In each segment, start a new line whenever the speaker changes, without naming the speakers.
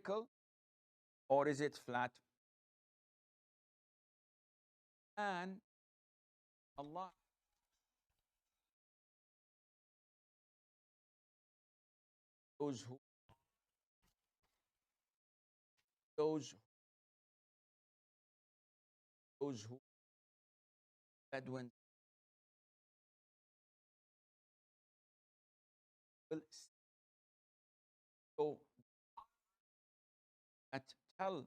vertical or is it flat? And Allah those who those those who Bedouin will so that tell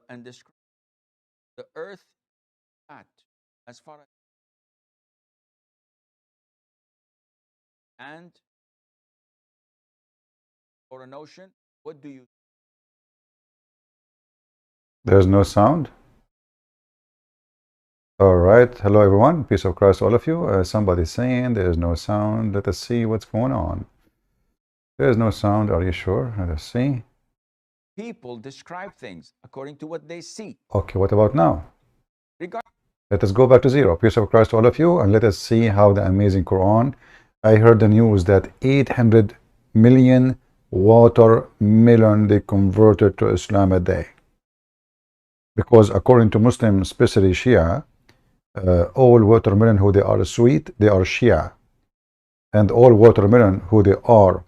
and describe the earth flat as far as and or an ocean. What do you?
There's no sound. All right. Hello, everyone. Peace of Christ, all of you. Somebody's saying there's no sound. Let us see what's going on. There's no sound. Are you sure? Let us see.
People describe things according to what they see.
Okay, what about now?
Regard
Let us go back to zero. Peace of Christ, all of you, and let us see how the amazing Quran. I heard the news that 800 million watermelon they converted to Islam a day. Because according to Muslim, especially Shia, all watermelon who they are sweet, they are Shia. And all watermelon who they are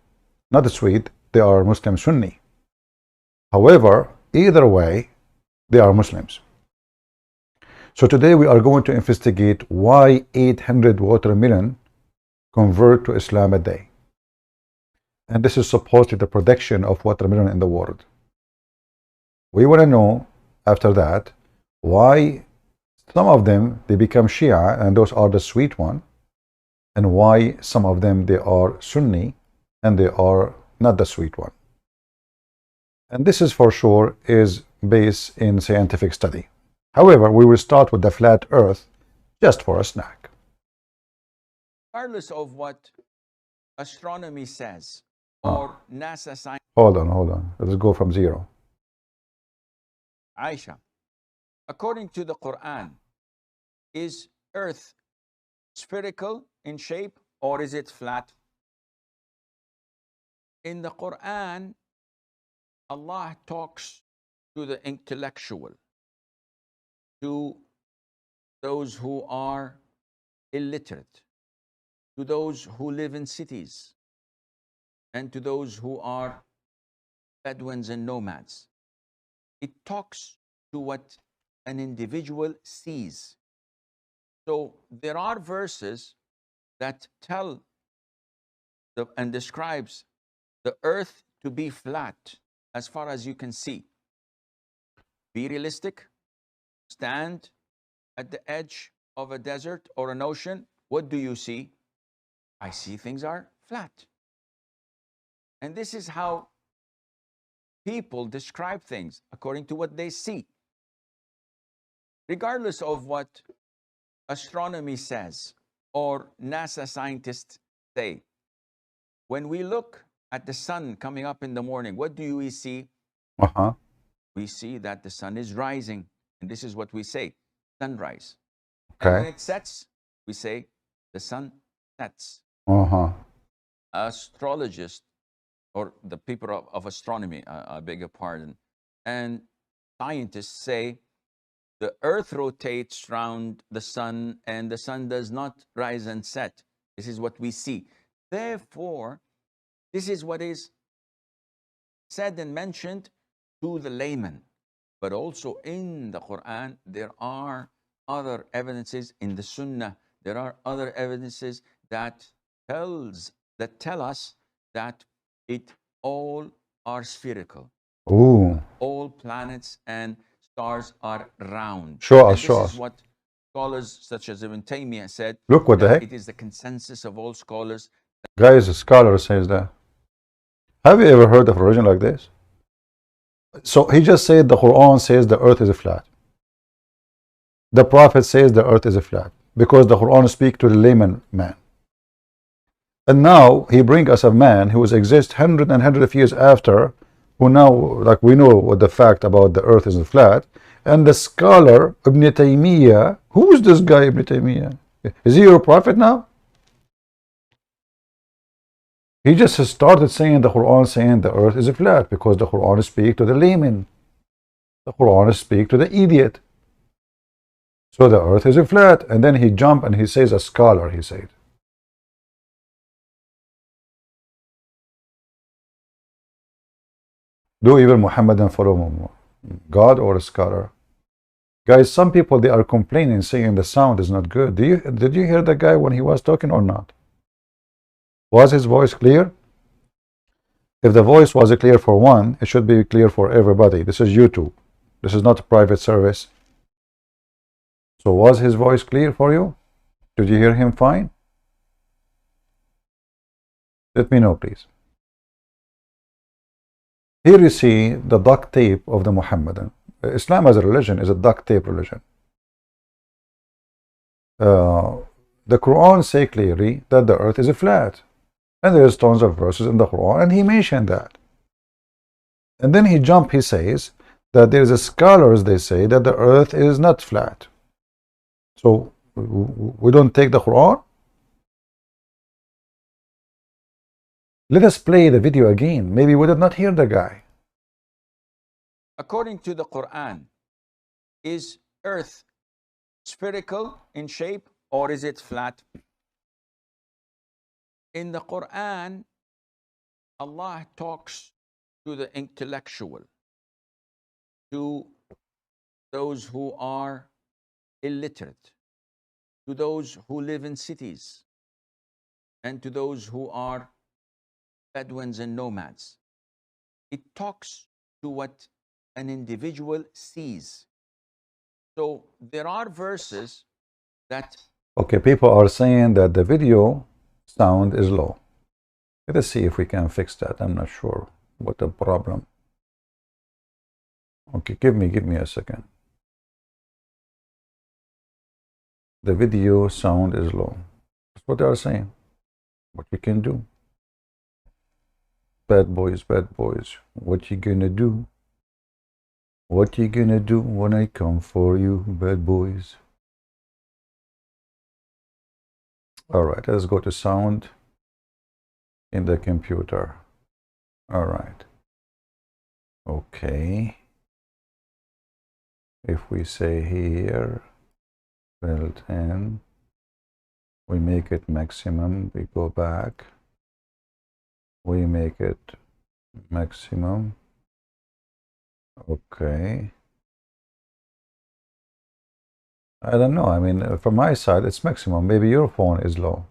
not sweet, they are Muslim Sunni. However, either way, they are Muslims. So today we are going to investigate why 800 watermelon convert to Islam a day. And this is supposedly the production of watermelon in the world. We want to know after that why some of them they become Shia and those are the sweet one, and why some of them they are Sunni and they are not the sweet one. And this is for sure is based in scientific study. However, we will start with the flat earth just for a snack.
regardless of what astronomy says or NASA science.
Hold on. Let's go from zero.
Aisha, according to the Quran, is Earth spherical in shape or is it flat? In the Quran, Allah talks to the intellectual, to those who are illiterate, to those who live in cities, and to those who are Bedouins and nomads. It talks to what an individual sees. So there are verses that tell and describes the earth to be flat as far as you can see. Be realistic. Stand at the edge of a desert or an ocean. What do you see? I see things are flat. And this is how people describe things according to what they see. Regardless of what astronomy says or NASA scientists say, when we look at the sun coming up in the morning, what do we see? We see that the sun is rising. And this is what we say, sunrise.
Okay.
And when it sets, we say the sun sets. Astrologists, or the people of astronomy, I beg your pardon, and scientists say the earth rotates around the sun and the sun does not rise and set. This is what we see. Therefore, this is what is said and mentioned to the layman. But also in the Quran, there are other evidences. In the Sunnah, there are other evidences that tell us that it all are spherical.
Ooh.
All planets and stars are round.
Show us.
This is what scholars such as Ibn Taymiyyah said.
Look what the heck.
It is the consensus of all scholars.
Guys, a scholar says that. Have you ever heard of a religion like this? So he just said the Quran says the earth is flat. The Prophet says the earth is flat because the Quran speaks to the layman man. And now he brings us a man who exists hundred of years after, who now, like we know what the fact about the earth is flat. And the scholar Ibn Taymiyyah, who is this guy Ibn Taymiyyah? Is he your prophet now? He just started saying the Quran, saying the earth is flat, because the Quran speaks to the layman. The Quran speaks to the idiot. So the earth is flat. And then he jumped and he says, a scholar, he said. Do even Muhammadan follow God or a scholar? Guys, some people, they are complaining, saying the sound is not good. Did you hear the guy when he was talking or not? Was his voice clear? If the voice was clear for one, it should be clear for everybody. This is YouTube. This is not a private service. So was his voice clear for you? Did you hear him fine? Let me know, please. Here you see the duct tape of the Muhammadan. Islam as a religion is a duct tape religion. The Quran say clearly that the earth is flat. And there's tons of verses in the Quran, and he mentioned that. And then he jumped, he says that there's a scholars, they say that the earth is not flat. So we don't take the Quran? Let us play the video again. Maybe we did not hear the guy.
According to the Quran, is earth spherical in shape or is it flat? In the Quran, Allah talks to the intellectual, to those who are illiterate, to those who live in cities, and to those who are Bedouins and nomads. It talks to what an individual sees. So there are verses that...
Okay, people are saying that the video sound is low. Let us see if we can fix that. I'm not sure what the problem. Okay, give me a second. The video sound is low. That's what they are saying. What we can do? Bad boys, what you gonna do? What you gonna do when I come for you, bad boys? All right, let's go to sound in the computer. All right. Okay. If we say here, built in, we make it maximum, we go back, we make it maximum. Okay. I don't know. I mean, from my side, it's maximum. Maybe your phone is low.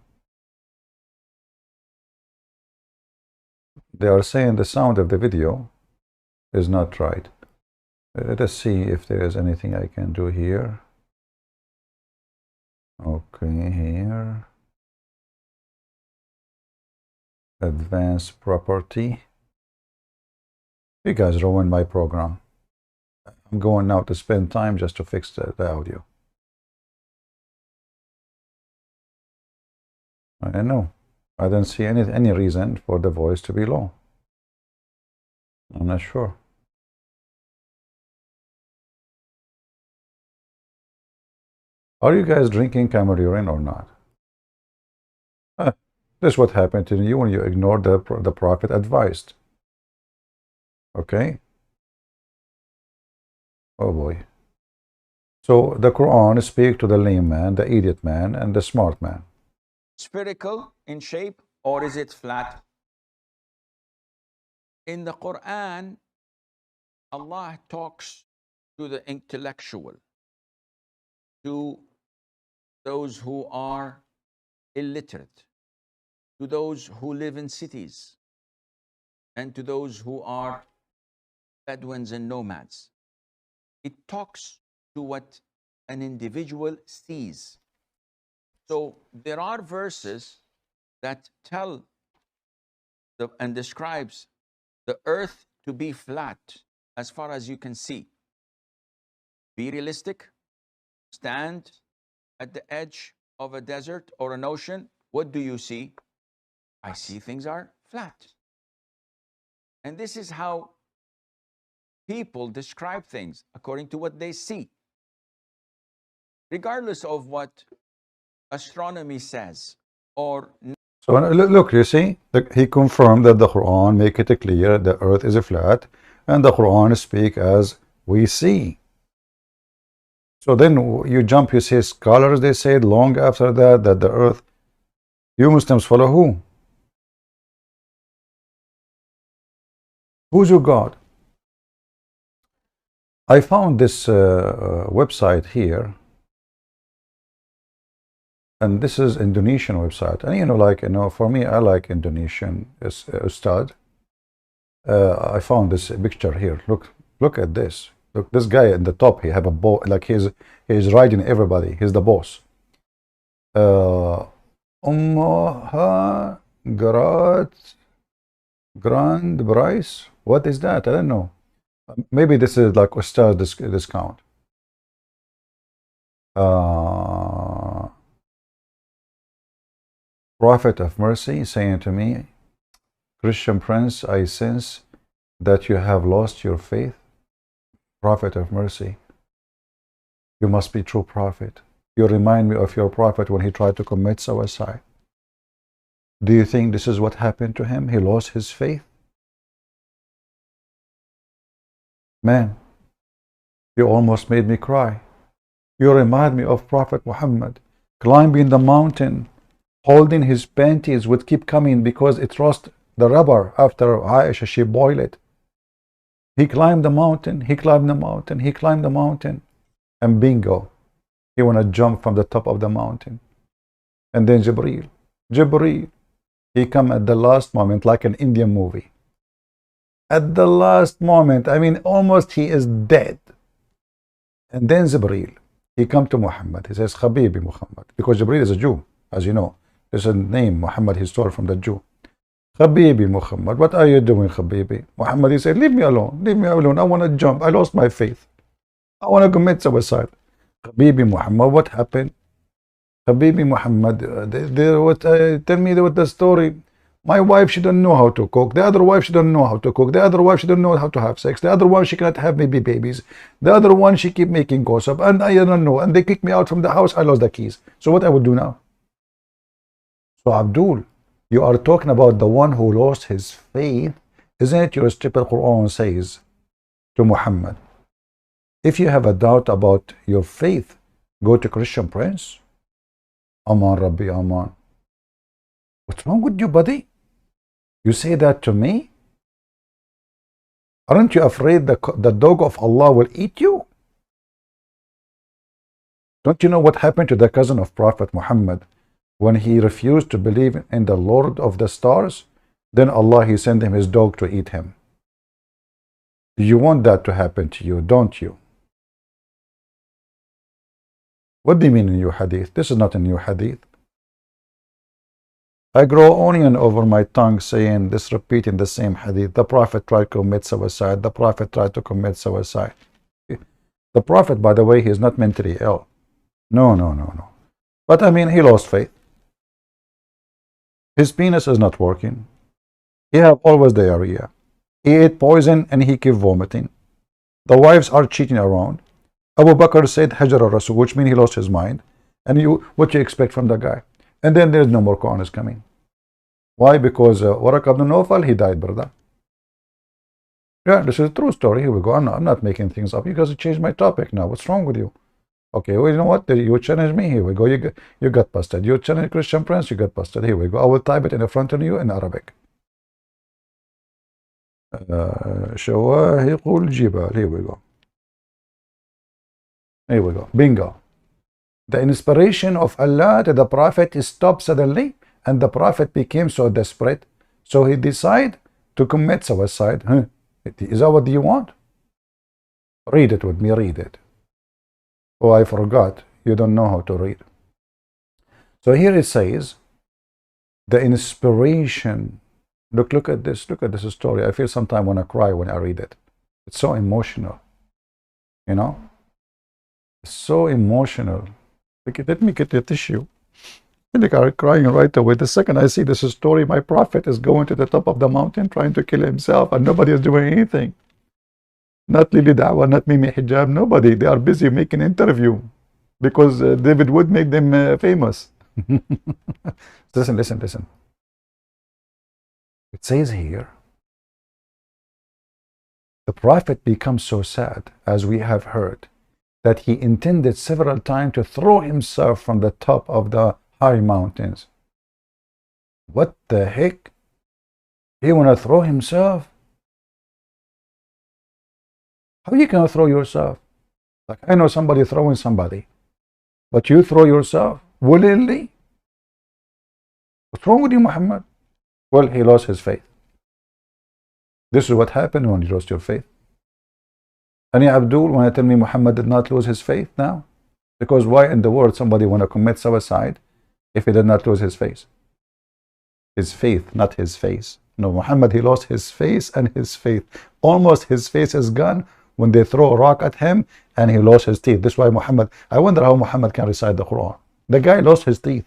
They are saying the sound of the video is not right. Let us see if there is anything I can do here. Okay, here. Advanced property. You guys ruined my program. I'm going now to spend time just to fix the audio. I know. I don't see any reason for the voice to be low. I'm not sure. Are you guys drinking camel urine or not? This is what happened to you when you ignored the Prophet advised. Okay? Oh boy. So the Quran speaks to the lame man, the idiot man, and the smart man.
Spherical in shape or is it flat? In the Quran, Allah talks to the intellectual, to those who are illiterate, to those who live in cities, and to those who are Bedouins and nomads. It talks to what an individual sees. So there are verses that tell and describes the earth to be flat as far as you can see. Be realistic. Stand at the edge of a desert or an ocean. What do you see? I see things are flat. And this is how people describe things, according to what they see. Regardless of what astronomy says or...
So look, you see, he confirmed that the Quran make it clear the earth is flat, and the Quran speak as we see. So then you jump, you say scholars, they said long after that the earth. You Muslims follow who? Who's your God? I found this website here, and this is Indonesian website. And like for me, I like Indonesian Ustad. I found this picture here. Look at this. Look, this guy in the top. He have a bow, like he's riding everybody. He's the boss. Ummaha Grand Price. What is that? I don't know. Maybe this is like Ustad discount. Prophet of Mercy saying to me, Christian Prince, I sense that you have lost your faith. Prophet of Mercy, you must be true prophet. You remind me of your prophet when he tried to commit suicide. Do you think this is what happened to him? He lost his faith? Man, you almost made me cry. You remind me of Prophet Muhammad climbing the mountain, holding his panties would keep coming because it lost the rubber after Aisha, she boiled it. He climbed the mountain, he climbed the mountain, he climbed the mountain, and bingo, he want to jump from the top of the mountain. And then Jibreel, he come at the last moment like an Indian movie. At the last moment, I mean almost he is dead. And then Jibreel, he come to Muhammad, he says, Habibi Muhammad, because Jibreel is a Jew, as you know. There's a name, Muhammad, he stole from the Jew. Habibi Muhammad, what are you doing, Habibi? Muhammad, he said, leave me alone, I want to jump, I lost my faith. I want to commit suicide. Habibi Muhammad, what happened? Habibi Muhammad, tell me what the story. My wife, she don't know how to cook. The other wife, she don't know how to cook. The other wife, she don't know how to have sex. The other one, she cannot have maybe babies. The other one, she keep making gossip. And I don't know. And they kick me out from the house. I lost the keys. So what I would do now? So Abdul, you are talking about the one who lost his faith. Isn't it your stupid Quran says to Muhammad, if you have a doubt about your faith, go to Christian Prince. Aman Rabbi Aman. What's wrong with you, buddy? You say that to me? Aren't you afraid the dog of Allah will eat you? Don't you know what happened to the cousin of Prophet Muhammad when he refused to believe in the Lord of the stars? Then Allah, he sent him his dog to eat him. You want that to happen to you, don't you? What do you mean in your hadith? This is not in your hadith. I grow onion over my tongue saying this, repeating the same hadith. The Prophet tried to commit suicide. The Prophet tried to commit suicide. The Prophet, by the way, he is not mentally ill. No. But I mean, he lost faith. His penis is not working. He have always diarrhea. He ate poison and he keep vomiting. The wives are cheating around. Abu Bakr said Hajar al-Rasul, which means he lost his mind. And what you expect from the guy? And then there's no more Quran is coming. Why? Because Waraq ibn Nawfal, he died, brother. Yeah, this is a true story. Here we go. I'm not making things up. You guys changed my topic now. What's wrong with you? Okay, well, you know what? You challenge me. Here we go. You got busted. You challenge Christian Prince. You got busted. Here we go. I will type it in front of you in Arabic. Shawahiqul Jibal. Here we go. Here we go. Bingo. The inspiration of Allah to the Prophet stopped suddenly, and the Prophet became so desperate, so he decided to commit suicide. Is that what you want? Read it with me, read it. Oh, I forgot. You don't know how to read. So here it says, the inspiration. Look at this story. I feel sometimes when I cry when I read it. It's so emotional. You know? It's so emotional. Let me get the tissue. I are crying right away. The second I see this story, my prophet is going to the top of the mountain trying to kill himself, and nobody is doing anything. Not Lily Dawah, not Mimi Hijab, nobody. They are busy making interview because David would make them famous. Listen. It says here, the Prophet becomes so sad, as we have heard, that he intended several times to throw himself from the top of the high mountains. What the heck? He want to throw himself? How are you going to throw yourself? Like, I know somebody throwing somebody, but you throw yourself willingly? What's wrong with you, Muhammad? Well, he lost his faith. This is what happened when you lost your faith. And ya Abdul, want to tell me Muhammad did not lose his faith now? Because why in the world somebody want to commit suicide if he did not lose his faith? His faith, not his face. No, Muhammad, he lost his face and his faith. Almost his face is gone when they throw a rock at him, and he lost his teeth. This is why Muhammad, I wonder how Muhammad can recite the Quran. The guy lost his teeth.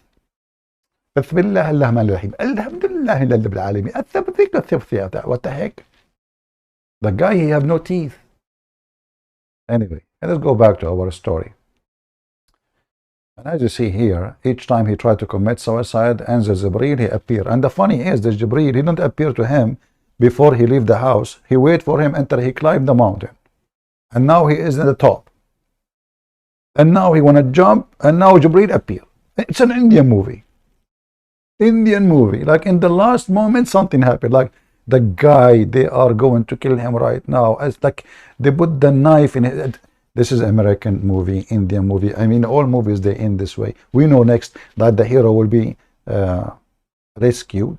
What the heck? The guy, he have no teeth. Anyway, let's go back to our story. And as you see here, each time he tried to commit suicide, and the Jibreel, he appeared. And the funny is, the Jibreel, he didn't appear to him before he leave the house. He wait for him until he climbed the mountain. And now he is at the top. And now he want to jump, and now Jibreel appear. It's an Indian movie. Indian movie. Like in the last moment, something happened. Like the guy, they are going to kill him right now. It's like they put the knife in it. This is American movie, Indian movie. I mean, all movies, they end this way. We know next that the hero will be rescued.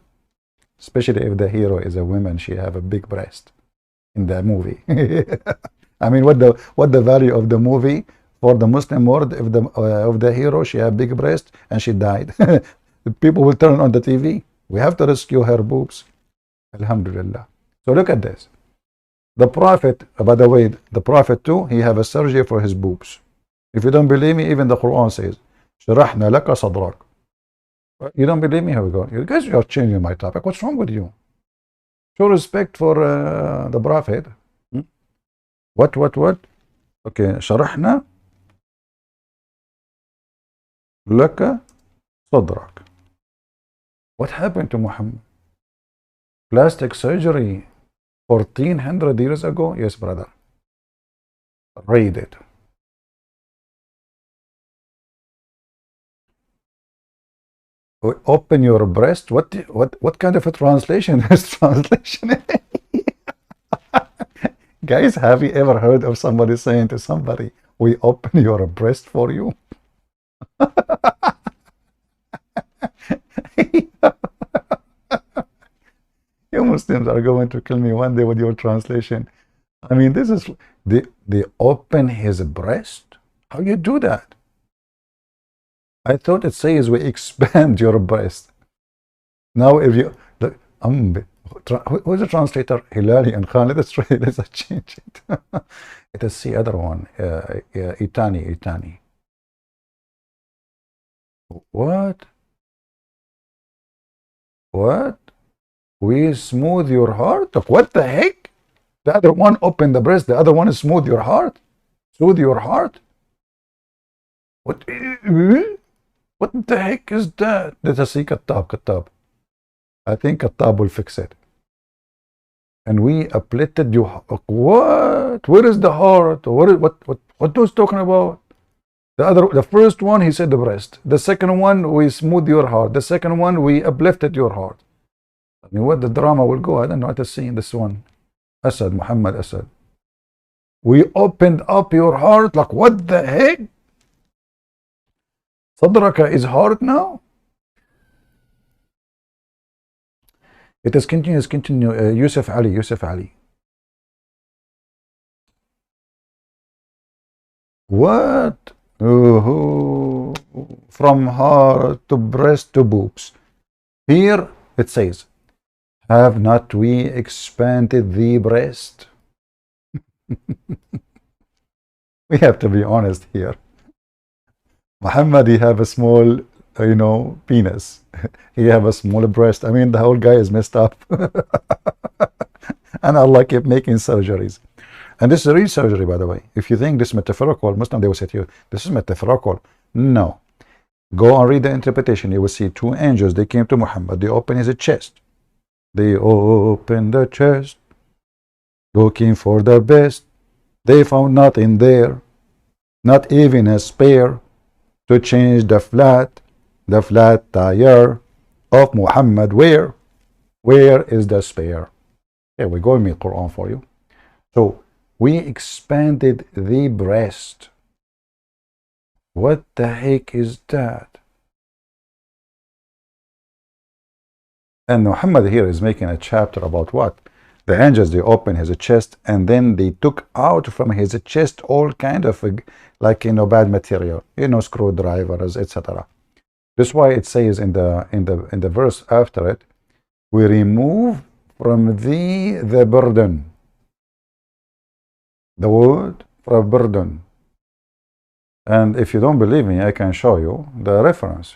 Especially if the hero is a woman, she have a big breast in the movie. I mean, what the value of the movie for the Muslim world if the hero, she have big breast and she died? People will turn on the TV. We have to rescue her boobs. Alhamdulillah. So look at this. The Prophet, by the way, the Prophet too, he have a surgery for his boobs. If you don't believe me, even the Quran says, شرحنا لك صدرك. You don't believe me? Here we go. You guys are changing my topic. What's wrong with you? Show respect for the Prophet. What? Okay, شرحنا لك صدرك. What happened to Muhammad? Plastic surgery 1400 years ago? Yes, brother. Read it. Open your breast. What kind of a translation is translation? Guys, have you ever heard of somebody saying to somebody, we open your breast for you? You Muslims are going to kill me one day with your translation. I mean, this is, they open his breast? How you do that? I thought it says we expand your breast. Now if you, look, who's the translator? Hilali and Khan, let's change it. Let us see other one, Itani. What? We smooth your heart? What the heck? The other one open the breast, the other one is smooth your heart? Soothe your heart? What the heck is that? Let us see Kattab. I think Kattab will fix it. And we uplifted you. What? Where is the heart? What was talking about? The first one, he said the breast. The second one, we smooth your heart. The second one, we uplifted your heart. I mean, what the drama will go? I don't know what to see in this one. Muhammad Asad. We opened up your heart. Like, what the heck? Sadraka is heart now? It is continue. Yusuf Ali. What? From heart to breast to boobs. Here it says, have not we expanded the breast? We have to be honest here. Muhammad, he have a small, penis. He have a small breast. I mean, the whole guy is messed up. And Allah kept making surgeries. And this is a real surgery, by the way. If you think this is metaphorical, Muslim, they will say to you, this is metaphorical. No. Go and read the interpretation. You will see two angels. They came to Muhammad. They opened his chest. They opened the chest, looking for the best. They found nothing there, not even a spare to change the flat tire of Muhammad. Where is the spare? Here we go, me Quran for you. So we expanded the breast. What the heck is that? And Muhammad here is making a chapter about what? The angels, they opened his chest and then they took out from his chest all kind of like, bad material, screwdrivers, etc. That's why it says in the verse after it, we remove from thee the burden. The word for burden. And if you don't believe me, I can show you the reference,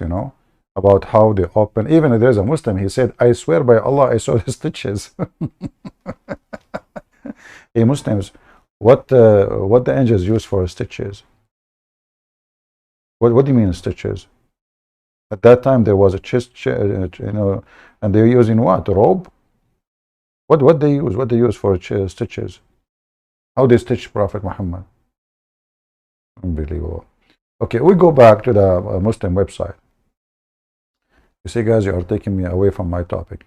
about how they open. Even if there's a Muslim, he said, I swear by Allah, I saw the stitches. Hey, Muslims, what the angels use for stitches? What do you mean stitches? At that time, there was a chest, and they're using what? A rope? What they use? What they use for stitches? How they stitch Prophet Muhammad? Unbelievable. Okay, we go back to the Muslim website. You see, guys, you are taking me away from my topic.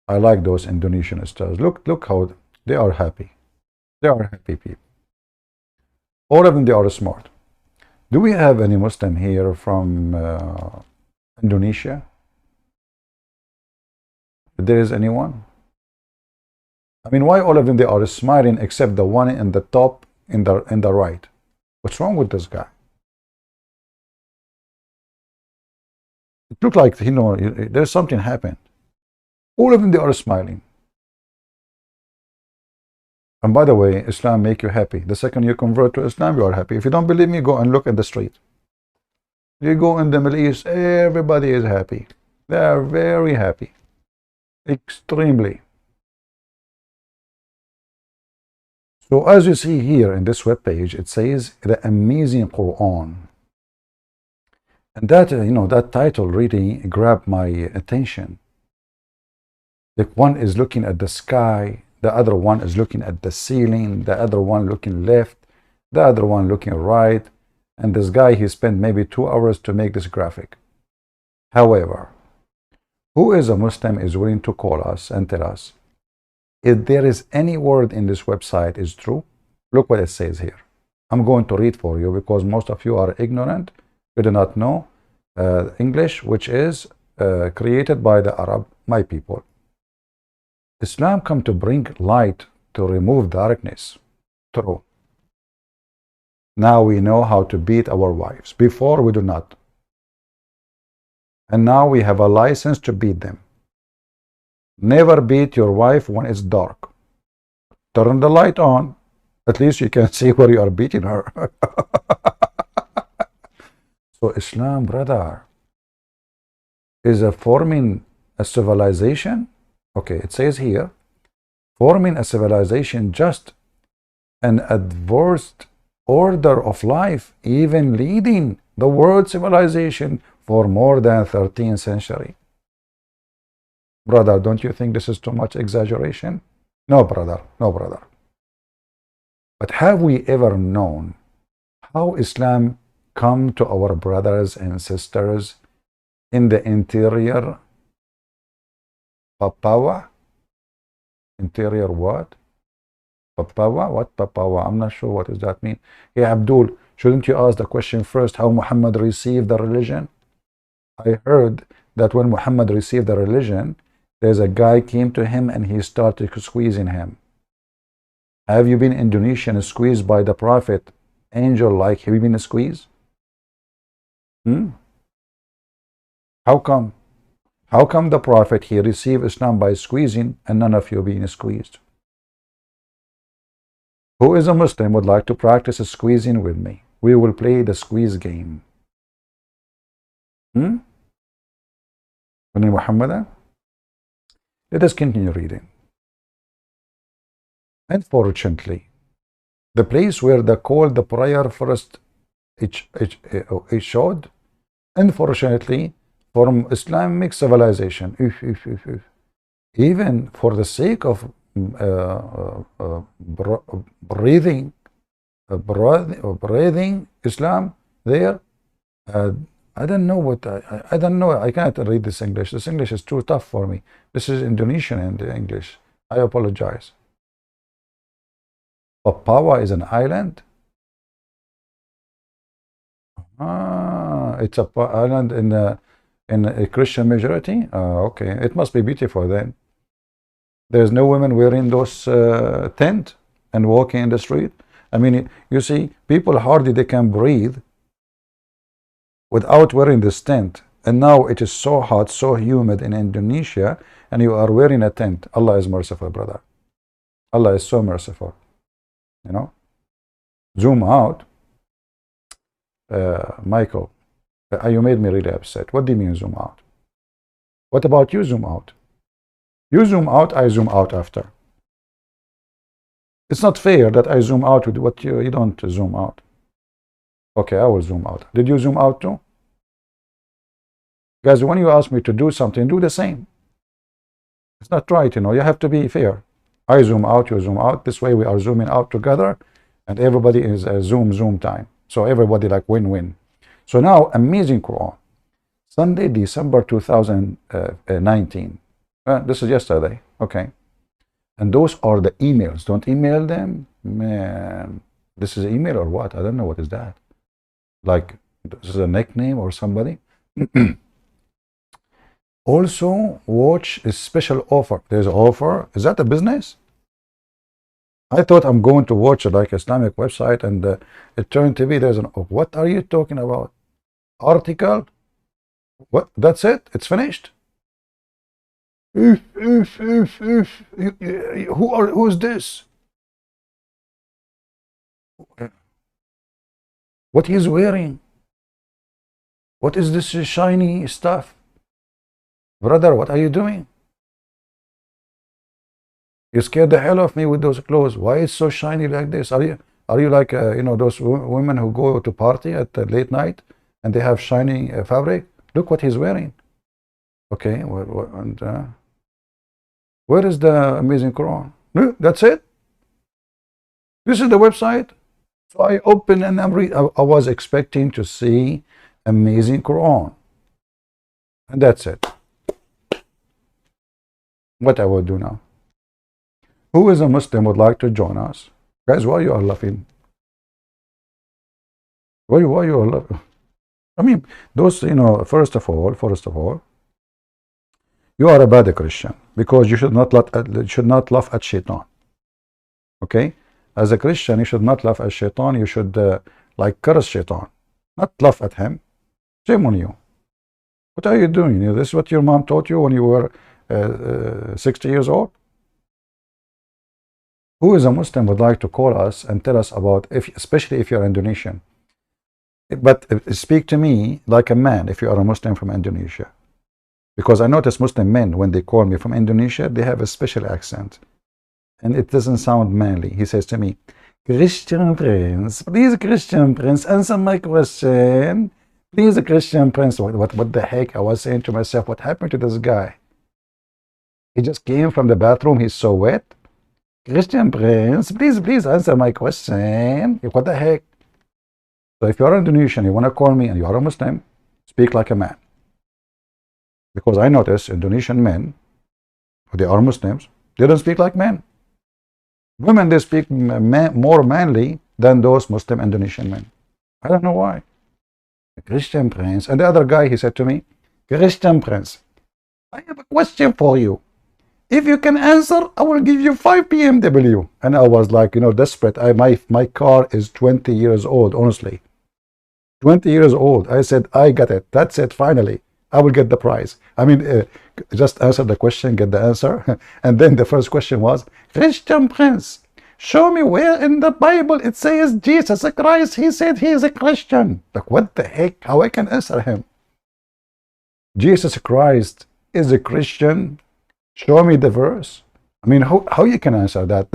I like those Indonesian stars. Look how they are happy. They are happy people. All of them, they are smart. Do we have any Muslim here from Indonesia? If there is anyone? I mean, why all of them, they are smiling except the one in the top in the right? What's wrong with this guy? It looked like, there's something happened. All of them, they are smiling. And by the way, Islam make you happy. The second you convert to Islam, you are happy. If you don't believe me, go and look at the street. You go in the Middle East, everybody is happy. They are very happy. Extremely. So as you see here in this web page, it says the amazing Quran. And that, that title really grabbed my attention. Like, one is looking at the sky, the other one is looking at the ceiling, the other one looking left, the other one looking right. And this guy, he spent maybe 2 hours to make this graphic. However, who is a Muslim is willing to call us and tell us if there is any word in this website is true? Look what it says here. I'm going to read for you because most of you are ignorant. You do not know English, which is created by the Arab, my people. Islam come to bring light to remove darkness. True. Now we know how to beat our wives. Before we do not. And now we have a license to beat them. Never beat your wife when it's dark. Turn the light on. At least you can see where you are beating her. So Islam, brother, is forming a civilization. Okay, it says here, forming a civilization just an advanced order of life, even leading the world civilization for more than 13th century. Brother, don't you think this is too much exaggeration? No, brother, no, brother. But have we ever known how Islam come to our brothers and sisters in the interior Papawa? Interior what? Papawa? What Papawa? I'm not sure what does that mean. Hey, Abdul, shouldn't you ask the question first how Muhammad received the religion? I heard that when Muhammad received the religion, there's a guy came to him and he started squeezing him. Have you been Indonesian squeezed by the Prophet? Angel like, have you been squeezed? How come? How come the Prophet, he received Islam by squeezing and none of you being squeezed? Who is a Muslim would like to practice a squeezing with me? We will play the squeeze game. Muhammad? Let us continue reading. Unfortunately, the place where the prayer first it showed, unfortunately, from Islamic civilization, even for the sake of breathing, breathing Islam there. I don't know what I don't know. I can't read this English. This English is too tough for me. This is Indonesian and English. I apologize. Papua is an island. Ah, it's a island in a Christian majority. Okay, it must be beautiful then. There's no women wearing those tent and walking in the street. I mean, you see, people hardly they can breathe without wearing this tent. And now it is so hot, so humid in Indonesia, and you are wearing a tent. Allah is merciful, brother. Allah is so merciful. You know? Zoom out. Michael, you made me really upset. What do you mean zoom out? What about you zoom out? You zoom out, I zoom out after. It's not fair that I zoom out with what you don't zoom out. Okay, I will zoom out. Did you zoom out too? Guys, when you ask me to do something, do the same. It's not right, you know. You have to be fair. I zoom out, you zoom out. This way we are zooming out together, and everybody is a zoom time. So everybody like win-win. So now, amazing Quran. Sunday, December 2019. This is yesterday. Okay. And those are the emails. Don't email them. Man, this is an email or what? I don't know what is that. Like, this is a nickname or somebody. Also, watch a special offer. There's an offer. Is that a business? I thought I'm going to watch like Islamic website, and it turned to be there's an. What are you talking about? Article? What? That's it? It's finished? Who's this? What he's wearing? What is this shiny stuff? Brother, what are you doing? You scared the hell of me with those clothes. Why is so shiny like this? Are you like you know, those women who go to party at late night and they have shiny fabric? Look what he's wearing. Okay, and where is the amazing Quran? No, that's it. This is the website. So I open and I'm reading. I was expecting to see amazing Quran, and that's it. What I will do now? Who is a Muslim would like to join us? Guys, why you are laughing? Why you are laughing? I mean, those, you know, first of all, you are a bad Christian because you should not laugh at Shaitan. Okay? As a Christian, you should not laugh at Shaitan. You should like curse Shaitan, not laugh at him. Shame on you. What are you doing? You know, this is what your mom taught you when you were 60 years old? Who is a Muslim would like to call us and tell us about, especially if you're Indonesian. But speak to me like a man if you are a Muslim from Indonesia. Because I notice Muslim men, when they call me from Indonesia, they have a special accent. And it doesn't sound manly. He says to me, Christian Prince, please Christian Prince, answer my question. Please Christian Prince. What the heck? I was saying to myself, what happened to this guy? He just came from the bathroom, he's so wet. Christian Prince, please answer my question. What the heck? So if you're Indonesian, you want to call me and you are a Muslim, speak like a man. Because I notice Indonesian men, they are Muslims, they don't speak like men. Women, they speak more manly than those Muslim Indonesian men. I don't know why. Christian Prince. And the other guy, he said to me, Christian Prince, I have a question for you. If you can answer, I will give you 5 BMW. And I was like, you know, desperate. My car is 20 years old, honestly. 20 years old. I said, I got it. That's it, finally. I will get the prize. I mean, just answer the question, get the answer. And then the first question was, Christian Prince, show me where in the Bible it says Jesus Christ, he said he is a Christian. Like, what the heck? How I can answer him? Jesus Christ is a Christian? Show me the verse. I mean, how you can answer that?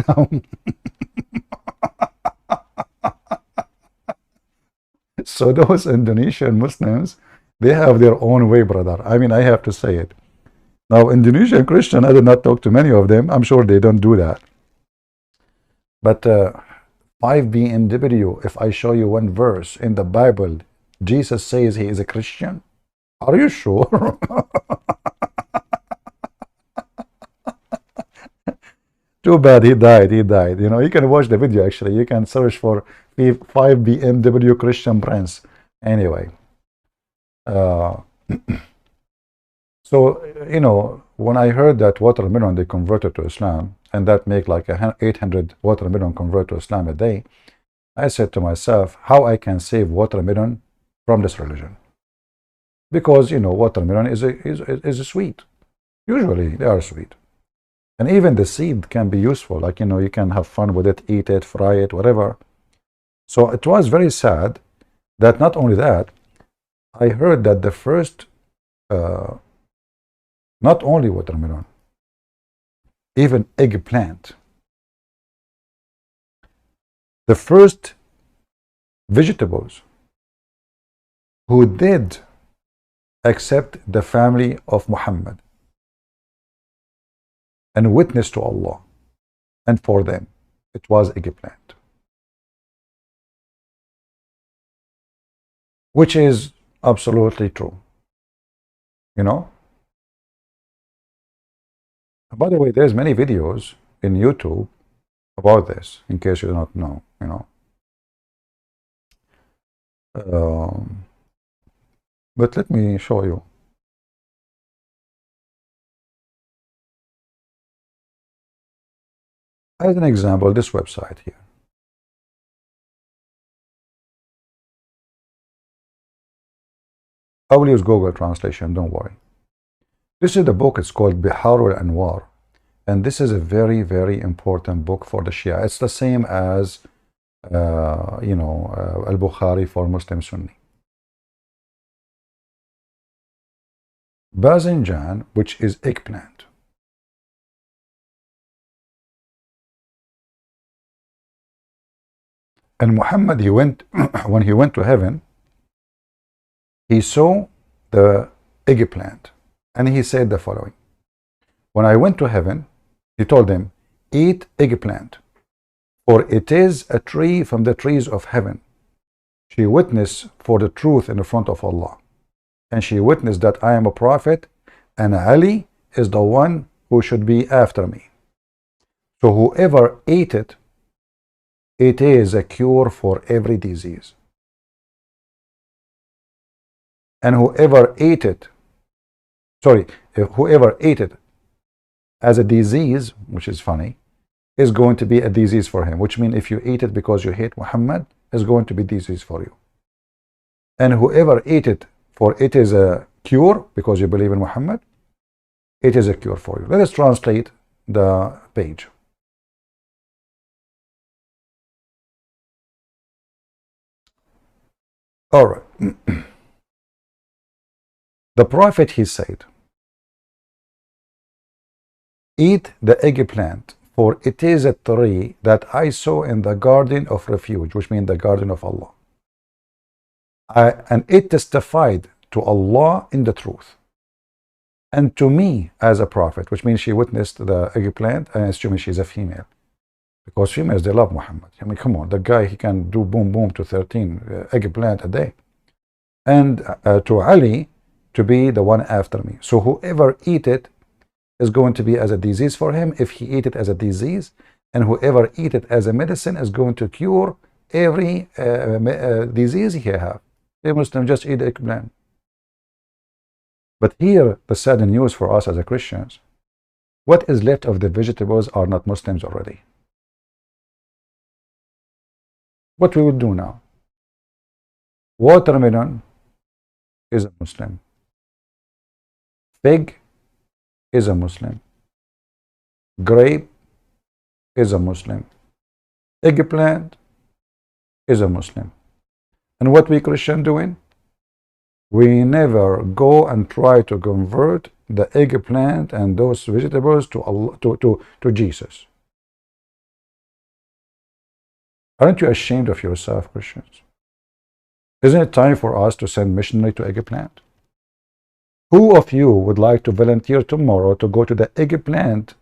So those Indonesian Muslims, they have their own way, brother. I mean, I have to say it. Now, Indonesian Christian, I did not talk to many of them. I'm sure they don't do that. But 5 BMW, if I show you one verse in the Bible, Jesus says he is a Christian. Are you sure? Too bad he died. He died. You know, you can watch the video actually. You can search for 5 BMW Christian Prince. Anyway. So, you know, when I heard that watermelon they converted to Islam, and that make like 800 watermelon convert to Islam a day, I said to myself, how I can save watermelon from this religion? Because, you know, watermelon is a sweet. Usually they are sweet. And even the seed can be useful. Like, you know, you can have fun with it, eat it, fry it, whatever. So it was very sad that not only that, I heard that the first, not only watermelon, even eggplant, the first vegetables who did accept the family of Muhammad and witness to Allah, and for them it was eggplant, which is absolutely true, you know. By the way, there's many videos in YouTube about this, in case you do not know, you know. But let me show you. As an example, this website here. I will use Google translation, don't worry. This is the book, it's called Bihar al-Anwar. And this is a very, very important book for the Shia. It's the same as, you know, Al-Bukhari for Muslim Sunni. Bazinjan, which is eggplant. And Muhammad, he went, when he went to heaven, he saw the eggplant. And he said the following: when I went to heaven, he told them, eat eggplant, for it is a tree from the trees of heaven. She witnessed for the truth in the front of Allah. And she witnessed that I am a prophet, and Ali is the one who should be after me. So whoever ate it, it is a cure for every disease. And whoever ate it, whoever ate it as a disease, which is funny, is going to be a disease for him. Which means if you eat it because you hate Muhammad, is going to be disease for you. And whoever ate it for it is a cure because you believe in Muhammad, it is a cure for you. Let us translate the page. All right. The Prophet, he said, eat the eggplant, for it is a tree that I saw in the garden of refuge, which means the garden of Allah. And it testified to Allah in the truth, and to me as a prophet, which means she witnessed the eggplant, and assuming she's a female, because females, they love Muhammad. I mean, come on, the guy, he can do boom boom to 13 eggplant a day. And to Ali, to be the one after me. So whoever eat it is going to be as a disease for him if he eat it as a disease, and whoever eat it as a medicine is going to cure every disease he have. A Muslim just eat eggplant. But here, the sad news for us as a Christians, what is left of the vegetables are not Muslims already. What we will do now? Watermelon is a Muslim. Fig is a Muslim. Grape is a Muslim. Eggplant is a Muslim. And what we Christian doing? We never go and try to convert the eggplant and those vegetables to Allah, to Jesus. Aren't you ashamed of yourself, Christians? Isn't it time for us to send missionary to eggplant? Who of you would like to volunteer tomorrow to go to the eggplant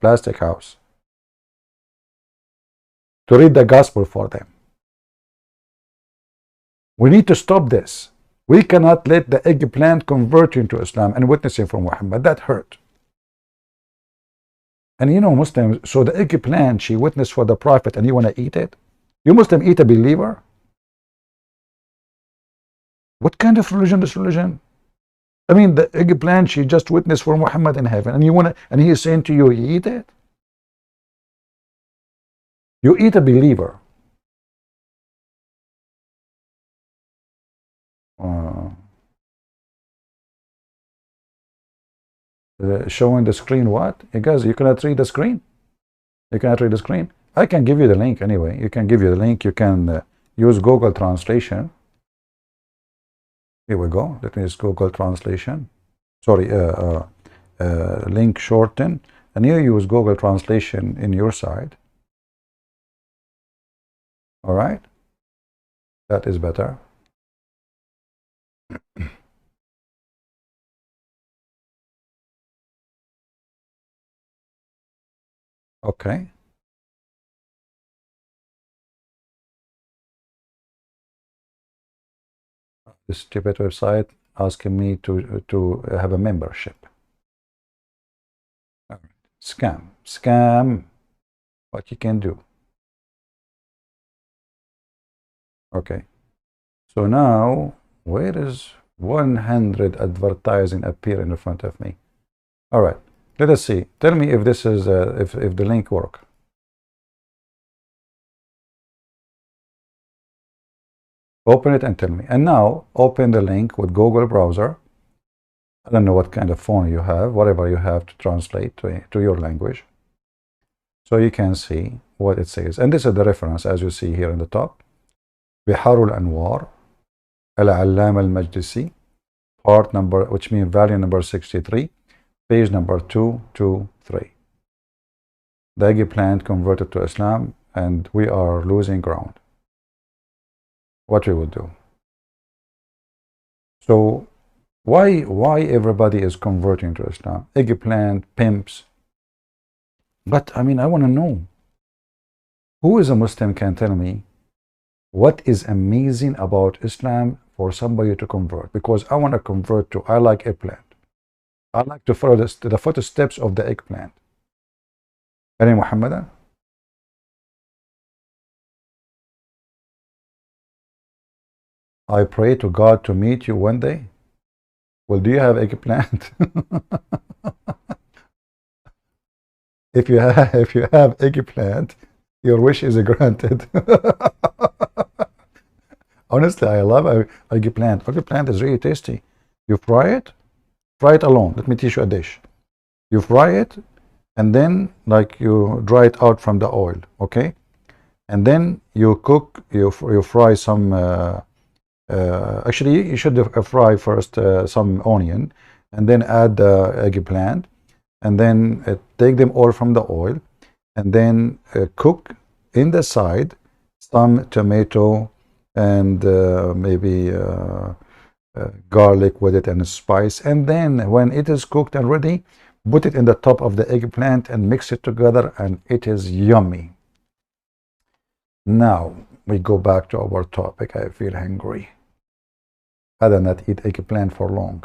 plastic house to read the gospel for them? We need to stop this. We cannot let the eggplant convert you into Islam and witnessing for Muhammad. That hurt. And you know, Muslims, so the eggplant, she witnessed for the Prophet and you want to eat it? You Muslim eat a believer? What kind of religion is religion? I mean, the eggplant, she just witnessed for Muhammad in heaven, and you want to, and he is saying to you, you eat it? You eat a believer. Showing the screen what? You guys, you cannot read the screen? You cannot read the screen? I can give you the link anyway. You can give you the link. You can use Google Translation. Here we go. Let me use Google Translation. Sorry, link shorten. And you use Google Translation in your side. All right. That is better. Okay. This stupid website asking me to have a membership. Scam. What you can do. Okay. So now, where is 100 advertising appear in front of me? All right. Let us see. Tell me if this is if the link work. Open it and tell me. And now open the link with Google browser. I don't know what kind of phone you have, whatever you have to translate to your language. So you can see what it says. And this is the reference, as you see here in the top. Biharul Anwar, Al-Allam al-Majlisi, part number, which means value number 63, page number 223. The eggplant converted to Islam, and we are losing ground. What we will do? So why everybody is converting to Islam? Eggplant, pimps. But I mean, I want to know, who is a Muslim can tell me what is amazing about Islam for somebody to convert? Because I want to convert to, I like eggplant. I like to follow the footsteps of the eggplant. Any Muhammadan? I pray to God to meet you one day. Well, do you have eggplant? If you have eggplant, your wish is granted. Honestly, I love eggplant. Eggplant is really tasty. You fry it alone. Let me teach you a dish. You fry it, and then like you dry it out from the oil, okay? And then you cook. You fry some. Actually, you should fry first some onion, and then add the eggplant, and then take them all from the oil, and then cook in the side some tomato and maybe garlic with it and spice, and then when it is cooked and ready, put it in the top of the eggplant and mix it together, and it is yummy. Now we go back to our topic. I feel hungry. I did not eat eggplant for long.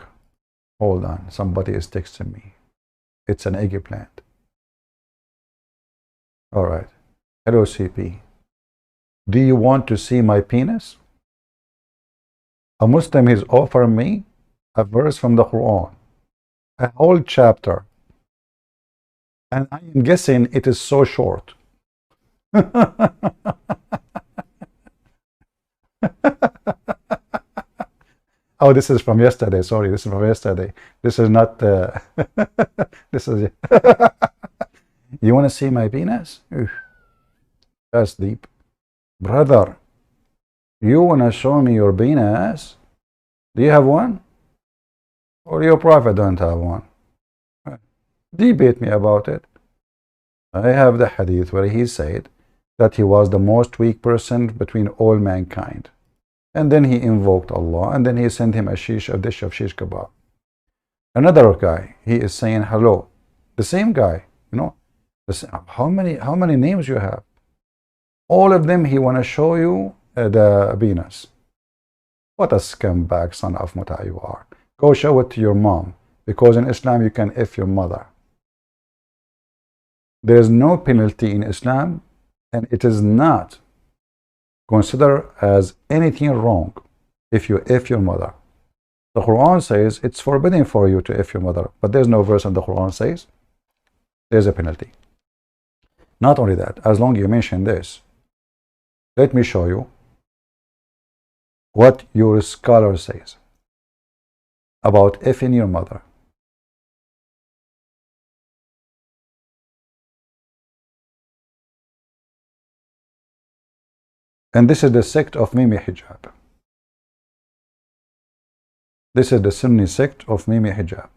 Hold on, somebody is texting me. It's an eggplant. All right. Hello, CP. Do you want to see my penis? A Muslim is offering me a verse from the Quran, a whole chapter, and I am guessing it is so short. Oh, this is from yesterday. Sorry, this is from yesterday. This is not. This is. You want to see my penis? Oof, that's deep, brother. You want to show me your penis? Do you have one? Or your prophet don't have one? Debate me about it. I have the hadith where he said that he was the most weak person between all mankind. And then he invoked Allah, and then he sent him a dish of shish kebab. Another guy, he is saying hello. The same guy, you know. How many names you have? All of them, he want to show you the penis. What a scumbag son of muta you are. Go show it to your mom, because in Islam you can F your mother. There is no penalty in Islam, and it is not considered as anything wrong if you F your mother. The Quran says it's forbidden for you to F your mother, but there's no verse in the Quran says there's a penalty. Not only that, as long as you mention this, let me show you what your scholar says about effing your mother. And this is the sect of Mimi Hijab. This is the Sunni sect of Mimi Hijab.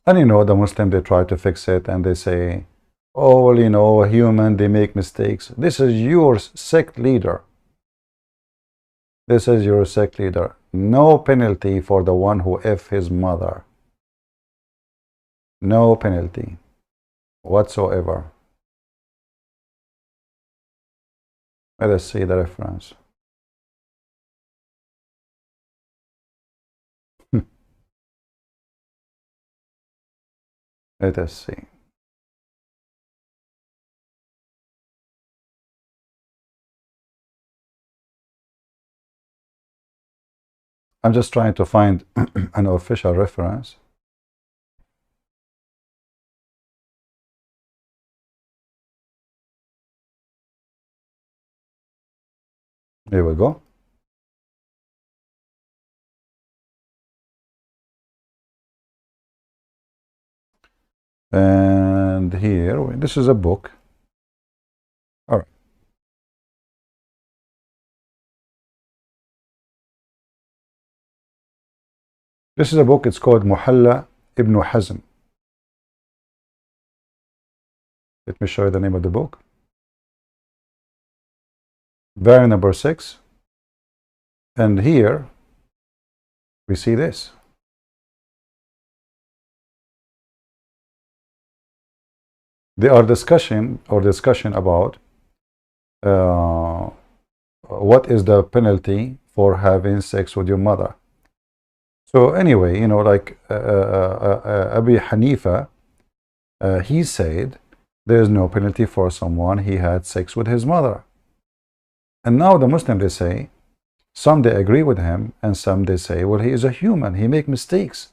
And you know, the Muslims, they try to fix it and they say, oh, well, you know, human, they make mistakes. This is your sect leader. This is your sect leader. No penalty for the one who F his mother. No penalty whatsoever. Let us see the reference. Let us see. I'm just trying to find an official reference. Here we go. And here, this is a book. All right. This is a book, it's called Muhalla Ibn Hazm. Let me show you the name of the book. Variant number 6. And here, we see this. They are discussion about what is the penalty for having sex with your mother. So anyway, you know, like Abi Hanifa, he said there is no penalty for someone he had sex with his mother. And now the Muslims, they say, some they agree with him, and some they say, well, he is a human, he makes mistakes.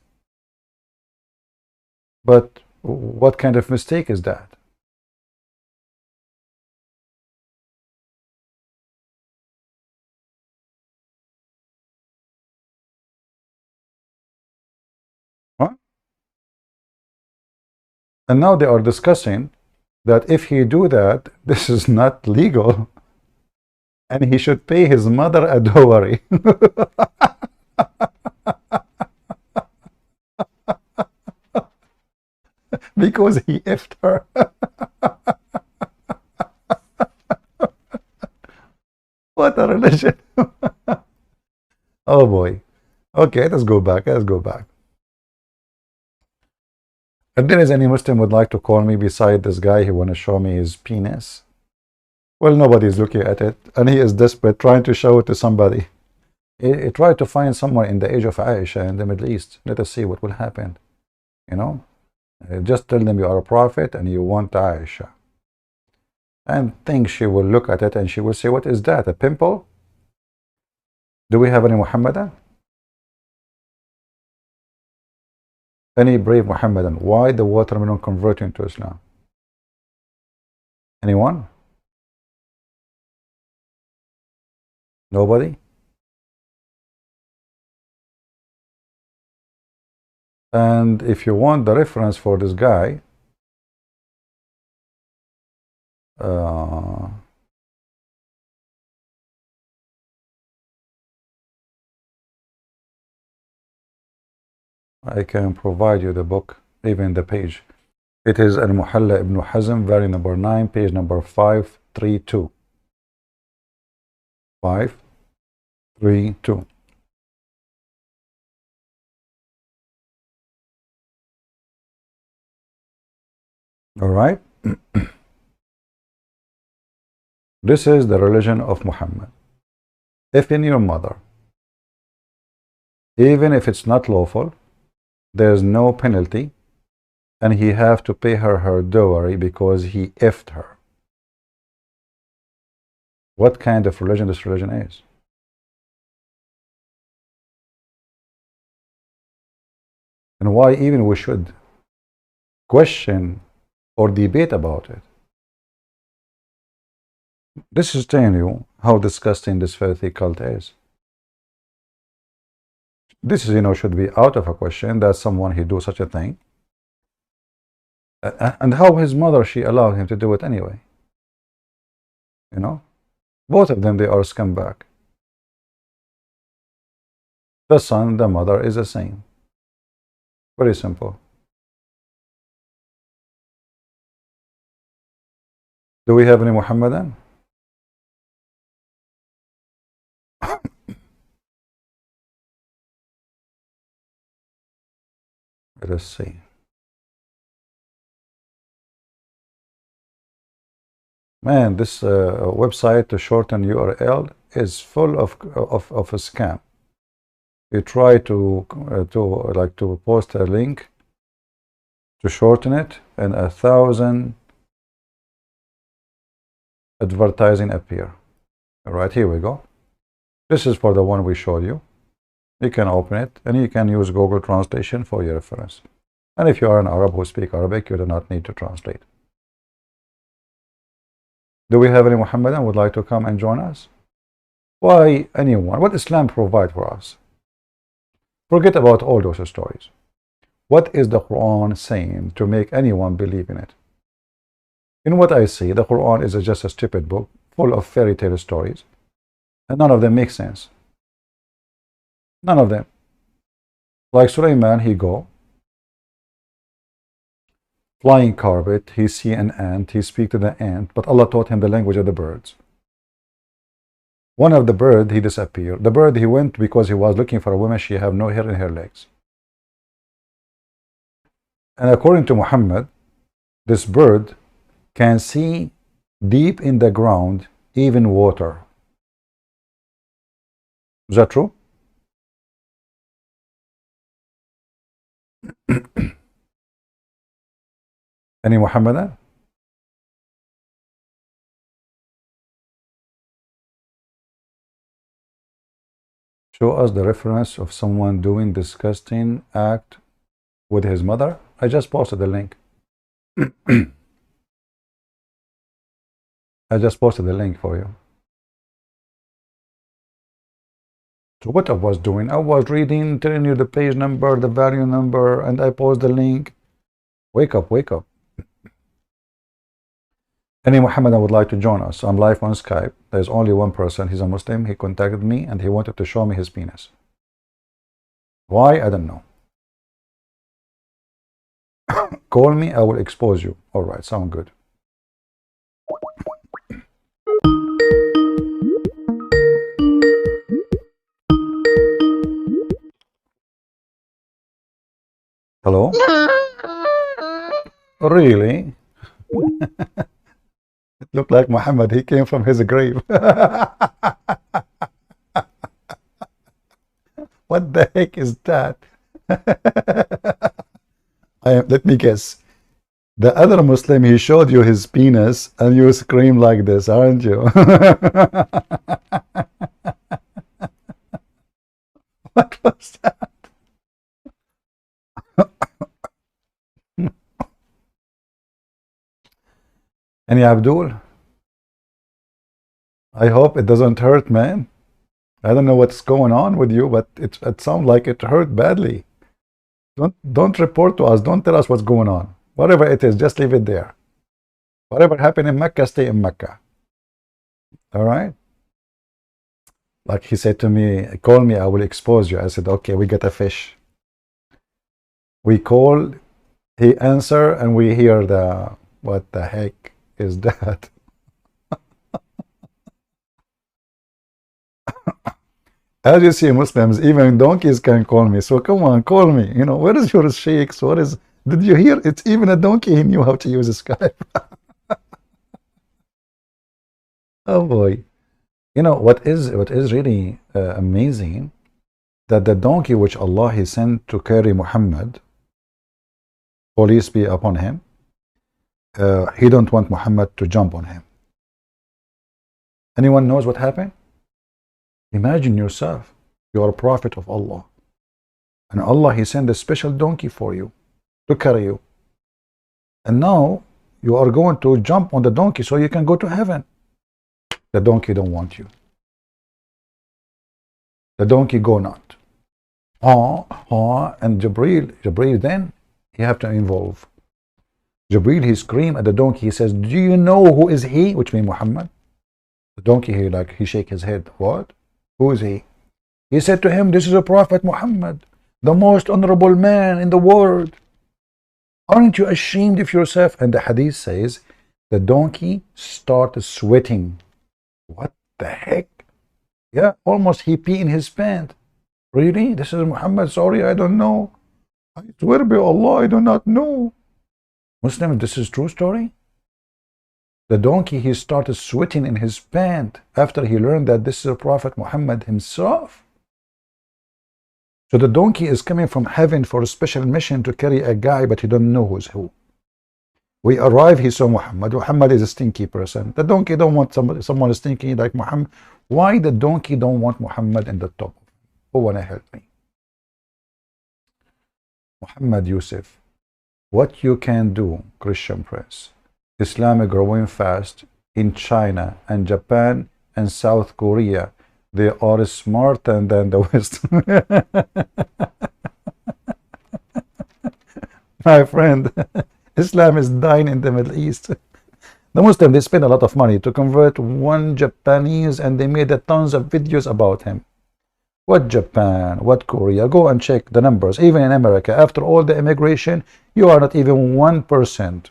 But what kind of mistake is that? Huh? And now they are discussing that if he do that, this is not legal, and he should pay his mother a dowry. Because he effed her. What a religion. Oh boy. Okay, let's go back. Let's go back. If there is any Muslim would like to call me beside this guy who want to show me his penis, well, nobody is looking at it, and he is desperate, trying to show it to somebody. He tried to find someone in the age of Aisha in the Middle East. Let us see what will happen. You know, just tell them you are a prophet and you want Aisha, and think she will look at it and she will say, what is that, a pimple? Do we have any Muhammadan? Any brave Muhammadan? Why the watermelon converting to Islam? Anyone? Nobody? And if you want the reference for this guy, uh, I can provide you the book, even the page. It is Al-Muhalla Ibn Hazm, volume number 9, page number 532. 532. All right. This is the religion of Muhammad. If in your mother, even if it's not lawful, there's no penalty, and he have to pay her dowry because he effed her. What kind of religion this religion is? And why even we should question or debate about it? This is telling you how disgusting this filthy cult is. This is, should be out of a question that someone he do such a thing. And how his mother, she allowed him to do it anyway. Both of them, they are scumbag. The son, the mother is the same. Very simple. Do we have any Muhammadan? Let us see. Man, this website to shorten URL is full of a scam. You try to post a link to shorten it, and 1,000 advertising appear. All right, here we go. This is for the one we showed you. You can open it, and you can use Google Translation for your reference. And if you are an Arab who speak Arabic, you do not need to translate. Do we have any Muhammadan who would like to come and join us? Why anyone? What Islam provide for us? Forget about all those stories. What is the Quran saying to make anyone believe in it? In what I see, the Quran is just a stupid book full of fairy tale stories, and none of them make sense. None of them. Like Sulaiman, he go flying carpet, he see an ant, he speak to the ant, but Allah taught him the language of the birds. One of the bird, he disappeared. The bird, he went because he was looking for a woman, she have no hair in her legs. And according to Muhammad, this bird can see deep in the ground, even water. Is that true? Any Muhammadan? Show us the reference of someone doing disgusting act with his mother. I just posted the link. I just posted the link for you. So what I was doing, I was reading, telling you the page number, the value number, and I post the link. Wake up, wake up. Any Muhammadan would like to join us? I'm live on Skype. There's only one person. He's a Muslim. He contacted me and he wanted to show me his penis. Why? I don't know. Call me. I will expose you. All right. Sound good. Hello? Really? It looked like Muhammad. He came from his grave. What the heck is that? Let me guess. The other Muslim, he showed you his penis and you scream like this, aren't you? What was that? Any Abdul? I hope it doesn't hurt, man. I don't know what's going on with you, but it sounds like it hurt badly. Don't report to us. Don't tell us what's going on. Whatever it is, just leave it there. Whatever happened in Mecca, stay in Mecca. All right? Like he said to me, call me, I will expose you. I said, okay, we get a fish. We call, he answer, and we hear the, what the heck is that? As you see, Muslims, even donkeys can call me. So come on, call me. You know, where is your sheikhs? What is, did you hear? It's even a donkey, he knew how to use Skype. Oh boy. You know, what is really amazing, that the donkey which Allah He sent to carry Muhammad, peace be upon him, he don't want Muhammad to jump on him. Anyone knows what happened? Imagine yourself, you are a prophet of Allah, and Allah He sent a special donkey for you to carry you, and now you are going to jump on the donkey so you can go to heaven. The donkey don't want you. The donkey go not. And Jibreel then, you have to involve. Jibreel, he scream at the donkey, he says, do you know who is he? Which means Muhammad. The donkey, he shake his head. What? Who is he? He said to him, this is a prophet Muhammad, the most honorable man in the world. Aren't you ashamed of yourself? And the hadith says, the donkey started sweating. What the heck? Yeah, almost he pee in his pant. Really? This is Muhammad? Sorry, I don't know. I swear by Allah, I do not know. Muslim, this is true story. The donkey, he started sweating in his pant after he learned that this is a Prophet Muhammad himself. So the donkey is coming from heaven for a special mission to carry a guy, but he don't know who's who. We arrive, he saw Muhammad. Muhammad is a stinky person. The donkey don't want someone stinky like Muhammad. Why the donkey don't want Muhammad in the top? Who wanna help me? Muhammad Yusuf, what you can do, Christian Prince, Islam growing fast in China and Japan and South Korea. They are smarter than the West. My friend, Islam is dying in the Middle East. The Muslims, they spend a lot of money to convert one Japanese, and they made tons of videos about him. What Japan, what Korea? Go and check the numbers. Even in America, after all the immigration, you are not even 1%.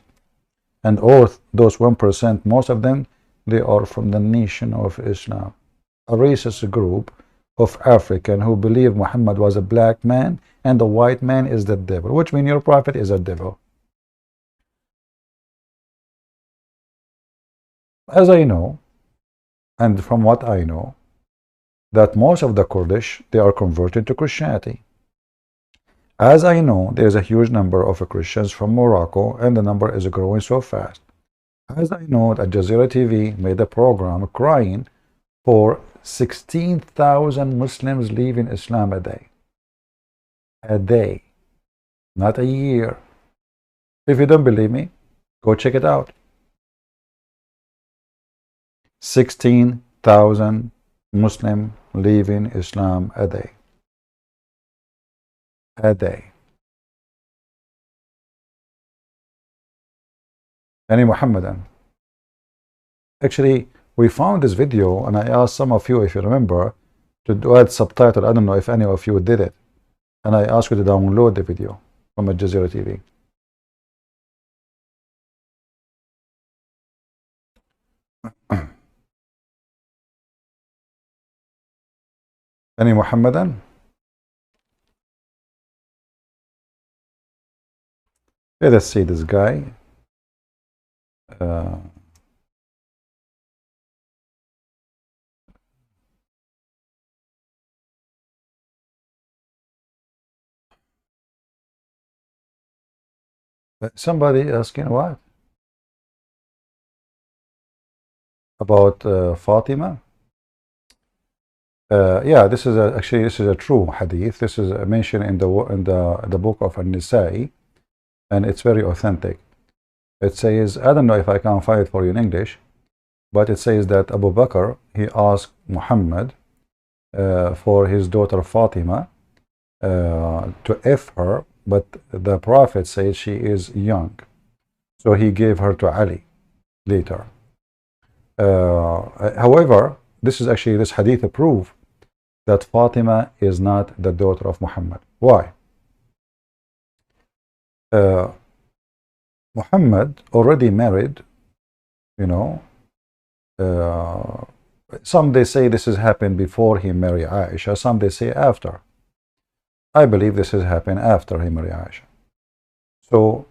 And all those 1%, most of them, they are from the nation of Islam. A racist group of African who believe Muhammad was a black man and the white man is the devil, which means your prophet is a devil. As I know, and from what I know, that most of the Kurdish, they are converted to Christianity. As I know, there is a huge number of Christians from Morocco, and the number is growing so fast. As I know, that Jazeera TV made a program crying for 16,000 Muslims leaving Islam a day. A day, not a year. If you don't believe me, go check it out. 16,000 Muslim leaving Islam a day. A day. Any Muhammadan. Actually, we found this video, and I asked some of you, if you remember, to add subtitle. I don't know if any of you did it. And I asked you to download the video from Al Jazeera TV. Any Muhammadan? Let us see this guy. Somebody asking what? About Fatima? Yeah, this is actually this is a true hadith. This is mentioned in the book of An-Nisa'i, and it's very authentic. It says, I don't know if I can find it for you in English, but it says that Abu Bakr, he asked Muhammad for his daughter Fatima to F her, but the Prophet said she is young, so he gave her to Ali. later. However, this hadith proof that Fatima is not the daughter of Muhammad. Why? Muhammad already married, you know. Some they say this has happened before he married Aisha, some they say after. I believe this has happened after he married Aisha. So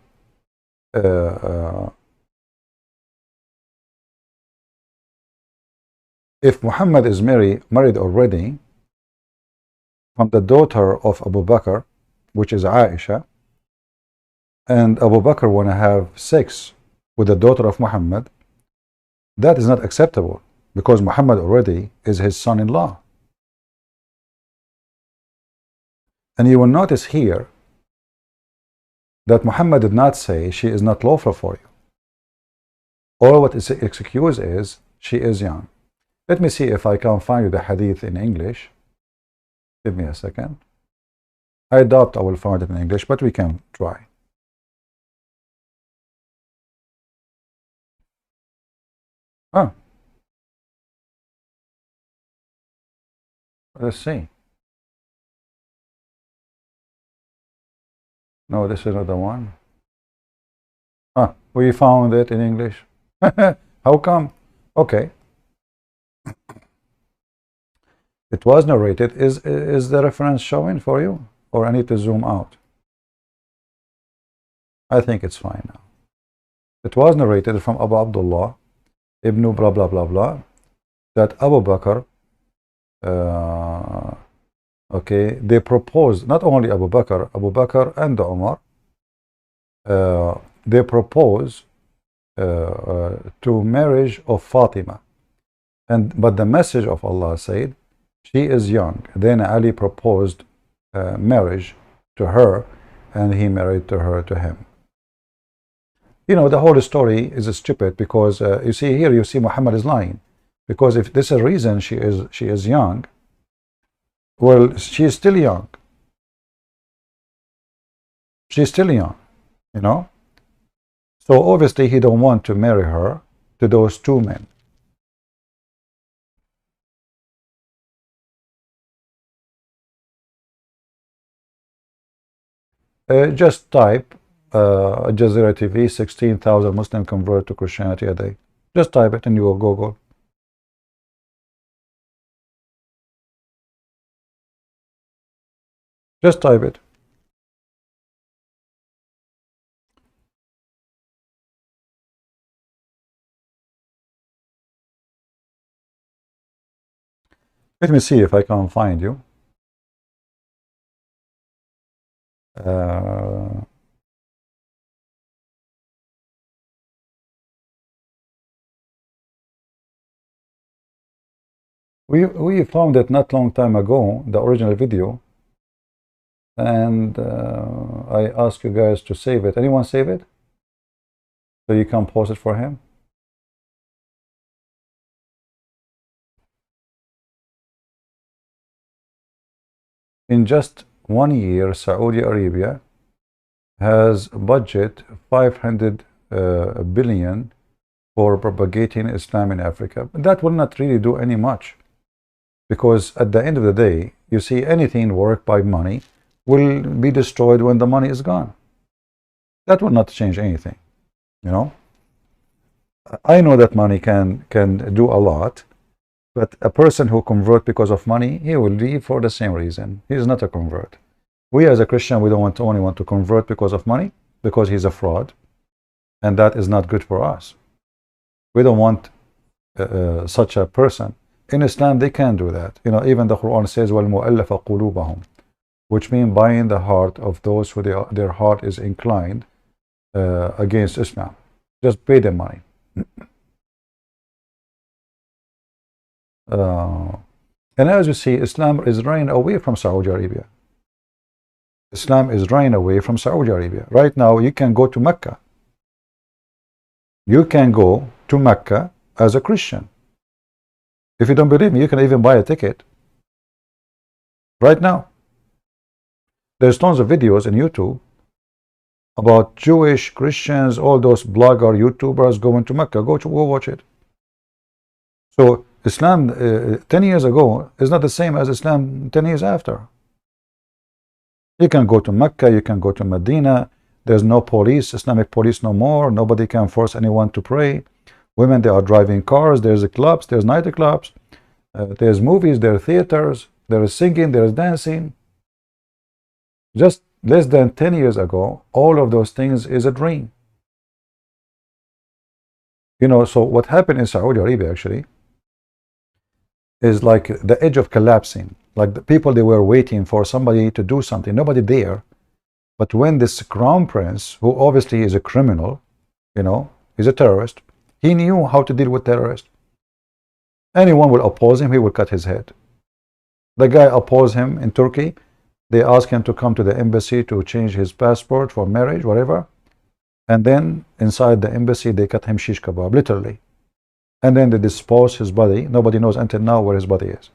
if Muhammad is married already from the daughter of Abu Bakr, which is Aisha, and Abu Bakr want to have sex with the daughter of Muhammad, that is not acceptable, because Muhammad already is his son-in-law. And you will notice here that Muhammad did not say she is not lawful for you. All what is excuse is she is young. Let me see if I can find you the hadith in English. Give me a second. I doubt I will find it in English, but we can try. Let's see. No, this is not the one. We found it in English. How come? Okay. It was narrated. Is the reference showing for you? Or I need to zoom out? I think it's fine now. It was narrated from Abu Abdullah ibn blah blah blah blah that Abu Bakr, okay, they proposed, not only Abu Bakr and Umar, they proposed to marriage of Fatima, but the message of Allah said she is young. Then Ali proposed marriage to her, and he married to him. You know, the whole story is stupid, because you see here, you see Muhammad is lying, because if this is a reason she is young, well, she is still young. She's still young, you know. So obviously he don't want to marry her to those two men. Just type Al Jazeera TV, 16,000 Muslims convert to Christianity a day. Just type it and you will Google. Just type it. Let me see if I can find you. We found it not long time ago, the original video, and I asked you guys to save it. Anyone save it? So you can post it for him. In just 1 year, Saudi Arabia has budget 500 billion for propagating Islam in Africa. But that will not really do any much, because at the end of the day, you see, anything worked by money will be destroyed when the money is gone. That will not change anything, you know. I know that money can do a lot, but a person who convert because of money, he will leave for the same reason. He is not a convert. We as a Christian, we don't want only want to convert because of money, because he's a fraud, and that is not good for us. We don't want such a person. In Islam, they can do that. You know, even the Quran says, وَالْمُؤَلَّفَ قُلُوبَهُم, which means buying the heart of those who their heart is inclined against Islam. Just pay them money. And as you see, Islam is running away from Saudi Arabia. Islam is running away from Saudi Arabia. Right now, you can go to Mecca. You can go to Mecca as a Christian. If you don't believe me, you can even buy a ticket. Right now. There's tons of videos on YouTube about Jewish, Christians, all those blogger, YouTubers going to Mecca. Go watch it. So Islam 10 years ago is not the same as Islam 10 years after. You can go to Mecca, you can go to Medina. There's no police, Islamic police no more. Nobody can force anyone to pray. Women, they are driving cars. There's clubs, there's nightclubs, there's movies, there are theaters, there is singing, there is dancing. Just less than 10 years ago, all of those things is a dream. You know, so what happened in Saudi Arabia actually is like the edge of collapsing. Like the people, they were waiting for somebody to do something, nobody there. But when this crown prince, who obviously is a criminal, you know, is a terrorist, he knew how to deal with terrorists. Anyone will oppose him, he will cut his head. The guy opposed him in Turkey. They asked him to come to the embassy to change his passport for marriage, whatever. And then inside the embassy, they cut him shish kebab, literally. And then they dispose his body. Nobody knows until now where his body is.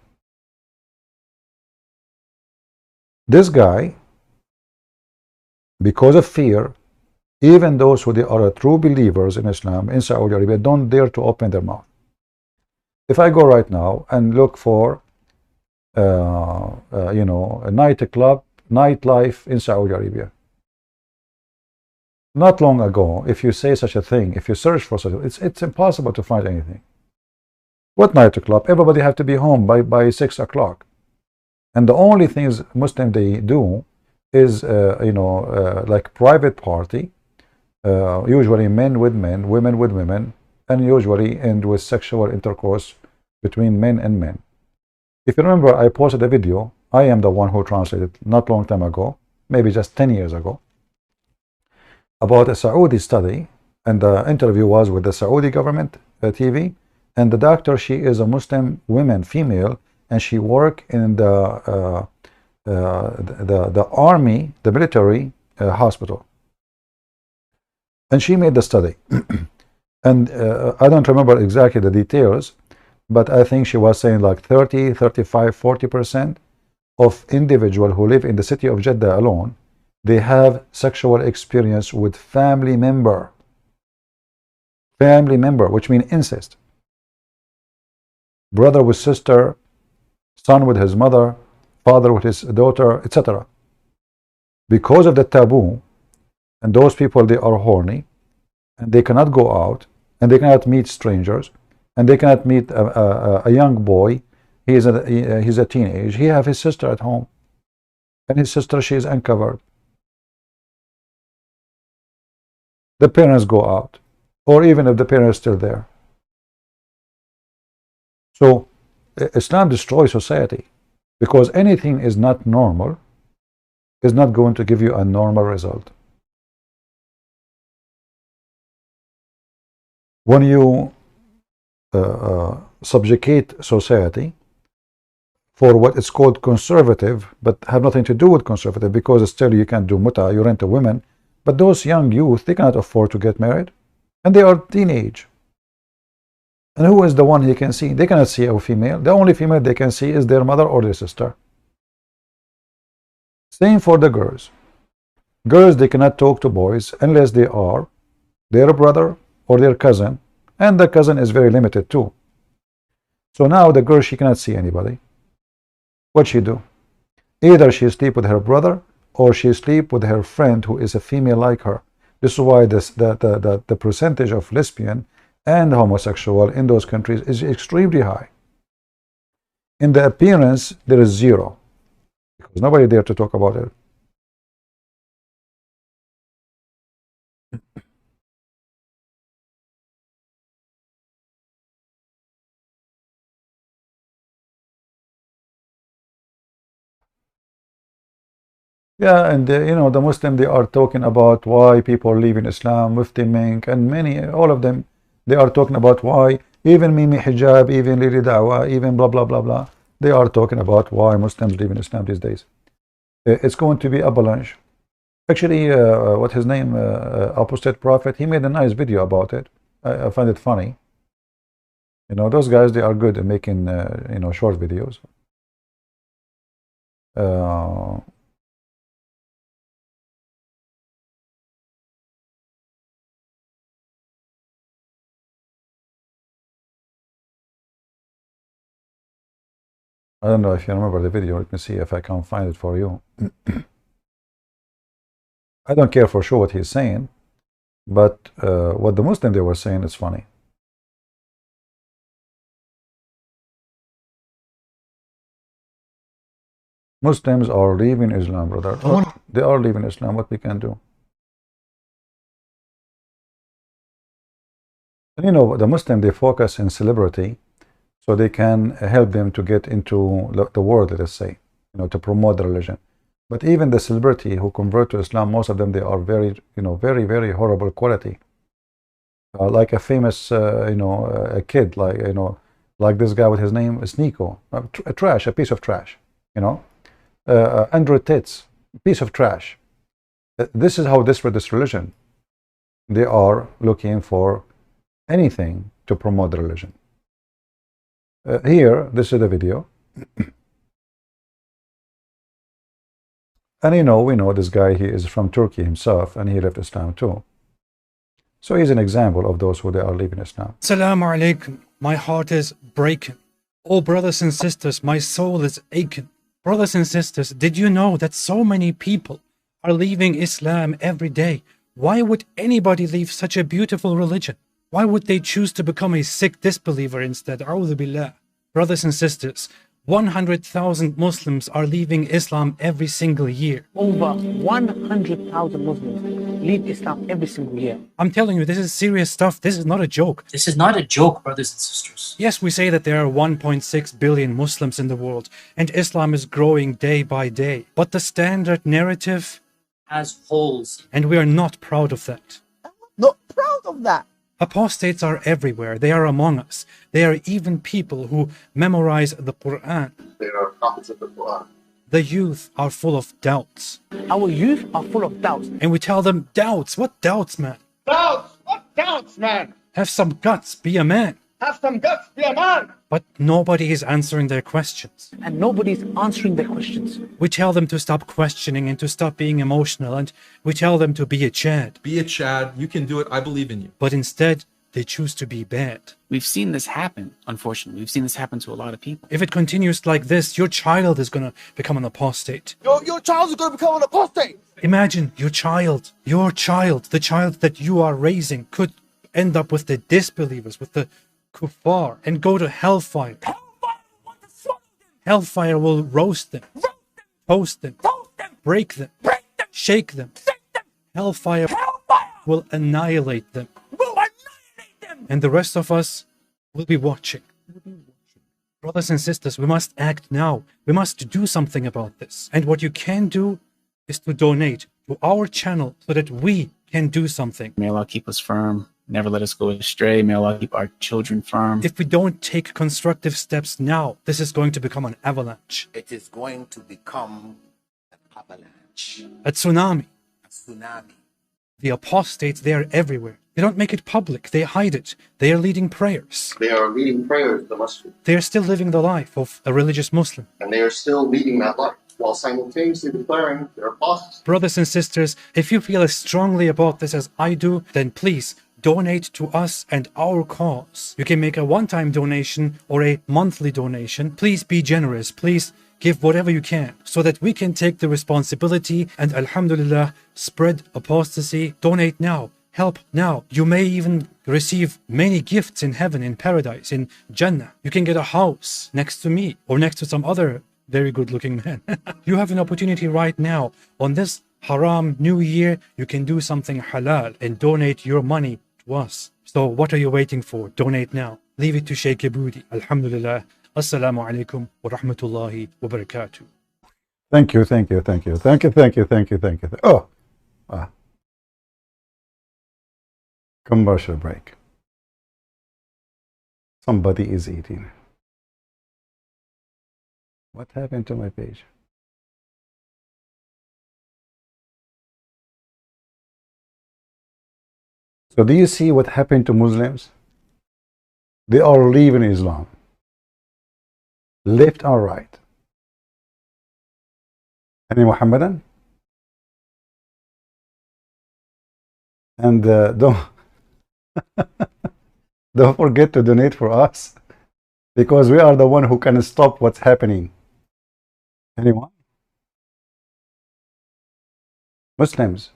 This guy, because of fear, even those who are true believers in Islam in Saudi Arabia don't dare to open their mouth. If I go right now and look for you know, a nightclub, nightlife in Saudi Arabia, not long ago, if you say such a thing, if you search for such a, it's impossible to find anything. What nightclub? Everybody have to be home by 6 o'clock. And the only things Muslim they do is you know, like private party, usually men with men, women with women, and usually end with sexual intercourse between men and men. If you remember, I posted a video. I am the one who translated not long time ago, maybe just 10 years ago, about a Saudi study, and the interview was with the Saudi government TV, and the doctor, she is a Muslim woman, female, and she worked in the army, the military hospital, and she made the study. And I don't remember exactly the details, but I think she was saying like 30, 35, 40% of individuals who live in the city of Jeddah alone, they have sexual experience with family member, which means incest. Brother with sister, son with his mother, father with his daughter, etc. Because of the taboo, and those people, they are horny, and they cannot go out, and they cannot meet strangers, and they cannot meet a young boy. He's a teenage. He have his sister at home, and his sister, she is uncovered. The parents go out, or even if the parents are still there. So Islam destroys society, because anything is not normal is not going to give you a normal result. When you subjugate society for what is called conservative, but have nothing to do with conservative, because still you can do muta, you rent a woman, but those young youth, they cannot afford to get married, and they are teenage. And who is the one he can see? They cannot see a female. The only female they can see is their mother or their sister. Same for the girls. Girls, they cannot talk to boys unless they are their brother or their cousin, and the cousin is very limited too. So now the girl, she cannot see anybody. What she do? Either she sleep with her brother, or she sleep with her friend who is a female like her. This is why the percentage of lesbian and homosexual in those countries is extremely high. In the appearance, there is zero, because nobody there to talk about it. Yeah, and you know, the Muslim, they are talking about why people leave in Islam, Mufti Mink, and many, all of them, they are talking about why, even Mimi Hijab, even Lili Dawah, even blah, blah, blah, blah. They are talking about why Muslims leave in Islam these days. It's going to be avalanche. Actually, what his name, Apostate Prophet, he made a nice video about it. I find it funny. You know, those guys, they are good at making, you know, short videos. I don't know if you remember the video. Let me see if I can find it for you. I don't care for sure what he's saying, but what the Muslim they were saying is funny. Muslims are leaving Islam, brother. They are leaving Islam. What we can do? And you know, the Muslim, they focus in celebrity, so they can help them to get into the world, let us say, you know, to promote the religion. But even the celebrity who convert to Islam, most of them, they are very, you know, very, very horrible quality. Like a famous, a kid, like, you know, like this guy with his name is Nico, a piece of trash, you know. Andrew Tate's piece of trash. This is how desperate this religion. They are looking for anything to promote the religion. Here, this is the video. And you know, we know this guy, he is from Turkey himself, and he left Islam too. So he's an example of those who they are leaving Islam.
Assalamu alaikum. My heart is breaking. Oh, brothers and sisters, my soul is aching. Brothers and sisters, did you know that so many people are leaving Islam every day? Why would anybody leave such a beautiful religion? Why would they choose to become a sick disbeliever instead? A'udhu billah. Brothers and sisters, 100,000 Muslims are leaving Islam every single year.
Over 100,000 Muslims leave Islam every single year.
I'm telling you, this is serious stuff. This is not a joke.
This is not a joke, brothers and sisters.
Yes, we say that there are 1.6 billion Muslims in the world, and Islam is growing day by day. But the standard narrative
Has holes.
and we are not proud of that.
Not proud of that.
Apostates are everywhere. They are among us. They are even people who memorize the Qur'an.
They are copies of the Quran.
The youth are full of doubts.
Our youth are full of doubts.
And we tell them, doubts? What doubts, man?
Doubts! What doubts, man?
Have some guts, be a man.
Have some guts, be a man!
But nobody is answering their questions.
And nobody's answering their questions.
We tell them to stop questioning and to stop being emotional, and we tell them to be a Chad.
Be a Chad. You can do it. I believe in you.
But instead, they choose to be bad.
We've seen this happen, unfortunately. We've seen this happen to a lot of people.
If it continues like this, your child is going to become an apostate.
Your child is going to become an apostate!
Imagine your child, the child that you are raising could end up with the disbelievers, with the kuffar, and go to hellfire. Hellfire will roast them, toast them, break them, shake them. Hellfire will annihilate them. And the rest of us will be watching. Brothers and sisters, we must act now. We must do something about this. And what you can do is to donate to our channel so that we can do something.
May Allah keep us firm. Never let us go astray. May Allah keep our children firm.
If we don't take constructive steps now, this is going to become an avalanche.
It is going to become an avalanche,
A tsunami.
a tsunami.
The apostates, they are everywhere. They don't make it public. They hide it. They are leading prayers.
They are leading prayers to the masjid,
They are still living the life of a religious Muslim.
and they are still leading that life while simultaneously declaring their apostasy.
Brothers and sisters, if you feel as strongly about this as I do, then please donate to us and our cause. You can make a one-time donation or a monthly donation. Please be generous. Please give whatever you can so that we can take the responsibility and, alhamdulillah, spread apostasy. Donate now. Help now. You may even receive many gifts in heaven, in paradise, in Jannah. You can get a house next to me or next to some other very good looking man. You have an opportunity right now. On this haram new year, you can do something halal and donate your money to us. So what are you waiting for? Donate now. Leave it to Sheikh Aboudi. Alhamdulillah. Assalamu alaikum wa rahmatullahi wa barakatuh.
Thank you, thank you, thank you, thank you, thank you, thank you, thank you. Oh, commercial break. Somebody is eating. What happened to my page? So do you see what happened to Muslims? They are leaving Islam, left or right. Any Muhammadan? And don't don't forget to donate for us. Because we are the one who can stop what's happening. Anyone? Muslims,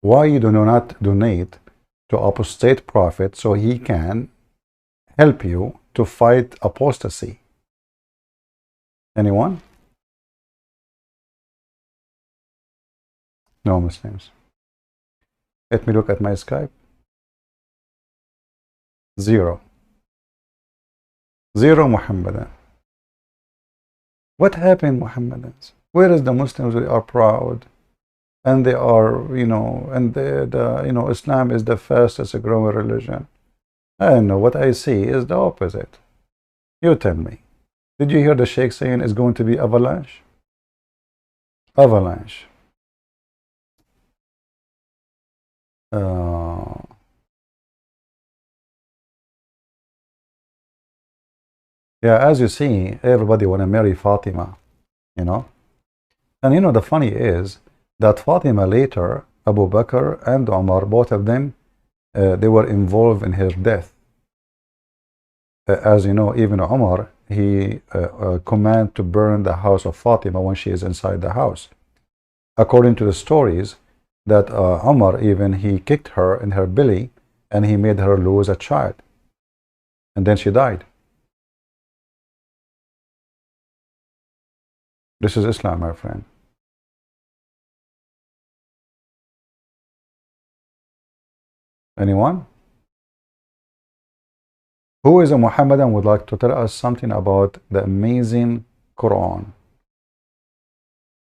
why you do not donate to apostate prophet so he can help you to fight apostasy? Anyone? No Muslims. Let me look at my Skype. Zero. Zero Muhammadan. What happened, Muhammadans? Where is the Muslims? They are proud, and they are, and Islam is the fastest growing religion. I don't know. What I see is the opposite. You tell me. Did you hear the Sheikh saying it's going to be avalanche? Avalanche. Yeah, as you see, everybody want to marry Fatima, And the funny is that Fatima later, Abu Bakr and Umar, both of them, they were involved in her death. As you know, even Umar, he commanded to burn the house of Fatima when she is inside the house. According to the stories, that Umar even, he kicked her in her belly and he made her lose a child. And then she died. This is Islam, my friend. Anyone? Who is a Muhammadan would like to tell us something about the amazing Quran?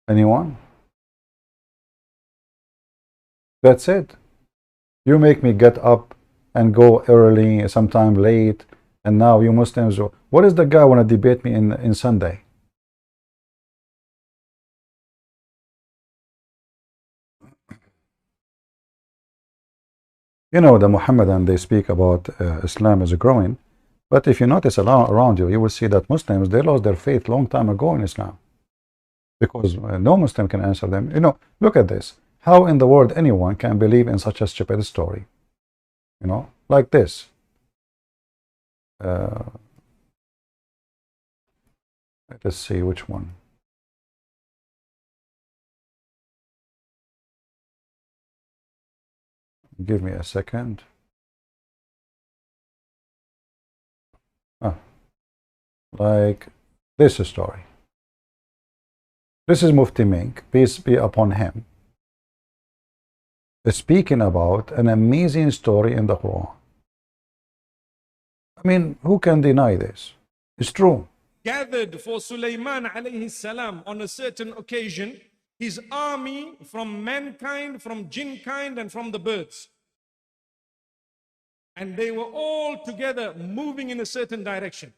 Anyone? That's it. You make me get up and go early, sometime late, and now you Muslims, what is the guy want to debate me in Sunday? The Muhammadan, they speak about Islam is growing, but if you notice around you, you will see that Muslims, they lost their faith long time ago in Islam, because no Muslim can answer them. Look at this. How in the world anyone can believe in such a stupid story? Like this. Let's see which one. Give me a second. Like this story. This is Mufti Mink, peace be upon him, speaking about an amazing story in the Quran. I mean, who can deny this? It's true.
Gathered for Sulaiman alayhi salam on a certain occasion, his army from mankind, from jinn kind, and from the birds. And they were all together moving in a certain direction.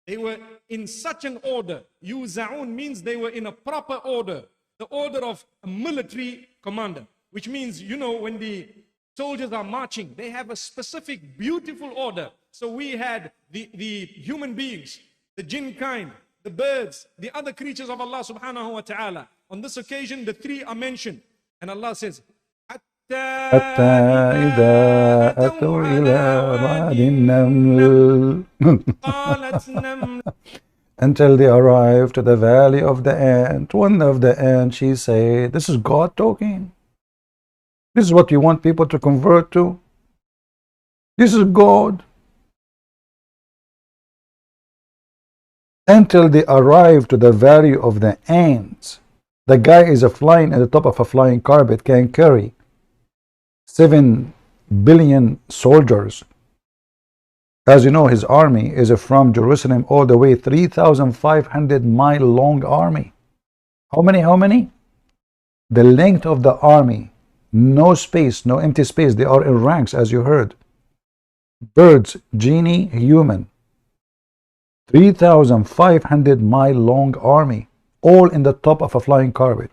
They were in such an order. Yuza'un means they were in a proper order. The order of a military commander. Which means, when the soldiers are marching, they have a specific, beautiful order. So we had the human beings, the jinn kind, the birds, the other creatures of Allah subhanahu wa ta'ala. On this occasion, the three are mentioned. And Allah says,
حتى إذا أتوا إلى واد النمل until they arrived to the valley of the ant. One of the ants, she said, this is God talking. This is what you want people to convert to? This is God. Until they arrived to the valley of the ants. The guy is flying at the top of a flying carpet, can carry 7 billion soldiers. As you know, his army is from Jerusalem all the way 3,500-mile long army. How many? The length of the army. No space, no empty space. They are in ranks, as you heard. Birds, genie, human. 3,500-mile long army, all in the top of a flying carpet.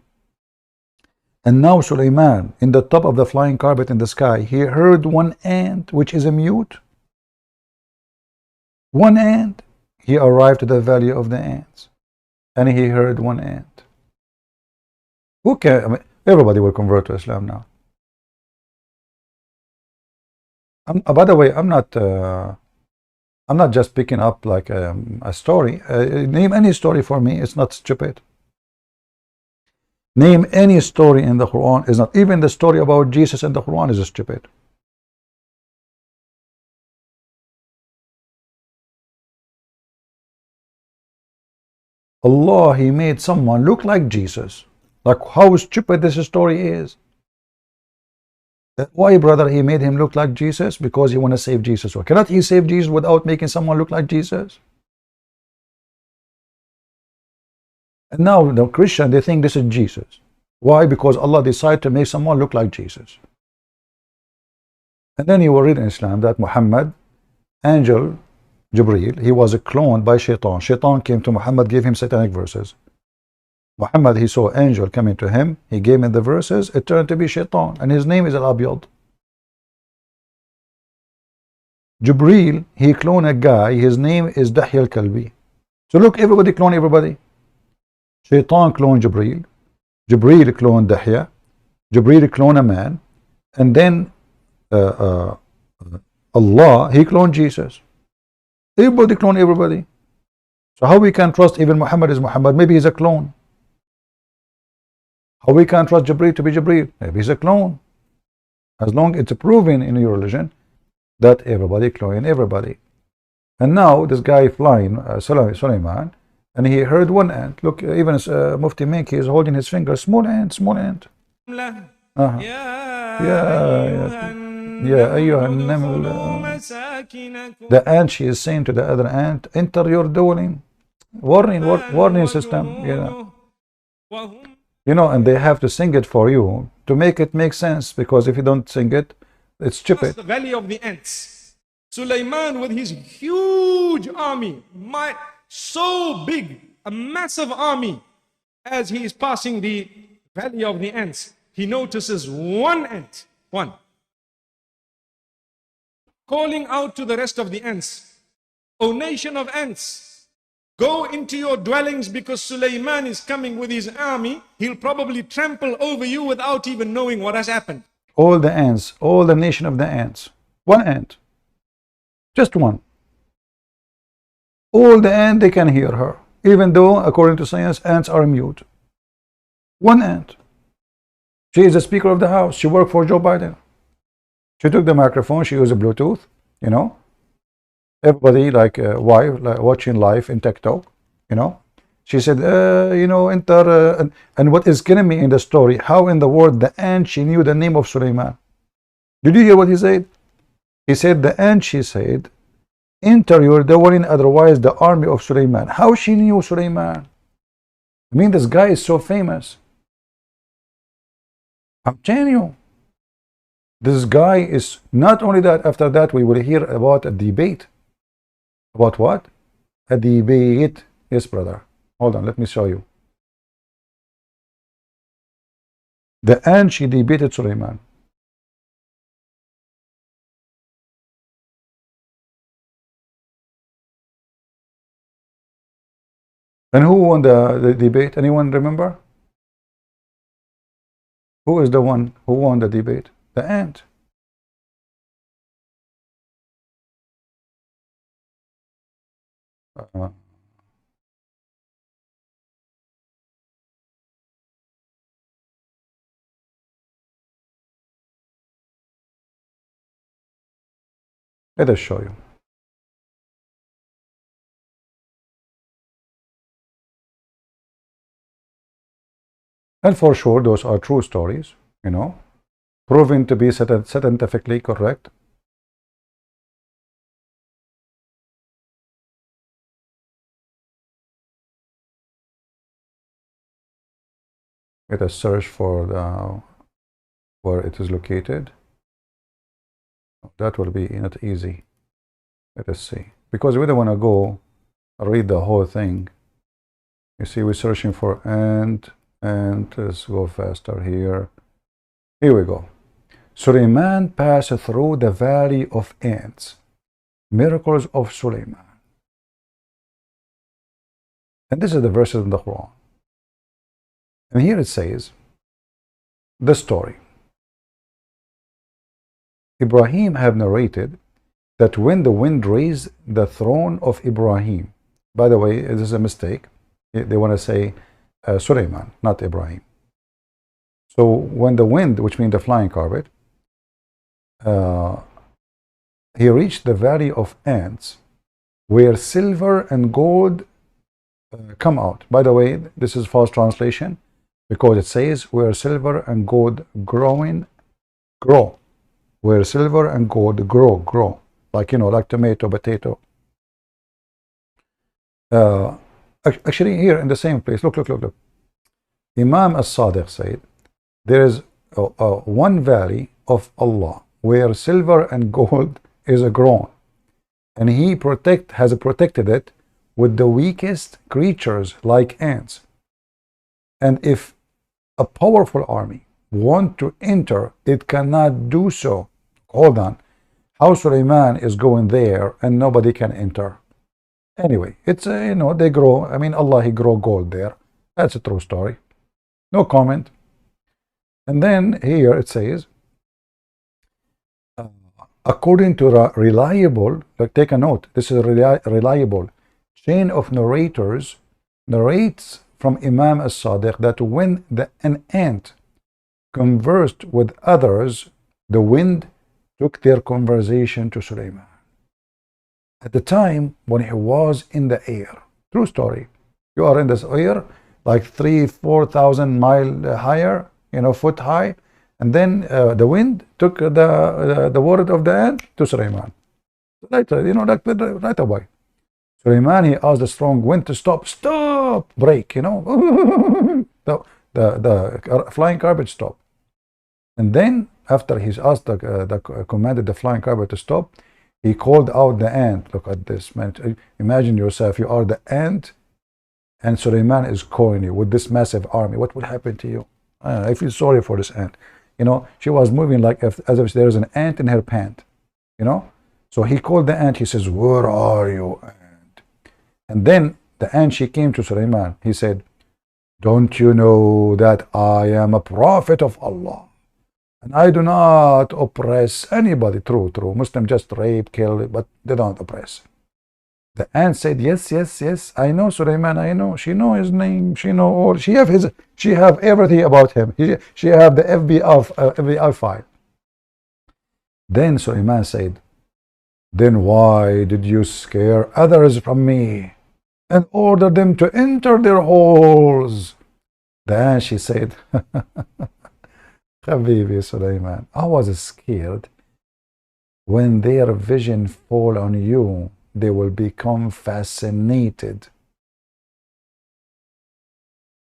And now Sulaiman, in the top of the flying carpet in the sky, he heard one ant, which is a mute. One ant. He arrived to the valley of the ants, and he heard one ant. Who can? Everybody will convert to Islam now. By the way, I'm not I'm not just picking up like a story. Name any story for me. It's not stupid. Name any story in the Quran. Is not even the story about Jesus in the Quran is stupid. Allah, He made someone look like Jesus. Like how stupid this story is. Why, brother, He made him look like Jesus? Because He want to save Jesus. Or cannot He save Jesus without making someone look like Jesus? And now the Christian, they think this is Jesus. Why? Because Allah decided to make someone look like Jesus. And then you will read in Islam that Muhammad, angel Jibreel, he was cloned by Shaitan. Shaitan came to Muhammad, gave him satanic verses. Muhammad, he saw angel coming to him, he gave him the verses, it turned to be Shaitan, and his name is Al-Abyad. Jibreel, he cloned a guy, his name is Dahya al-Kalbi. So look, everybody clone everybody. Shaitan cloned Jibreel, Jibreel cloned Dahya, Jibreel cloned a man, and then Allah, he cloned Jesus. Everybody clone everybody. So how we can trust even Muhammad is Muhammad? Maybe he's a clone. How we can trust Jibreel to be Jibreel? Maybe he's a clone. As long as it's proven in your religion that everybody clone everybody. And now this guy flying, Sulaiman, and he heard one ant. Look, even Mufti Minki is holding his finger. Small ant, small ant. The ant, she is saying to the other ant, enter your dwelling. Warning system. And they have to sing it for you to make it make sense, because if you don't sing it, it's stupid.
The valley of the ants. Sulaiman with his huge army, so big, a massive army, as he is passing the valley of the ants, he notices one ant, one, calling out to the rest of the ants, O nation of ants, go into your dwellings, because Sulaiman is coming with his army. He'll probably trample over you without even knowing what has happened.
All the ants, all the nation of the ants, one ant, just one. All the ants, they can hear her, even though according to science ants are mute. One ant. She is the Speaker of the House. She worked for Joe Biden. She took the microphone. She used a Bluetooth. Everybody like watching live in TikTok. She said, enter. And what is killing me in the story? How in the world the ant, she knew the name of Sulaiman? Did you hear what he said? He said the ant, she said, enter your dwelling, otherwise the army of Sulaiman. How she knew Sulaiman? I mean, this guy is so famous. I'm telling you, this guy is not only that. After that, we will hear about a debate. About what? A debate. Yes, brother. Hold on, let me show you. The ant, she debated Sulaiman. And who won the debate? Anyone remember? Who is the one who won the debate? The ant. Let us show you. And for sure, those are true stories, proven to be scientifically correct. Let us search for where it is located. That will be not easy. Let us see. Because we don't want to go read the whole thing. You see, we're searching for ant. And let's go faster here. Here we go. Sulaiman passed through the valley of ants. Miracles of Sulaiman. And this is the verses in the Quran. And here it says, the story. Ibrahim have narrated that when the wind raised the throne of Ibrahim, by the way, this is a mistake. They want to say Sulaiman, not Ibrahim. So when the wind, which means the flying carpet, he reached the valley of ants, where silver and gold come out. By the way, this is false translation, because it says where silver and gold grow. Where silver and gold grow. Like, you know, like tomato, potato. Actually, here in the same place, look. Imam as-Sadiq said, there is one valley of Allah where silver and gold is grown, and He has protected it with the weakest creatures like ants. And if a powerful army want to enter, it cannot do so. Hold on. How Sulaiman is going there and nobody can enter? Anyway, it's, you know, they grow. I mean, Allah, He grow gold there. That's a true story. No comment. And then here it says, according to a reliable, like, take a note, this is a reliable chain of narrators, narrates from Imam as-Sadiq that when an ant conversed with others, the wind took their conversation to Sulaiman. At the time when he was in the air. True story. You are in this air, like 3,000-4,000 miles higher, you know, foot high, and then the wind took the word of the ant to Sulaiman. Later, you know, like right away. Sulaiman, he asked the strong wind to stop, break, you know. the flying carpet stopped. And then, after he's asked commanded the flying carpet to stop, he called out the ant. Look at this, man. Imagine yourself, you are the ant, and Sulaiman is calling you with this massive army. What would happen to you? I feel sorry for this ant. You know, she was moving like as if there is an ant in her pant, you know. So he called the ant. He says, "Where are you, ant?" And then the ant, she came to Sulaiman. He said, "Don't you know that I am a prophet of Allah? And I do not oppress anybody." True. Muslims just rape, kill, but they don't oppress. The ant said, yes, I know Sulaiman, I know. She know his name, she know all. She have everything about him. She have the FBI file. Then Sulaiman said, "Then why did you scare others from me and order them to enter their holes?" The ant, she said, Habibi Sulaiman, I was scared. When their vision fall on you, they will become fascinated.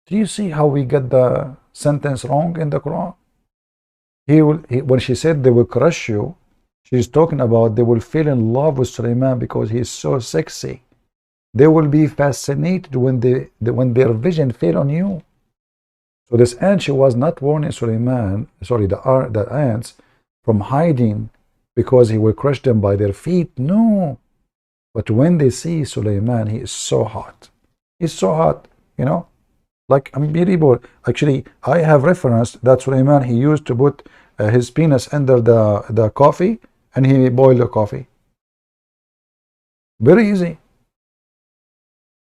Do you see how we get the sentence wrong in the Quran? When she said they will crush you, she's talking about they will fall in love with Sulaiman because he is so sexy. They will be fascinated when their vision fell on you. So this ant, she was not warning Sulaiman, sorry, the ants, from hiding because he will crush them by their feet. No. But when they see Sulaiman, he is so hot. He's so hot, you know, like unbelievable. Actually, I have referenced that Sulaiman, he used to put his penis under the coffee and he boiled the coffee. Very easy.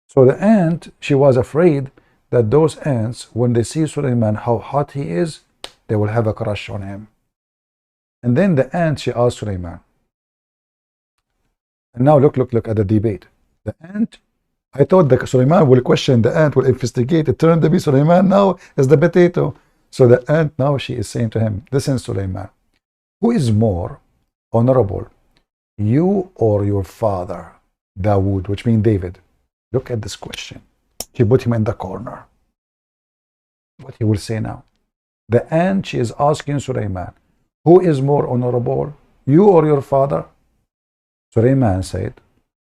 So the ant, she was afraid that those ants, when they see Sulaiman, how hot he is, they will have a crush on him. And then the ant, she asked Sulaiman. And now look at the debate. The ant, I thought that Sulaiman will question, the ant will investigate. It turned to be Sulaiman now is the potato. So the ant now, she is saying to him, listen, Sulaiman, who is more honorable, you or your father, Dawood, which means David? Look at this question. She put him in the corner. What he will say now? The ant, she is asking Sulaiman, who is more honorable, you or your father? Sulaiman said,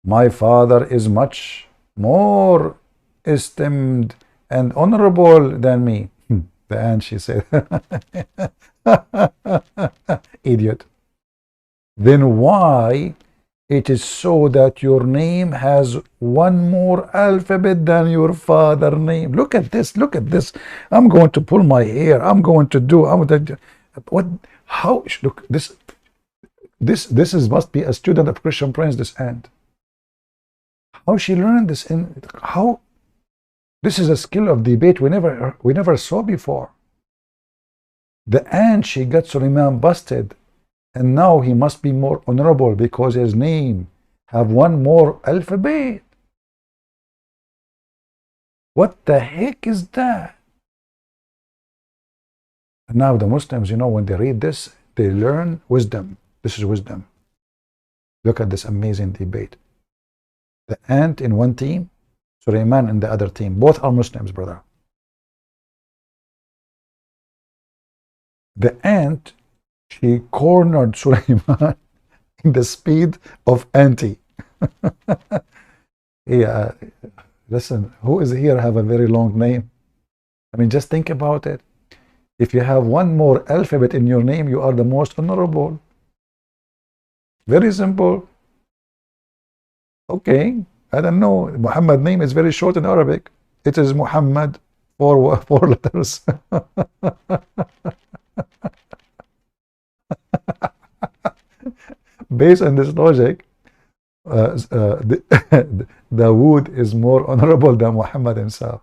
my father is much more esteemed and honorable than me. The ant, she said, idiot. Then why it is so that your name has one more alphabet than your father's name? Look at this, look at this. I'm going to pull my hair. I'm going to do, what, how, look, this, this is must be a student of Christian Prince, this ant. How she learned this, in how this is a skill of debate we never saw before. The ant, she got Suleiman busted, and now he must be more honorable because his name have one more alphabet. What the heck is that? And now the Muslims, you know, when they read this, they learn wisdom. This is wisdom. Look at this amazing debate. The ant in one team, Suleiman in the other team. Both are Muslims, brother. The ant, she cornered Suleiman in the speed of anti. Yeah, listen, who is here have a very long name? I mean, just think about it. If you have one more alphabet in your name, you are the most honorable. Very simple. Okay, I don't know. Muhammad name is very short in Arabic. It is Muhammad, four letters. Based on this logic, the wood is more honorable than Muhammad himself.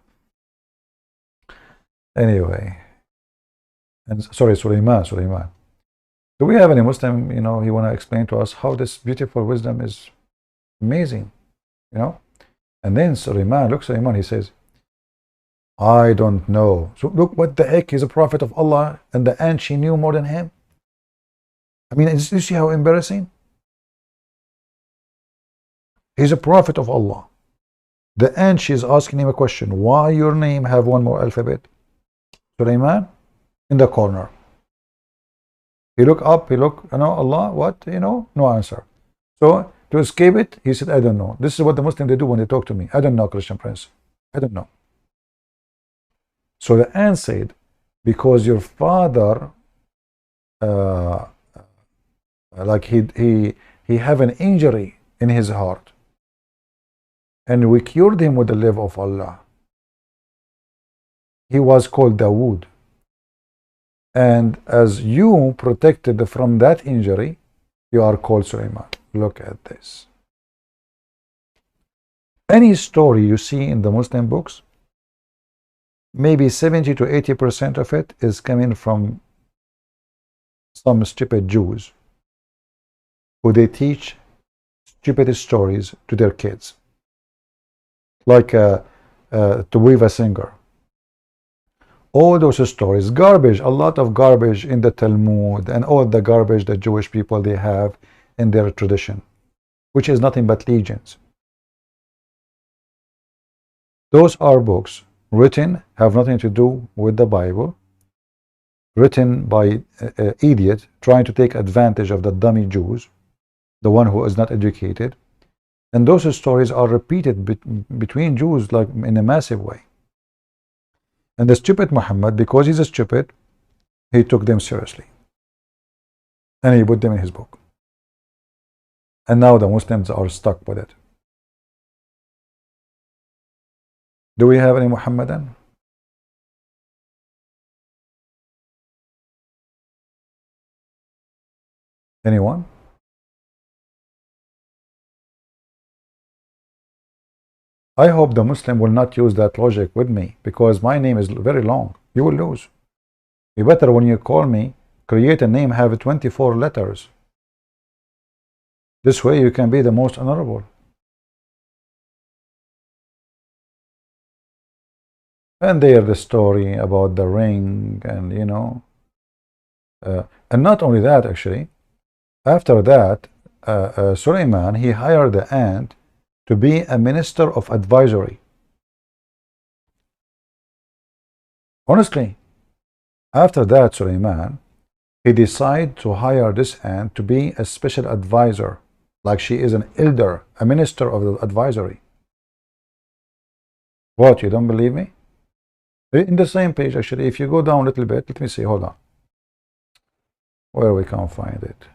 Anyway, and sorry, Suleiman. Do we have any Muslim, you know, he want to explain to us how this beautiful wisdom is amazing, you know? And then Suleiman, look, Suleiman, he says, I don't know. So look, what the heck, he's a prophet of Allah, and the ant, she knew more than him. I mean, you see how embarrassing? He's a prophet of Allah. The ant, she's asking him a question. Why your name have one more alphabet? Suleiman, in the corner. He look up, he look, you know, Allah, what? You know, no answer. So, to escape it, he said, I don't know. This is what the Muslims, they do when they talk to me. I don't know, Christian Prince. I don't know. So the ant said, because your father, like he have an injury in his heart, and we cured him with the love of Allah. He was called Dawood. And as you protected from that injury, you are called Suleiman. Look at this. Any story you see in the Muslim books, maybe 70 to 80% of it is coming from some stupid Jews who they teach stupid stories to their kids. Like to weave a singer. All those stories, garbage, a lot of garbage in the Talmud, and all the garbage that Jewish people they have in their tradition, which is nothing but legends. Those are books written, have nothing to do with the Bible, written by idiot trying to take advantage of the dummy Jews, the one who is not educated. And those stories are repeated between Jews like in a massive way. And the stupid Muhammad, because he's a stupid, he took them seriously. And he put them in his book. And now the Muslims are stuck with it. Do we have any Muhammadan? Anyone? I hope the Muslim will not use that logic with me, because my name is very long. You will lose. You better, when you call me, create a name, have 24 letters. This way you can be the most honorable. And there the story about the ring, and you know, and not only that, actually, after that, Suleiman, he hired the ant to be a minister of advisory. Honestly, after that, Suleiman, he decided to hire this ant to be a special advisor, like she is an elder, a minister of the advisory. What, you don't believe me? In the same page, actually, if you go down a little bit, let me see, hold on, where we can find it.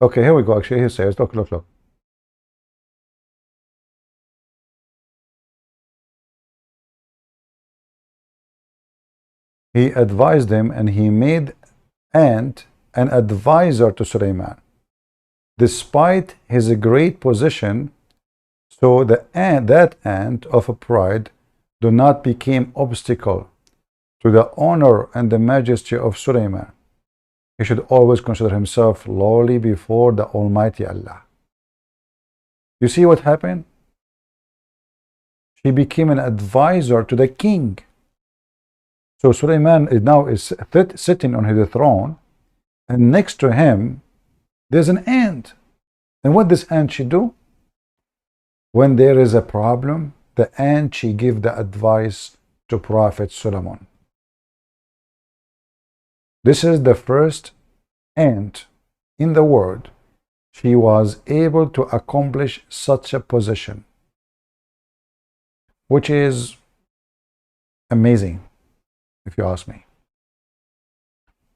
Okay, here we go. Actually, he says, look. He advised him, and he made Ant an advisor to Suleiman, despite his great position, so that ant of pride do not become obstacle to the honor and the majesty of Suleiman. He should always consider himself lowly before the Almighty Allah. You see what happened? He became an advisor to the king. So Suleiman now is sitting on his throne, and next to him there's an ant. And what does ant she do? When there is a problem, the ant she give the advice to Prophet Solomon. This is the first ant in the world. She was able to accomplish such a position, which is amazing, if you ask me.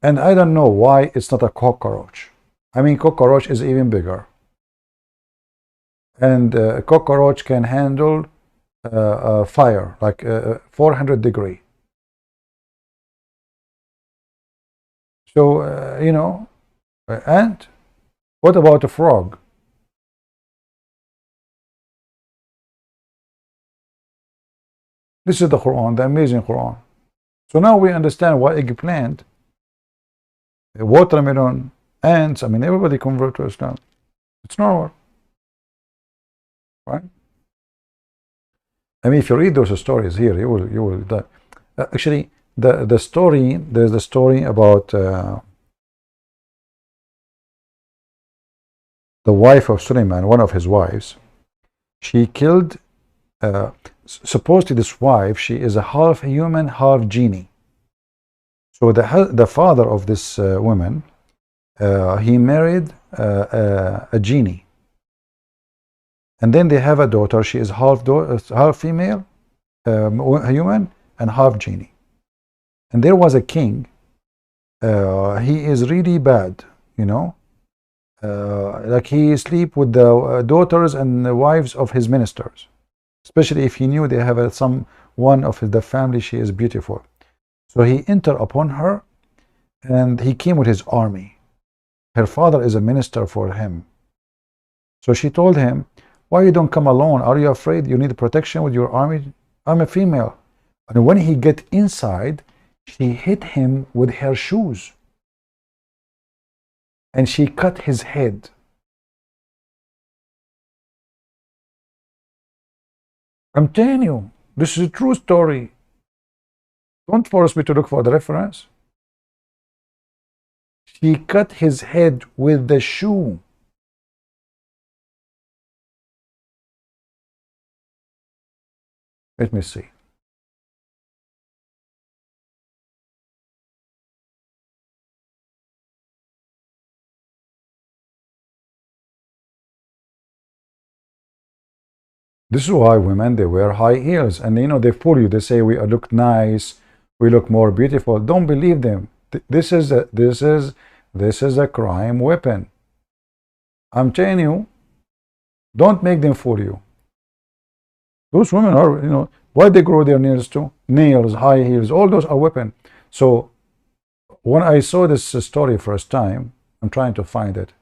And I don't know why it's not a cockroach. I mean, cockroach is even bigger. And a cockroach can handle fire, like 400 degree. So, you know, and what about a frog? This is the Quran, the amazing Quran. So now we understand why eggplant, watermelon, ants, I mean, everybody convert to Islam. It's normal. Right? I mean, if you read those stories here, you will actually, the story, there's the story about the wife of Suleiman, one of his wives. She killed, supposedly this wife, she is a half human, half genie. So the father of this woman, he married a genie. And then they have a daughter. She is half female, human, and half genie. And there was a king. He is really bad, you know. Like he sleep with the daughters and the wives of his ministers, especially if he knew they have one of the family. She is beautiful, so he entered upon her, and he came with his army. Her father is a minister for him, so she told him, "Why you don't come alone? Are you afraid you need protection with your army? I'm a female." And when he get inside, she hit him with her shoes. And she cut his head. I'm telling you, this is a true story. Don't force me to look for the reference. She cut his head with the shoe. Let me see. This is why women, they wear high heels, and you know, they fool you. They say we look nice, we look more beautiful. Don't believe them. This is a crime weapon. I'm telling you, don't make them fool you. Those women are, you know, why they grow their nails too? Nails, high heels, all those are weapon. So when I saw this story first time, I'm trying to find it.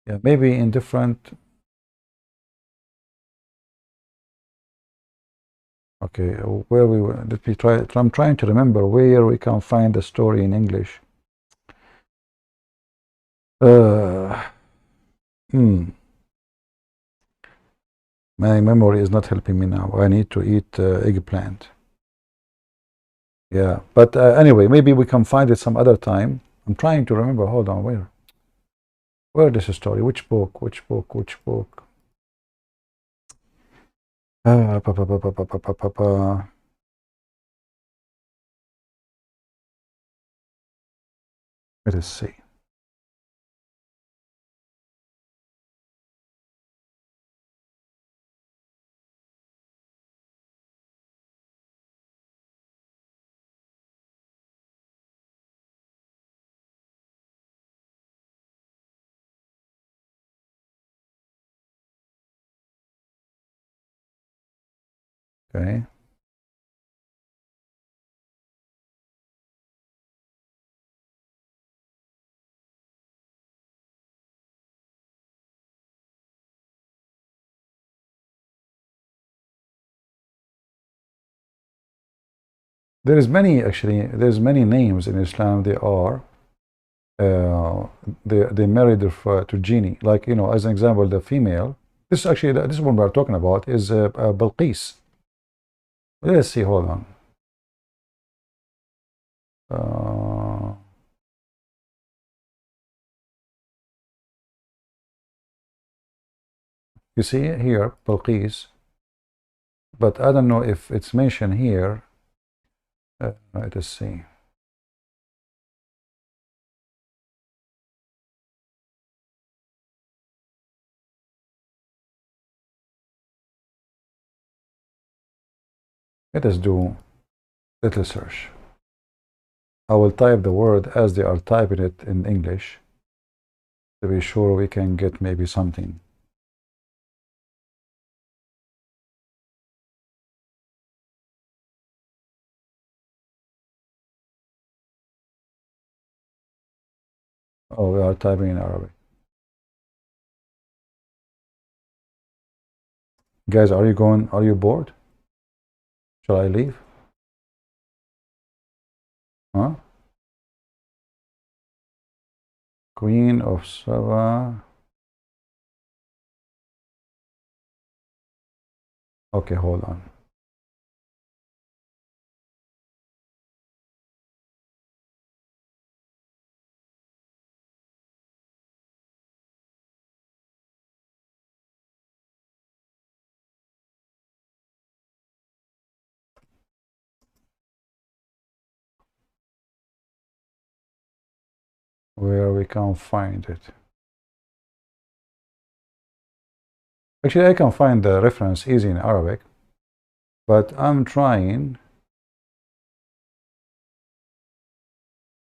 Yeah, maybe in different. Okay, where we were. Let me try. I'm trying to remember where we can find the story in English. My memory is not helping me now. I need to eat eggplant. Yeah, but anyway, maybe we can find it some other time. I'm trying to remember. Hold on, where is this story? Which book? Which book? Which book? Let us see. Okay. There is many, actually, there's many names in Islam. They are they married to genie. Like, you know, as an example, the female. This actually, this one we're talking about is Balqis. Let's see. Hold on. You see here, Balqis, but I don't know if it's mentioned here. Let us see. Let us do little search. I will type the word as they are typing it in English to be sure we can get maybe something. Oh, we are typing in Arabic. Guys, are you going? Are you bored? Shall I leave? Huh? Queen of Saba. Okay, hold on. Where we can find it. Actually, I can find the reference easy in Arabic, but I'm trying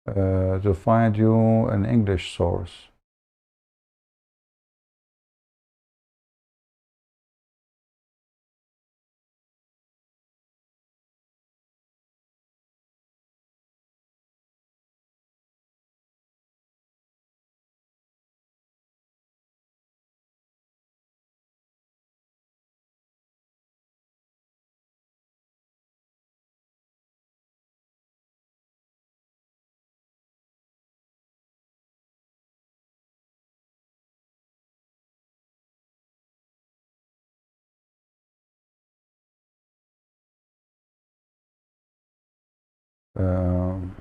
to find you an English source. Um,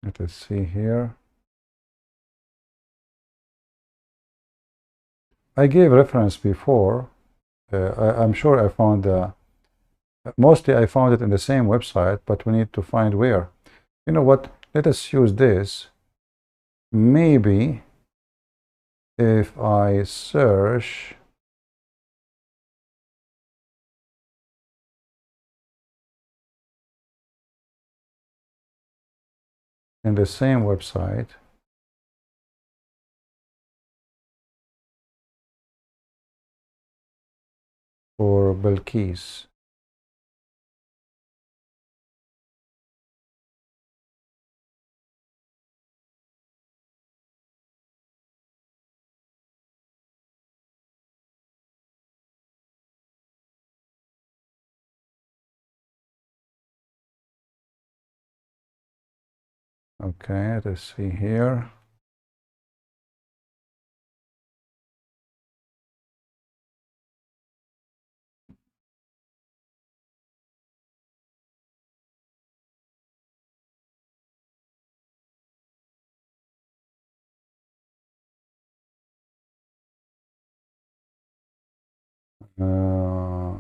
Let us see here. I gave reference before. I'm sure I found mostly I found it in the same website, but we need to find where. You know what? Let us use this. Maybe if I search in the same website, for Balqis. Okay, let's see here. Uh,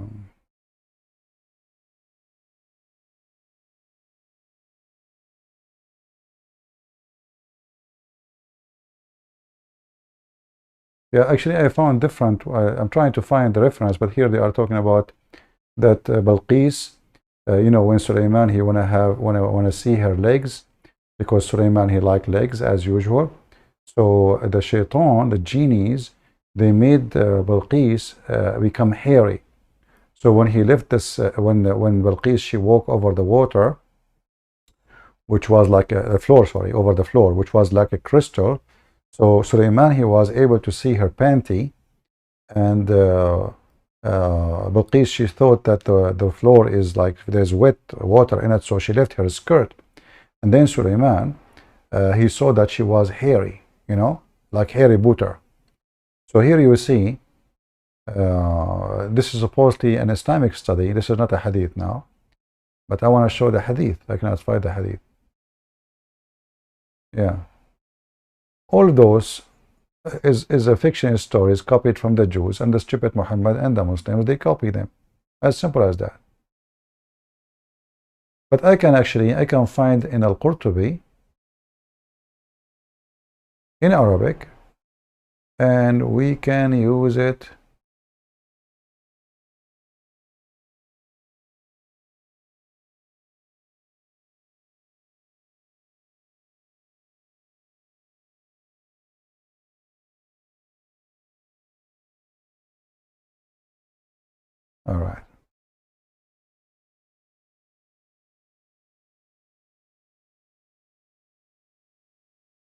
yeah, actually, I found different. I'm trying to find the reference, but here they are talking about that Balqis. You know, when Sulaiman he wanna see her legs, because Sulaiman he liked legs as usual. So the shaitan, the genies, they made Balqis become hairy. So when he left this, when Balqis she walked over the water, which was like a floor, sorry, over the floor, which was like a crystal. So Sulaiman he was able to see her panty, and Balqis she thought that the floor is like there's wet water in it, so she left her skirt, and then Sulaiman he saw that she was hairy, you know, like hairy booter. So here you see, this is supposedly an Islamic study. This is not a hadith now, but I want to show the hadith. I cannot find the hadith. Yeah, all those is a fictional stories copied from the Jews, and the stupid Muhammad and the Muslims, they copy them. As simple as that. But I can find in Al-Qurtubi in Arabic, and we can use it. All right.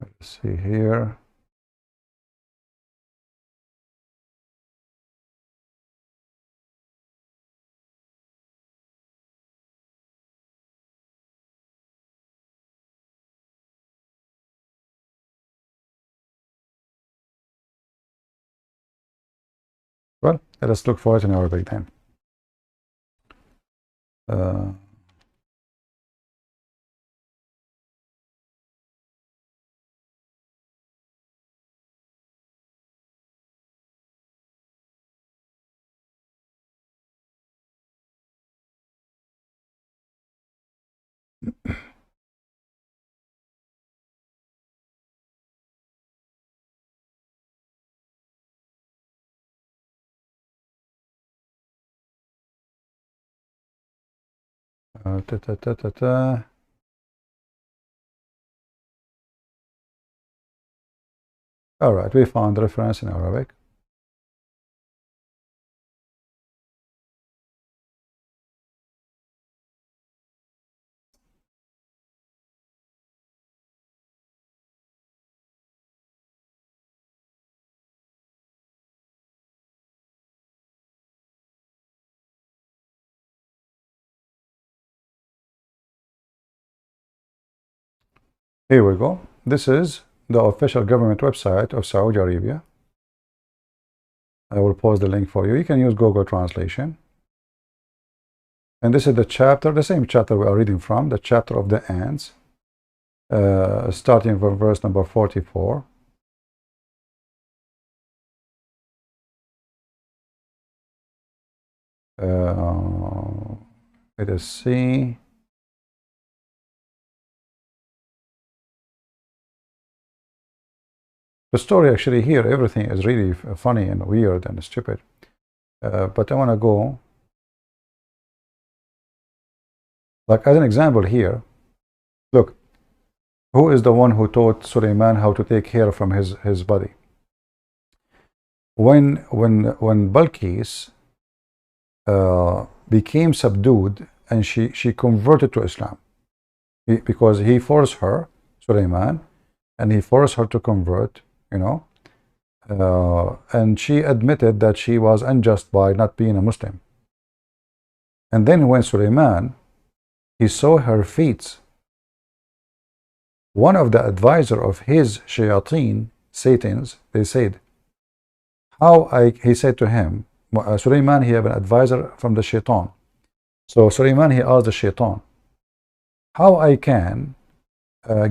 Let's see here. Well, let us look for it in Arabic then. All right, we found the reference in Arabic. Here we go. This is the official government website of Saudi Arabia. I will post the link for you. You can use Google Translation. And this is the chapter, the same chapter we are reading from, the chapter of the ants, starting from verse number 44. Let us see. The story actually here, everything is really funny and weird and stupid. But I want to go, like as an example here, look, who is the one who taught Sulaiman how to take hair from his body? When Balqis became subdued and she converted to Islam, because he forced her, Sulaiman, and he forced her to convert, you know, and she admitted that she was unjust by not being a Muslim. And then when Sulaiman, he saw her feet, one of the advisor of his shayateen, Satans, they said, he said to him, Sulaiman, he have an advisor from the shaitan. So Sulaiman, he asked the shaitan, how I can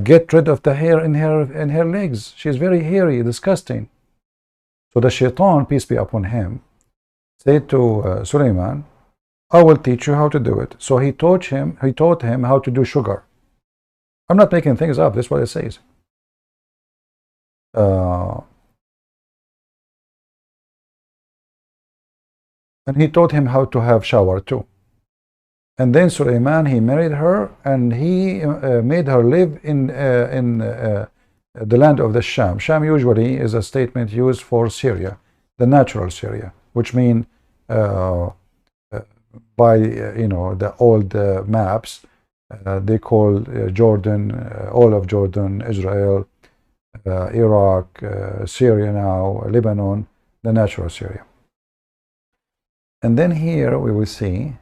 get rid of the hair in her legs? She's very hairy, disgusting. So the shaitan, peace be upon him, said to Sulaiman, I will teach you how to do it. So he taught him how to do sugar. I'm not making things up. That's what it says. And he taught him how to have shower too. And then Sulaiman, he married her, and he made her live in the land of the Sham. Sham usually is a statement used for Syria, the natural Syria, which means by the old maps, they call Jordan, all of Jordan, Israel, Iraq, Syria now, Lebanon, the natural Syria. And then here we will see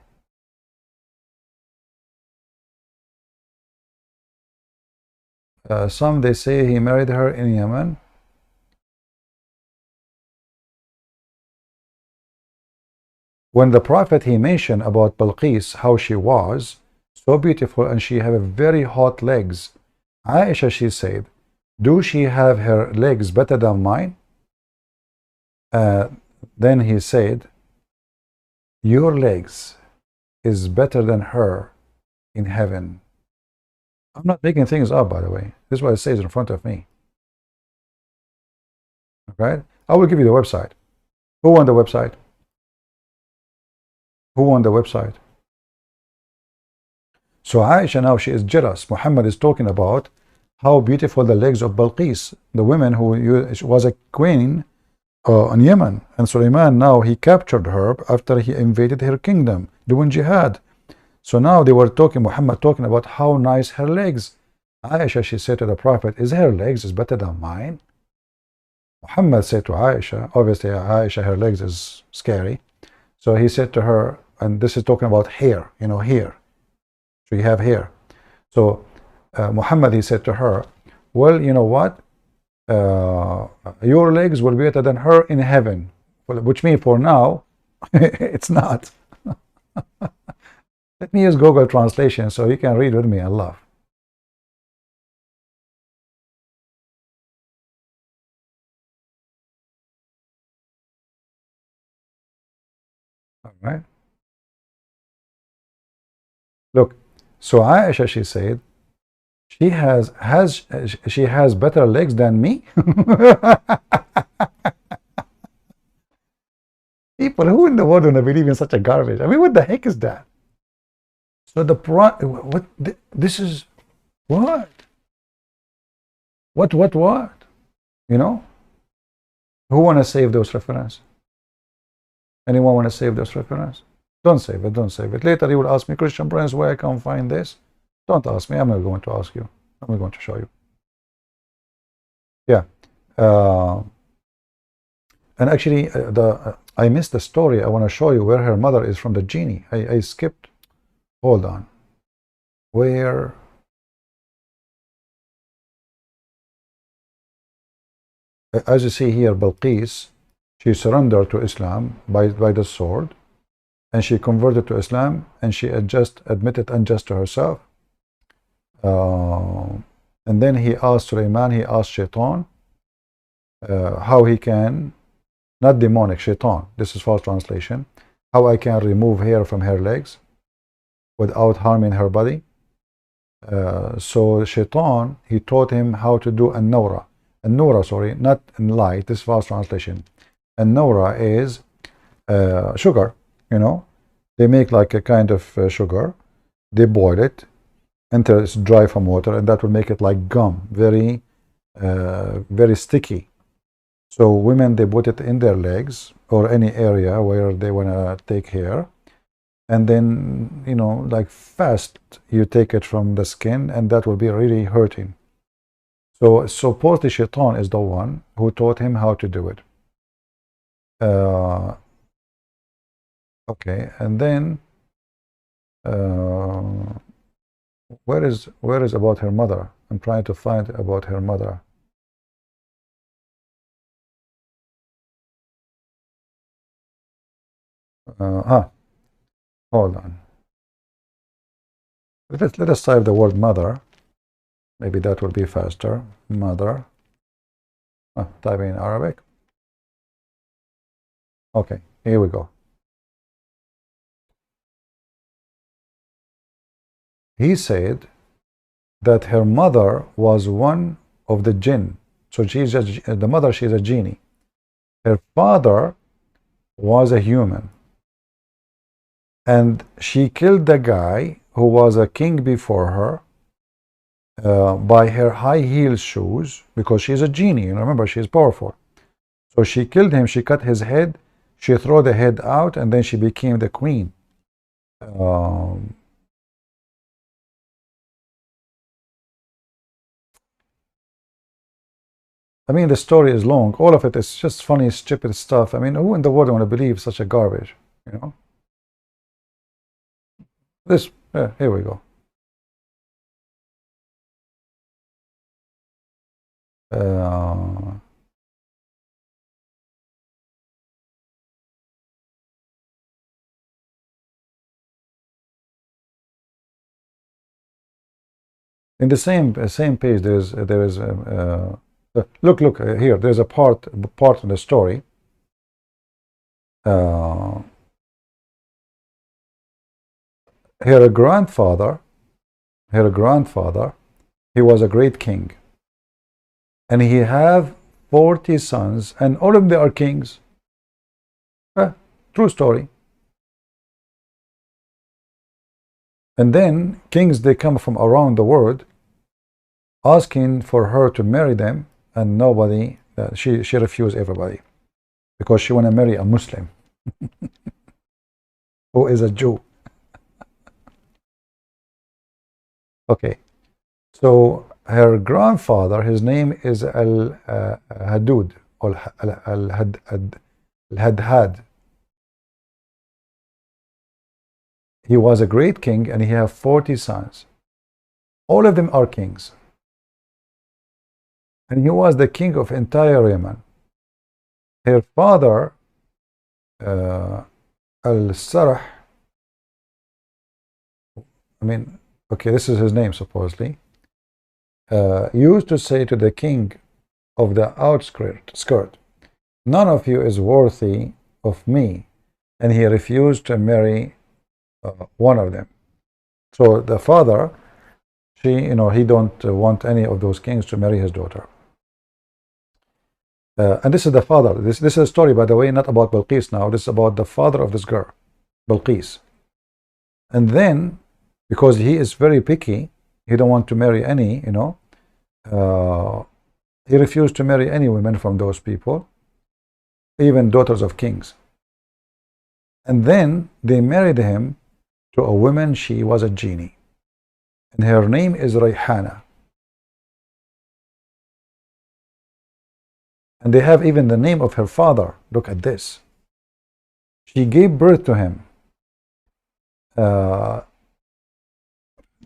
some, they say he married her in Yemen. When the Prophet, he mentioned about Balqis, how she was so beautiful and she have very hot legs. Aisha, she said, do she have her legs better than mine? Then he said, your legs is better than her in heaven. I'm not making things up, by the way. This is what it says in front of me. Okay? I will give you the website. Who won the website? Who won the website? So Aisha now, she is jealous. Muhammad is talking about how beautiful the legs of Balqis, the woman who was a queen in Yemen. And Sulaiman now, he captured her after he invaded her kingdom, doing jihad. So now they were talking, Muhammad talking about how nice her legs. Aisha, she said to the Prophet, is her legs is better than mine? Muhammad said to Aisha, obviously Aisha, her legs is scary. So he said to her, and this is talking about hair, hair. So you have hair. So Muhammad, he said to her, well, you know what? Your legs will be better than her in heaven. Which means for now, it's not. Let me use Google Translation so you can read with me and laugh. All right. Look, so Aisha, she said, she has better legs than me. People, who in the world would believe in such a garbage? I mean, what the heck is that? So this is what? What? Who want to save those references? Anyone want to save those references? Don't save it, don't save it. Later you will ask me, Christian Prince, where I can find this? Don't ask me, I'm not going to ask you. I'm not going to show you. Yeah. And actually, I missed the story. I want to show you where her mother is from the genie. I skipped. Hold on. Where? As you see here, Balqis, she surrendered to Islam by the sword, and she converted to Islam, and she just admitted unjust to herself. And then he asked Sulaiman, he asked Shaitan, how he can, not demonic, Shaitan, this is false translation, how I can remove hair from her legs without harming her body. So Shaitan, he taught him how to do an-nawra. An-nawra, sorry, not in light, this is false translation. An-nawra is sugar, They make like a kind of sugar. They boil it until it's dry from water, and that will make it like gum, very, very sticky. So women, they put it in their legs or any area where they want to take hair. And then, like fast, you take it from the skin, and that will be really hurting. So supposedly Shaitan is the one who taught him how to do it. Okay, and then where is about her mother? I'm trying to find about her mother. Hold on. Let us type the word mother. Maybe that will be faster. Mother. Type in Arabic. Okay, here we go. He said that her mother was one of the jinn. So the mother, she's a genie. Her father was a human. And she killed the guy who was a king before her by her high heel shoes, because she's a genie. And remember, she's powerful. So she killed him. She cut his head. She threw the head out, and then she became the queen. I mean, the story is long. All of it is just funny, stupid stuff. I mean, who in the world want to believe such a garbage? You know. This. Here we go. In the same page, there is look here. There's a part in the story. Her grandfather, he was a great king, and he have 40 sons, and all of them are kings. True story. And then kings, they come from around the world asking for her to marry them, and nobody, she refused everybody, because she want to marry a Muslim who is a Jew. Okay, so her grandfather, his name is Al-Hadud, or Al-Hadhad. He was a great king, and he had 40 sons. All of them are kings. And he was the king of entire Yemen. Her father, Al-Sarah, I mean, okay, this is his name supposedly, used to say to the king of the outskirt, none of you is worthy of me, and he refused to marry one of them. So the father, he don't want any of those kings to marry his daughter. And this is the father. This is a story, by the way, not about Balqis now. This is about the father of this girl, Balqis. And then, because he is very picky, he don't want to marry any, he refused to marry any women from those people, even daughters of kings. And then they married him to a woman. She was a genie, and her name is Rayhana. And they have even the name of her father. Look at this. She gave birth to him.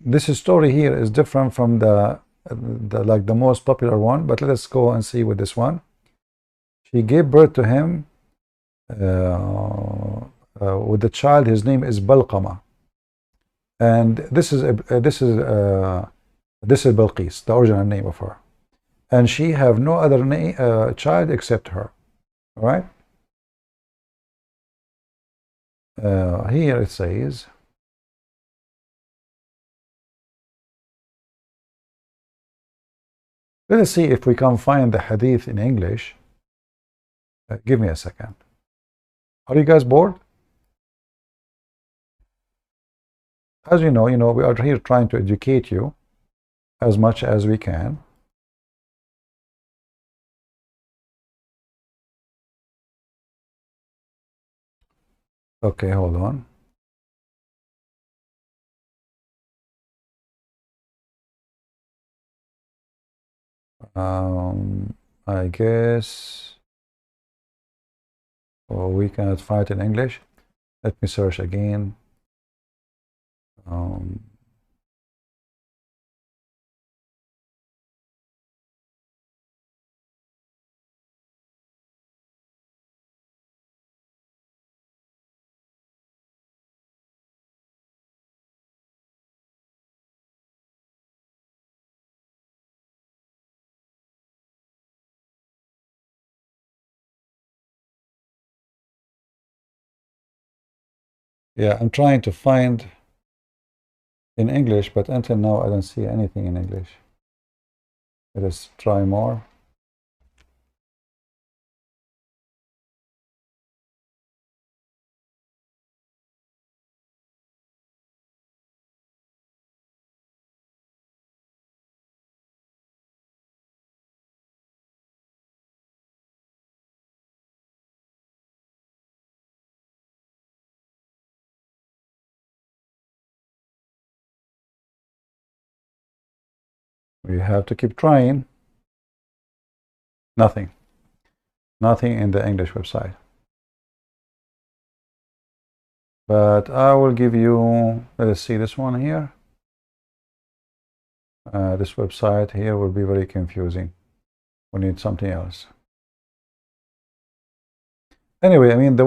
This story here is different from the most popular one, but let us go and see with this one. She gave birth to him with the child. His name is Balqama, and this is Balqis, the original name of her, and she have no other child except her. All right. Here it says, let us see if we can find the hadith in English. Give me a second. Are you guys bored? As you know, we are here trying to educate you as much as we can. Okay, hold on. I guess we cannot find it in English. Let me search again. Yeah, I'm trying to find in English, but until now I don't see anything in English. Let us try more. We have to keep trying. Nothing. Nothing in the English website. But I will give you, let us see this one here. This website here will be very confusing. We need something else. Anyway, I mean, the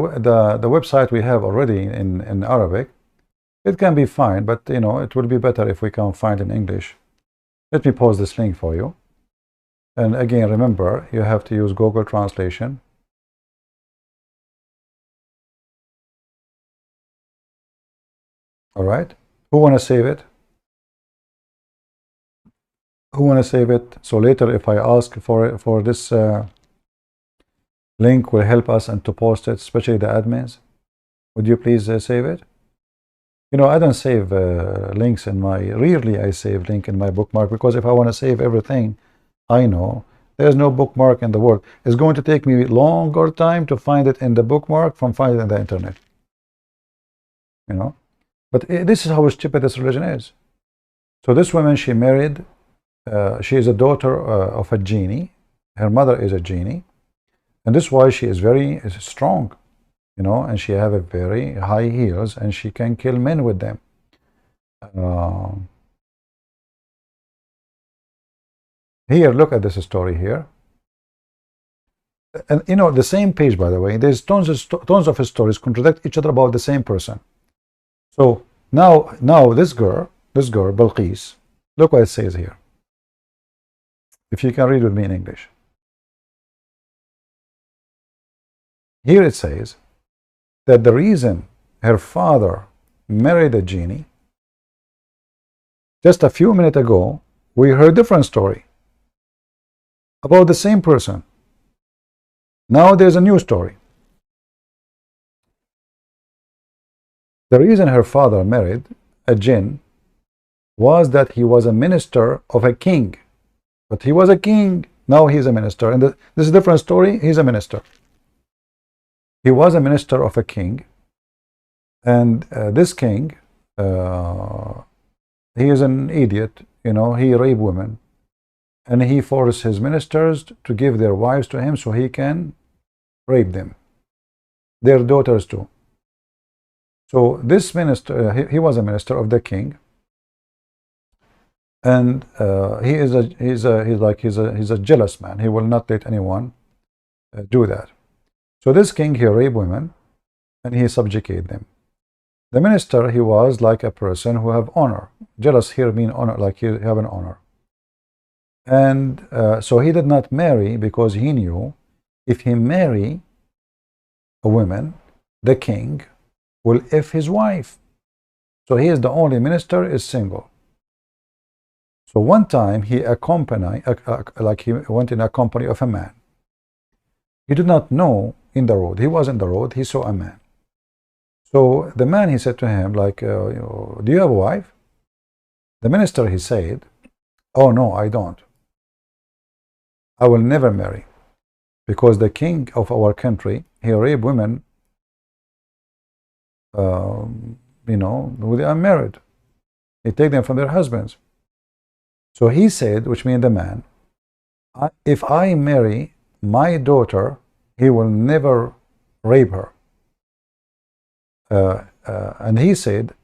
website we have already in Arabic, it can be fine, but you know, it will be better if we can find in English. Let me post this link for you. And again, remember, you have to use Google Translation. All right. Who want to save it? Who want to save it? So later, if I ask for this link, will help us and to post it, especially the admins. Would you please save it? You know, I don't save links in my, rarely I save link in my bookmark, because if I want to save everything, I know there's no bookmark in the world. It's going to take me longer time to find it in the bookmark from finding it in the internet. You know, but this is how stupid this religion is. So this woman, she married, she is a daughter of a genie. Her mother is a genie, and this is why she is very strong. You know, and she have a very high heels, and she can kill men with them. Here, look at this story here. And you know, the same page, by the way, there's tons of stories contradict each other about the same person. So now this girl, Balqis, look what it says here. If you can read with me in English. Here it says that the reason her father married a genie, just a few minutes ago, we heard a different story about the same person. Now there's a new story. The reason her father married a jinn was that he was a minister of a king. But he was a king, now he's a minister. And this is a different story, he's a minister. He was a minister of a king, and this king, he is an idiot, you know, he raped women, and he forced his ministers to give their wives to him so he can rape them, their daughters too. So this minister, he was a minister of the king, and he's a jealous man. He will not let anyone do that. So this king, he raped women, and he subjugated them. The minister, he was like a person who have honor. Jealous here mean honor, like he have an honor. And so he did not marry, because he knew if he marry a woman, the king will F his wife. So he is the only minister is single. So one time he accompanied, like he went in a company of a man. He did not know in the road. He was in the road. He saw a man. So the man, he said to him, like, do you have a wife? The minister, he said, oh no, I don't. I will never marry, because the king of our country, he raped women, you know, who they are married. He take them from their husbands. So he said, which means the man, if I marry my daughter, he will never rape her. And he said,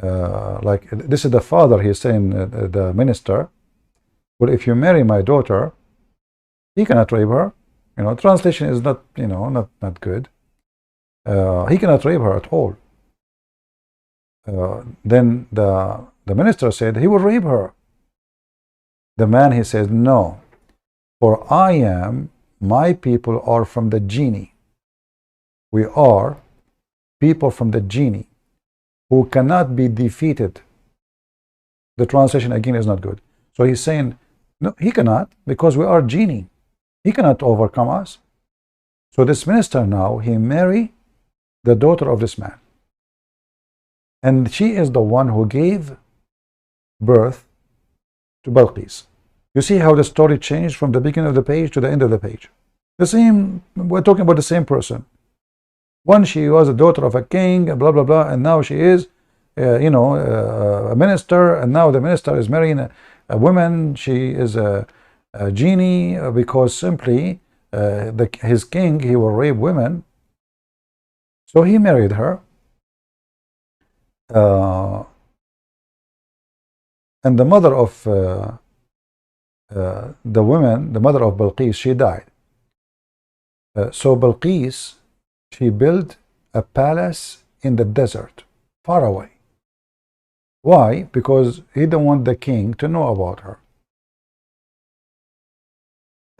like, this is the father, he's saying, the minister, well, if you marry my daughter, he cannot rape her. You know, translation is not, you know, not good. He cannot rape her at all. Then the minister said, he will rape her. The man, he said, no, for my people are from the genie. We are people from the genie who cannot be defeated The translation again is not good. So he's saying, no, he cannot, because we are genie. He cannot overcome us. So this minister now, he marry the daughter of this man. And she is the one who gave birth to Balqis. You see how the story changed from the beginning of the page to the end of the page. The same, we're talking about the same person. One, she was a daughter of a king, blah, blah, blah, and now she is, a minister, and now the minister is marrying a woman. She is a genie because simply his king, he will rape women. So he married her. And the mother of the woman, the mother of Balqis, she died. So Balqis, she built a palace in the desert, far away. Why? Because he didn't want the king to know about her.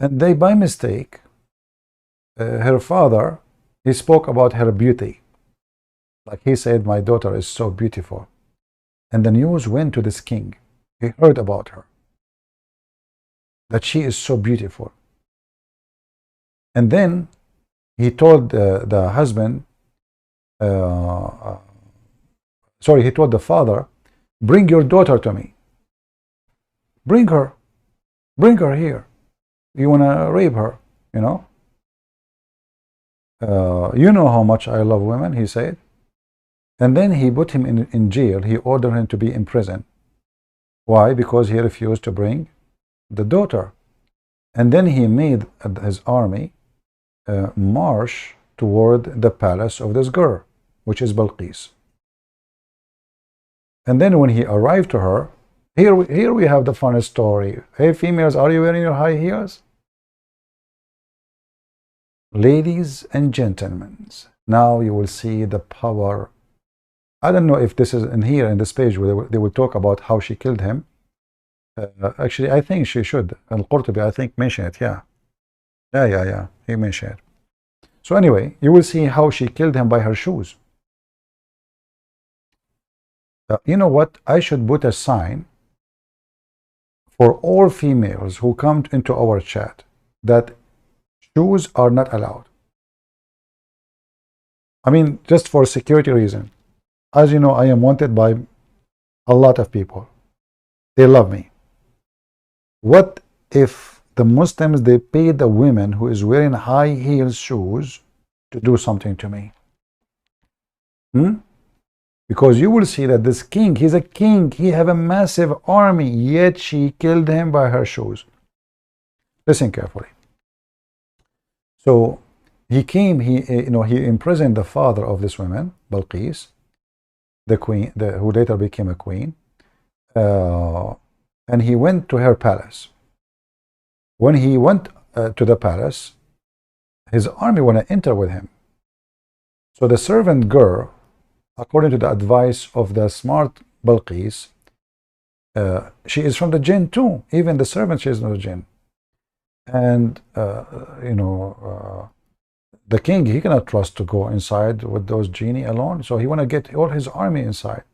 And they, by mistake, her father, he spoke about her beauty. Like he said, my daughter is so beautiful. And the news went to this king. He heard about her, that she is so beautiful. And then he told the husband, he told the father, bring your daughter to me. Bring her here. You want to rape her, you know? You know how much I love women, he said. And then he put him in jail. He ordered him to be in prison. Why? Because he refused to bring the daughter. And then he made his army march toward the palace of this girl, which is Balqis. And then when he arrived to her, here we have the funniest story. Hey, females, are you wearing your high heels? Ladies and gentlemen, now you will see the power. I don't know if this is in here in this page where they will talk about how she killed him. Actually, I think she should. Al-Qurtubi, I think, mentioned it. Yeah. He mentioned it. So anyway, you will see how she killed him by her shoes. You know what? I should put a sign for all females who come into our chat that shoes are not allowed. I mean, just for security reason. As you know, I am wanted by a lot of people. They love me. What if the Muslims, they pay the women who is wearing high heel shoes to do something to me? Because you will see that this king, he's a king, he have a massive army, yet she killed him by her shoes. Listen carefully. So he came, he imprisoned the father of this woman, Balqis, the queen, who later became a queen, and he went to her palace. When he went to the palace, his army want to enter with him. So the servant girl, according to the advice of the smart Balqis, she is from the jinn too. Even the servant, she is not a jinn. And the king, he cannot trust to go inside with those genie alone, so he want to get all his army inside,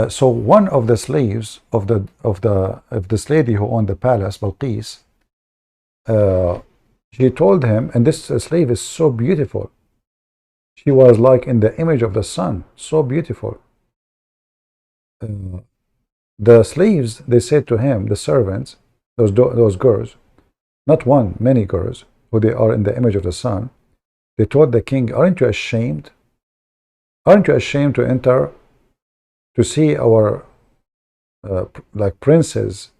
so one of the slaves of this lady who owned the palace, Balqis, she told him, and this slave is so beautiful. She was like in the image of the sun, so beautiful. The slaves, they said to him, the servants, those girls, not one, many girls, who they are in the image of the sun, they told the king, aren't you ashamed? Aren't you ashamed to enter, to see our like princes,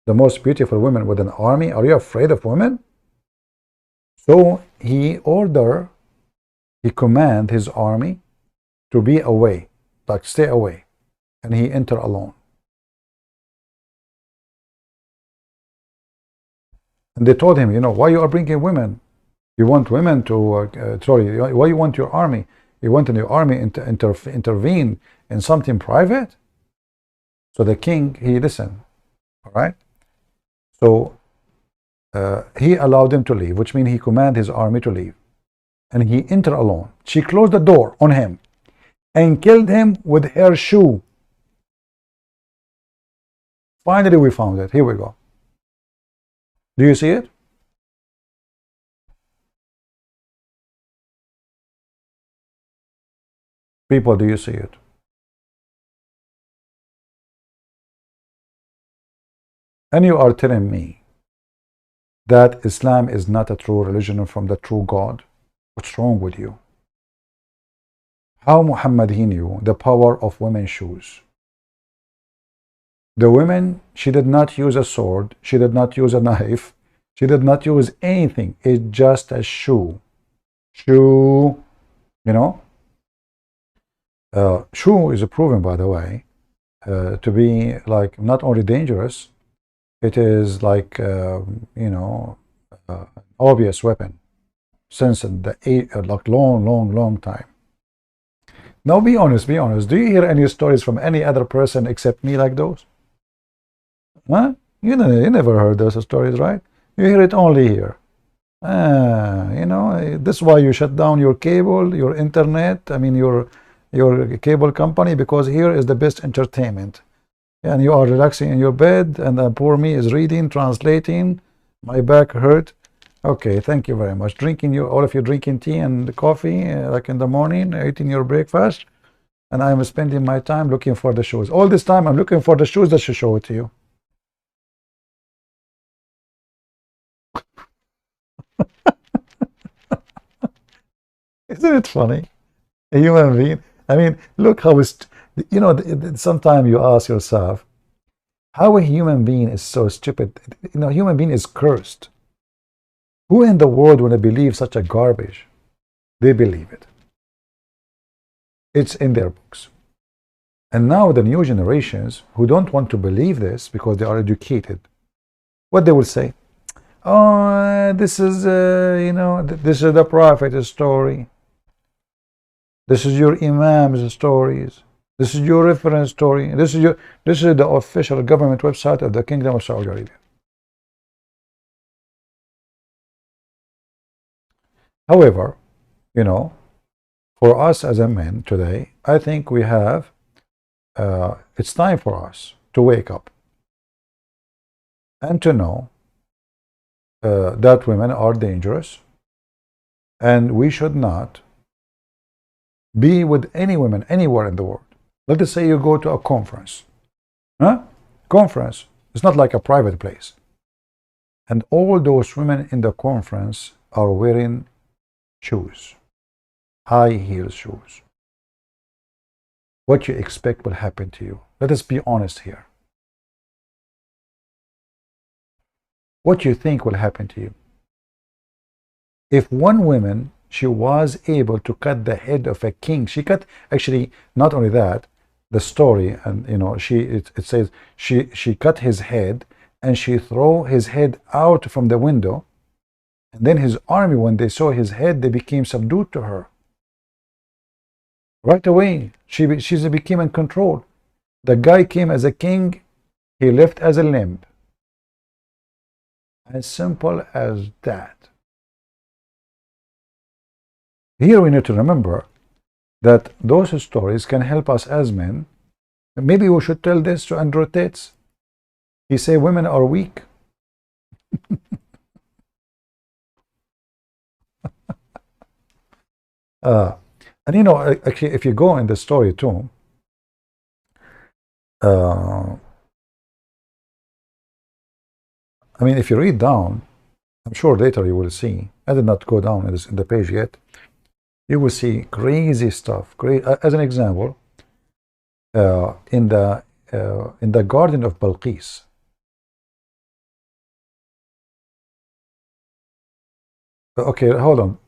the most beautiful women with an army? Are you afraid of women? So he command his army to be away, like stay away, and he enter alone. And they told him, why you are bringing women? You want women to, why you want your army? You want your army to intervene in something private? So the king, he listened, all right? So he allowed them to leave, which means he commanded his army to leave. And he entered alone. She closed the door on him. and killed him with her shoe. Finally, we found it. Here we go. Do you see it? People, do you see it? And you are telling me that Islam is not a true religion from the true God? What's wrong with you? How Muhammad he knew the power of women's shoes. The women, she did not use a sword, she did not use a knife, she did not use anything. It's just a shoe. Shoe, you know. Shoe is proven, by the way, to be like not only dangerous, it is like you know, obvious weapon since the like long time. Now be honest, be honest. Do you hear any stories from any other person except me like those? Huh? You never heard those stories, right? You hear it only here. You know, this is why you shut down your cable, your internet, I mean your cable company, because here is the best entertainment. And you are relaxing in your bed, and poor me is reading, translating, my back hurt. Okay, thank you very much. All of you drinking tea and coffee, like in the morning, eating your breakfast, and I'm spending my time looking for the shoes. All this time I'm looking for the shoes that should show it to you. Isn't it funny? A human being. I mean, look how it's, you know, sometimes you ask yourself, how a human being is so stupid. You know, a human being is cursed. Who in the world would believe such a garbage? They believe it. It's in their books. And now the new generations who don't want to believe this because they are educated, what they will say? Oh, this is, you know, this is the prophet's story. This is your imam's stories. This is your reference story. This is the official government website of the Kingdom of Saudi Arabia. However, you know, for us as a men today, I think we have, it's time for us to wake up and to know that women are dangerous, and we should not be with any women anywhere in the world. Let us say you go to a conference. Conference. It's not like a private place. And all those women in the conference are wearing shoes. High heel shoes. What you expect will happen to you? Let us be honest here. What you think will happen to you? If one woman, she was able to cut the head of a king. She cut, actually, not only that, the story, and you know, it says she cut his head and she threw his head out from the window, and then his army, when they saw his head, they became subdued to her. Right away, she became in control. The guy came as a king, he left as a limb. As simple as that. Here we need to remember that those stories can help us as men. Maybe we should tell this to Andrew Tate. He say women are weak. And you know, actually, if you go in the story too, I mean, if you read down, I'm sure later you will see. I did not go down in the page yet. You will see crazy stuff. As an example, in the garden of Balqis. Okay, hold on.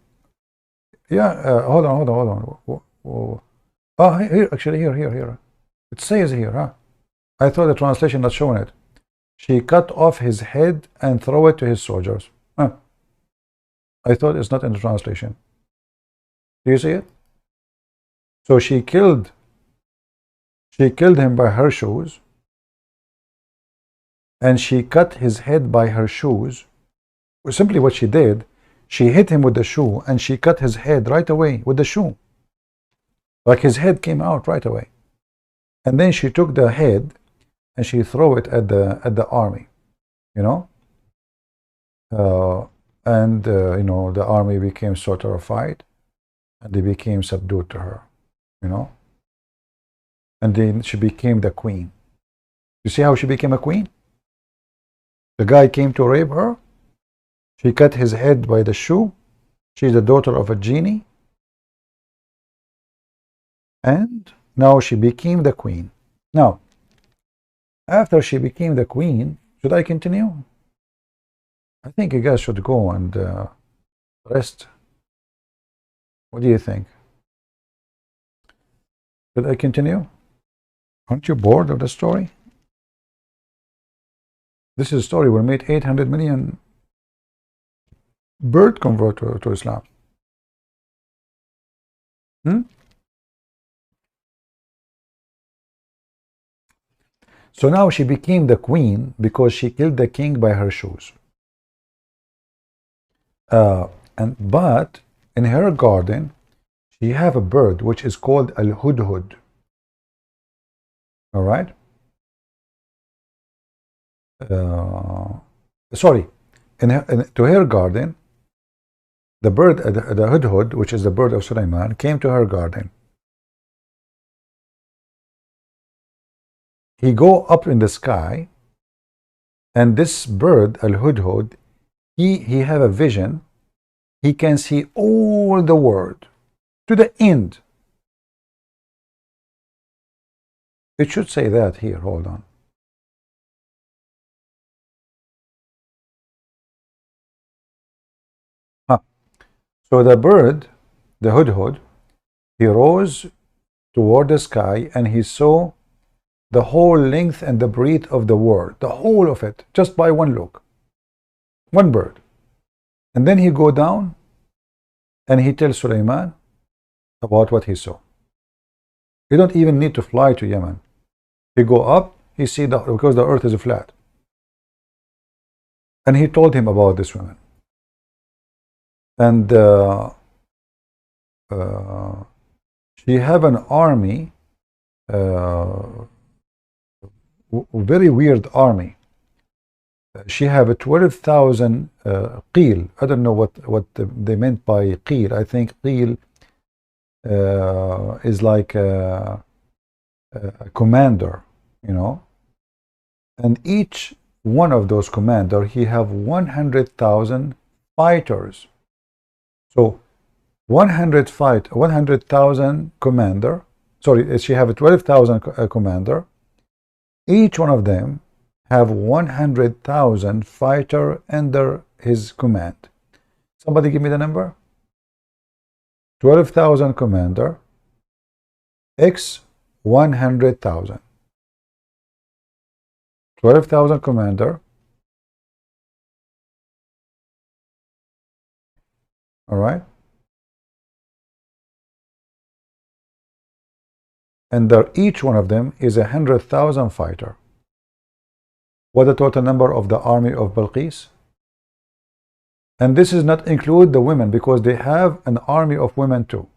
Yeah, hold on. Oh, here, actually, here. It says here, huh? I thought the translation not showing it. She cut off his head and throw it to his soldiers. Huh. I thought it's not in the translation. Do you see it? So she killed him by her shoes, and she cut his head by her shoes. Simply what she did, she hit him with the shoe and she cut his head right away with the shoe. Like his head came out right away. And then she took the head and she threw it at the army, you know. You know, the army became so terrified, and they became subdued to her, you know. And then she became the queen. You see how she became a queen? The guy came to rape her. She cut his head by the shoe. She's the daughter of a genie. And now she became the queen. Now, after she became the queen, should I continue? I think you guys should go and rest. What do you think? Should I continue? Aren't you bored of the story? This is a story where made 800 million bird convert to Islam. So now she became the queen because she killed the king by her shoes. But in her garden, she have a bird which is called al-hudhud. All right. Sorry, to her garden, the bird, the hudhud, which is the bird of Sulaiman, came to her garden. He go up in the sky, and this bird, al-hudhud, he have a vision. He can see all the world to the end. It should say that here. Hold on. So the bird, the hudhud, he rose toward the sky and he saw the whole length and the breadth of the world, the whole of it, just by one look. One bird. And then he go down and he tells Sulaiman about what he saw. You don't even need to fly to Yemen. He go up, he see because the earth is flat. And he told him about this woman. And she have an army, very weird army. She have a 12,000 qeel. I don't know what they meant by qeel. I think qeel is like a commander, you know. And each one of those commander, he have 100,000 fighters. So 100,000 commander. Sorry, she have a 12,000 commander. Each one of them have 100,000 fighter under his command. Somebody give me the number. 12,000 commander x 100,000. 12,000 commander. All right. And each one of them is 100,000 fighter. What the total number of the army of Balqis? And this is not include the women, because they have an army of women too.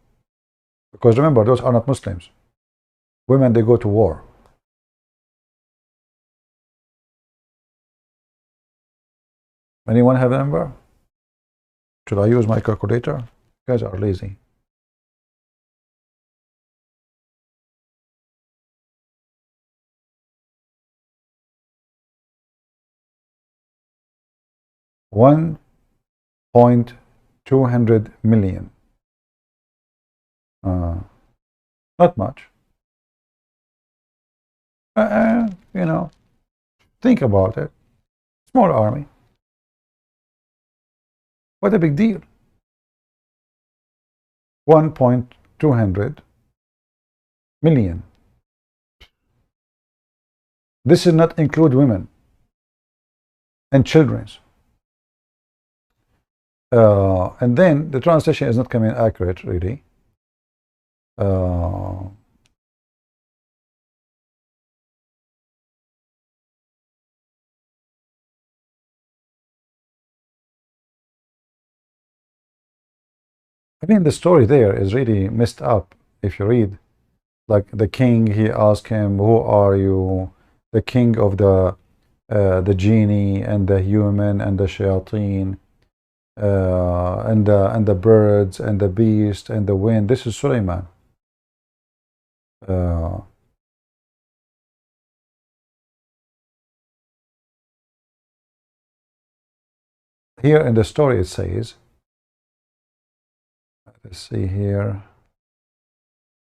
Because remember, those are not Muslims. Women, they go to war. Anyone have a number? Should I use my calculator? You guys are lazy. $1.2 million. Not much. You know, think about it. Small army. What a big deal. 1.2 million. This does not include women and children. And then the translation is not coming accurate, really. I mean, the story there is really messed up. if you read, like the king, he asked him, who are you? The king of the genie and the human and the shayateen, and the birds and the beast and the wind. This is Sulaiman. Here in the story it says, let's see here.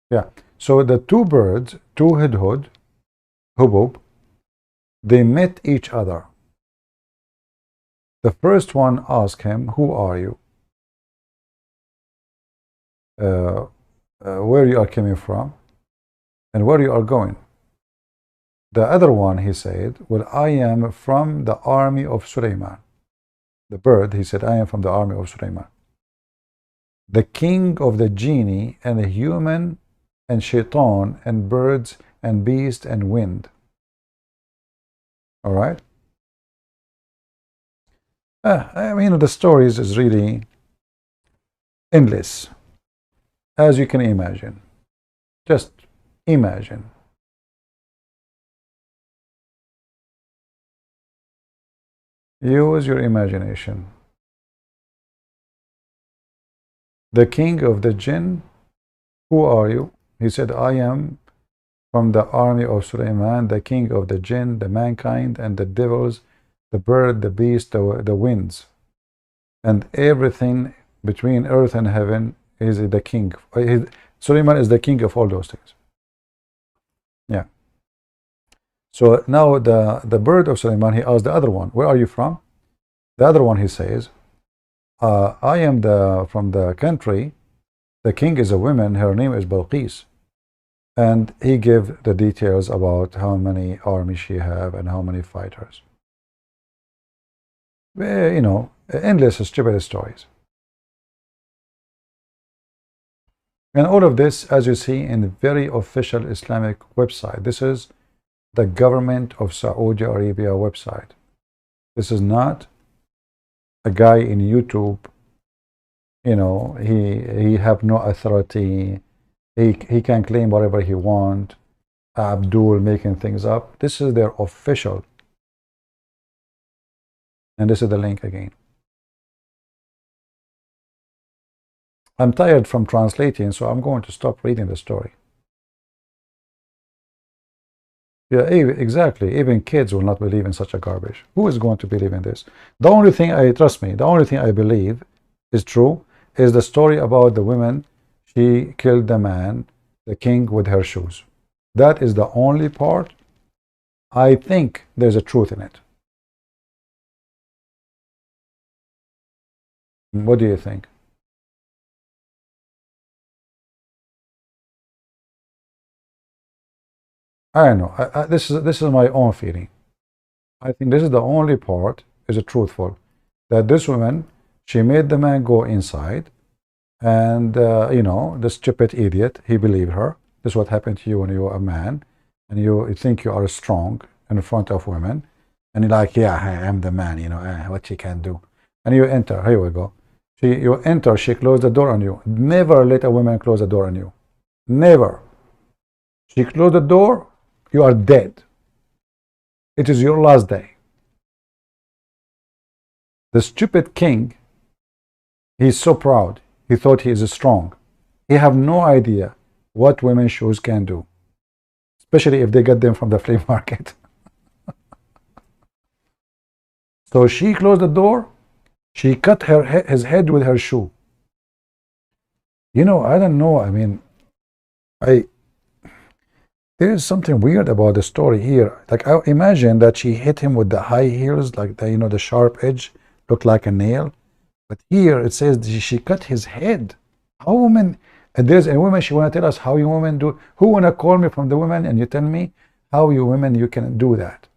Yeah, so the two birds, two hubub, they met each other. The first one asked him, who are you? Where you are coming from, and where you are going. The other one, he said, well, I am from the army of Sulaiman. The bird, he said, I am from the army of Sulaiman, the king of the genie and the human and shaitan and birds and beast and wind. All right. I mean, the stories is really endless, as you can imagine. Just imagine. Use your imagination. The king of the jinn, who are you? He said, I am from the army of Sulaiman, the king of the jinn, the mankind, and the devils, the bird, the beast, the winds, and everything between earth and heaven is the king. Sulaiman is the king of all those things. Yeah. So now the bird of Sulaiman, he asked the other one, where are you from? The other one, he says, I am from the country. The king is a woman. Her name is Balqis. And he gave the details about how many armies she have and how many fighters. You know, endless stupid stories. And all of this, as you see, in a very official Islamic website. This is the government of Saudi Arabia website. This is not a guy in YouTube. You know, he have no authority. He can claim whatever he want. Abdul making things up. This is their official. And this is the link again. I'm tired from translating, so I'm going to stop reading the story. Yeah, exactly. Even kids will not believe in such a garbage. Who is going to believe in this? The only thing trust me, the only thing I believe is true is the story about the woman. She killed the man, the king, with her shoes. That is the only part I think there's a truth in it. What do you think? I don't know. This is my own feeling. I think this is the only part is truthful. That this woman, she made the man go inside, and you know, the stupid idiot, he believed her. This is what happened to you when you are a man, and you think you are strong in front of women, and you're like, yeah, I am the man. You know, what she can do. And you enter. Here we go. You enter. She closed the door on you. Never let a woman close the door on you. Never. She closed the door. You are dead. It is your last day. The stupid king, he's so proud. He thought he is strong. He have no idea what women's shoes can do, especially if they get them from the flea market. So she closed the door. She cut his head with her shoe. You know, I don't know. I mean, there is something weird about the story here. Like, I imagine that she hit him with the high heels, like the, you know, the sharp edge looked like a nail. But here it says she cut his head. How women? And there's a woman. She want to tell us how you women do. Who want to call me from the women and you tell me how you women you can do that?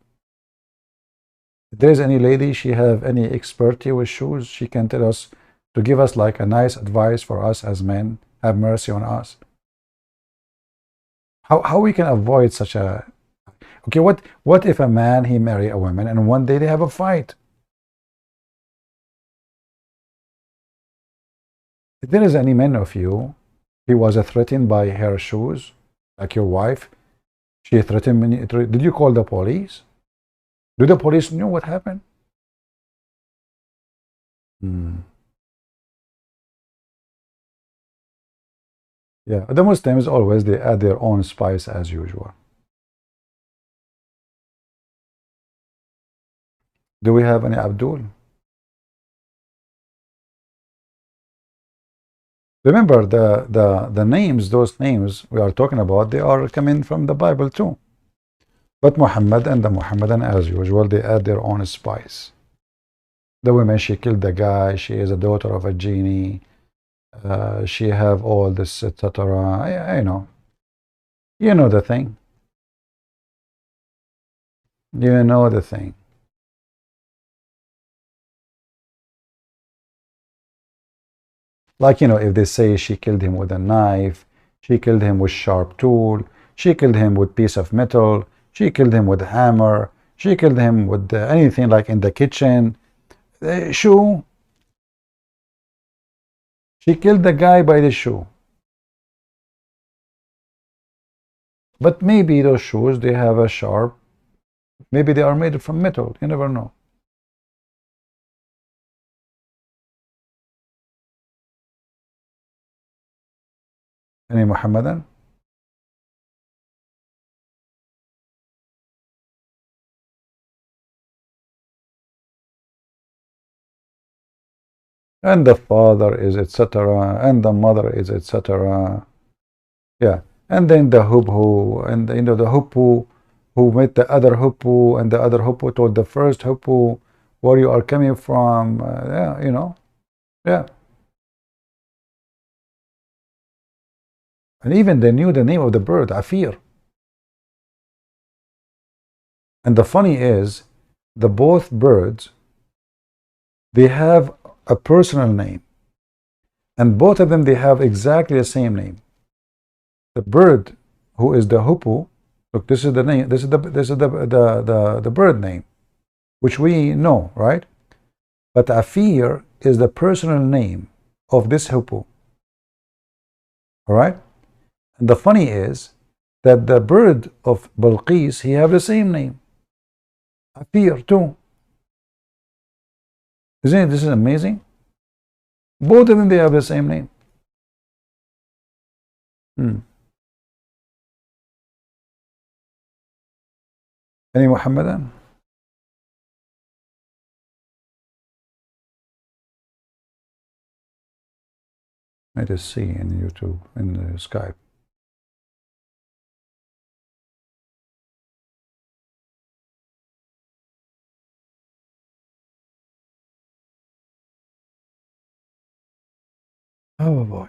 If there's any lady, she have any expertise with shoes, she can tell us to give us like a nice advice for us as men. Have mercy on us. How we can avoid such a... Okay, what if a man, he marry a woman and one day they have a fight? If there is any men of you He was threatened by her shoes, like your wife. She threatened me. Did you call the police? Do the police know what happened? Yeah, the Muslims always they add their own spice as usual. Do we have any Abdul? Remember the names, those names we are talking about, they are coming from the Bible too. But Muhammad and the Muhammadan, as usual, they add their own spice. The woman, she killed the guy, she is a daughter of a genie, she have all this, etc. I know. You know the thing. You know the thing. Like, you know, if they say she killed him with a knife, she killed him with sharp tool, she killed him with piece of metal, she killed him with a hammer, she killed him with anything like in the kitchen. Shoe. She killed the guy by the shoe. But maybe those shoes, they have a sharp, maybe they are made from metal. You never know. Any Muhammadan? And the father is etc. And the mother is etc. Yeah. And then the hubbu, and you know the hubbu who met the other hubbu, and the other hubbu told the first hubbu where you are coming from. Yeah, you know. Yeah. And even they knew the name of the bird, Afir. And the funny is, the both birds, they have a personal name. And both of them, they have exactly the same name. The bird who is the hoopoe, look, this is the name, this is the bird name, which we know, right? But Afir is the personal name of this hoopoe. All right? And the funny is that the bird of Balqis, he have the same name. Afir too. Isn't it, this is amazing? Both of them, they have the same name. Any Muhammadan? Let us see in YouTube, in Skype. Oh boy.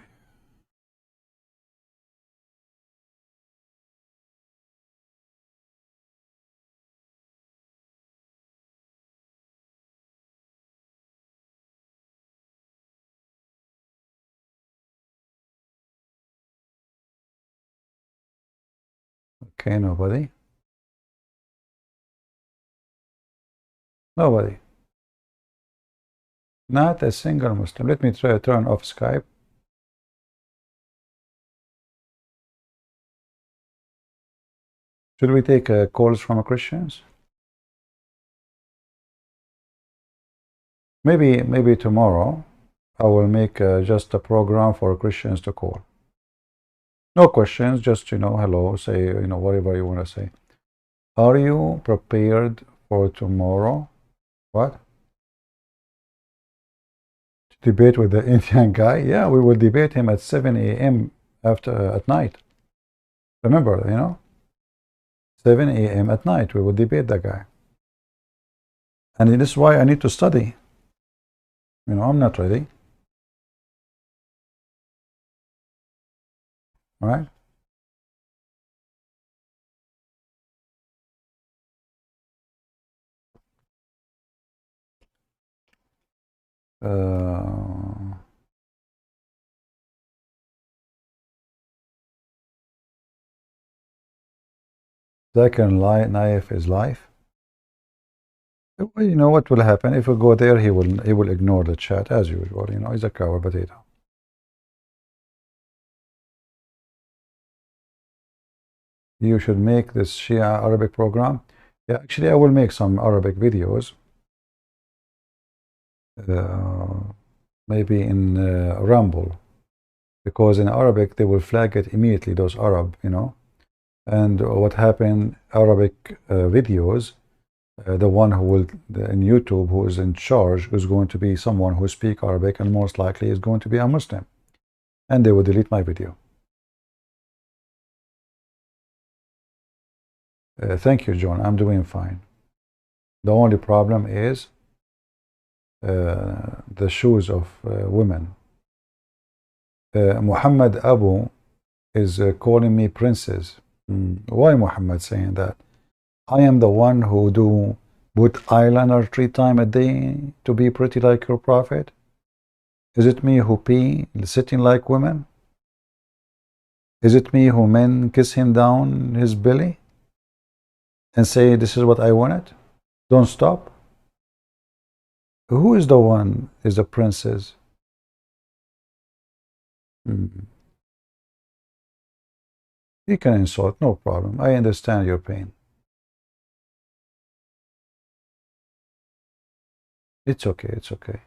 Okay, nobody. Nobody. Not a single Muslim. Let me try to turn off Skype. Should we take calls from Christians? Maybe tomorrow I will make just a program for Christians to call. No questions, just, you know, hello, say, you know, whatever you want to say. Are you prepared for tomorrow? What? To debate with the Indian guy? Yeah, we will debate him at 7 a.m. at night. Remember, you know? 7 a.m. at night, we will debate that guy. And this is why I need to study. You know, I'm not ready. All right? Second knife is life. You know what will happen if we go there? He will ignore the chat as usual. You know, he's a coward potato. You should make this Shia Arabic program. Yeah, actually, I will make some Arabic videos. Maybe in Rumble, because in Arabic they will flag it immediately, those Arab, you know. And what happened, Arabic videos, the one who will, in YouTube, who is in charge, is going to be someone who speaks Arabic, and most likely is going to be a Muslim. And they will delete my video. Thank you, John. I'm doing fine. The only problem is the shoes of women. Muhammad Abu is calling me princess. Why Muhammad saying that? I am the one who do put eyeliner 3 times a day to be pretty like your prophet? Is it me who pee sitting like women? Is it me who men kiss him down his belly and say this is what I wanted? Don't stop. Who is the one is the princess? You can insult, no problem. I understand your pain. It's okay, it's okay.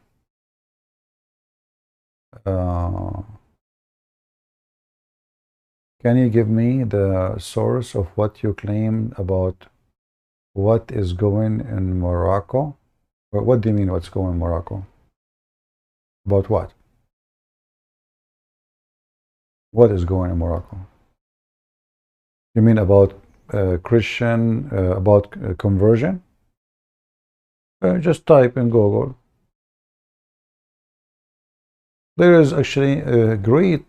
Can you give me the source of what you claim about what is going in Morocco? What do you mean what's going in Morocco? About what? What is going in Morocco? You mean about Christian, about conversion? Just type in Google. There is actually a great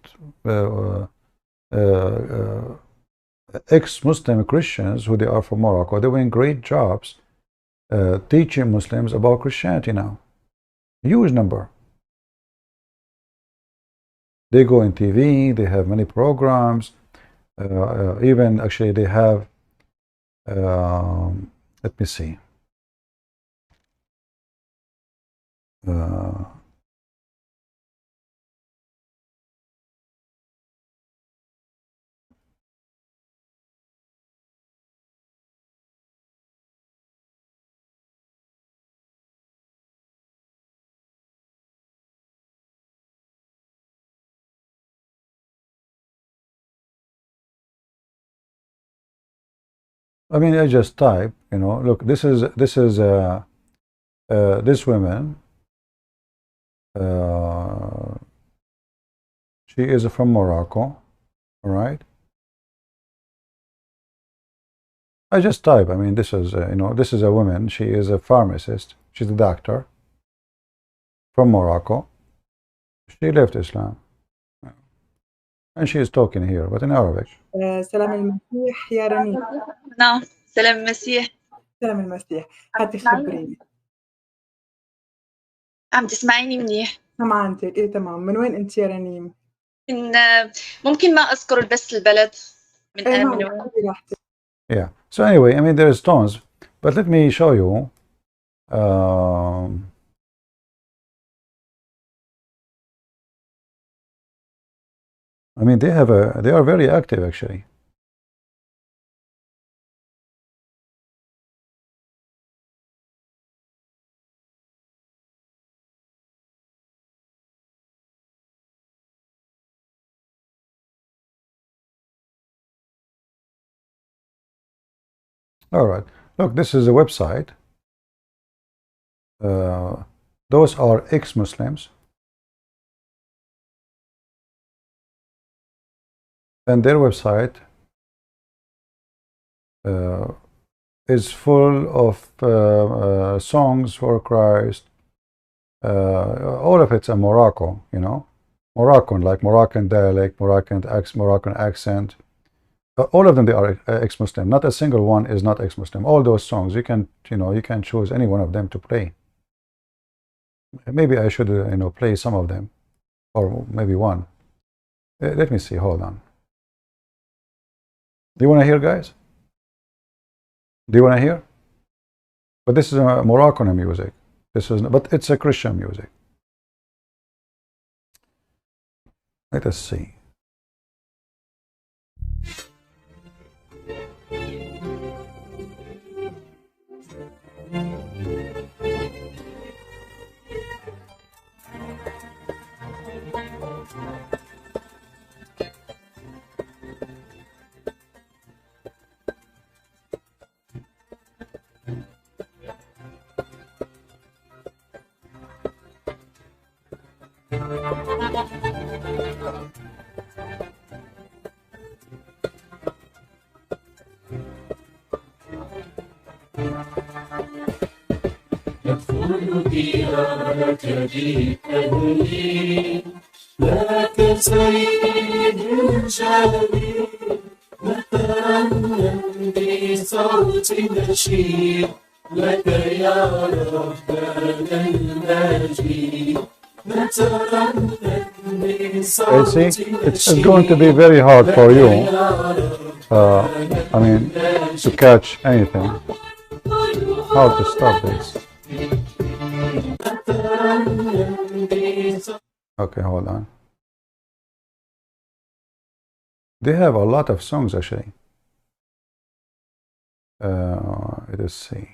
ex-Muslim Christians who they are from Morocco. They're doing great jobs teaching Muslims about Christianity now. Huge number. They go in TV, they have many programs, even actually they have, let me see. I mean, I just type, you know, look, this is this woman, she is from Morocco, all right? I just type, I mean, this is, you know, this is a woman, she is a pharmacist, she's a doctor from Morocco. She left Islam. And she is talking here, but in Arabic.
سلام المسيح يا رنين.
نعم سلام المسيح.
سلام المسيح. هتخبريني.
عم تسمعيني منيح؟
سمعانتك ايه تمام. من وين انت يا رنيم؟
من ممكن ما اذكر بس البلد من وين.
Yeah. So anyway, I mean there is tons, but let me show you. I mean, they are very active actually. All right. Look, this is a website. Those are ex-Muslims. And their website is full of songs for Christ. All of it's in Morocco, you know, Moroccan, like Moroccan dialect, Moroccan accent. All of them, they are ex-Muslim. Not a single one is not ex-Muslim. All those songs, you can, you know, you can choose any one of them to play. Maybe I should, you know, play some of them, or maybe one. Let me see. Hold on. Do you want to hear, guys? Do you want to hear? But this is a Moroccan music. This is, but it's a Christian music. Let us see.
يدخل ديارك بأهلي لك سيد الجليل نترنم بصوت نشيد لك يا ربنا المجيد نترنم بصوت
see, it's going to be very hard for you, I mean, to catch anything. How to stop this? Okay, hold on. They have a lot of songs actually. Let's see.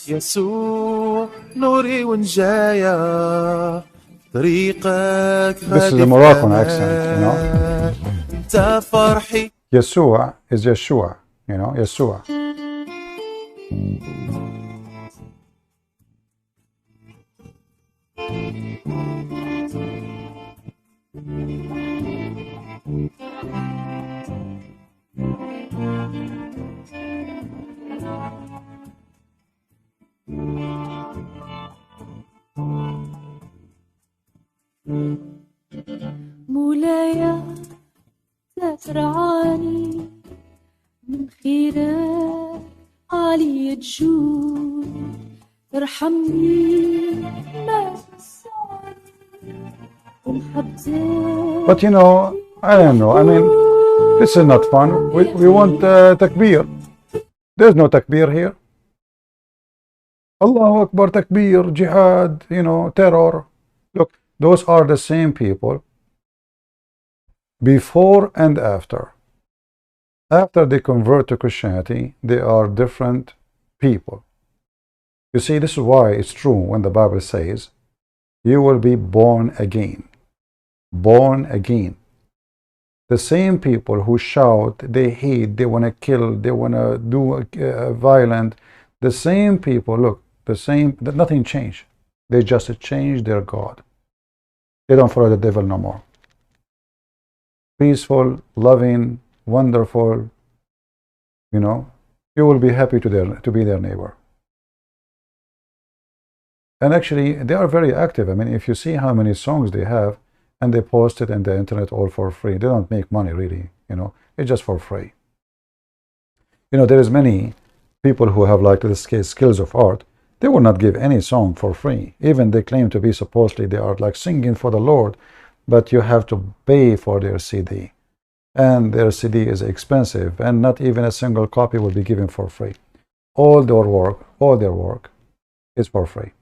يسوع نوري ونجايا طريقك
This is the Moroccan accent, you know.
انت فرحي
Yeshua is Yeshua, you know, Yeshua.
مولاي ترعاني من خيرك عالي الجود ارحمني ما
But you know, I don't know, I mean, this is not fun. We want takbir. There's no takbir here. Allahu Akbar, takbir, jihad, you know, terror. Look, those are the same people before and after. After they convert to Christianity, they are different people. You see, this is why it's true when the Bible says, you will be born again. Born again. The same people who shout, they hate, they want to kill, they want to do violent, the same people, look, the same, nothing changed. They just changed their God. They don't follow the devil no more. Peaceful, loving, wonderful, you know, you will be happy to be their neighbor. And actually, they are very active. I mean, if you see how many songs they have, and they post it on the internet all for free. They don't make money really, you know, it's just for free. You know, there is many people who have like the skills of art. They will not give any song for free. Even they claim to be supposedly they are like singing for the Lord, but you have to pay for their CD. And their CD is expensive, and not even a single copy will be given for free. All their work is for free.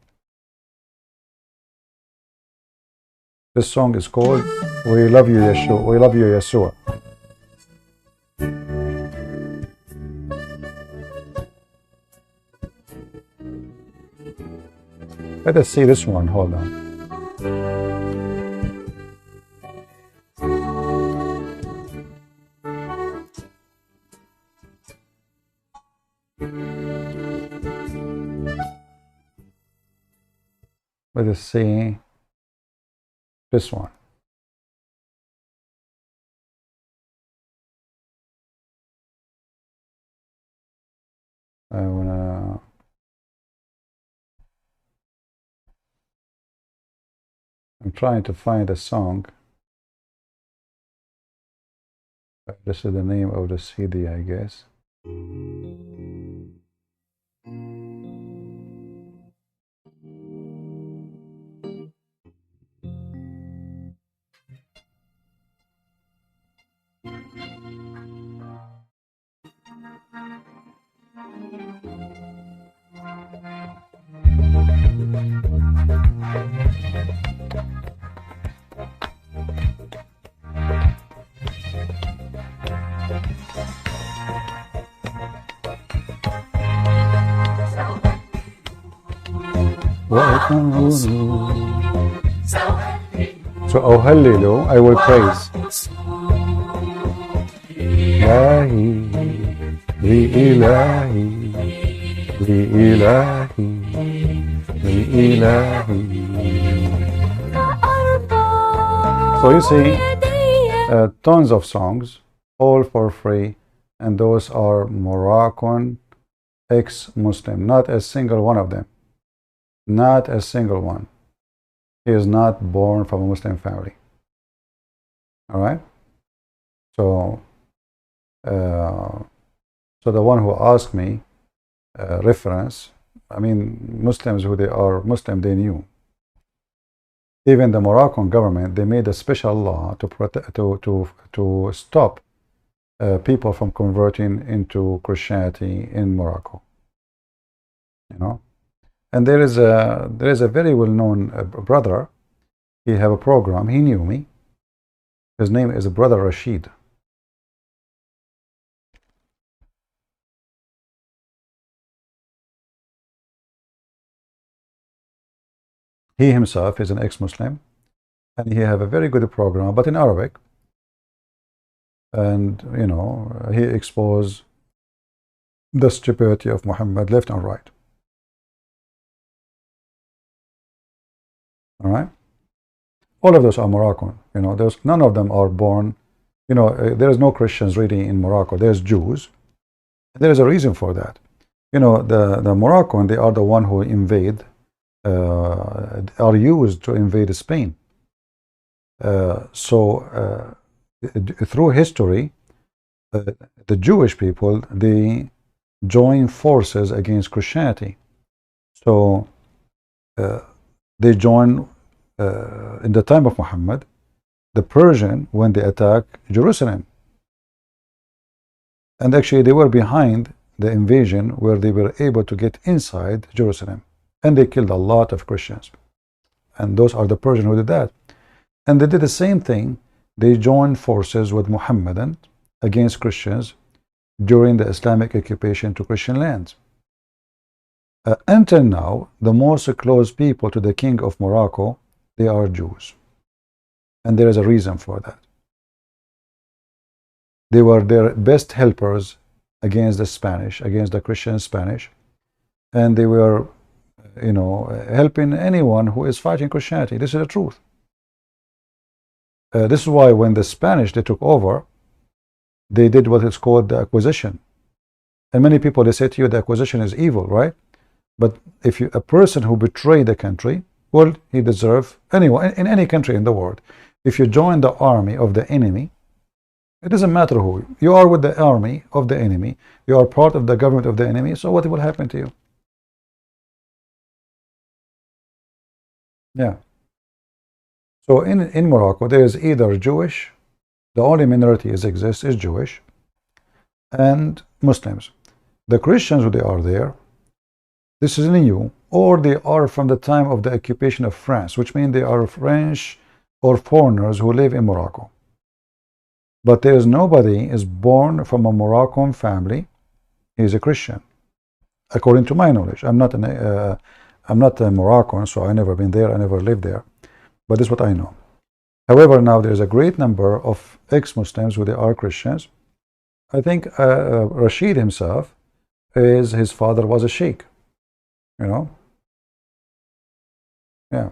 This song is called We Love You, Yeshua. We Love You, Yeshua. Let us see this one. Hold on. Let us see this one. I'm trying to find a song. This is the name of the CD, I guess. So أهلل, I will praise. إلهي لإلهي لإلهي لإلهي. So you see, tons of songs, all for free, and those are Moroccan ex-Muslim. Not a single one of them. Not a single one. He is not born from a Muslim family. All right. So, so the one who asked me reference, I mean, Muslims who they are Muslim, they knew. Even the Moroccan government, they made a special law to protect, to stop people from converting into Christianity in Morocco. You know, and there is a very well-known brother. He have a program. He knew me. His name is Brother Rashid. He himself is an ex-Muslim, and he have a very good program, but in Arabic. And you know, he exposed the stupidity of Muhammad left and right. All right, all of those are Moroccan. You know, there's none of them are born. You know, there is no Christians really in Morocco. There's Jews. There is a reason for that. You know, the Moroccan, they are the one who invade. Are used to invade Spain. Through history, the Jewish people, they join forces against Christianity. So they join in the time of Muhammad, the Persian, when they attack Jerusalem. And actually they were behind the invasion where they were able to get inside Jerusalem. And they killed a lot of Christians. And those are the Persians who did that. And they did the same thing. They joined forces with Muhammadan against Christians during the Islamic occupation to Christian lands. Until now, the most close people to the king of Morocco, they are Jews. And there is a reason for that. They were their best helpers against the Spanish, against the Christian Spanish. And they were, you know, helping anyone who is fighting Christianity. This is the truth. This is why when the Spanish, they took over, they did what is called the acquisition. And many people, they say to you, the acquisition is evil, right? But if you, a person who betrayed the country, well, he deserves, anyone, in any country in the world, if you join the army of the enemy, it doesn't matter who, you are with the army of the enemy, you are part of the government of the enemy, so what will happen to you? Yeah. So in Morocco, there is either Jewish, the only minority exists is Jewish, and Muslims. The Christians who they are there, this is new, or they are from the time of the occupation of France, which means they are French or foreigners who live in Morocco. But there is nobody is born from a Moroccan family. He is a Christian, according to my knowledge. I'm not a Moroccan, so I never been there. I never lived there. But this is what I know. However, now there is a great number of ex-Muslims who they are Christians. I think Rashid himself, his father was a sheikh. You know? Yeah.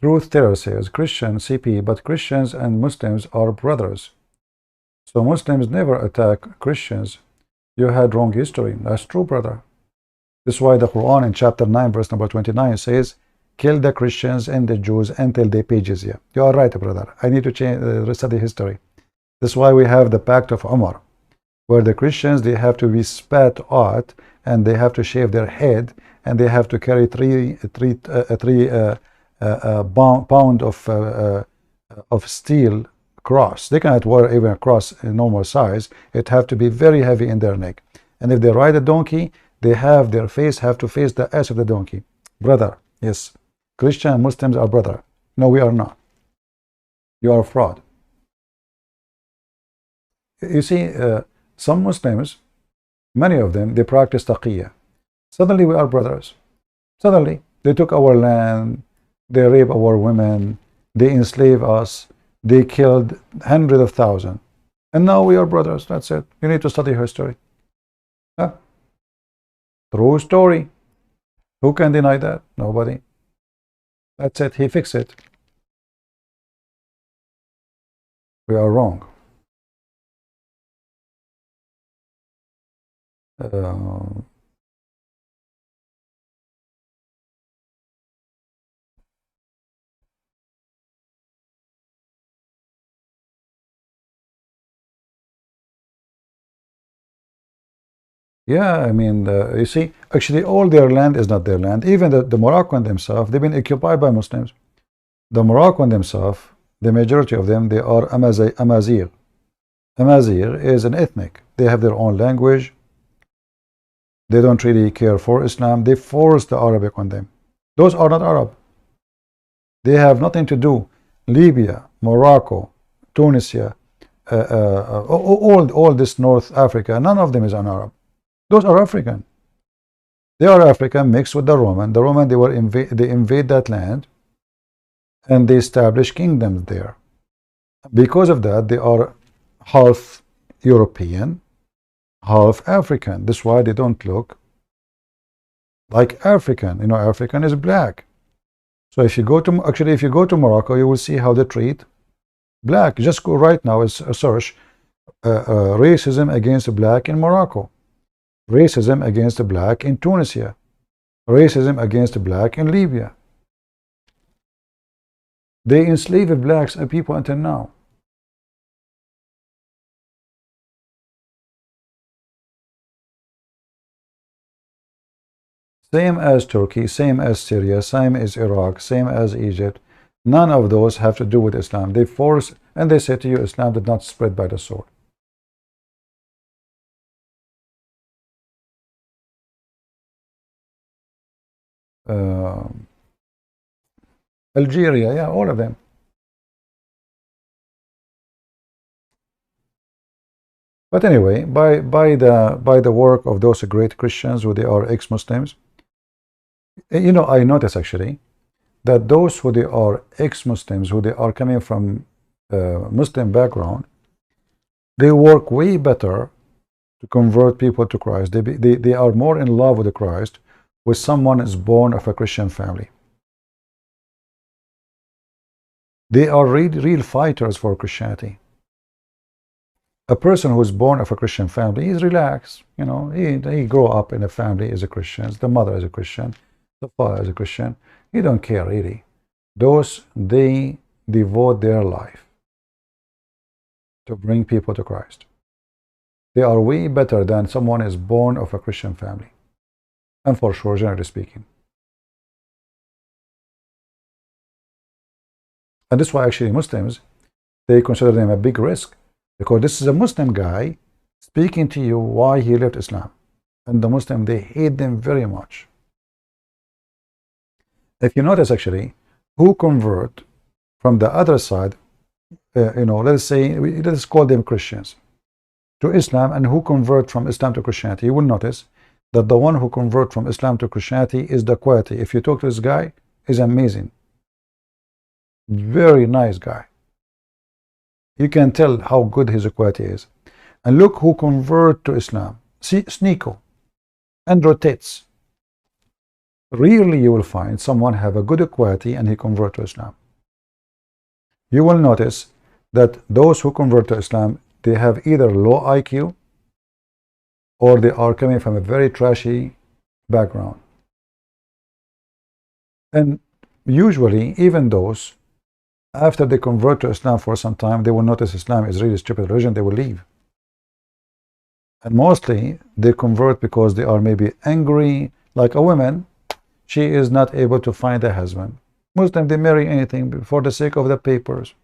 Truth Teller says, Christian CP, but Christians and Muslims are brothers. So Muslims never attack Christians. You had wrong history. That's true, brother. This is why the Quran in chapter 9, verse number 29 says, kill the Christians and the Jews until they pay jizya. You are right, brother. I need to change, study history. This is why we have the Pact of Umar, where the Christians, they have to be spat out, and they have to shave their head, and they have to carry three pound of steel cross. They cannot wear even a cross in normal size. It have to be very heavy in their neck. And if they ride a donkey, they have their face have to face the ass of the donkey. Brother, yes, Christian and Muslims are brother. No, we are not. You are a fraud. You see, some Muslims, Many of them, they practice taqiyya. Suddenly we are brothers. Suddenly they took our land, they rape our women, they enslave us, they killed hundreds of thousands. And now we are brothers. That's it. You need to study history. Huh? True story. Who can deny that? Nobody. That's it. He fixed it. We are wrong. Yeah, I mean, you see, actually all their land is not their land. Even the Moroccan themselves, they've been occupied by Muslims. The Moroccan themselves, the majority of them, they are Amazigh. Amazigh is an ethnic. They have their own language. They don't really care for Islam. They force the Arabic on them. Those are not Arab. They have nothing to do. Libya, Morocco, Tunisia, all this North Africa, none of them is an Arab. Those are African. They are African mixed with the Roman. The Roman, they invade that land and they establish kingdoms there. Because of that, they are half European, half African. That's why they don't look like African. You know, African is black. So if you go to, actually, if you go to Morocco, you will see how they treat black. Just go right now, search racism against black in Morocco. Racism against the black in Tunisia, racism against the black in Libya. They enslave blacks and people until now. Same as Turkey, same as Syria, same as Iraq, same as Egypt. None of those have to do with Islam. They force, and they say to you, Islam did not spread by the sword. Algeria, yeah, all of them. But anyway, by the work of those great Christians who they are ex-Muslims, you know, I notice actually that those who they are ex-Muslims, who they are coming from Muslim background, they work way better to convert people to Christ. They are more in love with the Christ with someone is born of a Christian family. They are real fighters for Christianity. A person who is born of a Christian family is relaxed. You know, he grew up in a family as a Christian. The mother is a Christian. The father is a Christian. He don't care really. Those, they devote their life to bring people to Christ. They are way better than someone is born of a Christian family. And for sure, generally speaking. And that's why actually Muslims, they consider them a big risk. Because this is a Muslim guy speaking to you why he left Islam. And the Muslim, they hate them very much. If you notice actually, who convert from the other side, you know, let's call them Christians, to Islam, and who convert from Islam to Christianity, you will notice that the one who convert from Islam to Christianity is the quality. If you talk to this guy, he's amazing. Very nice guy. You can tell how good his equality is. And look who convert to Islam. See, Sneeko and rotates. Rarely you will find someone have a good equality and he convert to Islam. You will notice that those who convert to Islam, they have either low IQ or they are coming from a very trashy background. And usually, even those, after they convert to Islam for some time, they will notice Islam is really a stupid religion, they will leave. And mostly, they convert because they are maybe angry, like a woman, she is not able to find a husband. Muslim, they marry anything for the sake of the papers.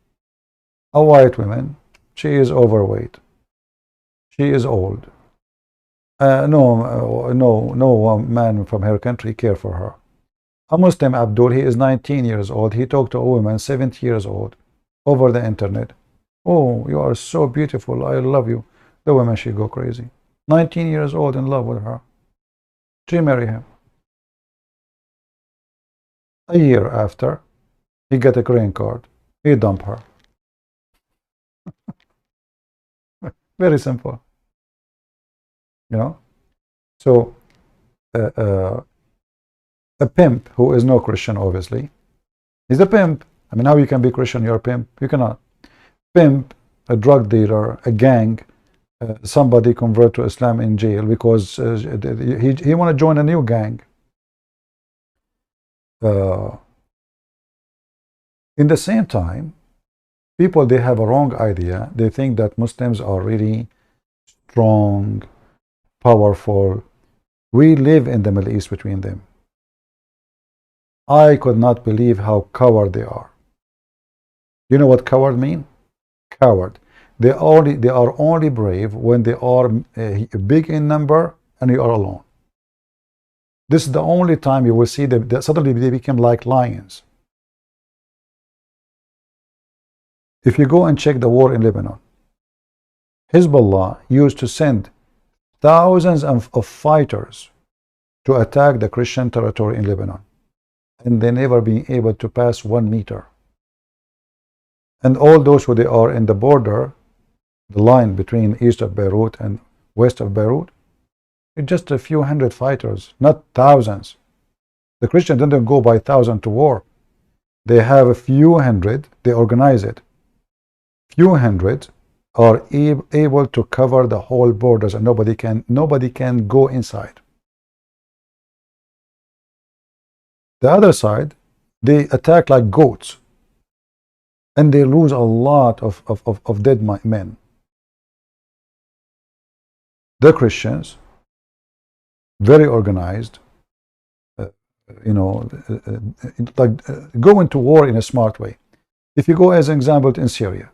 A white woman, she is overweight. She is old. No man from her country care for her. A Muslim Abdul, he is 19 years old. He talked to a woman 70 years old over the internet. Oh, you are so beautiful. I love you. The woman, she go crazy. 19 years old, in love with her. She married him. A year after, he got a green card. He dumped her. Very simple. You know? So, a pimp who is no Christian, obviously, he's a pimp. I mean, how you can be Christian, you're a pimp? You cannot. Pimp, a drug dealer, a gang, somebody convert to Islam in jail because he want to join a new gang. In the same time, people, they have a wrong idea. They think that Muslims are really strong, powerful. We live in the Middle East between them. I could not believe how coward they are. You know what coward mean? Coward. They are only brave when they are big in number and you are alone. This is the only time you will see them. Suddenly they become like lions. If you go and check the war in Lebanon, Hezbollah used to send thousands of fighters to attack the Christian territory in Lebanon, and they never been able to pass 1 meter. And all those who they are in the border, the line between east of Beirut and west of Beirut, it's just a few hundred fighters, not thousands. The Christians didn't go by thousand to war. They have a few hundred, they organize it. Few hundred are able to cover the whole borders, and nobody can go inside. The other side, they attack like goats, and they lose a lot of dead men. The Christians, very organized, go into war in a smart way. If you go as an example in Syria,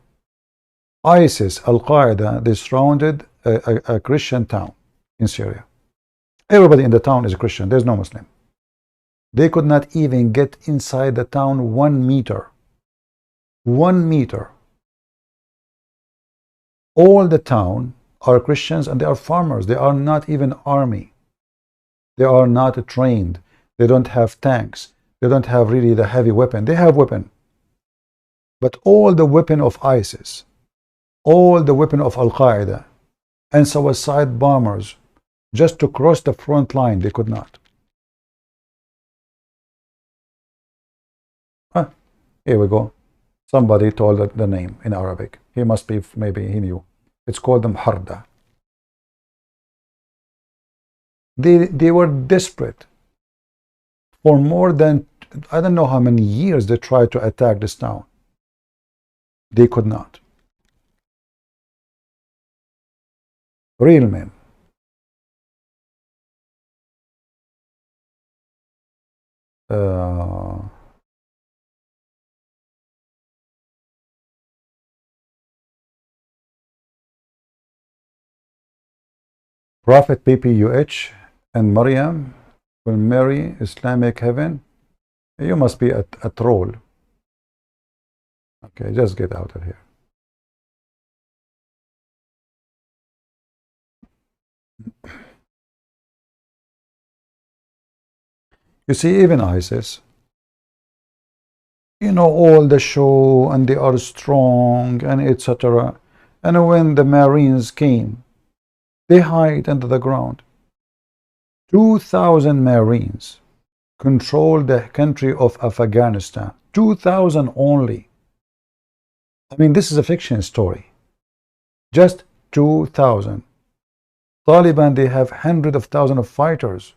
ISIS, Al-Qaeda, they surrounded a Christian town in Syria. Everybody in the town is a Christian. There's no Muslim. They could not even get inside the town 1 meter. 1 meter. All the town are Christians, and they are farmers. They are not even army. They are not trained. They don't have tanks. They don't have really the heavy weapon. They have weapon. But all the weapon of ISIS, all the weapon of Al-Qaeda, and suicide bombers, just to cross the front line, they could not. Here we go. Somebody told the name in Arabic. He must be, maybe he knew. It's called the Mharda. They were desperate. For more than, I don't know how many years, they tried to attack this town. They could not. Real men. Prophet PPUH and Maryam will marry Islamic heaven. You must be a troll. Okay, just get out of here. You see, even ISIS, you know, all the show, and they are strong, and etc. And when the Marines came, they hide under the ground. 2,000 Marines control the country of Afghanistan. 2,000 only. I mean, this is a fiction story. Just 2,000. Taliban, they have hundreds of thousands of fighters,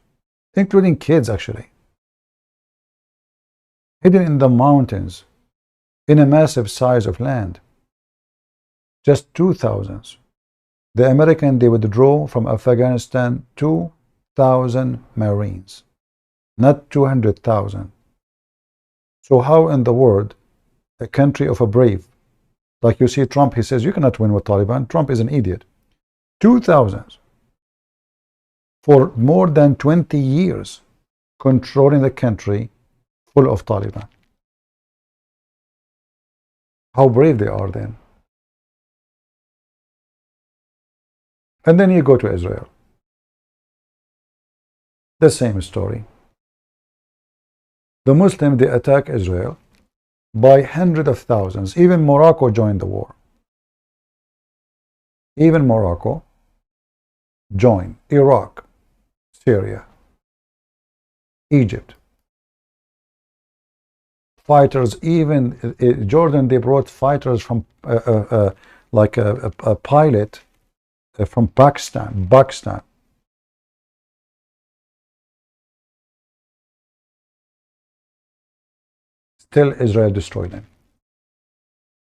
including kids actually, hidden in the mountains, in a massive size of land. Just 2,000. The American, they withdraw from Afghanistan 2,000 Marines, not 200,000. So how in the world a country of a brave, like you see Trump, he says you cannot win with Taliban. Trump is an idiot. 2,000 for more than 20 years controlling the country full of Taliban. How brave they are then. And then you go to Israel. The same story. The Muslims, they attack Israel by hundreds of thousands. Even Morocco joined the war. Even Morocco joined. Iraq, Syria, Egypt. Fighters, even Jordan, they brought fighters from like a pilot from Pakistan. Still Israel destroyed them.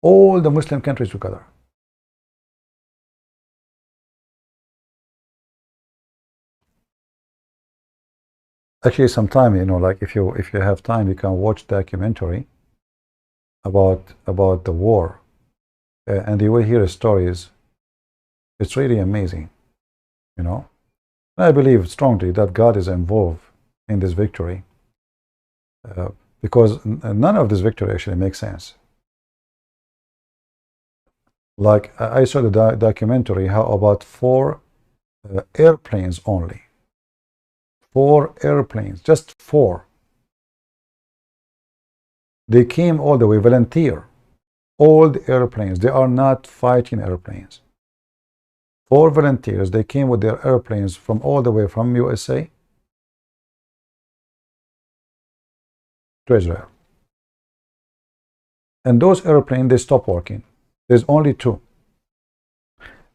All the Muslim countries together. Actually, sometime, you know, like if you have time, you can watch documentary about the war, and you will hear stories. It's really amazing, you know. I believe strongly that God is involved in this victory, because none of this victory actually makes sense. Like I saw the documentary, how about 4 airplanes only. 4 airplanes, just 4. They came all the way, volunteer. All the airplanes, they are not fighting airplanes. 4 volunteers, they came with their airplanes from all the way from USA to Israel. And those airplanes, they stopped working. There's only 2.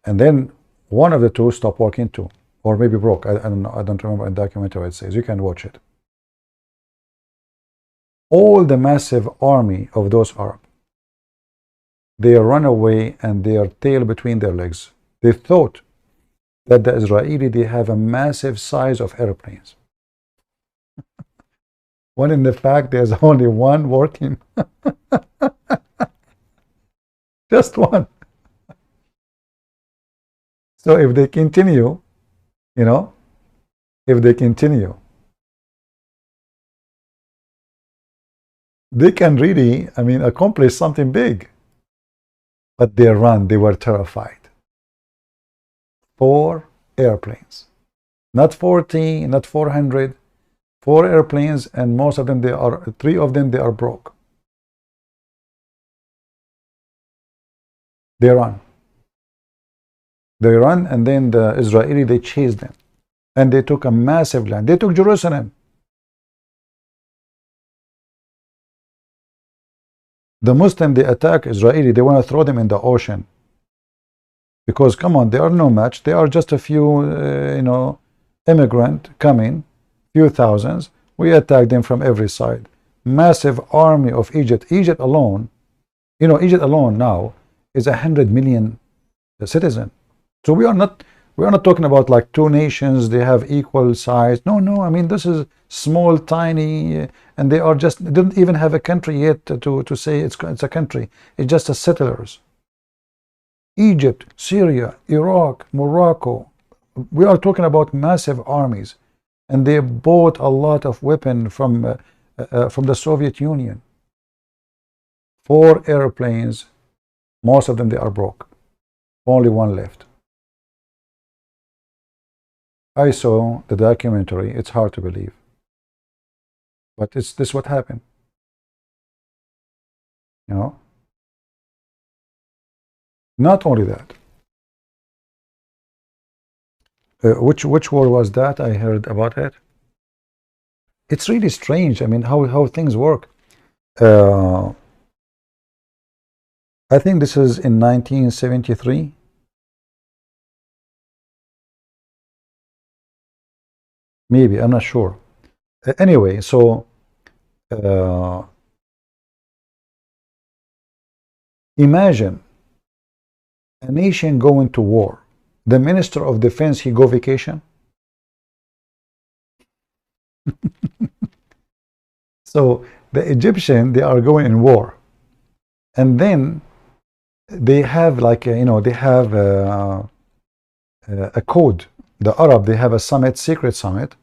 And then one of the 2 stopped working too. Or maybe broke. I don't know. I don't remember in the documentary it says. You can watch it. All the massive army of those Arabs, they run away and they are tail between their legs. They thought that the Israeli, they have a massive size of airplanes. When in the fact there's only 1 working. Just 1. So if they continue, you know, if they continue, they can really, I mean, accomplish something big. But they run, they were terrified. 4 airplanes. Not 40, not 400. 4 airplanes, and most of them, 3 of them, they are broke. They run. They run, and then the Israeli, they chased them. And they took a massive land. They took Jerusalem. The Muslim, they attack Israeli. They want to throw them in the ocean. Because, come on, they are no match. They are just a few, you know, immigrant coming, few thousands. We attack them from every side. Massive army of Egypt. Egypt alone, you know, Egypt alone now is 100 million citizens. So we are not talking about like 2 nations, they have equal size. No, I mean, this is small, tiny, and they don't even have a country yet to say it's a country. It's just a settlers. Egypt, Syria, Iraq, Morocco. We are talking about massive armies, and they bought a lot of weapons from the Soviet Union. 4 airplanes, most of them, they are broke. Only 1 left. I saw the documentary. It's hard to believe, but this is what happened, you know. Not only that, which war was that? I heard about it. It's really strange. I mean, how things work. I think this is in 1973. Maybe, I'm not sure. Anyway, so imagine a nation going to war. The Minister of Defense, he go vacation. So the Egyptian, they are going in war, and then they have like you know, they have a code. The Arab, they have a summit, secret summit.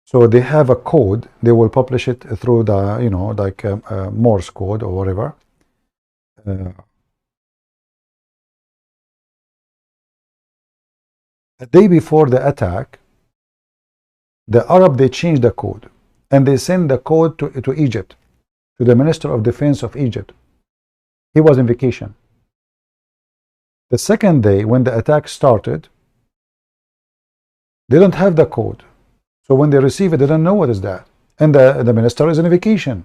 So they have a code. They will publish it through the, you know, like Morse code or whatever. A day before the attack, the Arab, they changed the code, and they sent the code to Egypt, to the Minister of Defense of Egypt. He was on vacation. The second day, when the attack started, they don't have the code. So when they receive it, they don't know what is that. And the minister is on vacation.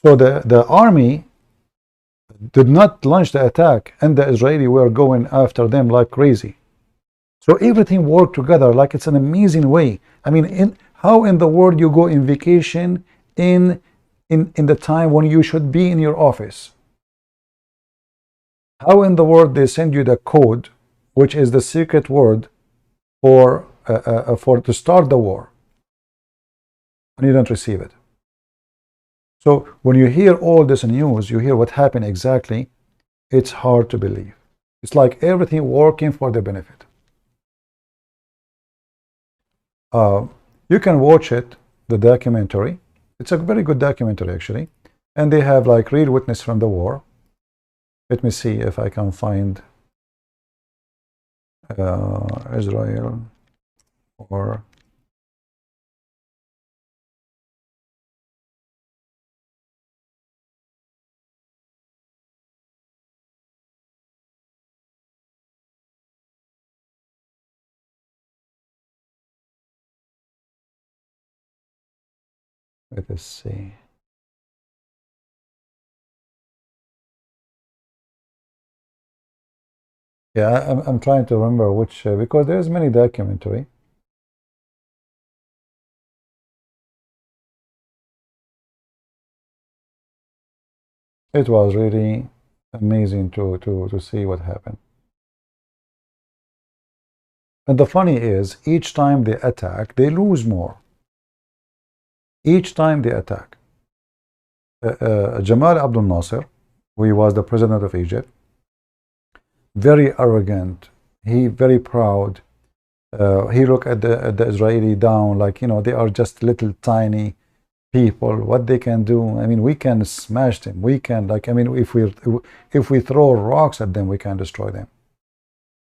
So the army did not launch the attack, and the Israeli were going after them like crazy. So everything worked together like it's an amazing way. I mean, how in the world you go in vacation in the time when you should be in your office? How in the world they send you the code, which is the secret word for to start the war, and you don't receive it? So when you hear all this news, you hear what happened exactly, it's hard to believe. It's like everything working for the benefit. You can watch it, the documentary. It's a very good documentary, actually. And they have like real witness from the war. Let me see if I can find Israel or let us see. Yeah, I'm trying to remember which, because there's many documentary. It was really amazing to see what happened. And the funny is, each time they attack, they lose more. Each time they attack. Jamal Abdel Nasser, who was the president of Egypt, very arrogant, he very proud. He looked at the Israeli down like, you know, they are just little tiny people. What they can do? I mean, we can smash them. We can, like, I mean, if we throw rocks at them, we can destroy them.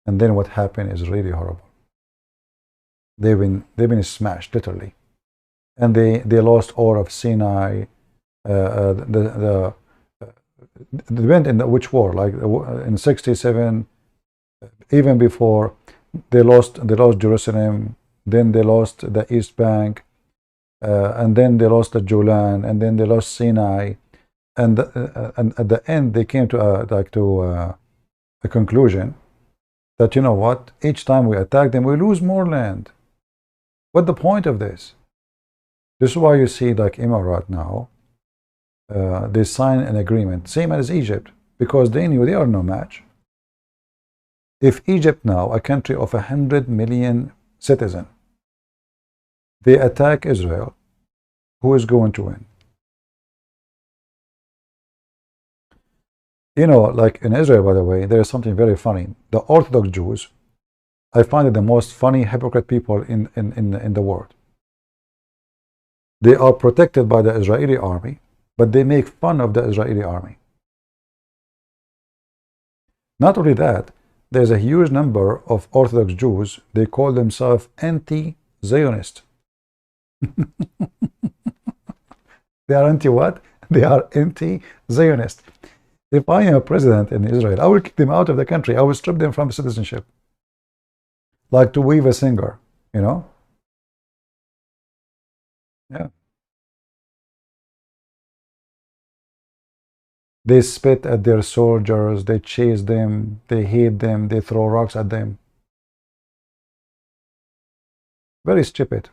And then what happened is really horrible. They've been smashed literally, and they lost all of Sinai. They went in which war? Like in '67, even before, they lost Jerusalem. Then they lost the East Bank, and then they lost the Golan, and then they lost Sinai, and at the end they came to a conclusion that, you know what? Each time we attack them, we lose more land. What's the point of this? This is why you see like Emirates now. They sign an agreement, same as Egypt, because they knew they are no match. If Egypt now, a country of 100 million citizens, they attack Israel, who is going to win? You know, like in Israel, by the way, there is something very funny. The Orthodox Jews, I find it the most funny, hypocrite people in the world. They are protected by the Israeli army, but they make fun of the Israeli army. Not only that, there's a huge number of Orthodox Jews, they call themselves anti-Zionist. They are anti what? They are anti-Zionist. If I am a president in Israel, I will kick them out of the country. I will strip them from citizenship. Like to weave a singer, you know? Yeah. They spit at their soldiers, they chase them, they hate them, they throw rocks at them. Very stupid.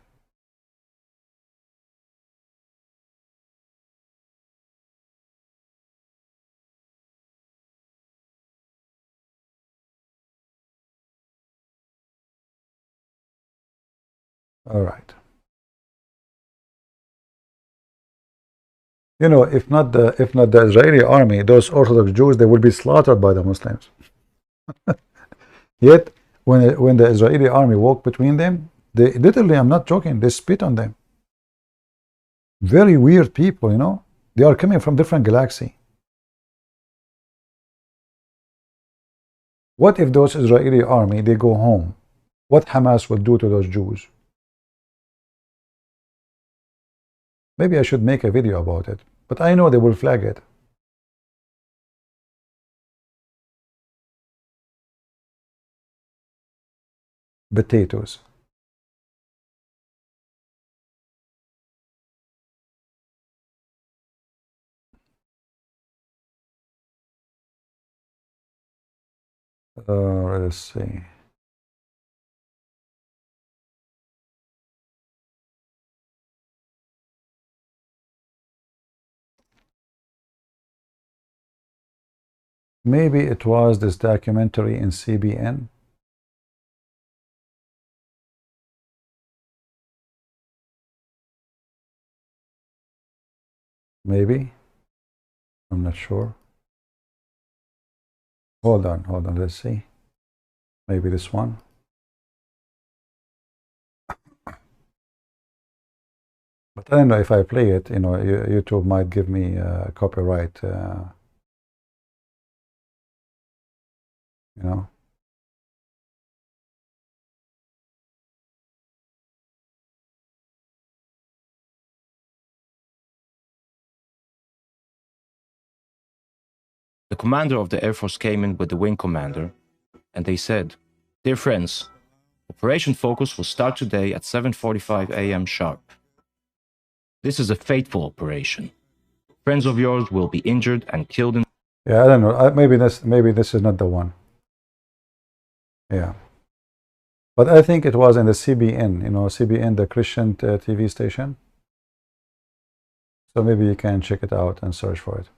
All right. You know, if not the Israeli army, those Orthodox Jews, they will be slaughtered by the Muslims. Yet, when the Israeli army walk between them, they literally, I'm not joking, they spit on them. Very weird people, you know. They are coming from different galaxy. What if those Israeli army, they go home? What Hamas will do to those Jews? Maybe I should make a video about it, but I know they will flag it. Potatoes. Let's see. Maybe it was this documentary in CBN. Maybe. I'm not sure. Hold on, let's see. Maybe this one. But I don't know if I play it, you know, YouTube might give me copyright, you know.
The commander of the Air Force came in with the wing commander, and they said, "Dear friends, Operation Focus will start today at 7:45 a.m. sharp. This is a fateful operation. Friends of yours will be injured and killed in..."
Yeah, I don't know. Maybe this is not the one. Yeah. But I think it was in the CBN, you know, CBN, the Christian TV station. So maybe you can check it out and search for it.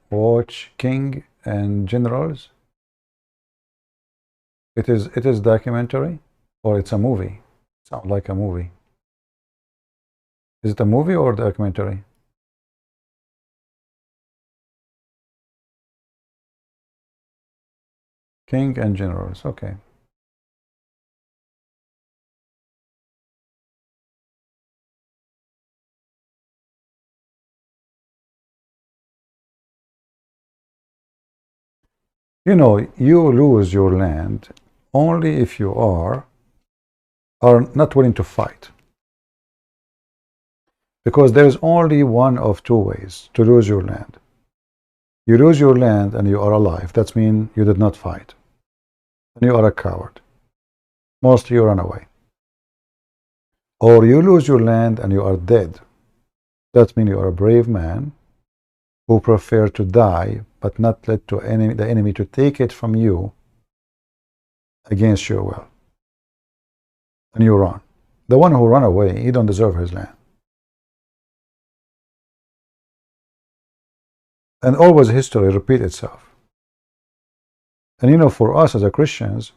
Watch King and Generals. It is documentary, or it's a movie? Sounds like a movie. Is it a movie or documentary? King and Generals. Okay. You know, you lose your land only if you are not willing to fight. Because there is only one of two ways to lose your land. You lose your land and you are alive. That means you did not fight. And you are a coward. Mostly you run away. Or you lose your land and you are dead. That means you are a brave man who prefer to die but not let the enemy to take it from you against your will. And you run. The one who run away, he don't deserve his land. And always history repeat itself. And you know, for us as a Christians,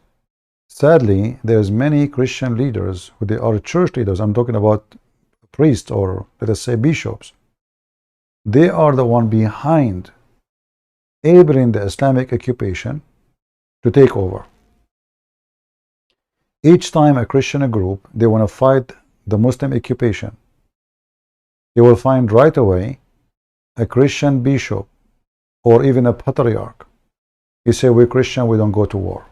sadly, there's many Christian leaders who they are church leaders. I'm talking about priests, or let us say bishops. They are the one behind enabling the Islamic occupation to take over. Each time a Christian group, they want to fight the Muslim occupation, they will find right away a Christian bishop or even a patriarch. He say, we're Christian, we don't go to war.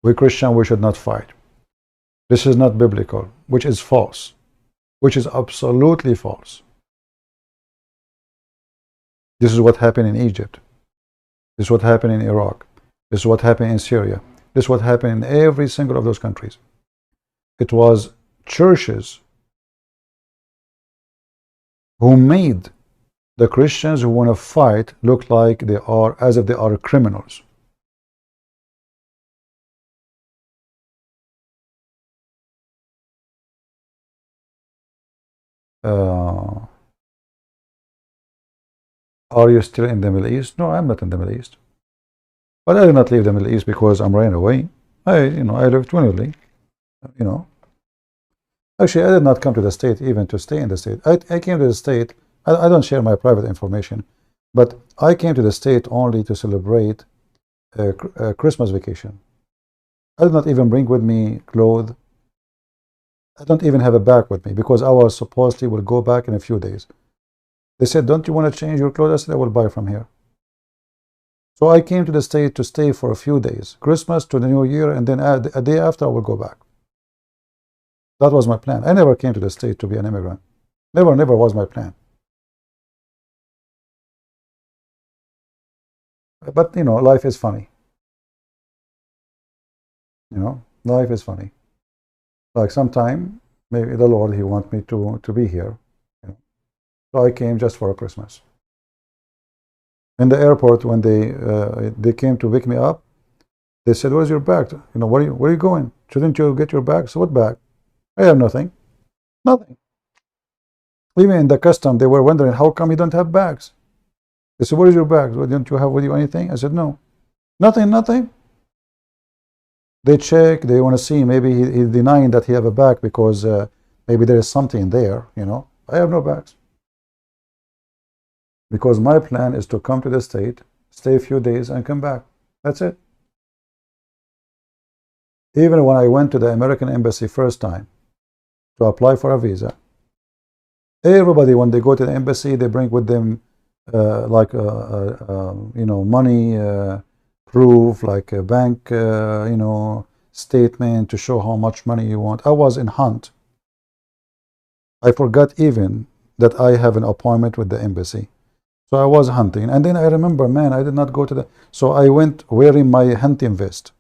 We're Christian, we should not fight. This is not biblical, which is false, which is absolutely false. This is what happened in Egypt. This is what happened in Iraq. This is what happened in Syria. This is what happened in every single of those countries. It was churches who made the Christians who want to fight look like they are, as if they are criminals. Are you still in the Middle East? No, I'm not in the Middle East. But I did not leave the Middle East because I'm running away. I lived willingly. Actually, I did not come to the state even to stay in the state. I came to the state. I don't share my private information, but I came to the state only to celebrate Christmas vacation. I did not even bring with me clothes. I don't even have a bag with me because I was supposedly will go back in a few days. They said, don't you want to change your clothes? I said, I will buy from here. So I came to the state to stay for a few days, Christmas to the New Year, and then a day after I will go back. That was my plan. I never came to the state to be an immigrant. Never was my plan. But, you know, life is funny. You know, life is funny. Like sometime, maybe the Lord, He wants me to be here. You know. So I came just for Christmas. In the airport, when they came to pick me up, they said, "Where's your bag? You know, where are you going? Shouldn't you get your bag?" So what bag? I have nothing. Nothing. Even in the custom, they were wondering, how come you don't have bags? They said, "What is your bag? Don't you have with you anything?" I said, "No, nothing." They check. They want to see. Maybe he's denying that he have a bag because maybe there is something there. You know, I have no bags. Because my plan is to come to the state, stay a few days, and come back. That's it. Even when I went to the American embassy first time to apply for a visa, everybody, when they go to the embassy, they bring with them you know, money proof, like a bank you know, statement to show how much money you want. I was in hunt. I forgot even that I have an appointment with the embassy. So I was hunting, and then I remember, man, I did not go to the. So I went wearing my hunting vest.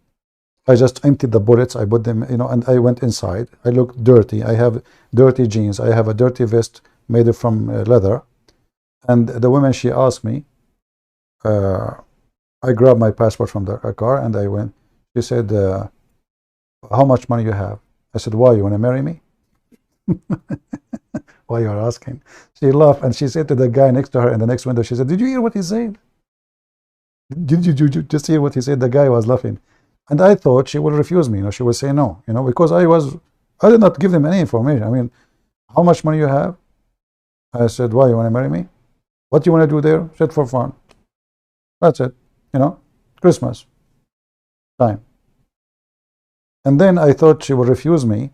I just emptied the bullets. I put them, you know, and I went inside. I looked dirty. I have dirty jeans. I have a dirty vest made from leather. And the woman, she asked me. I grabbed my passport from the car, and I went. She said, "How much money you have?" I said, "Why? You want to marry me?" Why you are asking? She laughed and she said to the guy next to her in the next window, she said, "Did you hear what he said? Did you just hear what he said?" The guy was laughing. And I thought she will refuse me, you know, she will say no, you know, because I did not give them any information. I mean, how much money you have? I said, "Why, you want to marry me?" "What do you want to do there?" She said, "For fun." That's it, you know, Christmas time. And then I thought she would refuse me.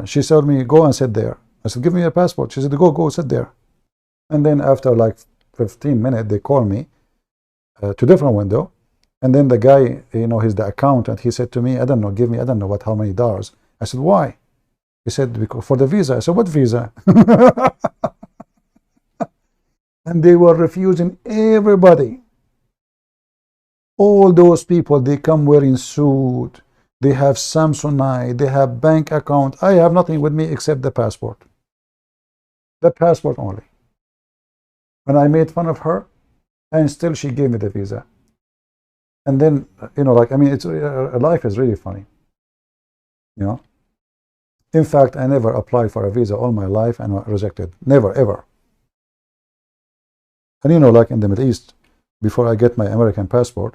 She told me, "Go and sit there." I said, "Give me a passport." She said, Go sit there." And then after like 15 minutes, they called me to different window. And then the guy, you know, he's the accountant. He said to me, I don't know, I don't know how many dollars. I said, "Why?" He said, "Because for the visa." I said, "What visa?" And they were refusing everybody. All those people, they come wearing suit. They have Samsonite. They have bank account. I have nothing with me except the passport. The passport only. And I made fun of her, and still she gave me the visa. And then, you know, like, I mean, it's life is really funny. You know. In fact, I never applied for a visa all my life and rejected. Never, ever. And you know, like in the Middle East, before I get my American passport,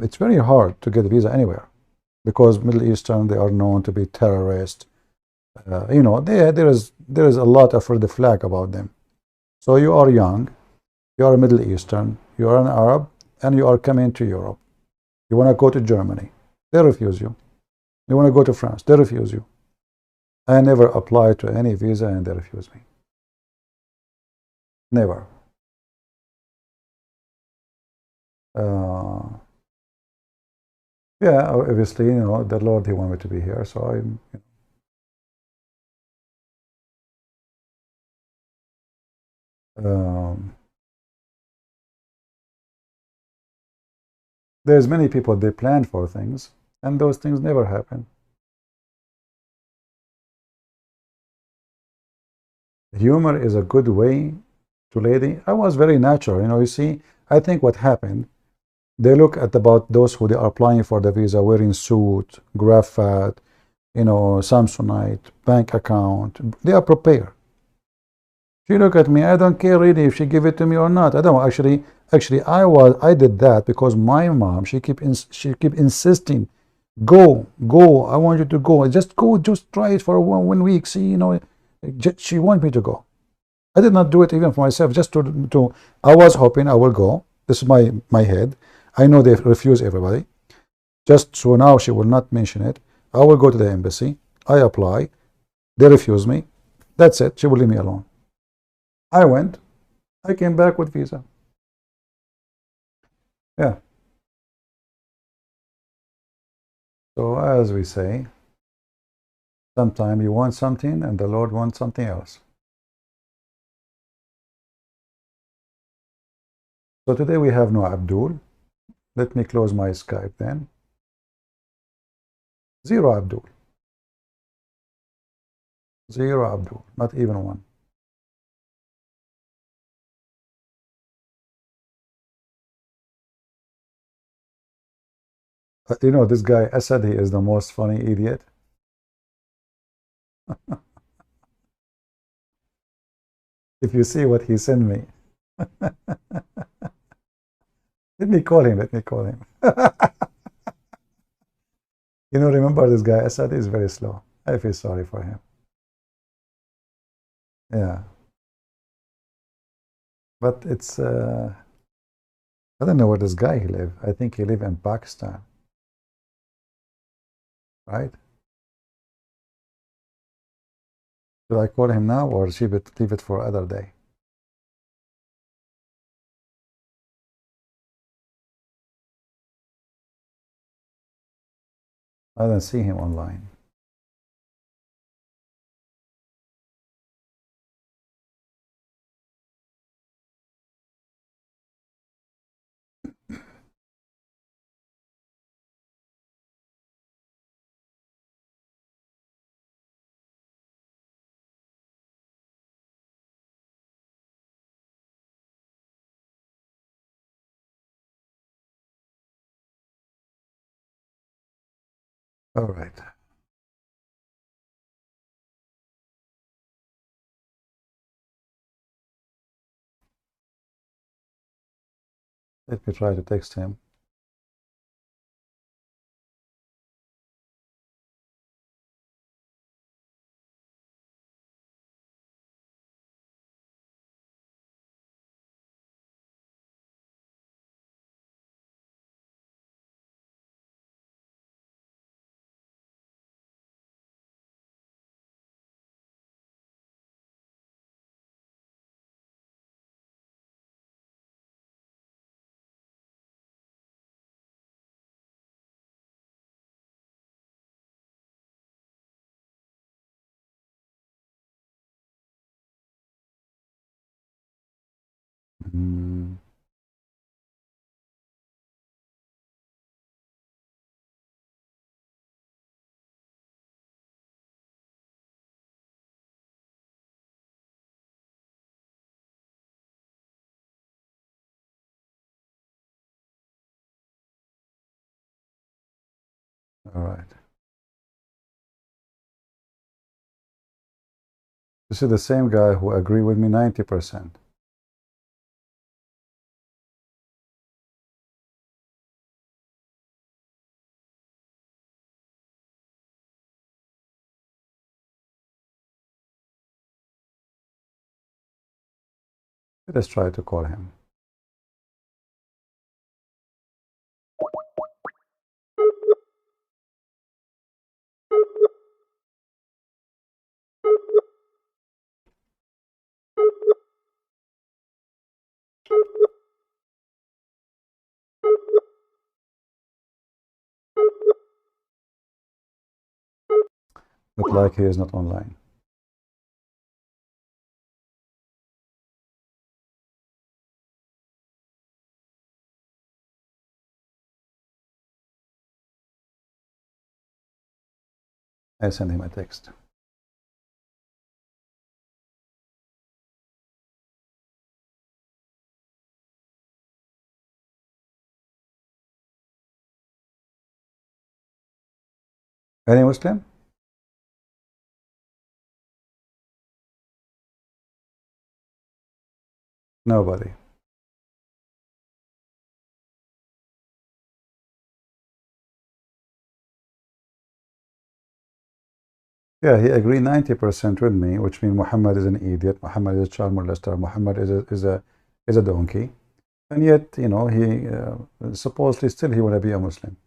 it's very hard to get a visa anywhere, because Middle Eastern, they are known to be terrorists. You know, there is a lot of red flag about them. So you are young, you are Middle Eastern, you are an Arab, and you are coming to Europe. You want to go to Germany, they refuse you. You want to go to France, they refuse you. I never applied to any visa and they refuse me. Never. Yeah, obviously, you know, the Lord, He wanted me to be here, so I'm. There's many people, they plan for things, and those things never happen. Humor is a good way to lady. I was very natural, you know. You see, I think what happened, they look at about those who they are applying for the visa wearing suit, graphite, you know, Samsonite, bank account. They are prepared. She look at me. I don't care really if she give it to me or not. I don't actually. I did that because my mom. She keep insisting, go. I want you to go. Just go. Just try it for one week. See, you know, she want me to go. I did not do it even for myself. Just to. I was hoping I will go. This is my head. I know they refuse everybody. Just so now she will not mention it. I will go to the embassy. I apply. They refuse me. That's it. She will leave me alone. I went. I came back with visa. Yeah. So as we say, sometimes you want something and the Lord wants something else. So today we have no Abdul. Let me close my Skype then. Zero Abdul. Zero Abdul. Not even one. You know, this guy Asad, he is the most funny idiot. If you see what he sent me. Let me call him. Let me call him. You know, remember this guy Asad is very slow. I feel sorry for him. Yeah. But it's, I don't know where this guy he live. I think he live in Pakistan. Right? Should I call him now or leave it for other day? I don't see him online. All right. Let me try to text him. Mm. All right. This is the same guy who agreed with me 90%. Let's try to call him. Look like he is not online. I send him a text. Any Muslim? Nobody. Yeah, he agreed 90% with me, which means Muhammad is an idiot, Muhammad is a child molester, Muhammad is a donkey. And yet, you know, he supposedly still he want to be a Muslim.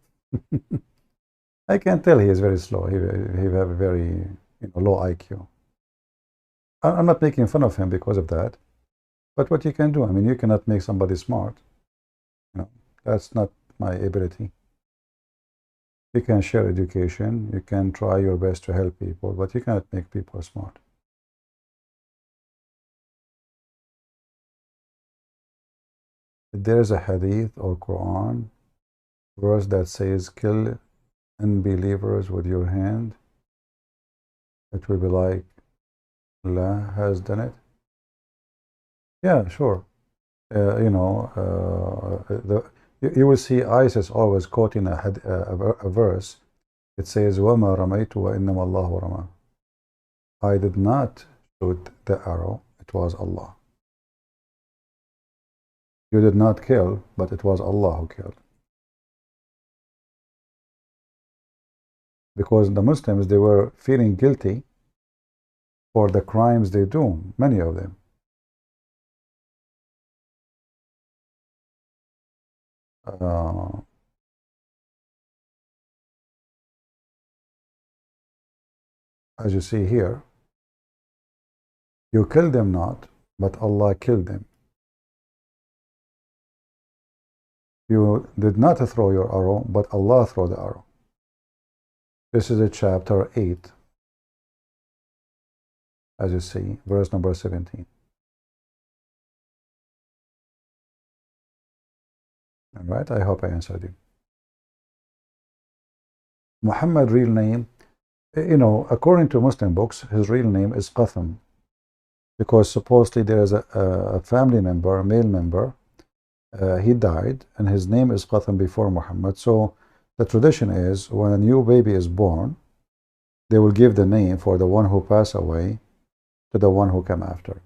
I can tell he is very slow. He have a very low IQ. I'm not making fun of him because of that. But what you can do, I mean, you cannot make somebody smart. You know, that's not my ability. You can share education. You can try your best to help people, but you cannot make people smart. There is a hadith or Quran verse that says, kill unbelievers with your hand. It will be like Allah has done it. Yeah, sure. You will see ISIS always quoting a verse. It says, وَمَا رَمَيْتُ وَإِنَّمَا اللَّهُ رَمَى. I did not shoot the arrow, it was Allah. You did not kill, but it was Allah who killed. Because the Muslims, they were feeling guilty for the crimes they do, many of them. As you see here, you killed them not, but Allah killed them. You did not throw your arrow, but Allah threw the arrow. This is a chapter 8, as you see, verse number 17. All right, I hope I answered you. Muhammad real name, according to Muslim books, his real name is Qatham, because supposedly there is a family member, a male member, he died, and his name is Qatham before Muhammad. So the tradition is when a new baby is born, they will give the name for the one who passed away to the one who came after.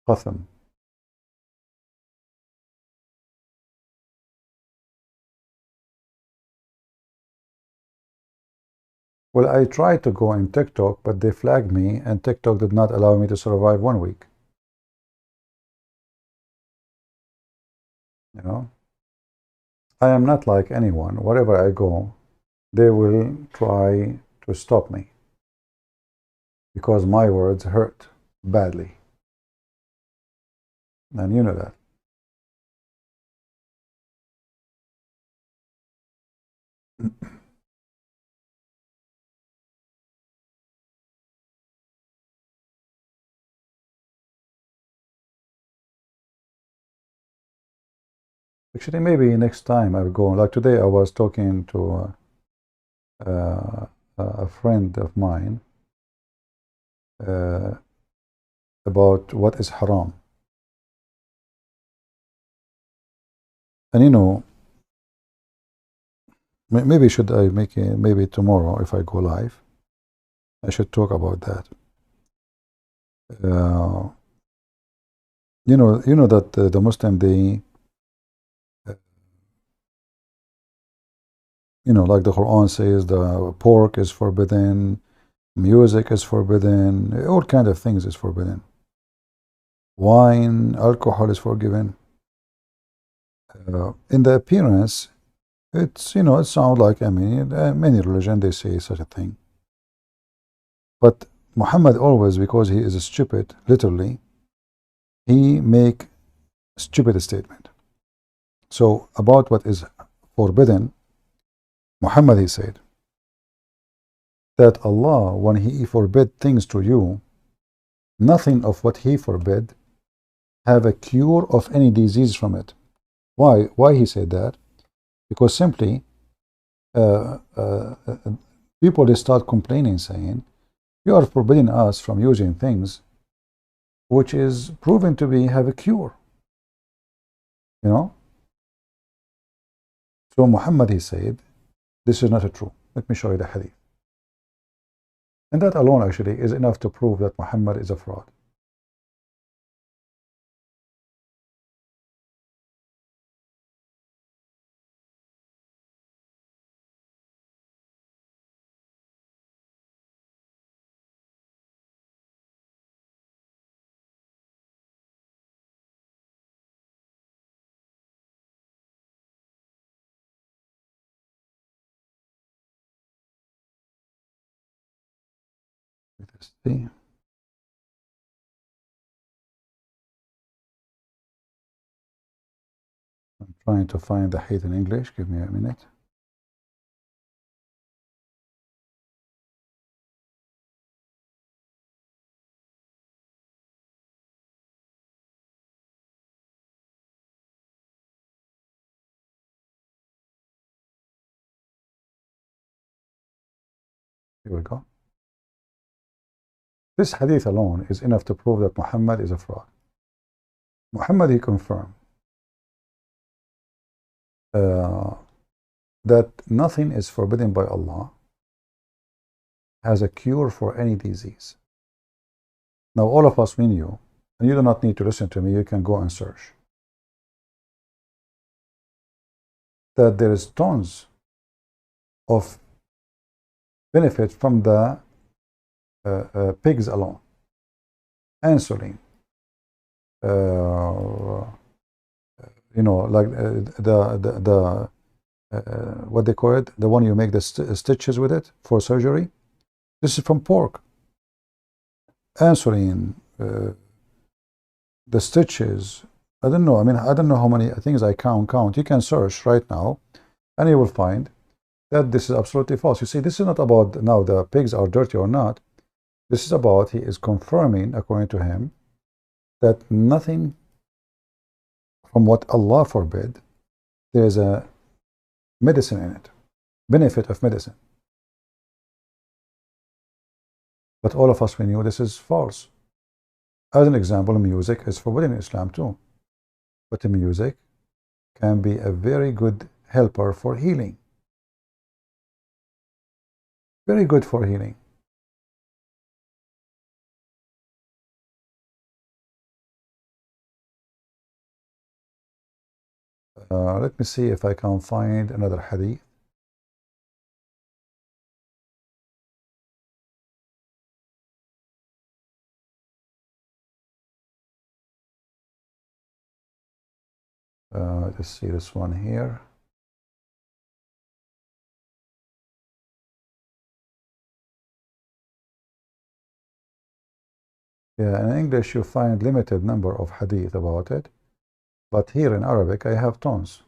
Qatham. Well, I tried to go in TikTok, but they flagged me, and TikTok did not allow me to survive 1 week. You know, I am not like anyone. Wherever I go, they will try to stop me because my words hurt badly. And you know that. Actually, maybe next time I'll go. Like today, I was talking to a friend of mine about what is haram. And maybe should I make it, maybe tomorrow if I go live, I should talk about that. You know that the Muslim, they like the Quran says, the pork is forbidden, music is forbidden, all kind of things is forbidden. Wine, alcohol is forgiven. In the appearance, it sounds like, many religion, they say such a thing. But Muhammad always, because he is stupid, literally, he make stupid statement. So about what is forbidden, Muhammad, he said that Allah, when he forbid things to you, nothing of what he forbid have a cure of any disease from it. Why he said that? Because simply people, they start complaining, saying, you are forbidding us from using things which is proven to be have a cure. So Muhammad, he said, this is not true. Let me show you the hadith. And that alone actually is enough to prove that Muhammad is a fraud. Let's see. I'm trying to find the hadith in English. Give me a minute. Here we go. This hadith alone is enough to prove that Muhammad is a fraud. Muhammad, he confirmed that nothing is forbidden by Allah has a cure for any disease. Now, all of us, we knew, and you do not need to listen to me, you can go and search, that there is tons of benefit from the pigs alone. Insulin, like what they call it, the one you make the stitches with it for surgery. This is from pork. Insulin, the stitches. I don't know. I mean, I don't know how many things I count. You can search right now, and you will find that this is absolutely false. You see, this is not about now the pigs are dirty or not. This is about, he is confirming, according to him, that nothing from what Allah forbid, there is a medicine in it, benefit of medicine. But all of us, we knew this is false. As an example, music is forbidden in Islam too. But the music can be a very good helper for healing. Very good for healing. Let me see if I can find another hadith. Let's see this one here. Yeah, in English you find limited number of hadith about it, but here in Arabic I have tons.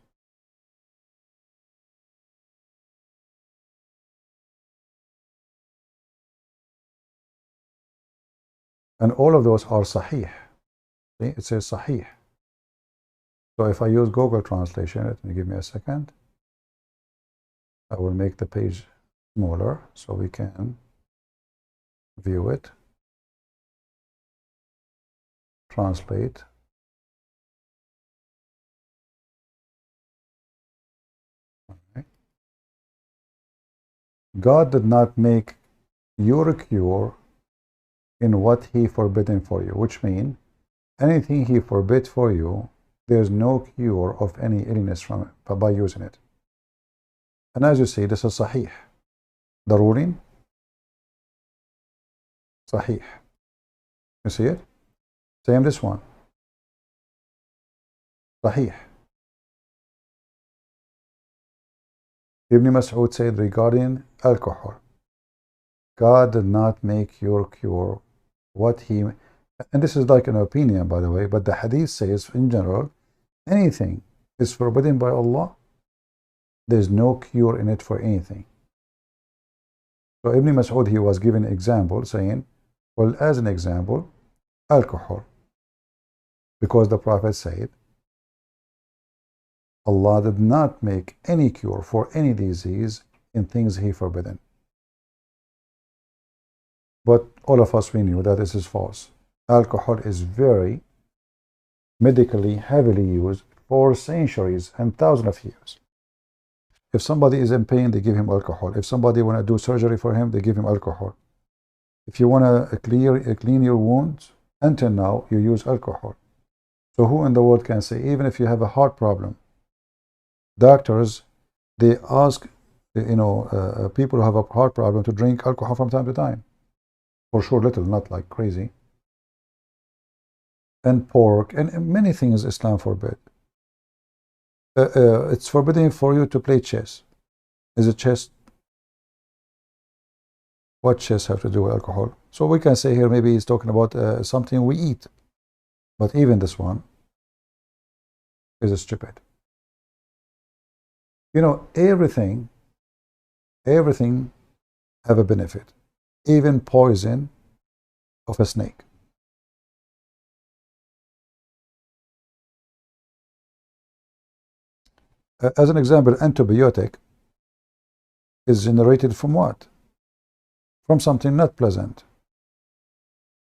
And all of those are sahih. See, it says sahih. So if I use Google translation, let me give me a second. I will make the page smaller so we can view it. Translate. Okay. God did not make your cure in what he forbidden for you, which means anything he forbid for you, there's no cure of any illness from it by using it. And as you see, this is sahih. The ruling, sahih. You see it? Same this one. Sahih. Ibn Mas'ud said regarding alcohol, God did not make your cure what he, and this is like an opinion, by the way, but the hadith says in general, anything is forbidden by Allah, there's no cure in it for anything. So Ibn Mas'ud, he was giving an example saying, well, as an example, alcohol. Because the Prophet said, Allah did not make any cure for any disease in things he forbidden. But all of us, we knew that this is false. Alcohol is very medically heavily used for centuries and thousands of years. If somebody is in pain, they give him alcohol. If somebody want to do surgery for him, they give him alcohol. If you want to clean your wounds, until now, you use alcohol. So who in the world can say, even if you have a heart problem, doctors, they ask, people who have a heart problem to drink alcohol from time to time. For sure, little, not like crazy. And pork, and many things Islam forbid. It's forbidden for you to play chess. Is it chess? What chess have to do with alcohol? So we can say here maybe he's talking about something we eat. But even this one is stupid. You know, everything have a benefit. Even poison of a snake. As an example, antibiotic is generated from what? From something not pleasant.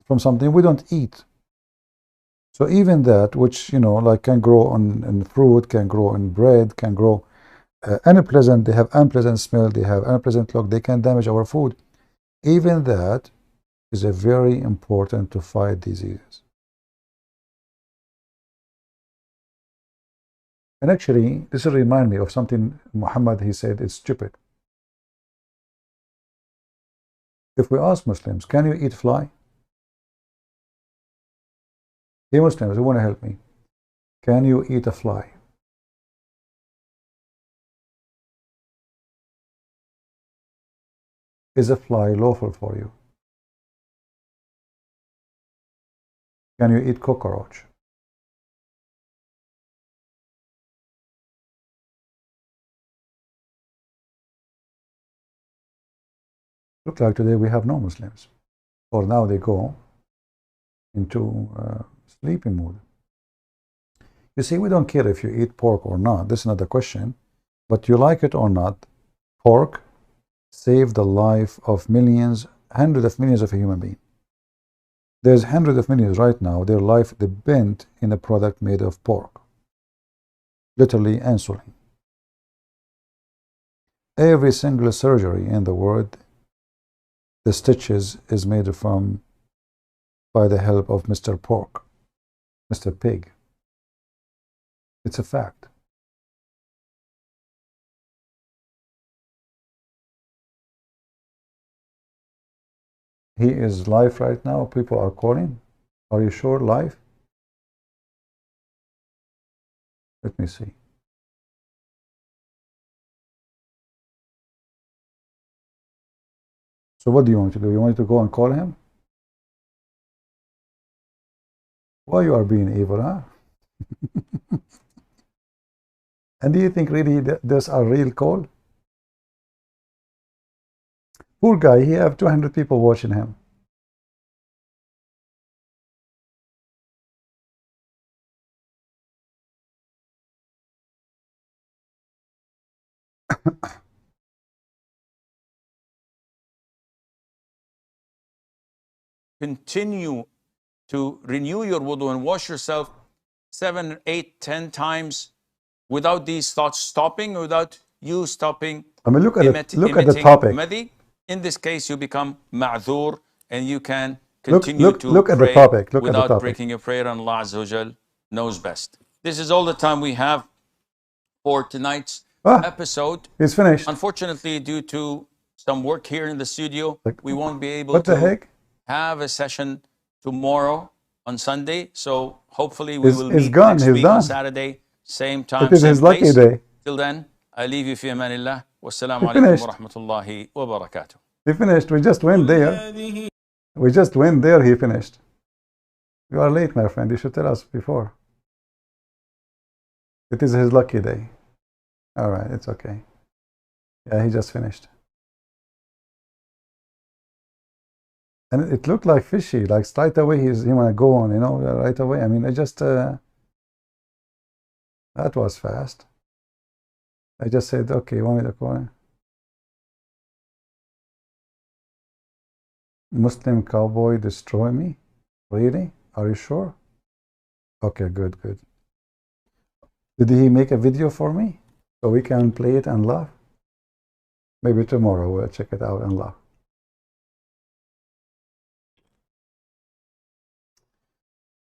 From something we don't eat. So even that, which, you know, like can grow on fruit, can grow in bread, can grow unpleasant, they have unpleasant smell, they have unpleasant look, they can damage our food. Even that is a very important to fight diseases. And actually, this will remind me of something Muhammad, he said, it's stupid. If we ask Muslims, can you eat fly? Hey Muslims, who want to help me? Can you eat a fly? Is a fly lawful for you? Can you eat cockroach? Look like today we have no Muslims. Or now they go into sleeping mood. You see, we don't care if you eat pork or not. This is not the question. But you like it or not, pork saved the life of millions, hundreds of millions of human beings. There's hundreds of millions right now, their life depends in a product made of pork. Literally insulin. Every single surgery in the world, the stitches is made from by the help of Mr. Pork, Mr. Pig. It's a fact. He is live right now. People are calling. Are you sure live? Let me see. So what do you want to do? You want to go and call him? Why you are being evil, huh? And do you think really there's a real call? Poor guy, he have 200 people watching him.
Continue to renew your wudu and wash yourself 7, 8, 10 times without these thoughts stopping, without you stopping.
I mean, look at the topic.
Madi. In this case, you become ma'dhur and you can continue
look
to
at the
pray
topic. Look
without
at the topic.
breaking your prayer, and Allah Azza wa Jal knows best. This is all the time we have for tonight's episode.
He's finished.
Unfortunately, due to some work here in the studio, we won't be able
What the
to
heck?
have a session tomorrow on Sunday. So hopefully we will
He's
meet
gone.
next
He's
week
done.
on Saturday, same time,
It is
same
his lucky
place.
day.
Till then, I leave you fi amanillah. Wassalamu
He
alaikum
finished.
wa rahmatullahi wa barakatuh.
He finished. We just went there. We just went there. He finished. You are late, my friend. You should tell us before. It is his lucky day. All right, it's okay. Yeah, he just finished. And it looked like fishy, like straight away he want to go on, you know, right away. I mean, I just, that was fast. I just said, okay, you want me to call him? Muslim cowboy destroy me? Really? Are you sure? Okay, good, good. Did he make a video for me? So we can play it and laugh? Maybe tomorrow we'll check it out and laugh.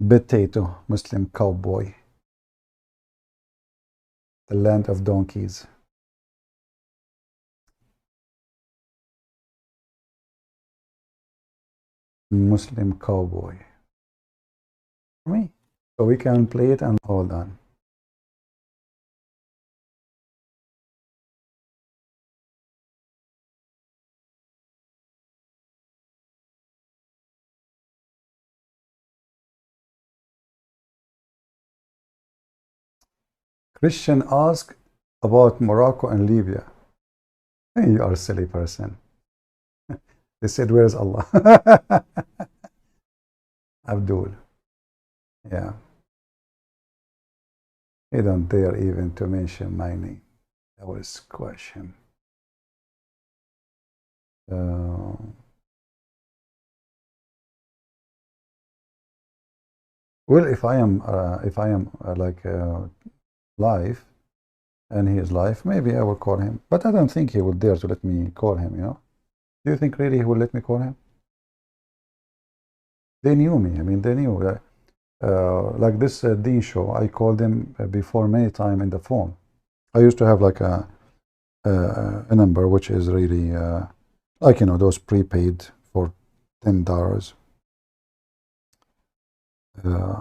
Potato, Muslim cowboy. The land of donkeys. Muslim cowboy. Me? So we can play it and hold on. Christian asked about Morocco and Libya. Hey, you are a silly person. They said, where's Allah? Abdul. Yeah. He don't dare even to mention my name. I will squash him. Well, if I am like live, and he is live, maybe I will call him. But I don't think he will dare to let me call him. You know? Do you think really he will let me call him? They knew me. I mean, they knew that. Like this Dean show, I called him before many times in the phone. I used to have like a number which is really like, you know, those prepaid for $10.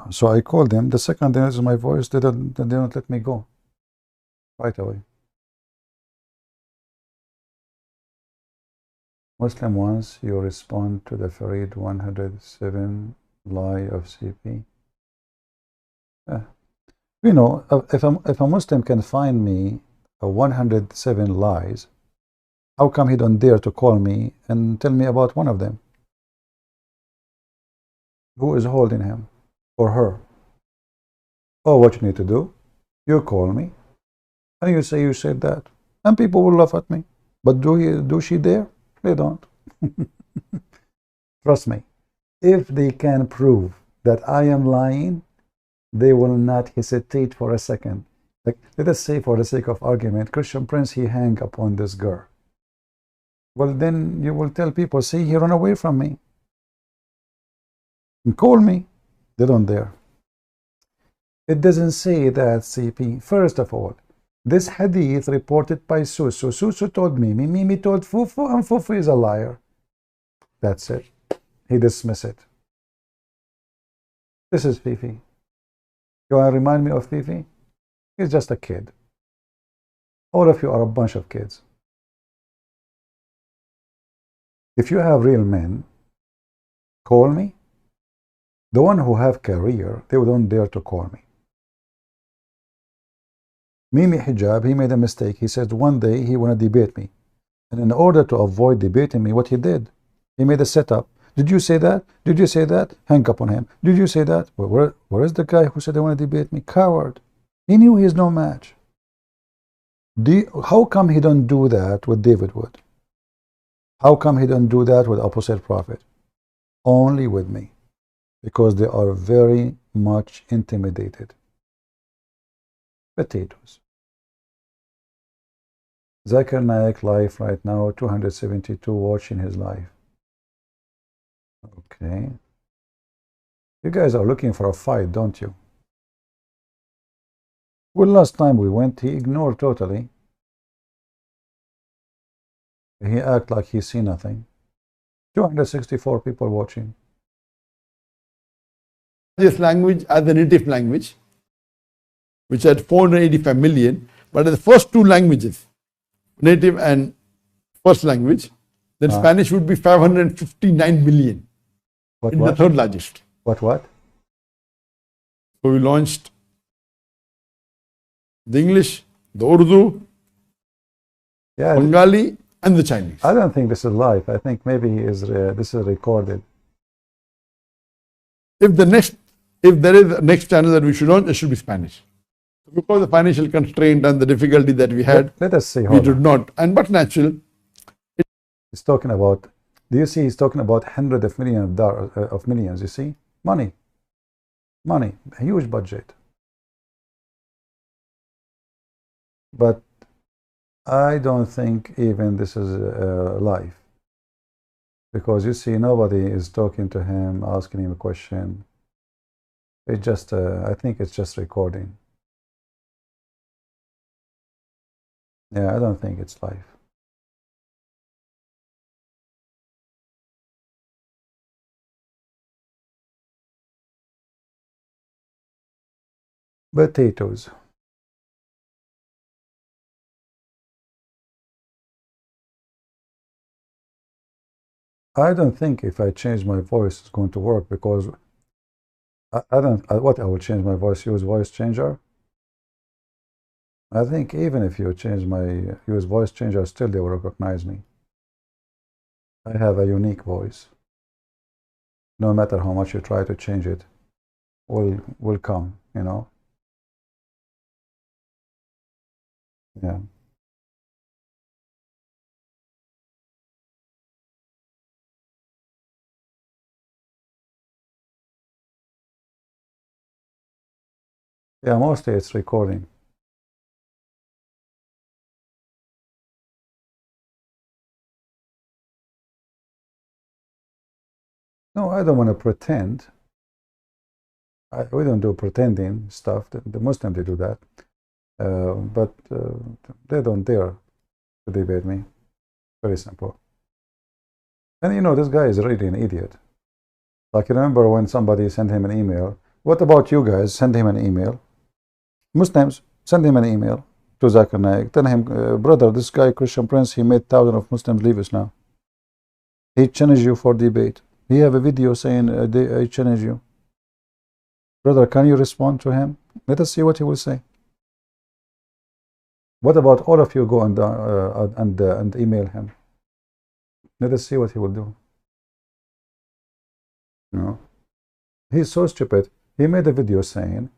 So I called them. The second they heard my voice, they don't let me go right away. Muslim ones, you respond to the Farid 107 lie of CP. You know, if a Muslim can find me 107 lies, how come he don't dare to call me and tell me about one of them? Who is holding him or her? Oh, what you need to do? You call me and you say you said that, and people will laugh at me. But do she dare? They don't. Trust me. If they can prove that I am lying, they will not hesitate for a second. Like, let us say, for the sake of argument, Christian Prince, he hung upon this girl. Well, then you will tell people, see, he ran away from me. And call me. They don't dare. It doesn't say that, CP. First of all, this hadith reported by Susu. Susu told Mimi. Mimi told Fufu, and Fufu is a liar. That's it. He dismissed it. This is Fifi. You want to remind me of Fifi? He's just a kid. All of you are a bunch of kids. If you have real men, call me. The one who have career, they don't dare to call me. Mimi Hijab, he made a mistake. He said one day he want to debate me. And in order to avoid debating me, what he did, he made a setup. Did you say that? Did you say that? Hang up on him. Did you say that? Well, where is the guy who said they want to debate me? Coward. He knew he is no match. How come he don't do that with David Wood? How come he don't do that with Apostle Prophet? Only with me. Because they are very much intimidated. Potatoes. Zakir Naik live right now, 272 watching his live. Okay. You guys are looking for a fight, don't you? Well, last time we went, he ignored totally. He acted like he see nothing. 264 people watching.
This language as a native language, which had 485 million, but the first two languages, native and first language, then Spanish would be 559 million. The third largest.
What?
So we launched the English, the Urdu, Bengali, and the Chinese.
I don't think this is live. I think maybe this is recorded.
If there is a next channel that we should launch, it should be Spanish. Because the financial constraint and the difficulty that we had,
let us see.
We did not. But natural.
He's talking about. Do you see? He's talking about hundreds of millions. You see, money, a huge budget. But I don't think even this is live, because you see, nobody is talking to him, asking him a question. It's just, I think it's just recording. Yeah, I don't think it's live. Potatoes. I don't think if I change my voice it's going to work, because I will change my voice, use voice changer. I think even if you change use voice changer, still they will recognize me. I have a unique voice. No matter how much you try to change it, will come, you know. Yeah. Yeah, mostly it's recording. No, I don't want to pretend. We don't do pretending stuff. The Muslims, they do that. But they don't dare to debate me. Very simple. And you know, this guy is really an idiot. Like, you remember when somebody sent him an email? What about you guys? Send him an email. Muslims, send him an email to Zakir Naik. Tell him, brother, this guy, Christian Prince, he made thousands of Muslims leave Islam. He challenged you for debate. He have a video saying, I challenge you. Brother, can you respond to him? Let us see what he will say. What about all of you go and email him? Let us see what he will do. You know, he's so stupid. He made a video saying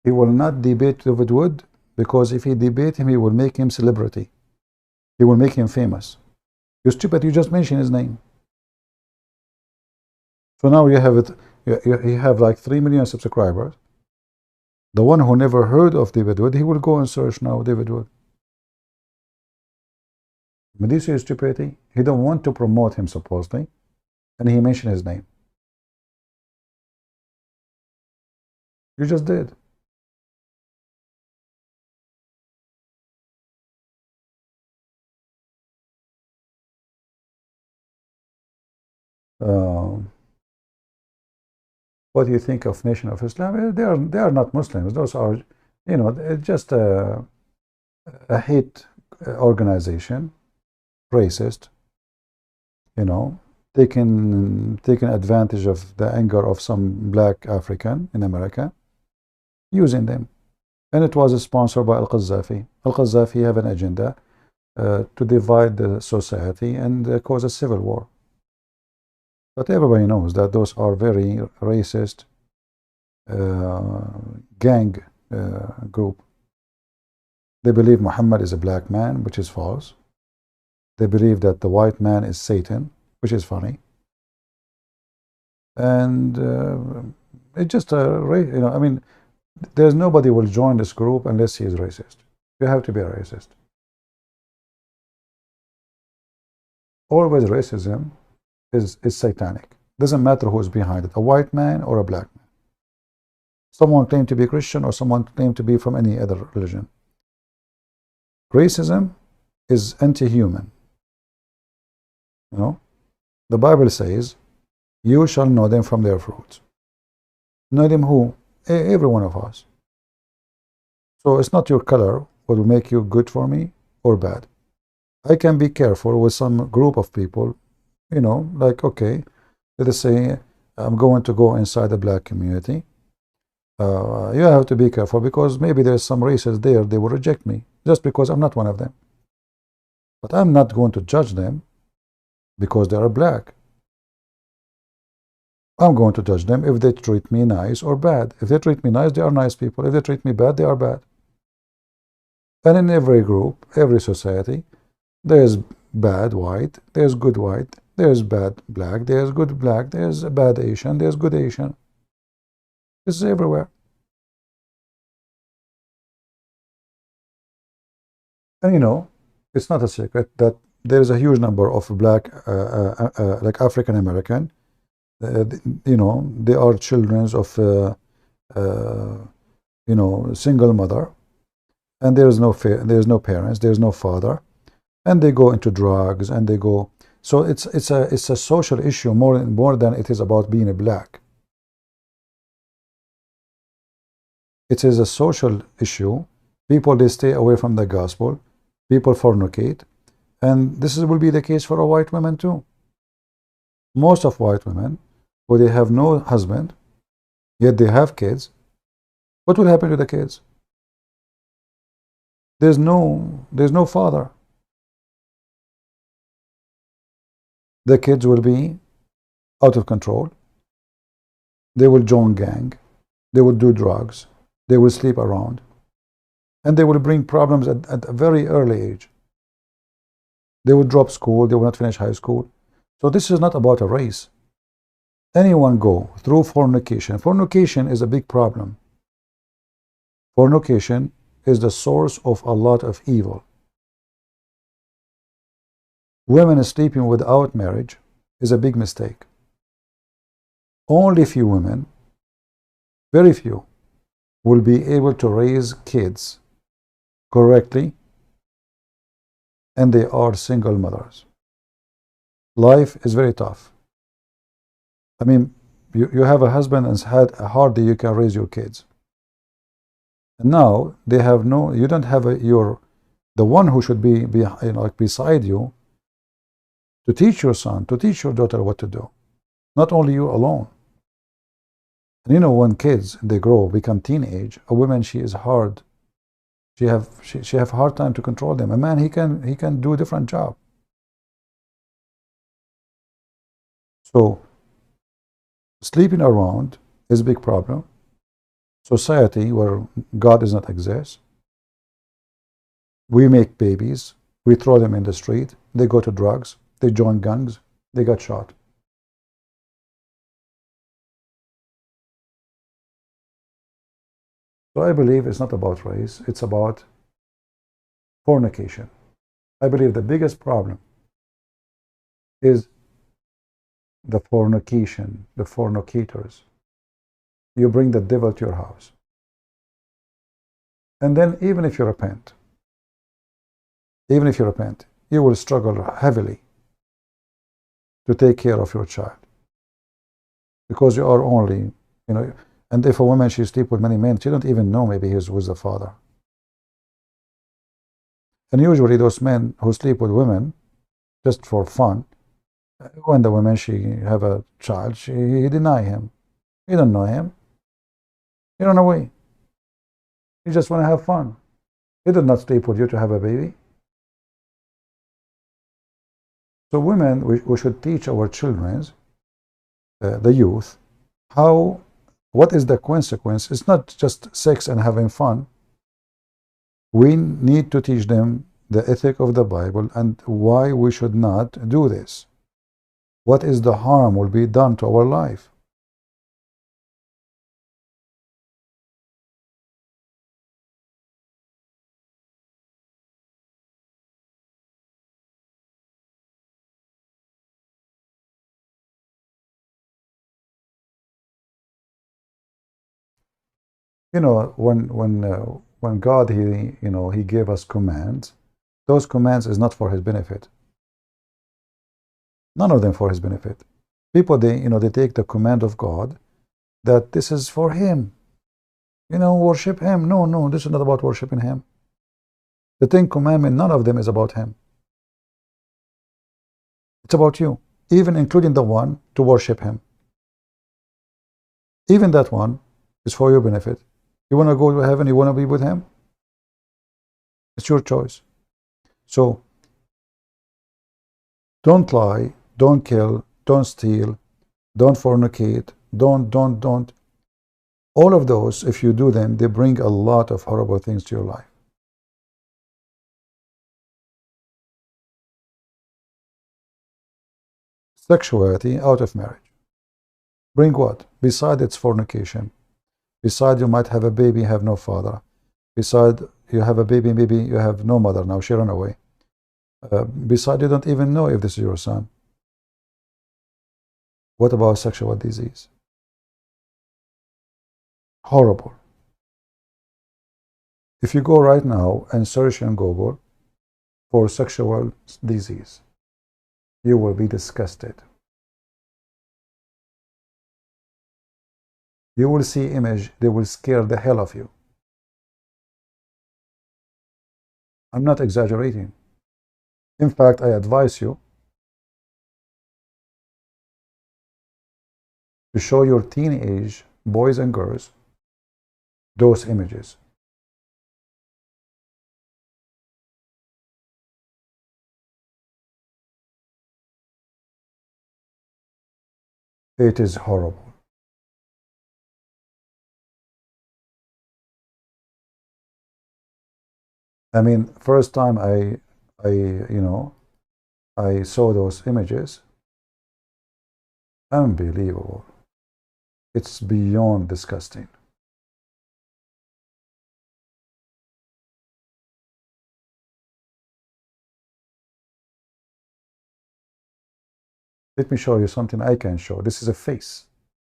he will not debate David Wood because if he debate him, he will make him celebrity. He will make him famous. You're stupid. You just mentioned his name. So now you have it. You have like 3 million subscribers. The one who never heard of David Wood, he will go and search now David Wood. But this is stupidity. He don't want to promote him supposedly, and he mentioned his name. You just did. What do you think of Nation of Islam? They are not Muslims. Those are, you know, just a hate organization, racist. You know, taking advantage of the anger of some black African in America, using them. And it was sponsored by Al-Qaddafi. Al-Qaddafi have an agenda to divide the society and cause a civil war. But everybody knows that those are very racist gang group. They believe Muhammad is a black man, which is false. They believe that the white man is Satan, which is funny. And it's just you know, I mean, there's nobody will join this group unless he is racist. You have to be a racist. Always racism is satanic. Doesn't matter who's behind it, a white man or a black man. Someone claimed to be Christian or someone claimed to be from any other religion. Racism is anti-human. You know, the Bible says, you shall know them from their fruits. Know them who? Every one of us. So it's not your color what will make you good for me or bad. I can be careful with some group of people, you know, like, okay, let us say I'm going to go inside the black community. You have to be careful because maybe there's some races there, they will reject me just because I'm not one of them. But I'm not going to judge them because they are black. I'm going to judge them if they treat me nice or bad. If they treat me nice, they are nice people. If they treat me bad, they are bad. And in every group, every society, there's bad white, there's good white, there's bad black, there's good black, there's bad Asian, there's good Asian. This is everywhere. And you know, it's not a secret that there is a huge number of black, like African American, you know, they are children of, you know, single mother, and there is no parents, there is no father, and they go into drugs, and they go. So it's a social issue more than it is about being a black. It is a social issue. People, they stay away from the gospel. People fornicate, and this will be the case for a white woman too. Most of white women, where they have no husband, yet they have kids, what will happen to the kids? There's no father. The kids will be out of control. They will join gang. They will do drugs. They will sleep around. And they will bring problems at a very early age. They will drop school. They will not finish high school. So this is not about a race. Anyone go through fornication. Fornication is a big problem. Fornication is the source of a lot of evil. Women sleeping without marriage is a big mistake. Only few women, very few, will be able to raise kids correctly, and they are single mothers. Life is very tough. I mean, you have a husband and hardly you can raise your kids. And now they have no, you don't have the one who should be beside you to teach your son, to teach your daughter what to do. Not only you alone. And you know, when kids, they grow, become teenage, a woman, she is hard. She have hard time to control them. A man, he can do a different job. So sleeping around is a big problem. Society where God does not exist. We make babies, we throw them in the street, they go to drugs, they join gangs, they got shot. So I believe it's not about race, it's about fornication. I believe the biggest problem is the fornication, the fornicators. You bring the devil to your house. And then even if you repent, you will struggle heavily to take care of your child. Because you are only, and if a woman, she sleeps with many men, she don't even know maybe he's with the father. And usually those men who sleep with women just for fun, when the woman, she have a child, he deny him. You don't know him. You run away. You just want to have fun. He did not sleep with you to have a baby. So women, we should teach our children, the youth, what is the consequence. It's not just sex and having fun. We need to teach them the ethic of the Bible and why we should not do this. What is the harm will be done to our life. When God, he gave us commands, those commands is not for his benefit. None of them for his benefit. People, they take the command of God that this is for him. Worship him. No, this is not about worshiping him. The Ten Commandments, none of them is about him. It's about you, even including the one to worship him. Even that one is for your benefit. You want to go to heaven, you want to be with him? It's your choice. So, don't lie, don't kill, don't steal, don't fornicate, don't. All of those, if you do them, they bring a lot of horrible things to your life. Sexuality out of marriage. Bring what? Besides its fornication. Beside you might have a baby, have no father. Beside you have a baby, maybe you have no mother now, she ran away. Beside you don't even know if this is your son. What about sexual disease? Horrible. If you go right now and search on Google for sexual disease, you will be disgusted. You will see image, they will scare the hell of you. I'm not exaggerating. In fact, I advise you to show your teenage boys and girls those images. It is horrible. I mean, first time I saw those images, unbelievable. It's beyond disgusting. Let me show you something I can show. This is a face.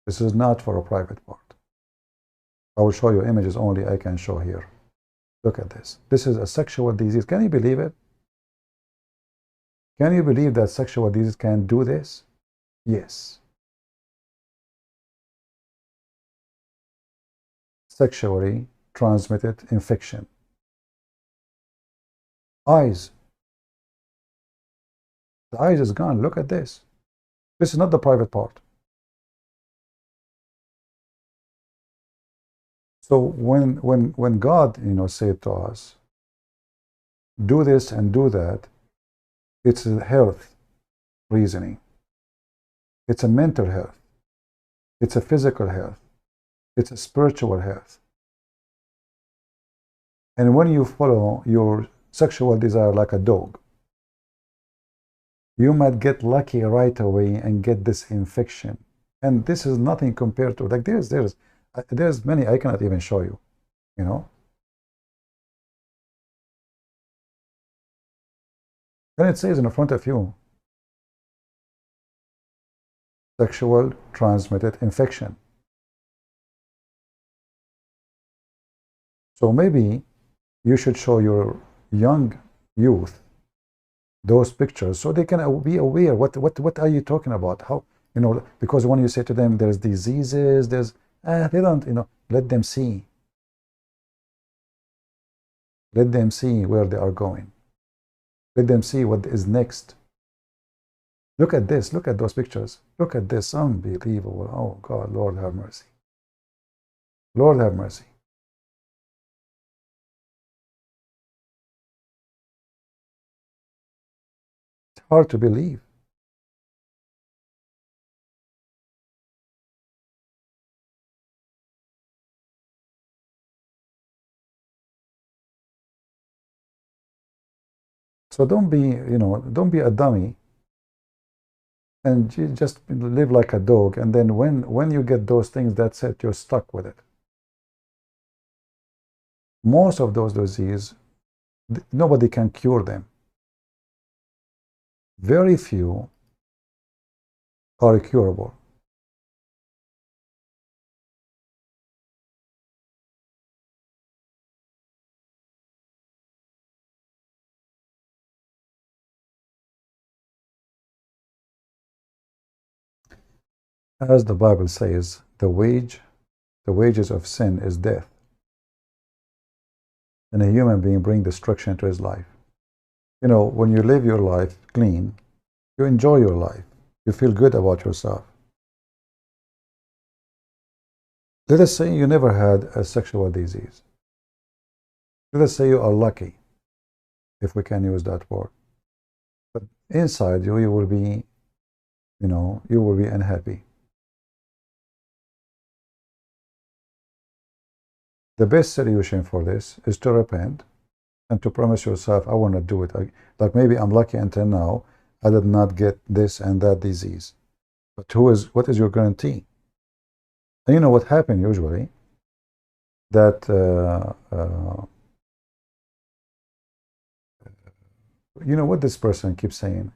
This is not for a private part. I will show you images only I can show here. Look at this. This is a sexual disease. Can you believe it? Can you believe that sexual disease can do this? Yes. Sexually transmitted infection. Eyes. The eyes is gone. Look at this. This is not the private part. So when God, said to us, do this and do that, it's a health reasoning. It's a mental health. It's a physical health. It's a spiritual health. And when you follow your sexual desire like a dog, you might get lucky right away and get this infection. And this is nothing compared to, like there's many I cannot even show you, Then it says in front of you, sexual transmitted infection. So maybe you should show your young youth those pictures so they can be aware. What are you talking about? How, because when you say to them there's diseases, they don't, let them see. Let them see where they are going. Let them see what is next. Look at this. Look at those pictures. Look at this. Unbelievable. Oh, God, Lord have mercy. Lord have mercy. It's hard to believe. So don't be a dummy and you just live like a dog, and then when you get those things, that's it, you're stuck with it. Most of those diseases, nobody can cure them. Very few are curable. As the Bible says, the wages of sin is death. And a human being brings destruction into his life. When you live your life clean, you enjoy your life. You feel good about yourself. Let us say you never had a sexual disease. Let us say you are lucky, if we can use that word. But inside you will be, you will be unhappy. The best solution for this is to repent and to promise yourself, I will not do it. Like maybe I'm lucky until now, I did not get this and that disease. But what is your guarantee? And you know what happened usually? That, what this person keeps saying?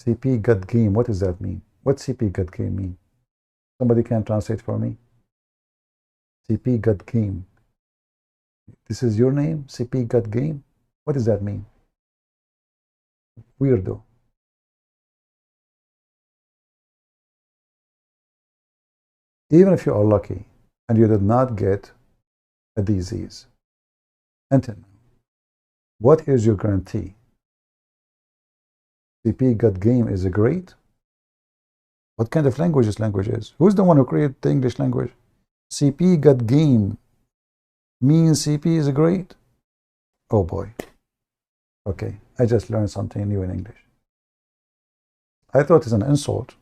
CP got game. What does that mean? What CP got game mean? Somebody can translate for me? CP got game. This is your name? CP got game? What does that mean? Weirdo. Even if you are lucky and you did not get a disease until now, what is your guarantee? CP got game is great? What kind of language this language is? Who's the one who created the English language? CP got game means CP is great? Oh boy. Okay, I just learned something new in English. I thought it's an insult.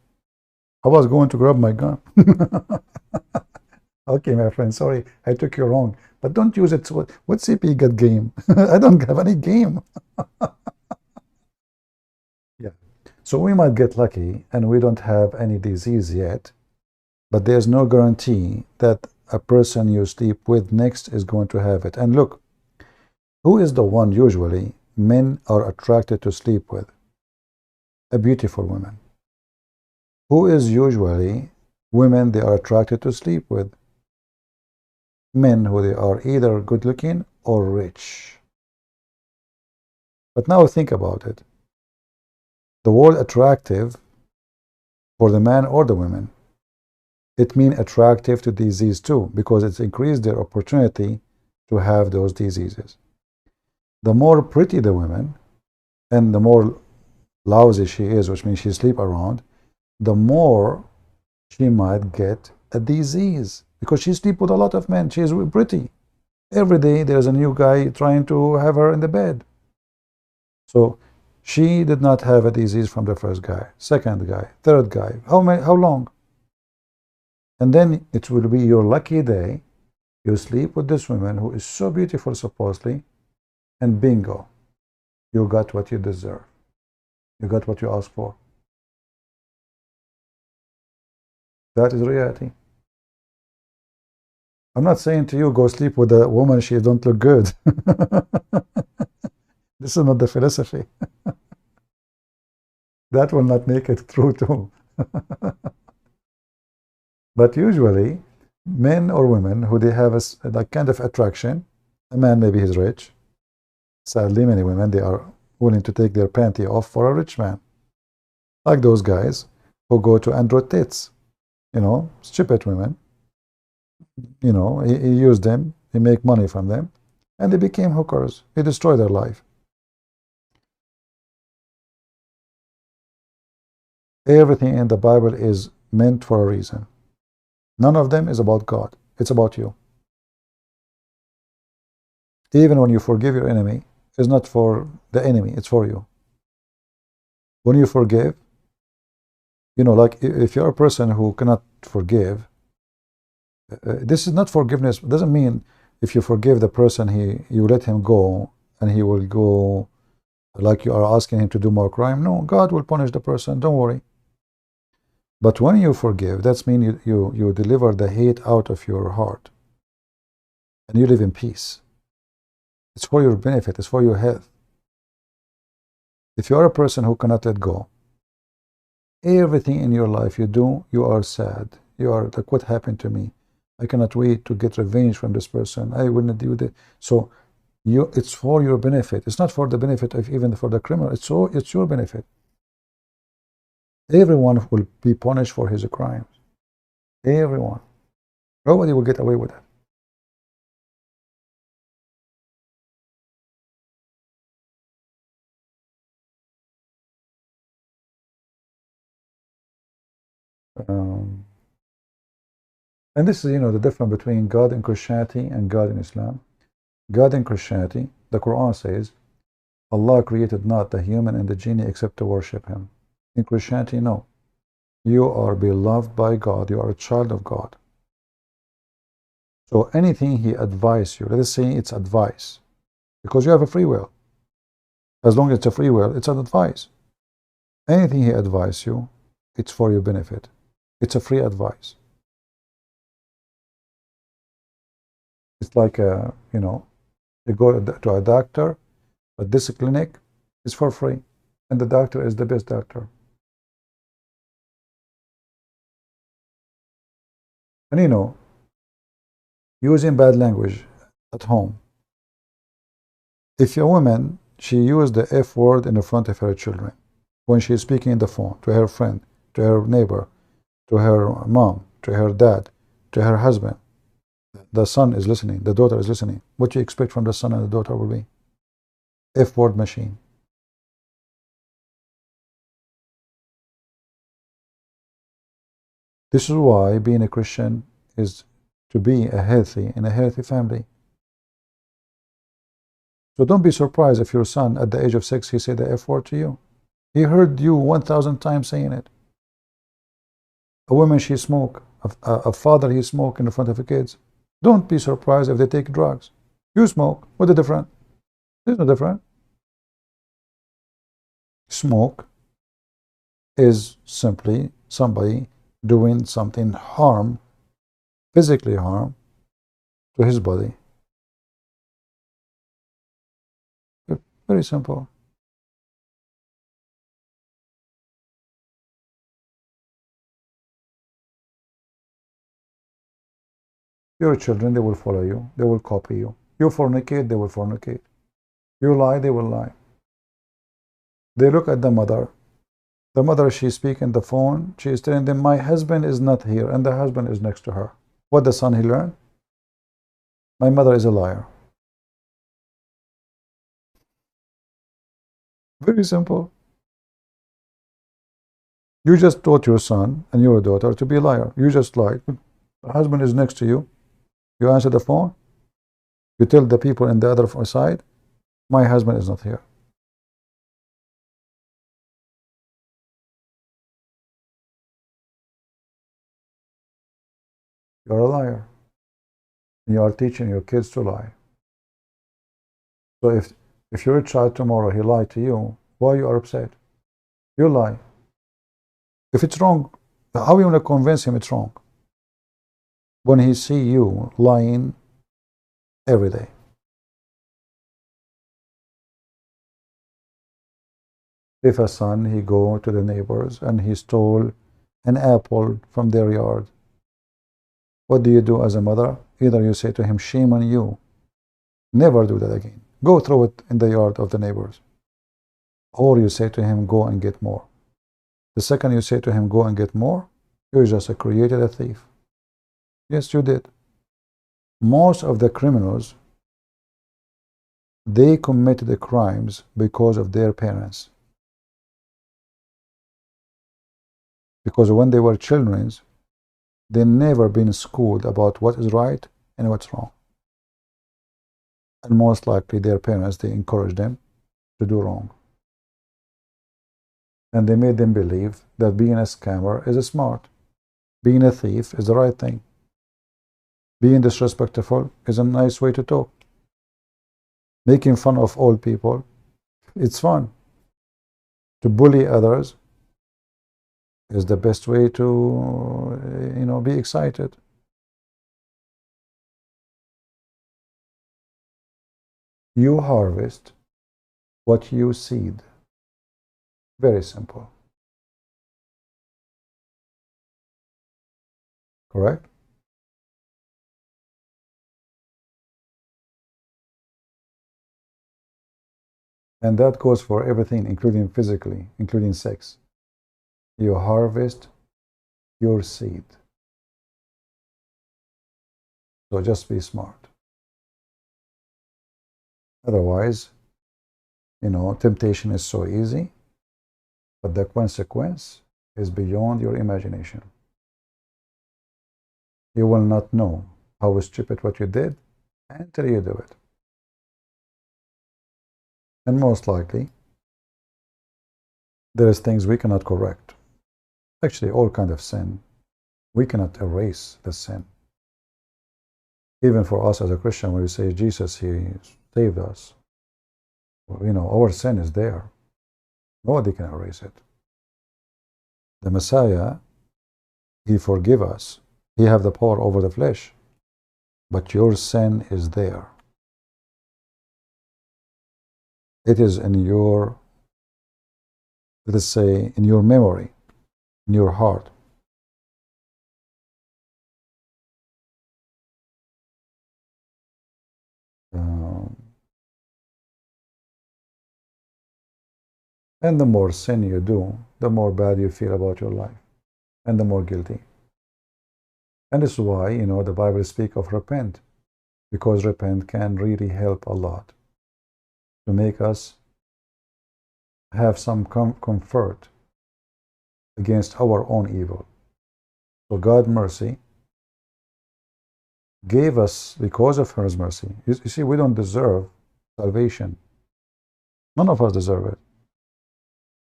I was going to grab my gun. Okay, my friend, sorry, I took you wrong. But don't use it. What CP got game? I don't have any game. Yeah. So we might get lucky and we don't have any disease yet, but there's no guarantee that a person you sleep with next is going to have it. And look, who is the one usually men are attracted to sleep with? A beautiful woman. Who is usually women they are attracted to sleep with? Men who they are either good looking or rich. But now think about it. The word attractive for the man or the women, it means attractive to disease too, because it's increased their opportunity to have those diseases. The more pretty the woman and the more lousy she is, which means she sleep around, the more she might get a disease because she sleep with a lot of men. She is pretty. Every day there's a new guy trying to have her in the bed. So she did not have a disease from the first guy, second guy, third guy. How long? And then it will be your lucky day. You sleep with this woman who is so beautiful supposedly, and bingo, you got what you deserve. You got what you asked for. That is reality. I'm not saying to you, go sleep with a woman, she don't look good. This is not the philosophy. That will not make it true too. But usually, men or women who they have a kind of attraction, a man maybe he's rich. Sadly, many women, they are willing to take their panty off for a rich man. Like those guys who go to Android tits. You know, stupid women. You know, he used them, he make money from them, and they became hookers. He destroyed their life. Everything in the Bible is meant for a reason. None of them is about God. It's about you. Even when you forgive your enemy, it's not for the enemy, it's for you. When you forgive, you know, like if you're a person who cannot forgive, this is not forgiveness. It doesn't mean if you forgive the person, you let him go and he will go like you are asking him to do more crime. No, God will punish the person, don't worry. But when you forgive, that means you deliver the hate out of your heart and you live in peace. It's for your benefit, it's for your health. If you are a person who cannot let go, everything in your life you do, you are sad. You are like, what happened to me? I cannot wait to get revenge from this person. I will not do that. So it's for your benefit. It's not for the benefit of even for the criminal. It's your benefit. Everyone will be punished for his crimes. Everyone. Nobody will get away with it. And this is, you know, the difference between God in Christianity and God in Islam. God in Christianity, the Quran says, Allah created not the human and the genie except to worship him. In Christianity, no. You are beloved by God. You are a child of God. So anything he advises you, let us say it's advice, because you have a free will. As long as it's a free will, it's an advice. Anything he advises you, it's for your benefit. It's a free advice. It's like, you know, you go to a doctor, but this clinic is for free, and the doctor is the best doctor. And you know, using bad language at home. If a woman, she used the F word in the front of her children, when she's speaking on the phone, to her friend, to her neighbor, to her mom, to her dad, to her husband, the son is listening, the daughter is listening. What do you expect from the son and the daughter will be? F word machine. This is why being a Christian is to be in a healthy family. So don't be surprised if your son at the age of 6, he said the F word to you. He heard you 1,000 times saying it. A woman, she smoke. A father, he smoke in front of the kids. Don't be surprised if they take drugs. You smoke. What's the difference? There's no difference. Smoke is simply somebody doing something harm, physically harm, to his body. Very simple. Your children, they will follow you. They will copy you. You fornicate, they will fornicate. You lie, they will lie. They look at the mother. The mother, she's speaking the phone. She is telling them, my husband is not here, and the husband is next to her. What the son he learned? My mother is a liar. Very simple. You just taught your son and your daughter to be a liar. You just lied. The husband is next to you. You answer the phone. You tell the people in the other side, my husband is not here. You're a liar. You are teaching your kids to lie. So if your child tomorrow, he lied to you, why you are upset? You lie. If it's wrong, how are you going to convince him it's wrong? When he see you lying every day. If a son, he go to the neighbors and he stole an apple from their yard, what do you do as a mother? Either you say to him, shame on you, never do that again. Go throw it in the yard of the neighbors. Or you say to him, go and get more. The second you say to him, go and get more, you just created a thief. Yes, you did. Most of the criminals, they committed the crimes because of their parents. Because when they were children, they never been schooled about what is right and what's wrong. And most likely their parents, they encouraged them to do wrong. And they made them believe that being a scammer is smart. Being a thief is the right thing. Being disrespectful is a nice way to talk. Making fun of old people, it's fun. To bully others is the best way to, be excited. You harvest what you seed. Very simple. Correct? And that goes for everything, including physically, including sex. You harvest your seed. So just be smart. Otherwise, temptation is so easy, but the consequence is beyond your imagination. You will not know how stupid what you did until you do it. And most likely, there is things we cannot correct. Actually, all kind of sin, we cannot erase the sin. Even for us as a Christian, when we say Jesus, he saved us, our sin is there. Nobody can erase it. The Messiah, he forgive us. He have the power over the flesh. But your sin is there. It is in your, let's say, in your memory, in your heart. And the more sin you do, the more bad you feel about your life, and the more guilty. And this is why, the Bible speaks of repent, because repent can really help a lot to make us have some comfort against our own evil. So God's mercy gave us, because of His mercy. You see, we don't deserve salvation. None of us deserve it.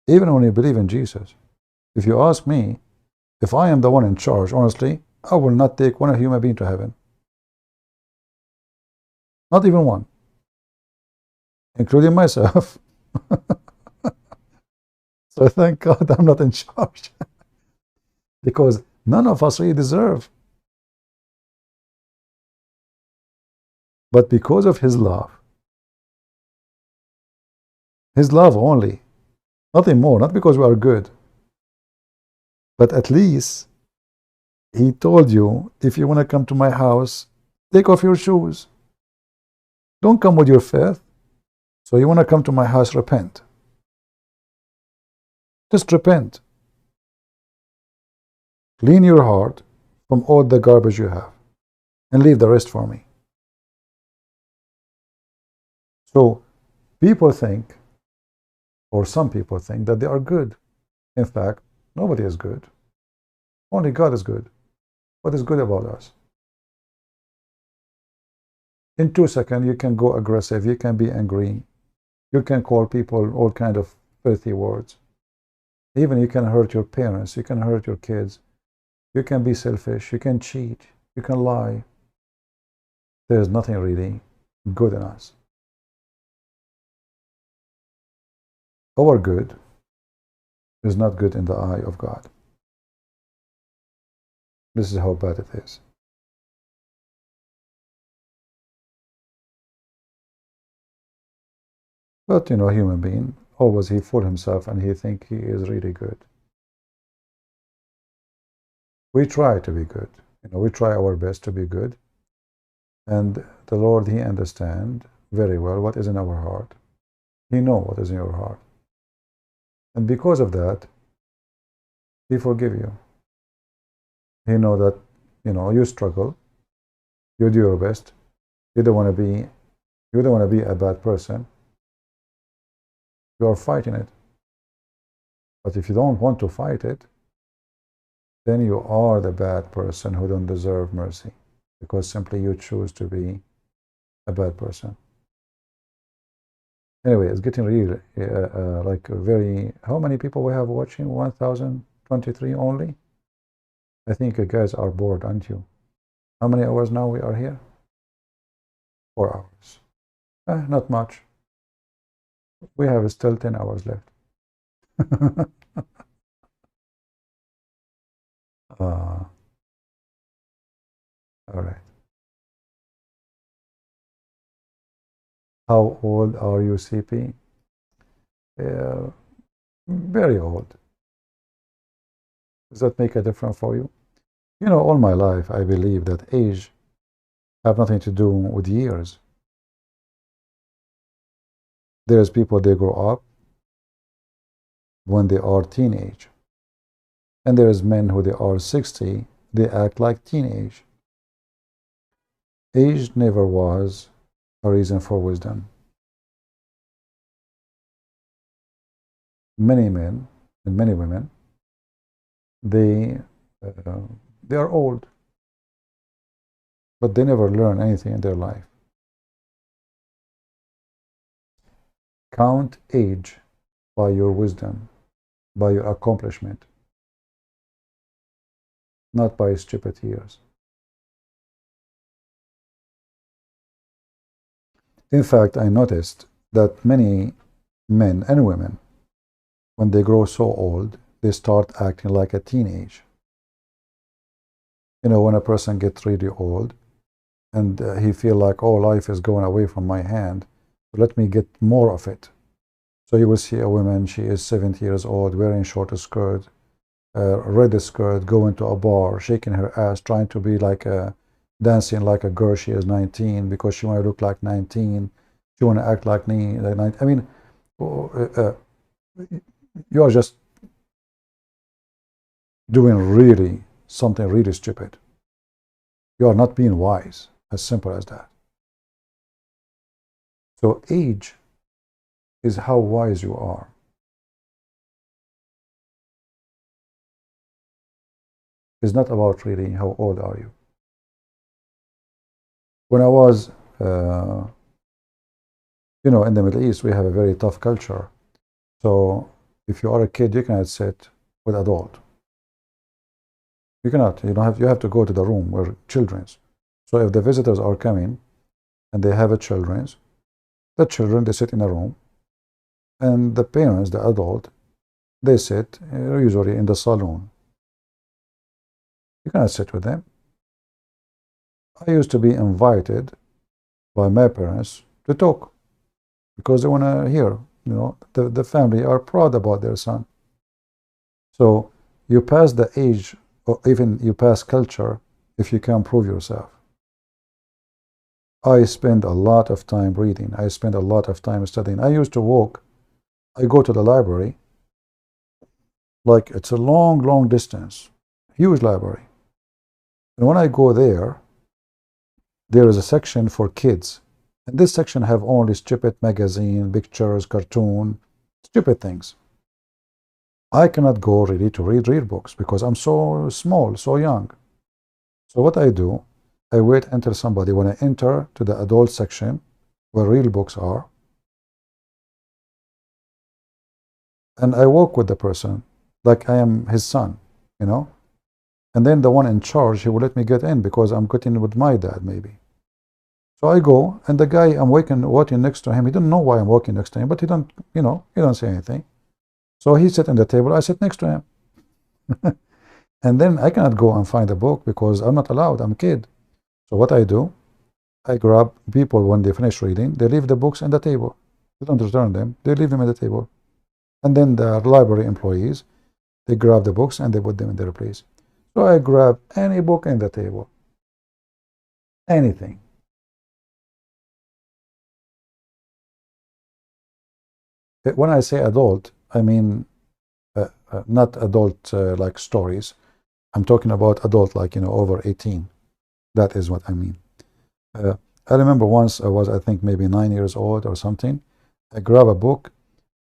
Even when you believe in Jesus. If you ask me, If I am the one in charge, honestly, I will not take one human being to heaven. Not even one. Including myself. So thank God I'm not in charge. Because none of us really deserve. But because of His love only, nothing more, not because we are good, but at least He told you, if you want to come to my house, take off your shoes. Don't come with your filth. So you want to come to my house, repent. Just repent. Clean your heart from all the garbage you have and leave the rest for me. So people think, or some people think, that they are good. In fact, nobody is good. Only God is good. What is good about us? In 2 seconds, you can go aggressive, you can be angry, you can call people all kind of filthy words. Even you can hurt your parents, you can hurt your kids, you can be selfish, you can cheat, you can lie. There is nothing really good in us. Our good is not good in the eye of God. This is how bad it is. But you know, human being, always he fool himself and he think he is really good. We try to be good. You know, we try our best to be good. And the Lord, He understands very well what is in our heart. He knows what is in your heart. And because of that, He forgive you. He knows that, you know, you struggle, you do your best, you don't want to be a bad person. You are fighting it. But if you don't want to fight it, then you are the bad person who don't deserve mercy, because simply you choose to be a bad person. Anyway, it's getting really like very. How many people we have watching? 1,023 only. I think you guys are bored, aren't you? How many hours now we are here? 4 hours. Not much. We have still 10 hours left. All right. How old are you, CP? Very old. Does that make a difference for you? You know, all my life I believe that age have nothing to do with years. There's people, they grow up when they are teenage. And there's men who they are 60, they act like teenage. Age never was a reason for wisdom. Many men and many women, they are old, but they never learn anything in their life. Count age by your wisdom, by your accomplishment, not by stupid years. In fact, I noticed that many men and women, when they grow so old, they start acting like a teenage. You know, when a person gets really old and he feel like, oh, life is going away from my hand, let me get more of it. So you will see a woman, she is 70 years old, wearing short skirt, red skirt, going to a bar, shaking her ass, trying to be like dancing like a girl. She is 19 because she want to look like 19. She want to act like 19. I mean, you are just doing really something really stupid. You are not being wise, as simple as that. So age is how wise you are. It's not about really how old are you. When I was, you know, in the Middle East, we have a very tough culture. So if you are a kid, you cannot sit with adult. You cannot. You don't have. You have to go to the room where children's. So if the visitors are coming, and they have a children's, the children they sit in a room, and the parents, the adult, they sit usually in the saloon. You cannot sit with them. I used to be invited by my parents to talk because they want to hear. You know, the family are proud about their son. So you pass the age, or even you pass culture, if you can prove yourself. I spend a lot of time reading. I spend a lot of time studying. I used to walk. I go to the library. Like it's a long, long distance. Huge library. And when I go there, there is a section for kids. And this section have only stupid magazine, pictures, cartoon, stupid things. I cannot go really to read real books because I'm so small, so young. So what I do, I wait until somebody, when I enter to the adult section where real books are, and I walk with the person like I am his son, you know. And then the one in charge, he will let me get in because I'm getting with my dad maybe. So I go, and the guy I'm walking next to him, he doesn't know why I'm walking next to him, but he don't, you know, he don't say anything. So he sit at the table, I sit next to him. And then I cannot go and find a book because I'm not allowed, I'm a kid. So what I do, I grab people when they finish reading, they leave the books on the table. They don't return them, they leave them at the table. And then the library employees, they grab the books and they put them in their place. So I grab any book in the table. Anything. When I say adult, I mean not adult like stories. I'm talking about adult like, you know, over 18. That is what I mean. I remember once I was, I think, maybe 9 years old or something. I grabbed a book.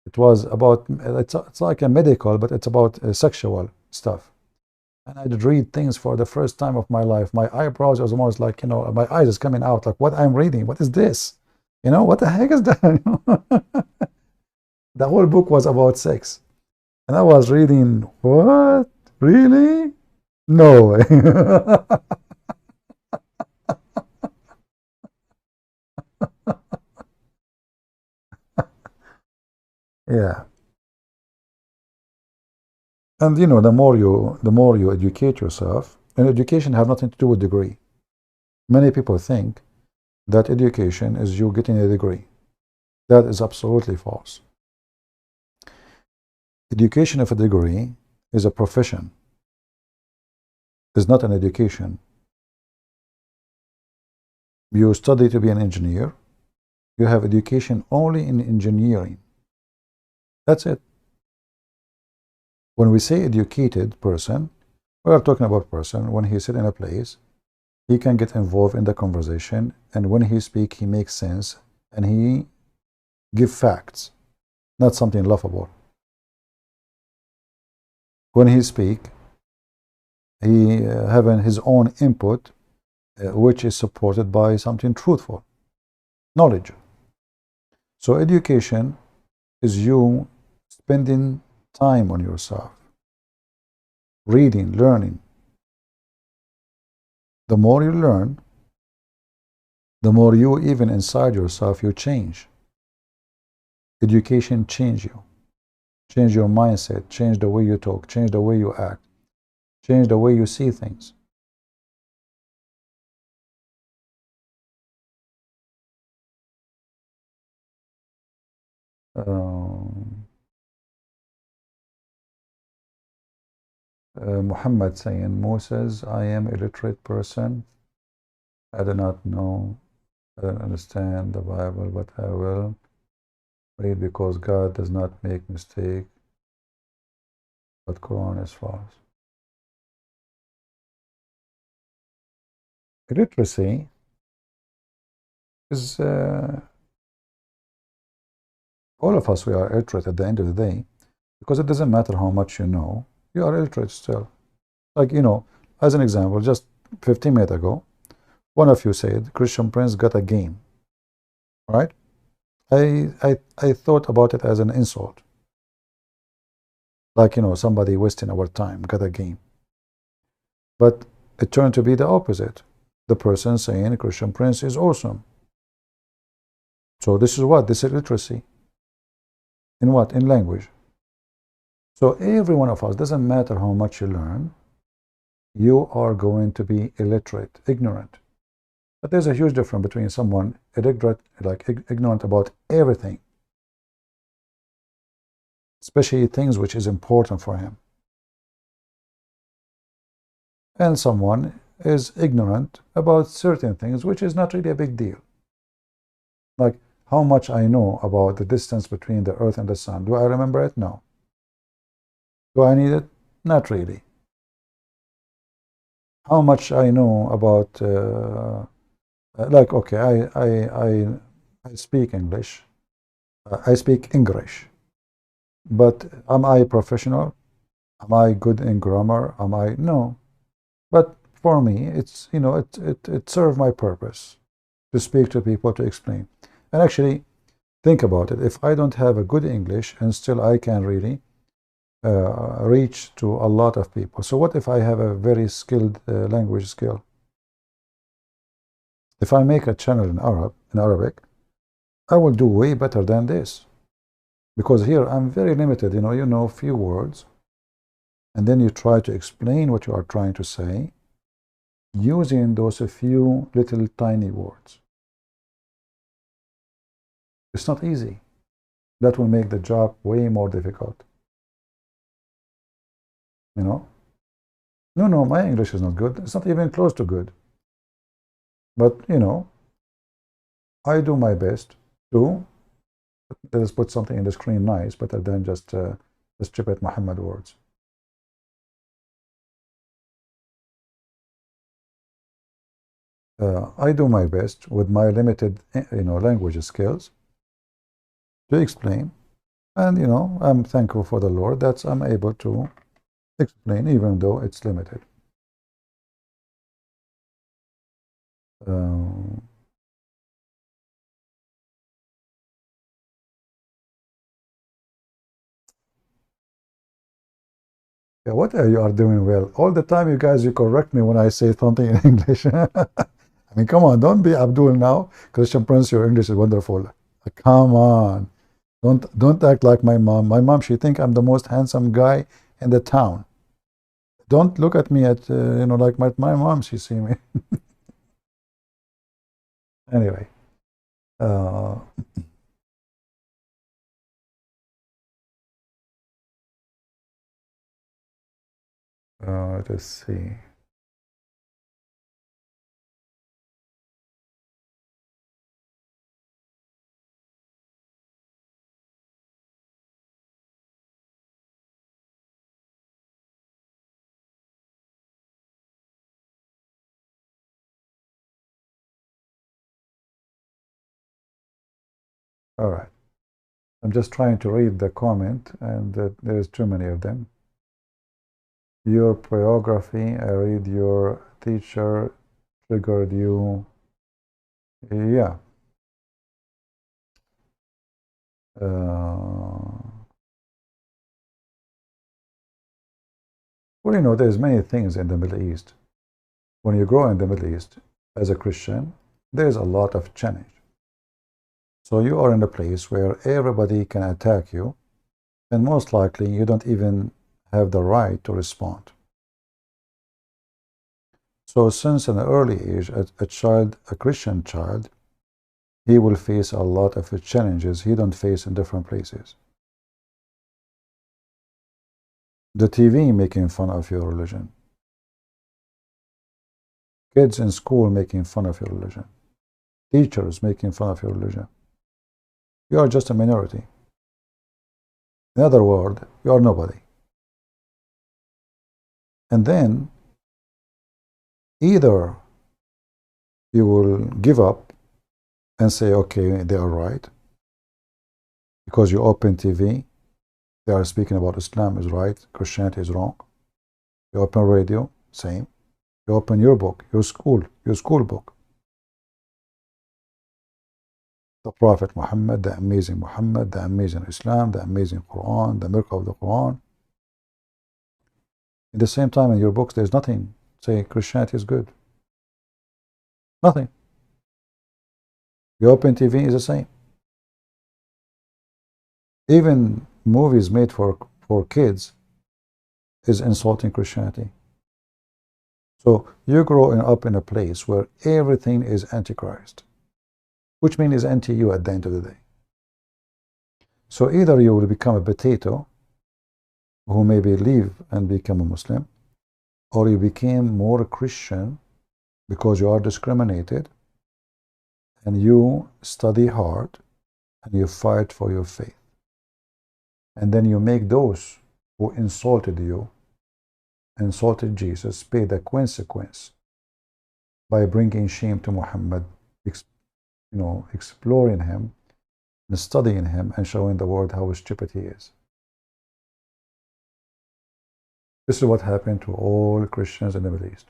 It was about, it's like a medical, but it's about sexual stuff. And I did read things for the first time of my life. My eyebrows was almost like, you know, my eyes is coming out, like what I'm reading. What is this? You know, what the heck is that? The whole book was about sex. And I was reading, what? Really? No way. Yeah. And you know, the more you educate yourself, and education has nothing to do with degree. Many people think that education is you getting a degree. That is absolutely false. Education of a degree is a profession. It's not an education. You study to be an engineer. You have education only in engineering. That's it. When we say educated person, we are talking about person when he sits in a place, he can get involved in the conversation, and when he speaks, he makes sense, and he gives facts, not something laughable. When he speaks, he having his own input, which is supported by something truthful, knowledge. So education is you spending time on yourself, reading, learning. The more you learn, the more you, even inside yourself, you change. Education change you. Change your mindset, change the way you talk, change the way you act, change the way you see things. Muhammad saying, Moses, I am a illiterate person. I do not know, I don't understand the Bible, but I will read because God does not make mistake, but Quran is false. Illiteracy is, all of us, we are illiterate at the end of the day, because it doesn't matter how much you know, you are illiterate still. Like, you know, as an example, just 15 minutes ago, one of you said, Christian Prince got a game, right? I thought about it as an insult. Like, you know, somebody wasting our time, got a game. But it turned to be the opposite. The person saying Christian Prince is awesome. So this is what? This is literacy. In what? In language. So every one of us, doesn't matter how much you learn, you are going to be illiterate, ignorant. But there's a huge difference between someone ignorant about everything, especially things which is important for him, and someone is ignorant about certain things which is not really a big deal. Like how much I know about the distance between the earth and the sun. Do I remember it? No. Do I need it? Not really. How much I know about okay, I speak English, I speak English, but am I professional? Am I good in grammar? Am I? No. But for me, it's, you know, it served my purpose to speak to people, to explain. And actually, think about it. If I don't have a good English and still I can really reach to a lot of people. So what if I have a very skilled language skill? If I make a channel in Arabic, I will do way better than this. Because here I'm very limited, you know, few words. And then you try to explain what you are trying to say using those few little tiny words. It's not easy. That will make the job way more difficult. You know? No, my English is not good. It's not even close to good. But, you know, I do my best to, let's put something in the screen nice, better than just the stupid Muhammad words. I do my best with my limited, language skills to explain. And, you know, I'm thankful for the Lord that I'm able to explain, even though it's limited. Yeah, what are you doing well? All the time, you guys, you correct me when I say something in English. I mean, come on, don't be Abdul now. Christian Prince, your English is wonderful. Come on. Don't act like my mom. My mom, she think I'm the most handsome guy in the town. Don't look at me at, like my mom, she see me. Anyway. Let's see. All right. I'm just trying to read the comment, and there's too many of them. Your biography, I read your teacher triggered you. Yeah. Well, you know, there's many things in the Middle East. When you grow in the Middle East as a Christian, there's a lot of challenge. So you are in a place where everybody can attack you, and most likely you don't even have the right to respond. So since an early age, a Christian child, he will face a lot of challenges he don't face in different places. The TV making fun of your religion. Kids in school making fun of your religion. Teachers making fun of your religion. You are just a minority. In other words, you are nobody. And then, either you will give up and say, okay, they are right, because you open TV, they are speaking about Islam is right, Christianity is wrong. You open radio, same. You open your book, your school book. The Prophet Muhammad, the amazing Islam, the amazing Quran, the miracle of the Quran. At the same time, in your books, there's nothing say Christianity is good? Nothing. You open TV, is the same. Even movies made for kids is insulting Christianity. So you're growing up in a place where everything is antichrist, which means is anti-you at the end of the day. So either you will become a potato who maybe leave and become a Muslim, or you became more Christian because you are discriminated and you study hard and you fight for your faith. And then you make those who insulted you, insulted Jesus, pay the consequence by bringing shame to Muhammad, exploring him and studying him and showing the world how stupid he is. This is what happened to all Christians in the Middle East.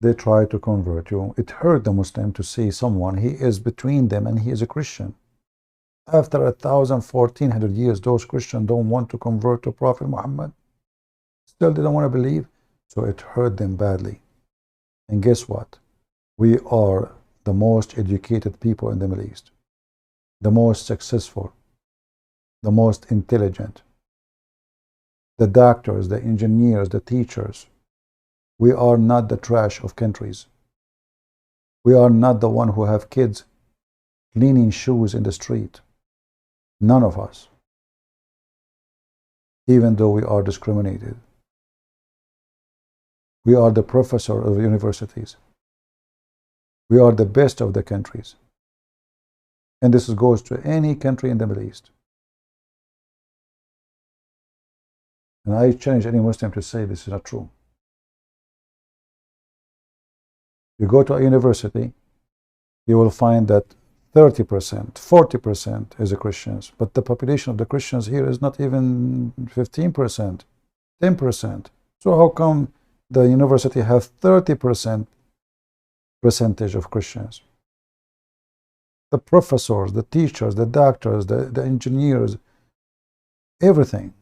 They try to convert you. It hurt the Muslim to see someone, he is between them and he is a Christian. After 1,400 years, those Christians don't want to convert to Prophet Muhammad. Still, they don't want to believe. So it hurt them badly. And guess what? We are the most educated people in the Middle East, the most successful, the most intelligent, the doctors, the engineers, the teachers. We are not the trash of countries. We are not the one who have kids cleaning shoes in the street. None of us. Even though we are discriminated. We are the professor of universities. We are the best of the countries. And this goes to any country in the Middle East. And I challenge any Muslim to say this is not true. You go to a university, you will find that 30%, 40% is the Christians, but the population of the Christians here is not even 15%, 10%. So how come the university have 30% percentage of Christians? The professors, the teachers, the doctors, the engineers, everything.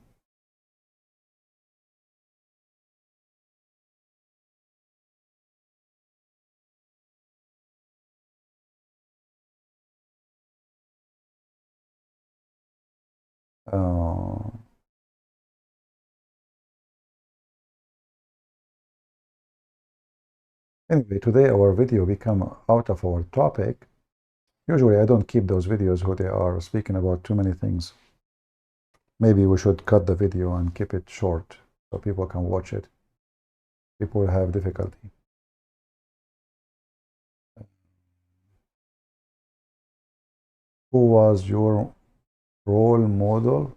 Anyway, today our video become out of our topic. Usually I don't keep those videos who they are speaking about too many things. Maybe we should cut the video and keep it short so people can watch it. People have difficulty. Who was your role model?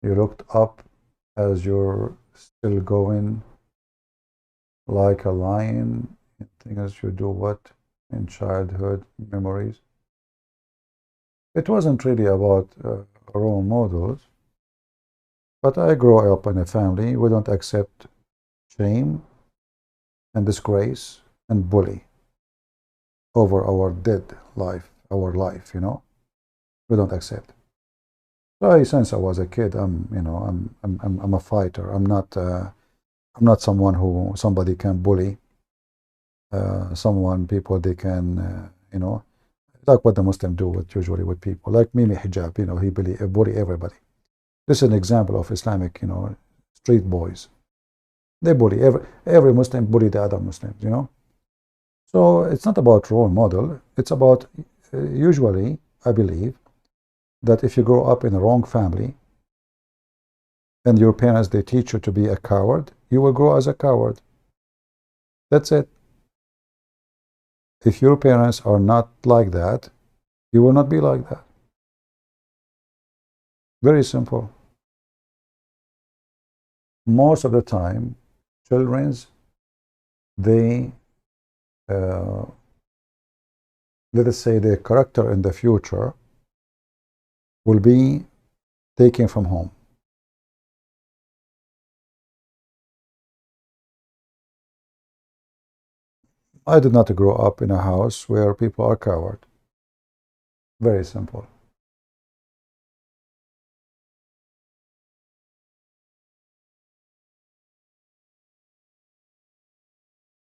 You looked up as you're still going like a lion in things you do what in childhood memories? It wasn't really about role models, but I grew up in a family. We don't accept shame and disgrace and bully over our dead life, our life, you know. We don't accept. So since I was a kid, I'm a fighter. I'm not someone who somebody can bully. People they can, like what the Muslims do usually with people. Like Mimi Hijab, he bully everybody. This is an example of Islamic, street boys. They bully every Muslim bully the other Muslims, So it's not about role model. It's about usually, I believe, that if you grow up in a wrong family and your parents, they teach you to be a coward, you will grow as a coward. That's it. If your parents are not like that, you will not be like that. Very simple. Most of the time, children's, they, let us say their character in the future will be taken from home. I did not grow up in a house where people are coward. Very simple.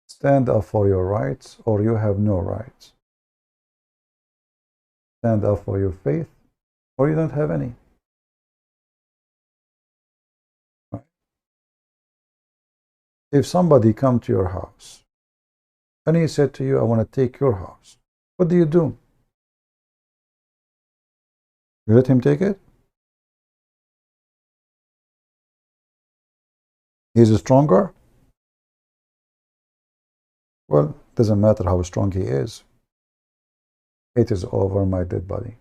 Stand up for your rights, or you have no rights. Stand up for your faith, or you don't have any. Right? If somebody come to your house and he said to you, I want to take your house, what do? You let him take it? He's stronger? Well, doesn't matter how strong he is. It is over my dead body.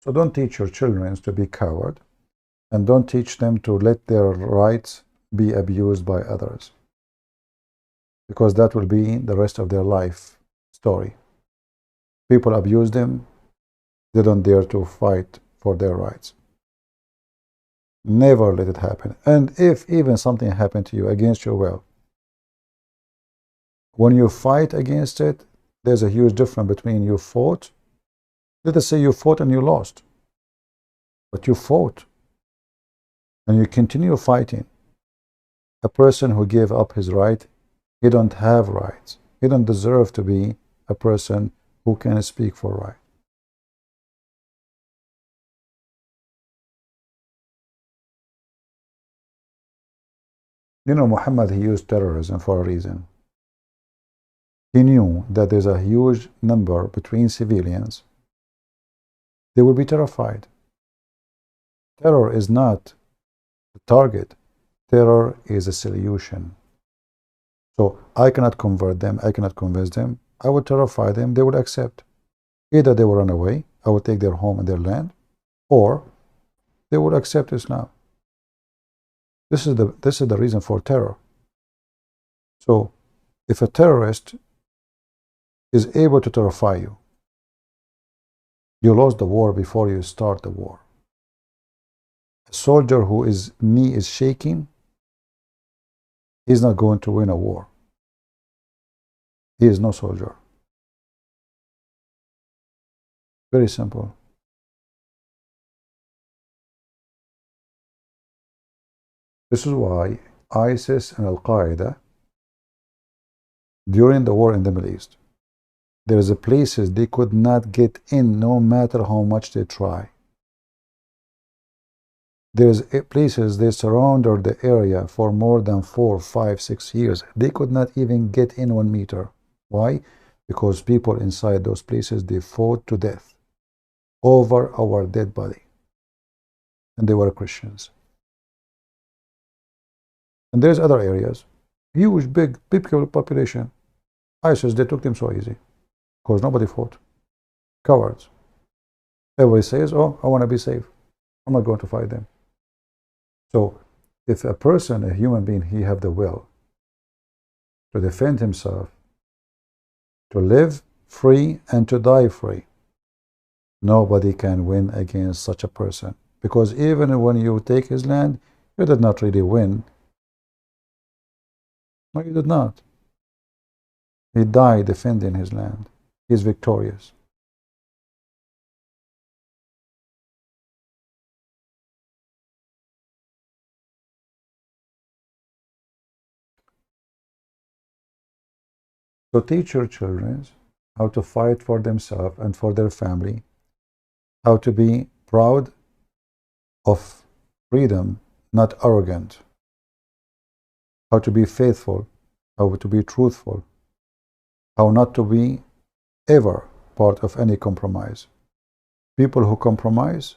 So don't teach your children to be coward, and don't teach them to let their rights be abused by others, because that will be the rest of their life story. People abuse them, they don't dare to fight for their rights. Never let it happen. And if even something happened to you against your will, when you fight against it, there's a huge difference between you fought. Let us say you fought and you lost, but you fought and you continue fighting. A person who gave up his right, he don't have rights. He don't deserve to be a person who can speak for right. You know, Muhammad, he used terrorism for a reason. He knew that there's a huge number between civilians. They will be terrified. Terror is not the target. Terror is a solution. So I cannot convert them. I cannot convince them. I would terrify them. They would accept. Either they will run away, I will take their home and their land, or they would accept Islam. This is the reason for terror. So if a terrorist is able to terrify you, you lost the war before you start the war. A soldier whose knee is shaking, he's not going to win a war. He is no soldier. Very simple. This is why ISIS and Al-Qaeda, during the war in the Middle East, there is places they could not get in no matter how much they try. There's places they surrounded the area for more than 4, 5, 6 years. They could not even get in 1 meter. Why? Because people inside those places, they fought to death over our dead body. And they were Christians. And there's other areas, huge, big population. ISIS, they took them so easy because nobody fought. Cowards. Everybody says, oh, I want to be safe. I'm not going to fight them. So if a person, a human being, he have the will to defend himself, to live free and to die free, nobody can win against such a person. Because even when you take his land, you did not really win. No, you did not. He died defending his land. He's victorious. So teach your children how to fight for themselves and for their family, how to be proud of freedom, not arrogant, how to be faithful, how to be truthful, how not to be ever part of any compromise. People who compromise,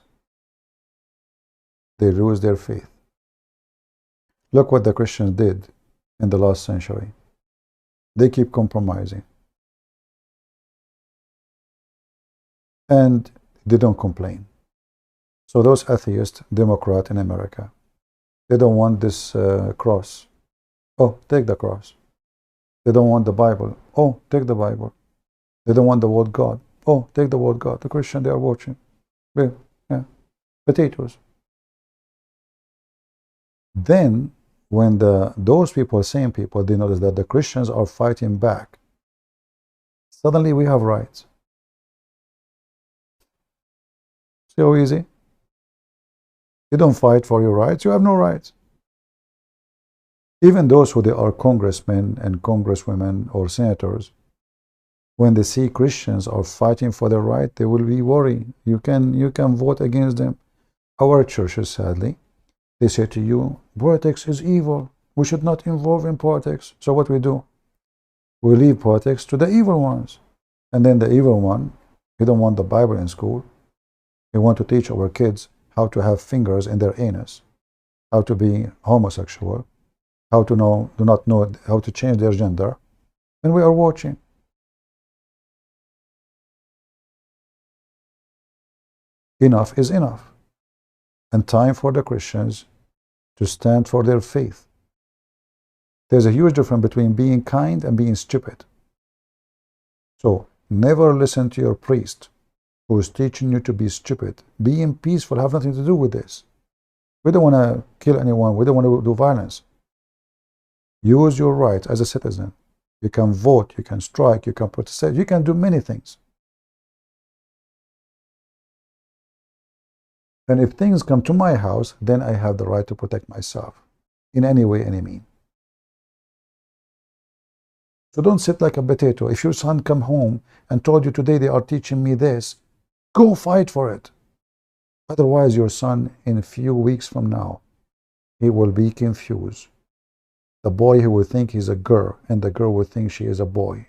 they lose their faith. Look what the Christians did in the last century. They keep compromising. And they don't complain. So those atheists, Democrats in America, they don't want this cross. Oh, take the cross. They don't want the Bible. Oh, take the Bible. They don't want the word God. Oh, take the word God. The Christian, they are watching. Yeah. Potatoes. Then, when those people, same people, they notice that the Christians are fighting back, suddenly we have rights. See how easy? You don't fight for your rights, you have no rights. Even those who they are congressmen and congresswomen or senators, when they see Christians are fighting for their right, they will be worried. You can vote against them. Our churches, sadly, they say to you, politics is evil. We should not involve in politics. So what we do? We leave politics to the evil ones. And then the evil one, he don't want the Bible in school. He want to teach our kids how to have fingers in their anus, how to be homosexual, how to do not know how to change their gender. And we are watching. Enough is enough. And time for the Christians to stand for their faith. There's a huge difference between being kind and being stupid. So never listen to your priest who is teaching you to be stupid. Being peaceful have nothing to do with this. We don't want to kill anyone. We don't want to do violence. Use your rights as a citizen. You can vote, you can strike, you can protest, you can do many things. And if things come to my house, then I have the right to protect myself in any way, any mean. So don't sit like a potato. If your son come home and told you today they are teaching me this, go fight for it. Otherwise, your son in a few weeks from now, he will be confused. The boy, he will think he's a girl, and the girl will think she is a boy.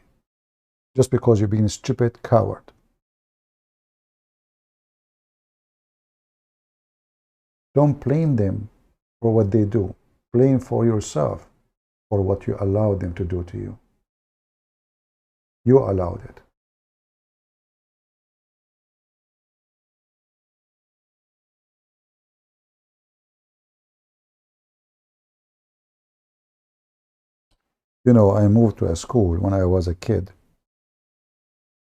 Just because you're being a stupid coward. Don't blame them for what they do. Blame for yourself for what you allowed them to do to you. You allowed it. You know, I moved to a school when I was a kid.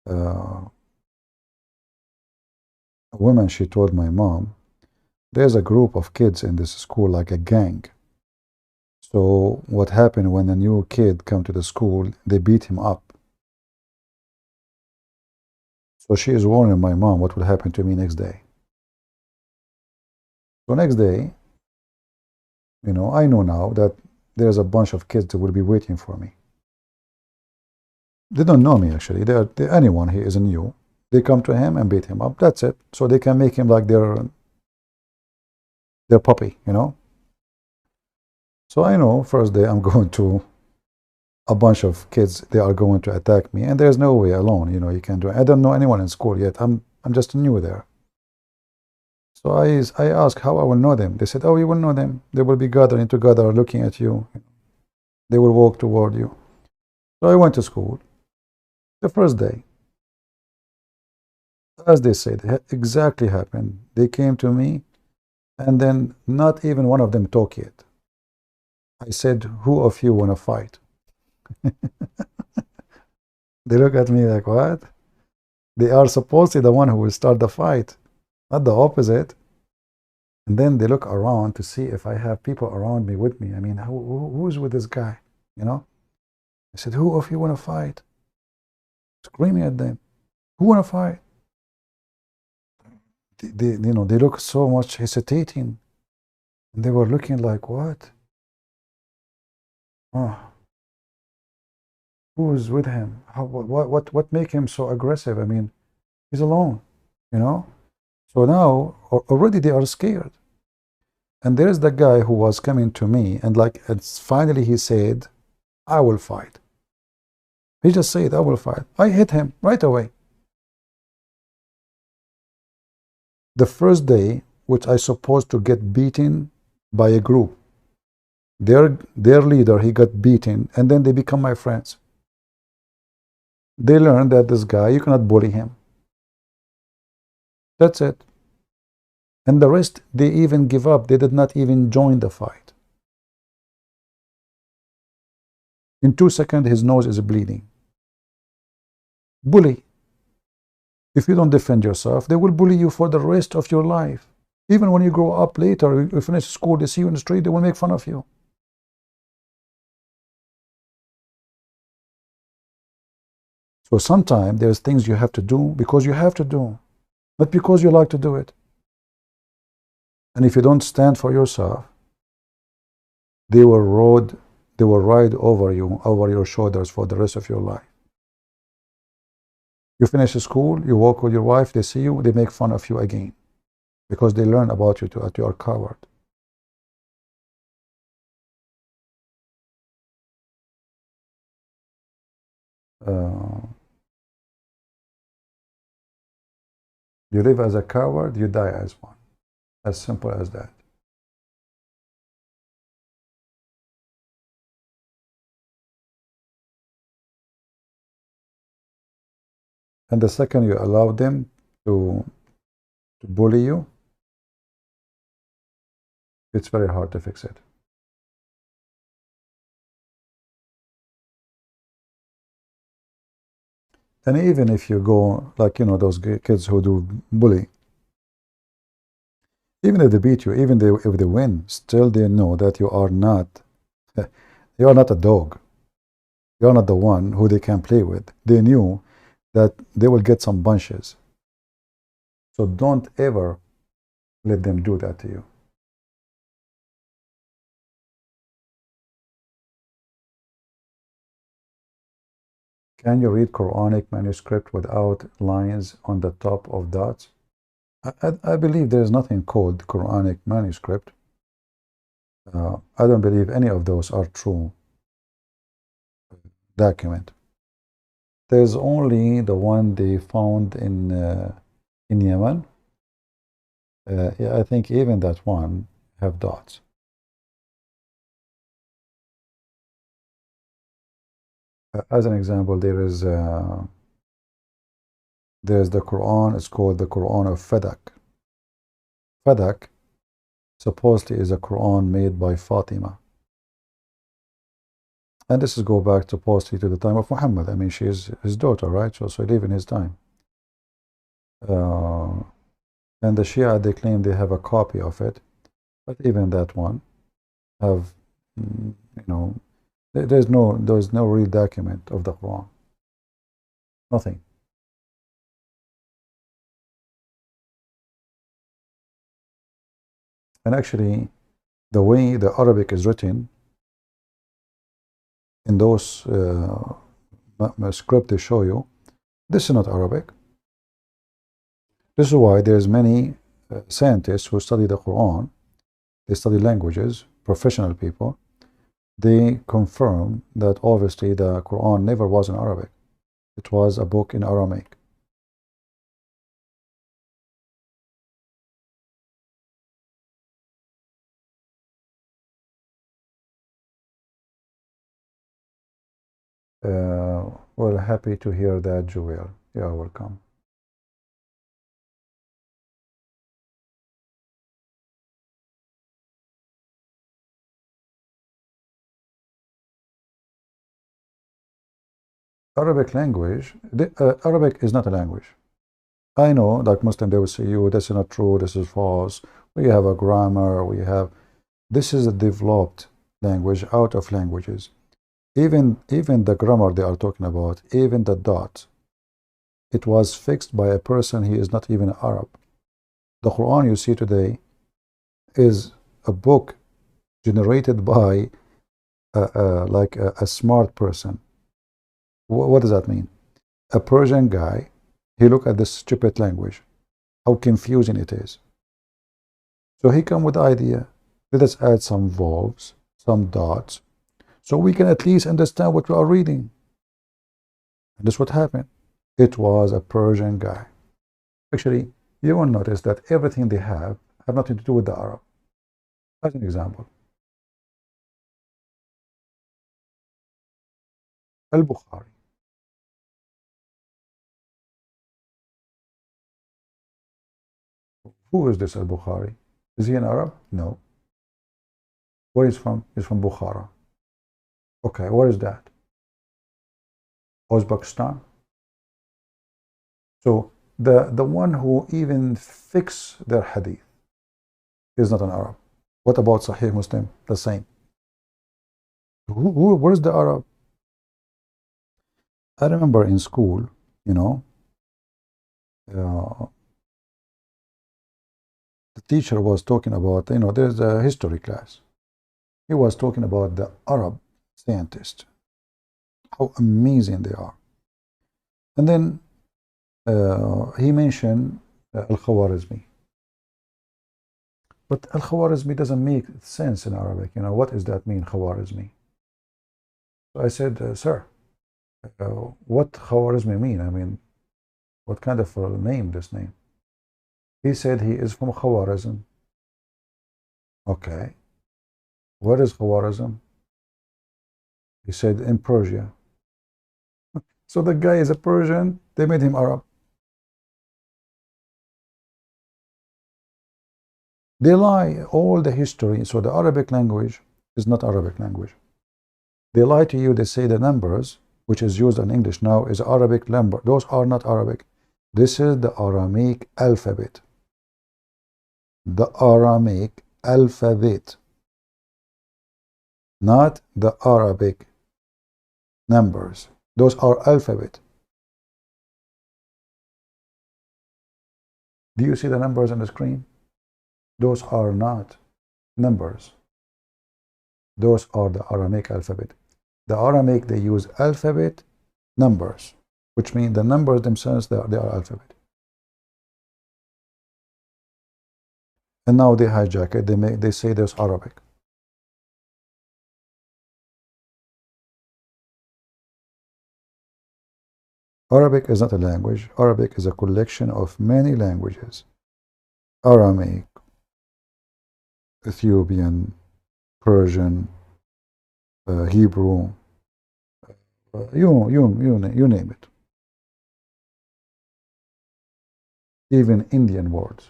A woman, she told my mom, there's a group of kids in this school, like a gang. So what happened when a new kid come to the school, they beat him up. So she is warning my mom what will happen to me next day. So next day, you know, I know now that there's a bunch of kids that will be waiting for me. They don't know me, actually. They're anyone he is new. They come to him and beat him up. That's it. So they can make him like their puppy, you know. So I know first day I'm going to a bunch of kids, they are going to attack me, and there's no way alone, you know, you can do it. I don't know anyone in school yet. I'm just new there. So I asked how I will know them. They said, oh, you will know them. They will be gathering together, looking at you. They will walk toward you. So I went to school. The first day, as they said, it exactly happened. They came to me, and then not even one of them talked yet. I said, who of you want to fight? They look at me like, what? They are supposed to be the one who will start the fight, not the opposite. And then they look around to see if I have people around me with me. I mean, who's with this guy, you know? I said, who of you want to fight? Screaming at them, who want to fight? They look so much hesitating. And they were looking like, what? Oh. Who's with him? What make him so aggressive? I mean, he's alone, you know? So now, already they are scared. And there's the guy who was coming to me, and finally he said, I will fight. He just said, I will fight. I hit him right away. The first day, which I supposed to get beaten by a group, their leader, he got beaten, and then they become my friends. They learned that this guy, you cannot bully him. That's it. And the rest, they even give up. They did not even join the fight. In 2 seconds, his nose is bleeding. Bully. If you don't defend yourself, they will bully you for the rest of your life. Even when you grow up later, you finish school, they see you in the street, they will make fun of you. So sometimes there's things you have to do because you have to do, not because you like to do it. And if you don't stand for yourself, they will ride over you, over your shoulders for the rest of your life. You finish school, you walk with your wife, they see you, they make fun of you again because they learn about you that you are a coward. You live as a coward, you die as one. As simple as that. And the second you allow them to bully you, it's very hard to fix it. And even if you go, like, you know, those kids who do bully, even if they beat you, even if they win, still they know that you are not a dog. You are not the one who they can play with. They knew that they will get some bunches. So don't ever let them do that to you. Can you read Quranic manuscript without lines on the top of dots? I believe there is nothing called Quranic manuscript. I don't believe any of those are true document. There's only the one they found in Yemen. Yeah, I think even that one have dots. As an example, there's the Quran. It's called the Quran of Fadak. Fadak supposedly is a Quran made by Fatima. And this is go back supposedly to the time of Muhammad. I mean, she is his daughter, right? So he lived in his time. And the Shia, they claim they have a copy of it, but even that one have, you know, there's no real document of the Quran. Nothing. And actually, the way the Arabic is written in those script they show you, this is not Arabic. This is why there's many scientists who study the Quran. They study languages, professional people. They confirm that obviously the Quran never was in Arabic. It was a book in Aramaic. Well, happy to hear that, Joel. You're welcome. Arabic language, Arabic is not a language. I know, like Muslim, they will say, you, this is not true, this is false. We have a grammar, this is a developed language out of languages. Even the grammar they are talking about, even the dot, it was fixed by a person he is not even Arab. The Quran you see today is a book generated by like a smart person. What does that mean? A Persian guy, he looked at this stupid language, how confusing it is. So he come with the idea, let us add some vowels, some dots, so we can at least understand what we are reading. And this is what happened. It was a Persian guy. Actually, you will notice that everything they have nothing to do with the Arab. As an example, Al-Bukhari. Who is this Al-Bukhari? Is he an Arab? No. Where is he from? He's from Bukhara. Okay, where is that? Uzbekistan. So the one who even fix their hadith, He's not an Arab. What about Sahih Muslim? The same. Where's the Arab? I remember in school, you know, the teacher was talking about, you know, there's a history class. He was talking about the Arab scientists, how amazing they are. And then he mentioned Al-Khwarizmi. But Al-Khwarizmi doesn't make sense in Arabic. You know, what does that mean, Khwarizmi? So I said, sir, what Khwarizmi mean? I mean, what kind of a name, this name? He said he is from Khwarizm. Okay. Where is Khwarizm? He said in Persia. So the guy is a Persian, they made him Arab. They lie all the history. So the Arabic language is not Arabic language. They lie to you, they say the numbers, which is used in English now, is Arabic number. Those are not Arabic. This is the Aramaic alphabet. The Aramaic alphabet. Not the Arabic numbers. Those are alphabet. Do you see the numbers on the screen? Those are not numbers. Those are the Aramaic alphabet. The Aramaic, they use alphabet numbers, which means the numbers themselves, they are alphabet. And now they hijack it, they say there's Arabic. Arabic is not a language. Arabic is a collection of many languages. Aramaic, Ethiopian, Persian, Hebrew, you name it. Even Indian words.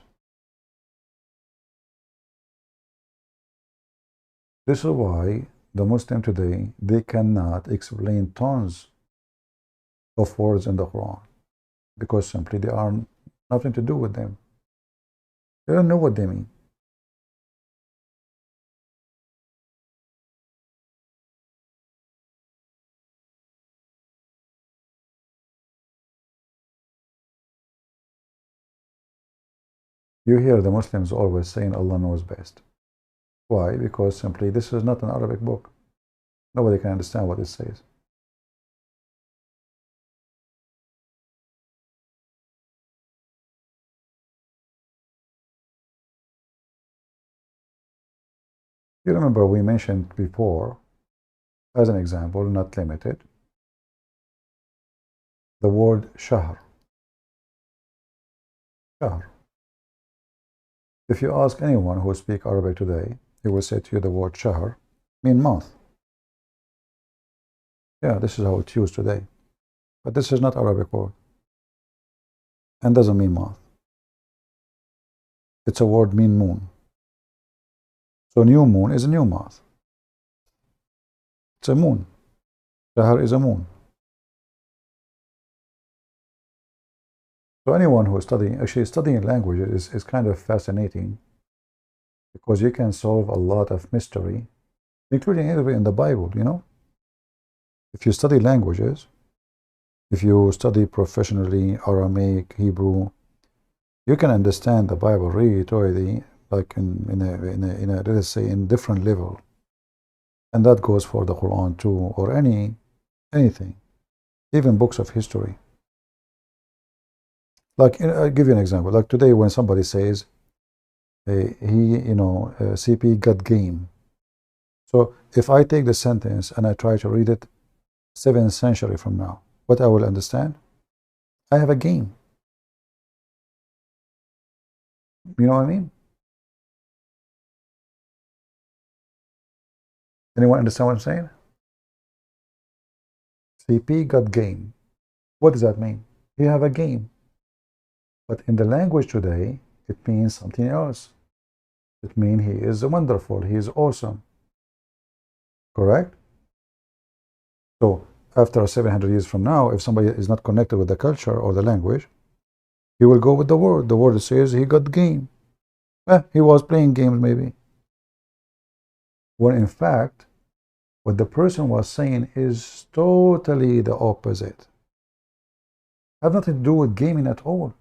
This is why the Muslim today, they cannot explain tons of words in the Quran, because simply they are nothing to do with them. They don't know what they mean. You hear the Muslims always saying Allah knows best. Why? Because simply this is not an Arabic book. Nobody can understand what it says. You remember we mentioned before, as an example, not limited, the word shahr. Shahr. If you ask anyone who speaks Arabic today, he will say to you the word shahr means month. Yeah, this is how it's used today. But this is not Arabic word. And doesn't mean month. It's a word mean moon. So new moon is a new month. It's a moon. Shahr is a moon. So anyone who is studying languages is kind of fascinating, because you can solve a lot of mystery, including even in the Bible, you know. If you study languages, if you study professionally Aramaic, Hebrew, you can understand the Bible really thoroughly, like in a let us say in different level. And that goes for the Quran too, or anything, even books of history. Like, I'll give you an example. Like today, when somebody says, CP got game. So if I take the sentence and I try to read it 7th century from now, what I will understand? I have a game. You know what I mean? Anyone understand what I'm saying? CP got game. What does that mean? You have a game. But in the language today, it means something else. It means he is wonderful, he is awesome. Correct? So, after 700 years from now, if somebody is not connected with the culture or the language, he will go with the word. The word says he got game. He was playing games maybe. When in fact, what the person was saying is totally the opposite. Have nothing to do with gaming at all.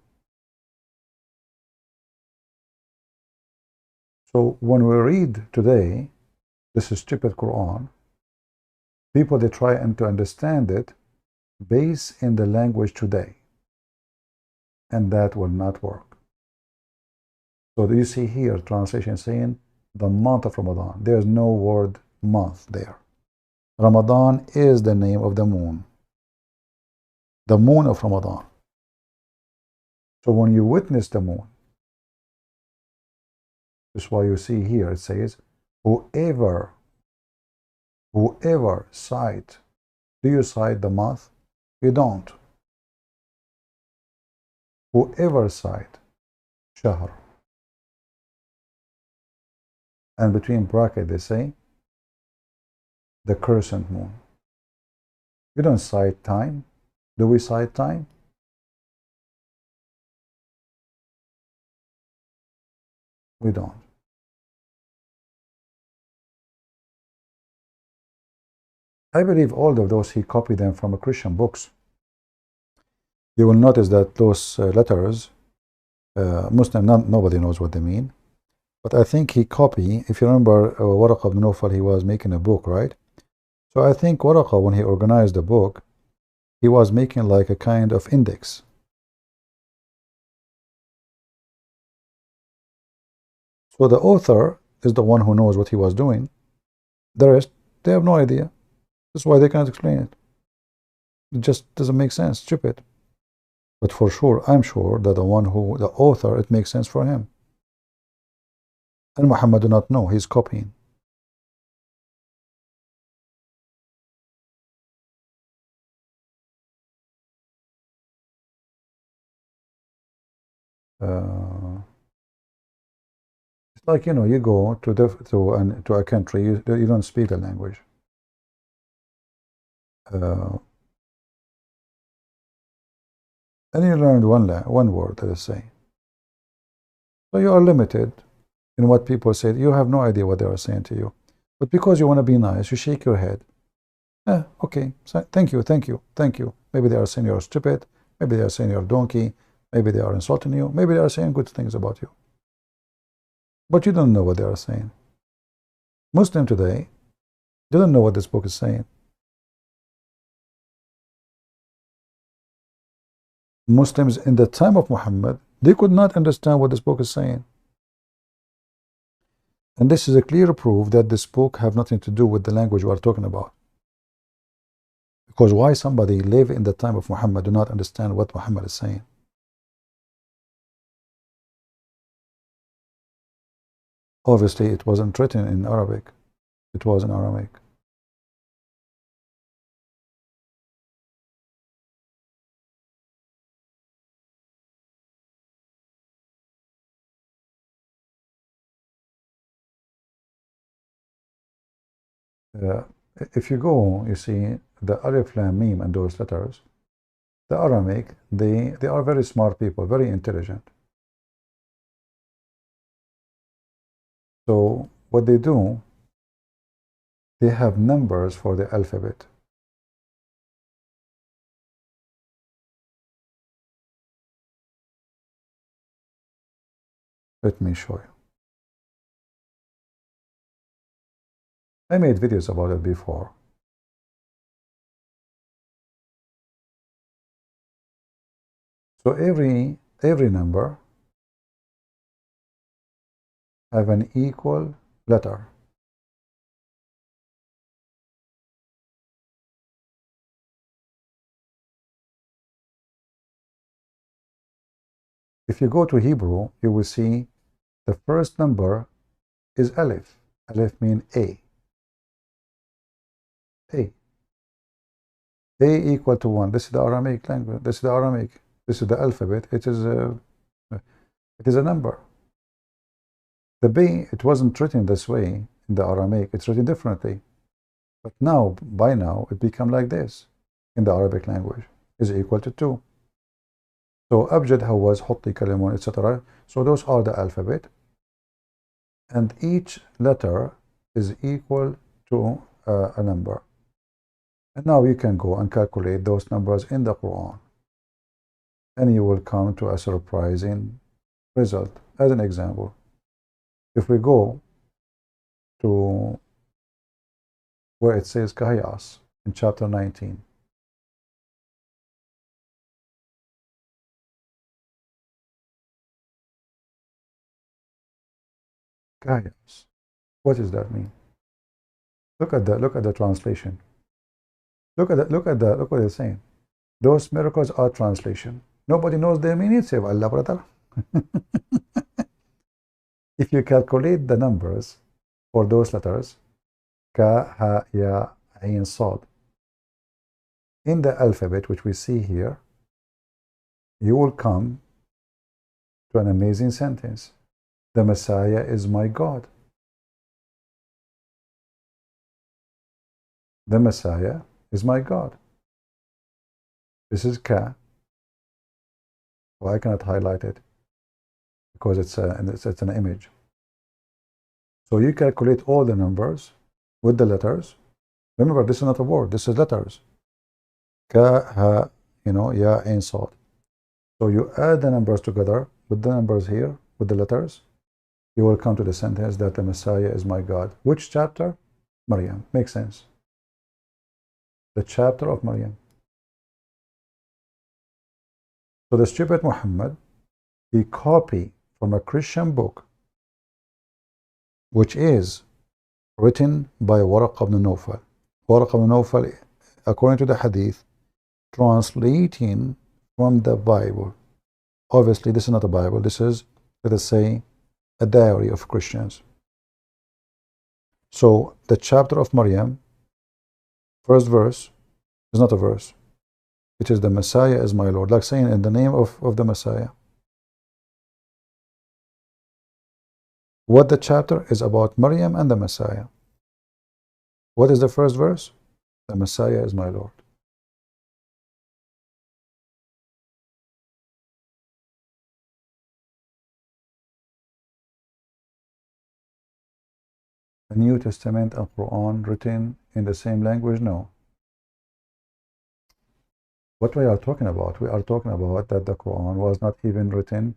So when we read today this stupid Quran, people they try and to understand it based in the language today, and that will not work. So you see here translation saying the month of Ramadan. There's no word month there. Ramadan is the name of the moon of Ramadan. So when you witness the moon, that's why you see here it says whoever sight. Do you sight the month? You don't. Whoever sight shahr, and between bracket they say the crescent moon. You don't sight time. Do we sight time? We don't. I believe all of those he copied them from Christian books. You will notice that those letters, Muslim, nobody knows what they mean. But I think he copied, if you remember, Waraq ibn Nawfal, he was making a book, right? So I think Waraq, when he organized the book, he was making like a kind of index. So the author is the one who knows what he was doing. The rest, they have no idea. That's why they cannot explain it. It just doesn't make sense, stupid. But for sure, I'm sure that the author, it makes sense for him. And Muhammad do not know, he's copying. It's like, you go to a country, you don't speak the language. And you learned one word, let us say. So you are limited in what people say. You have no idea what they are saying to you. But because you want to be nice, you shake your head. Okay, so thank you, thank you, thank you. Maybe they are saying you're stupid. Maybe they are saying you're a donkey. Maybe they are insulting you. Maybe they are saying good things about you. But you don't know what they are saying. Muslim today doesn't know what this book is saying. Muslims in the time of Muhammad, they could not understand what this book is saying. And this is a clear proof that this book have nothing to do with the language we are talking about. Because why somebody live in the time of Muhammad do not understand what Muhammad is saying? Obviously, it wasn't written in Arabic. It was in Aramaic. If you go, you see the Alif Lam Mim and those letters, the Aramaic, they are very smart people, very intelligent. So what they do, they have numbers for the alphabet. Let me show you. I made videos about it before. So every number have an equal letter. If you go to Hebrew, you will see the first number is Aleph. Aleph means A. A equal to 1. This is the Aramaic language. This is the Aramaic. This is the alphabet. It is a number. The B, it wasn't written this way in the Aramaic. It's written differently. But now, by now, it become like this in the Arabic language. Is equal to 2. So Abjad, Hawaz, Hutti, Kalimun, etc. So those are the alphabet. and each letter is equal to a number. And now you can go and calculate those numbers in the Quran, and you will come to a surprising result. As an example, if we go to where it says Kahiyas in chapter 19, Kahiyas, what does that mean? Look at the translation. Look what it's saying. Those miracles are translation. Nobody knows their meaning save Allah, brother. If you calculate the numbers for those letters, Ka, Ha, Ya, Ain, Sad, in the alphabet which we see here, you will come to an amazing sentence. The Messiah is my God. The Messiah is my God. This is Ka. Well, I cannot highlight it because it's an image. So you calculate all the numbers with the letters. Remember, this is not a word. This is letters. Ka, Ha, Ya, Ain, Sad. So you add the numbers together with the numbers here, with the letters. You will come to the sentence that the Messiah is my God. Which chapter? Maryam. Makes sense. The chapter of Maryam. So the stupid Muhammad, he copied from a Christian book, which is written by Waraq ibn Nawfal. Waraq ibn Nawfal, according to the hadith, translating from the Bible. Obviously, this is not a Bible. This is, let us say, a diary of Christians. So the chapter of Maryam, first verse, is not a verse. It is the Messiah is my Lord, like saying in the name of the Messiah. What the chapter is about Maryam and the Messiah. What is the first verse? The Messiah is my Lord. The New Testament and Quran written in the same language? No. What we are talking about? We are talking about that the Quran was not even written.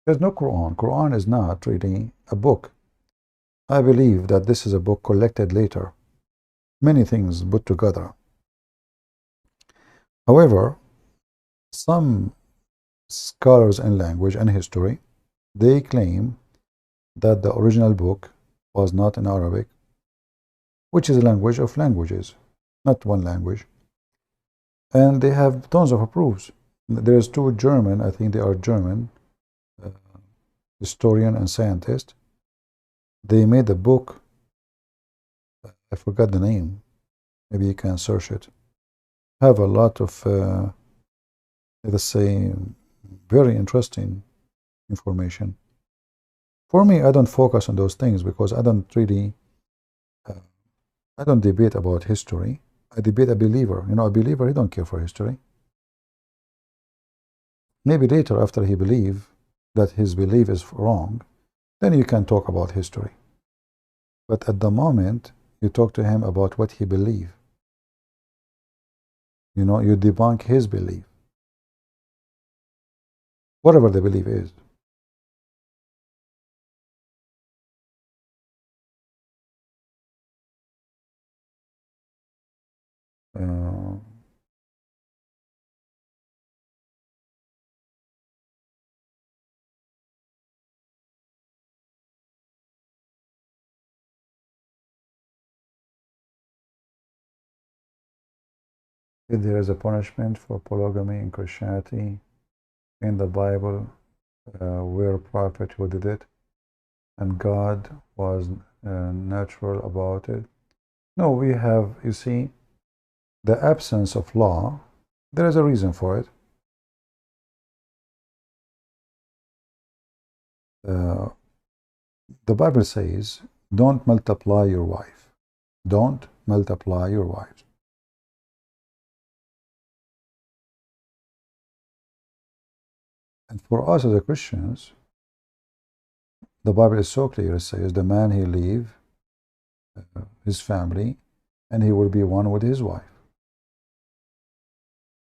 There's no Quran. Quran is not really a book. I believe that this is a book collected later. Many things put together. However, some scholars in language and history, they claim that the original book was not in Arabic, which is a language of languages, not one language. And they have tons of proofs. There's two German, I think they are German, historian and scientist. They made a book, I forgot the name, maybe you can search it. Have a lot of, let's say, very interesting information. For me, I don't focus on those things because I don't really, I don't debate about history. I debate a believer. A believer, he don't care for history. Maybe later, after he believes that his belief is wrong, then you can talk about history. But at the moment, you talk to him about what he believes. You debunk his belief. Whatever the belief is. If there is a punishment for polygamy in Christianity, in the Bible, where a prophet who did it, and God was natural about it. No, we have, you see, the absence of law, there is a reason for it. The Bible says, don't multiply your wife. Don't multiply your wives. And for us as Christians, The Bible is so clear. It says the man he leave his family and he will be one with his wife.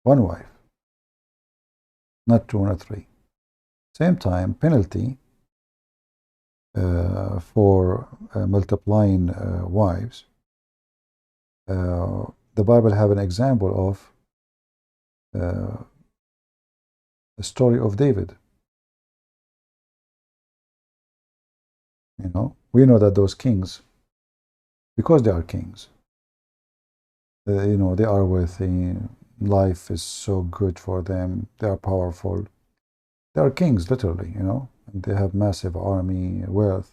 One wife, not two, not three. Same time, penalty for multiplying wives. The Bible have an example of the story of David. You know, we know that those kings, because they are kings, you know, they are worthy. Life is so good for them. They are powerful. They are kings, literally. You know, and they have massive army, wealth.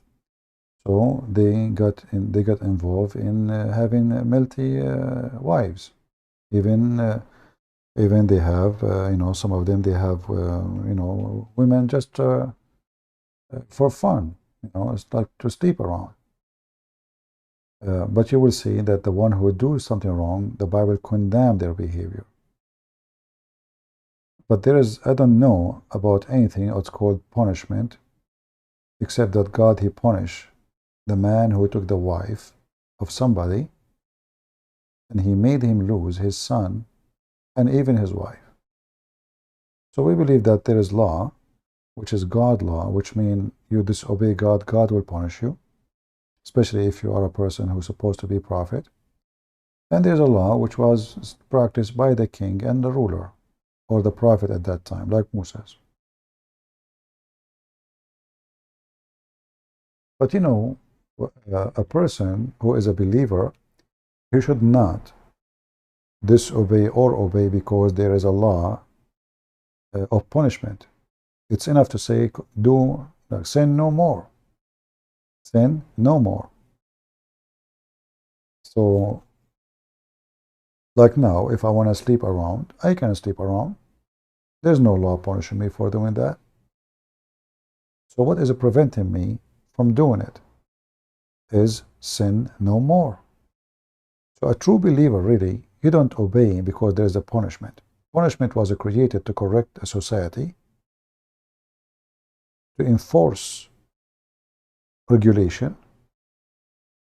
So they got involved in having multi wives. Even they have, you know, some of them they have, you know, women just for fun. You know, it's like to sleep around. But you will see that the one who do something wrong, the Bible condemn their behavior. But there is, I don't know about anything what's called punishment, except that God, he punish the man who took the wife of somebody, and he made him lose his son and even his wife. So we believe that there is law, which is God law, which means you disobey God, God will punish you, especially if you are a person who's supposed to be prophet. And there's a law which was practiced by the king and the ruler, or the prophet at that time, like Moses. But you know, a person who is a believer, he should not disobey or obey because there is a law of punishment. It's enough to say, do sin no more. Sin no more. So, like now, if I want to sleep around, I can sleep around. There's no law punishing me for doing that. So what is preventing me from doing it? Is sin no more. So a true believer, really, you don't obey because there is a punishment. Punishment was created to correct a society, to enforce regulation,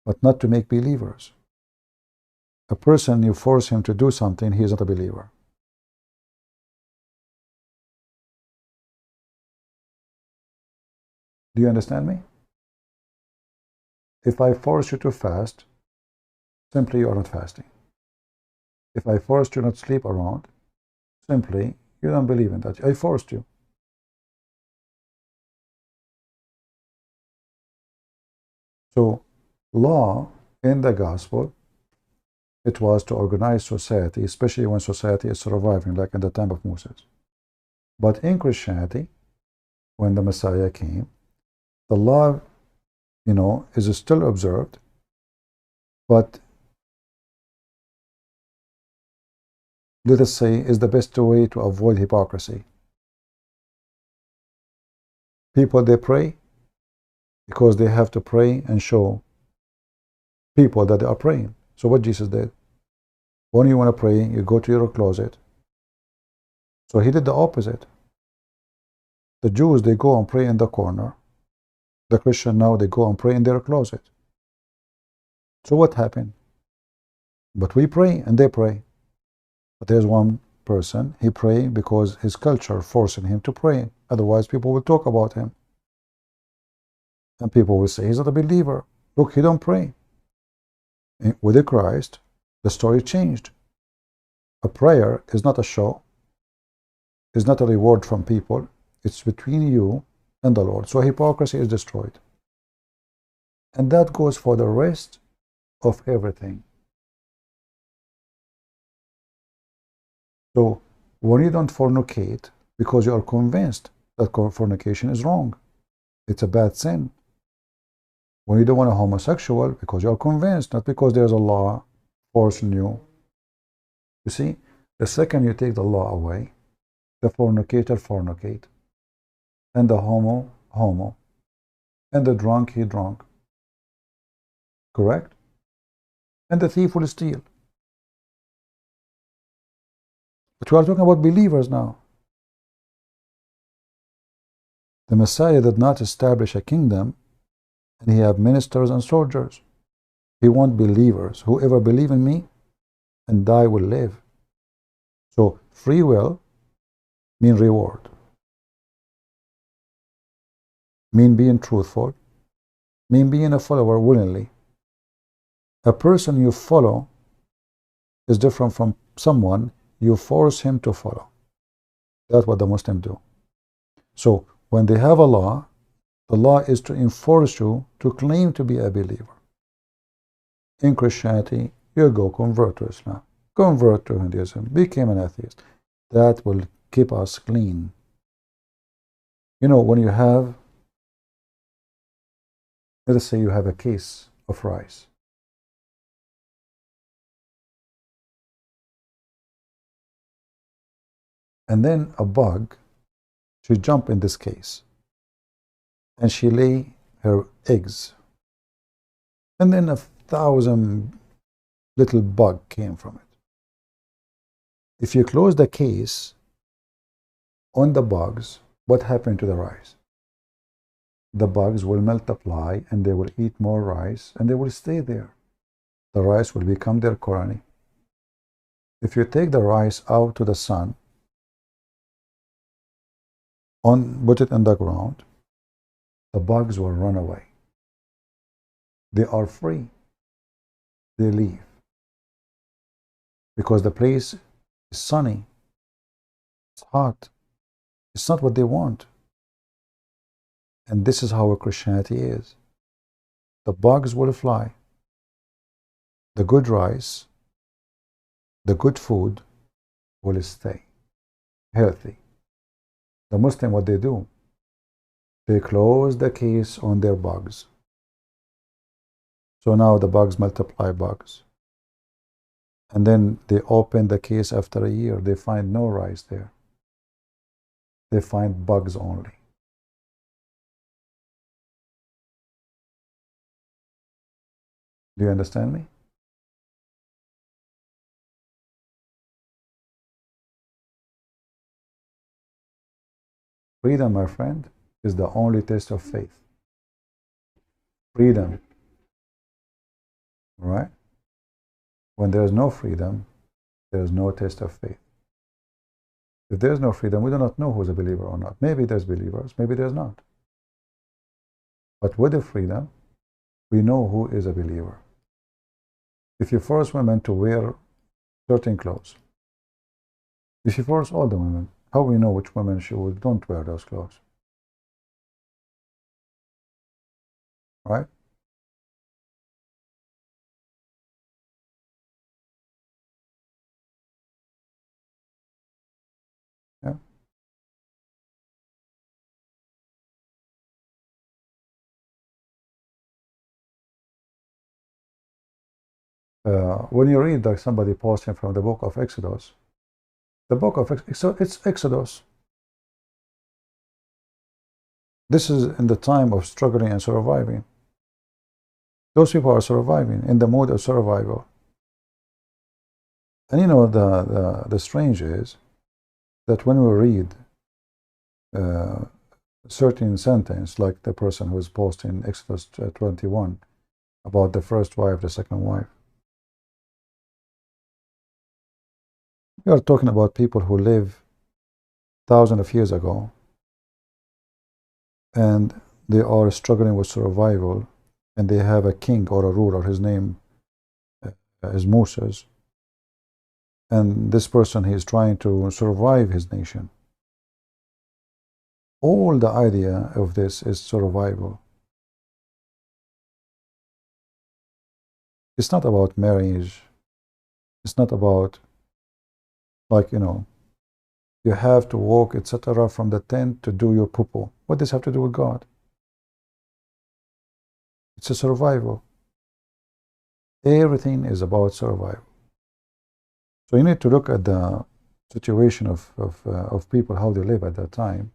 but not to make believers. A person, you force him to do something, he is not a believer. Do you understand me? If I force you to fast, simply you are not fasting. If I forced you not to sleep around, simply you don't believe in that. I forced you. So, law in the gospel, it was to organize society, especially when society is surviving, like in the time of Moses. But in Christianity, when the Messiah came, the law, you know, is still observed, but let us say is the best way to avoid hypocrisy. People, they pray because they have to pray and show people that they are praying. So what Jesus did, when you want to pray, you go to your closet. So he did the opposite. The Jews, they go and pray in the corner. The Christian now, they go and pray in their closet. So what happened? But we pray and they pray. But there's one person, he pray because his culture forcing him to pray. Otherwise, people will talk about him. And people will say, he's not a believer. Look, he don't pray. And with the Christ, the story changed. A prayer is not a show. It's not a reward from people. It's between you and the Lord. So hypocrisy is destroyed. And that goes for the rest of everything. So when you don't fornicate because you are convinced that fornication is wrong, it's a bad sin. When you don't want a homosexual because you are convinced, not because there's a law forcing you. You see, the second you take the law away, the fornicator fornicate, and the homo, and the drunk, he drunk. Correct? And the thief will steal. But we are talking about believers now. The Messiah did not establish a kingdom and he have ministers and soldiers. He want believers. Whoever believe in me and die will live. So free will mean reward, mean being truthful, mean being a follower willingly. A person you follow is different from someone you force him to follow. That's what the Muslims do. So when they have a law, the law is to enforce you to claim to be a believer. In Christianity, you go convert to Islam, convert to Hinduism, become an atheist. That will keep us clean. You know, when you have, let us say you have a case of rice. And then a bug, she jump in this case. And she lay her eggs. And then 1,000 little bug came from it. If you close the case on the bugs, what happened to the rice? The bugs will multiply and they will eat more rice and they will stay there. The rice will become their colony. If you take the rice out to the sun, put it in the ground, the bugs will run away. They are free. They leave. Because the place is sunny. It's hot. It's not what they want. And this is how Christianity is. The bugs will fly. The good rice, the good food will stay healthy. The Muslim, what they do? They close the case on their bugs. So now the bugs multiply bugs. And then they open the case after a year. They find no rice there. They find bugs only. Do you understand me? Freedom, my friend, is the only test of faith. Freedom. Right? When there is no freedom, there is no test of faith. If there is no freedom, we do not know who is a believer or not. Maybe there's believers, maybe there's not. But with the freedom, we know who is a believer. If you force women to wear certain clothes, if you force all the women, how we know which women don't wear those clothes? Right? Yeah. When you read like somebody posting from the book of Exodus, the book of it's Exodus. This is in the time of struggling and surviving. Those people are surviving, in the mode of survival. And you know, the strange is that when we read a certain sentence, like the person who is posting Exodus 21 about the first wife, the second wife, we are talking about people who live thousands of years ago, and they are struggling with survival, and they have a king or a ruler. His name is Moses, and this person, he is trying to survive his nation. All the idea of this is survival. It's not about marriage. It's not about, like, you know, you have to walk, etc., from the tent to do your poo-poo. What does this have to do with God? It's a survival. Everything is about survival. So you need to look at the situation of people, how they live at that time,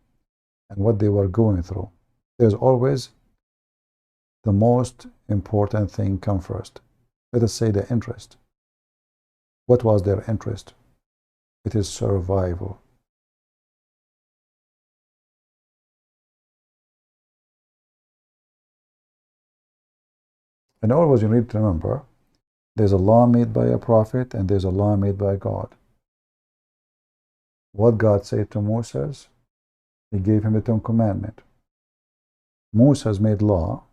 and what they were going through. There's always the most important thing come first. Let us say the interest. What was their interest? It is survival. And always you need to remember, there's a law made by a prophet and there's a law made by God. What God said to Moses, he gave him the Ten Commandments. Moses made law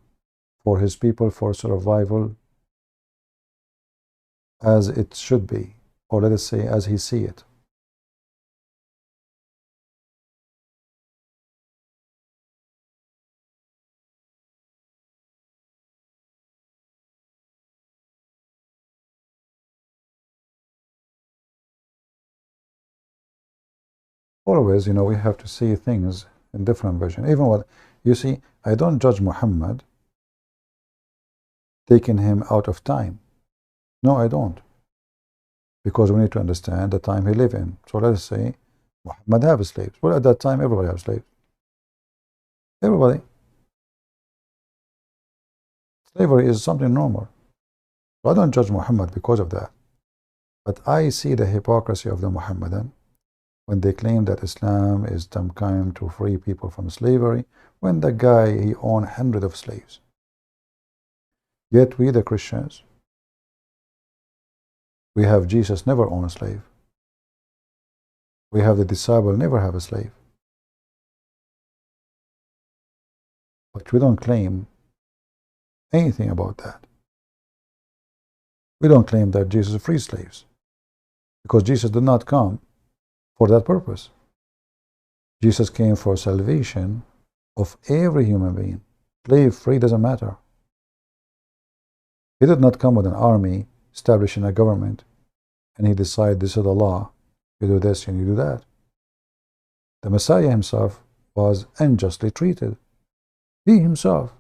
for his people for survival as it should be, or let us say as he see it. Always, we have to see things in different version. Even what you see, I don't judge Muhammad taking him out of time. No, I don't. Because we need to understand the time he lived in. So let us say Muhammad have slaves. Well, at that time, everybody have slaves. Everybody. Slavery is something normal. So I don't judge Muhammad because of that. But I see the hypocrisy of the Muhammadan when they claim that Islam is some kind to free people from slavery, when the guy, he owned hundreds of slaves. Yet we, the Christians, we have Jesus never owned a slave. We have the disciple never have a slave. But we don't claim anything about that. We don't claim that Jesus freed slaves, because Jesus did not come for that purpose. Jesus came for salvation of every human being. Slave free doesn't matter. He did not come with an army establishing a government and he decided this is the law, you do this and you do that. The Messiah himself was unjustly treated. He himself.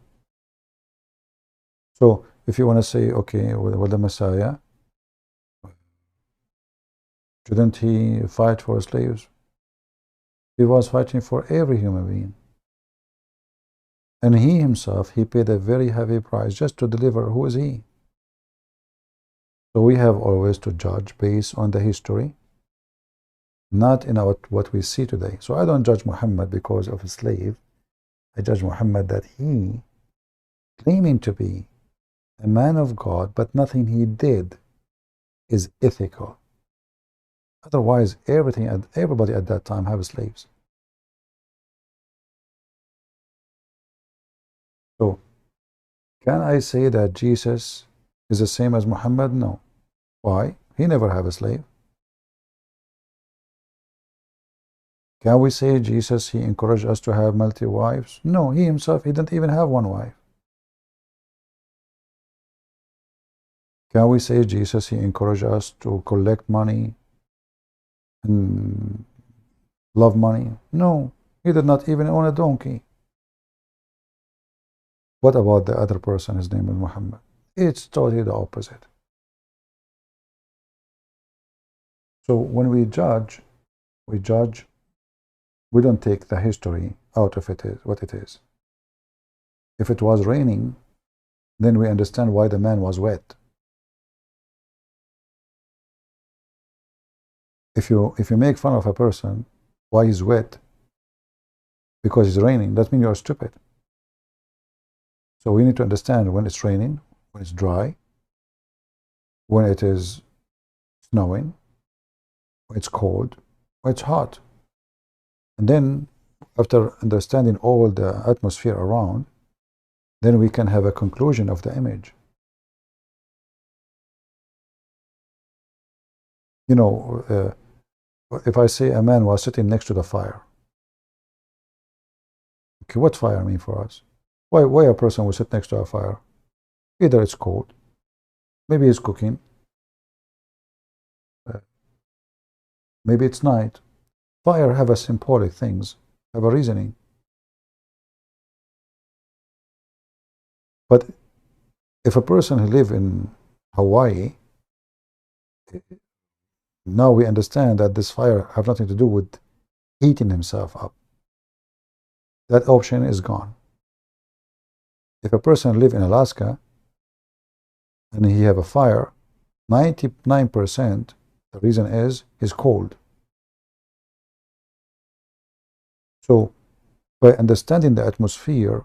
So if you want to say, okay, well, the Messiah, shouldn't he fight for slaves? He was fighting for every human being. And he himself, he paid a very heavy price just to deliver. Who is he? So we have always to judge based on the history, not in what we see today. So I don't judge Muhammad because of a slave. I judge Muhammad that he, claiming to be a man of God, but nothing he did is ethical. Otherwise, everybody at that time have slaves. So, can I say that Jesus is the same as Muhammad? No. Why? He never had a slave. Can we say Jesus, he encouraged us to have multiple wives? No, he himself, he didn't even have one wife. Can we say Jesus, he encouraged us to collect money and love money? No, he did not even own a donkey. What about the other person? His name is Muhammad. It's totally the opposite. So when we judge, we don't take the history out of it, what it is. If it was raining, then we understand why the man was wet. If you make fun of a person, why he's wet? Because it's raining, that means you're stupid. So we need to understand when it's raining, when it's dry, when it is snowing, when it's cold, when it's hot. And then, after understanding all the atmosphere around, then we can have a conclusion of the image. You know, if I say a man was sitting next to the fire, okay, what fire mean for us? Why a person will sit next to a fire? Either it's cold, maybe it's cooking, maybe it's night. Fire have a symbolic things, have a reasoning. But if a person who live in Hawaii, now we understand that this fire have nothing to do with heating himself up. That option is gone. If a person live in Alaska and he have a fire, 99% the reason is he's cold. So by understanding the atmosphere,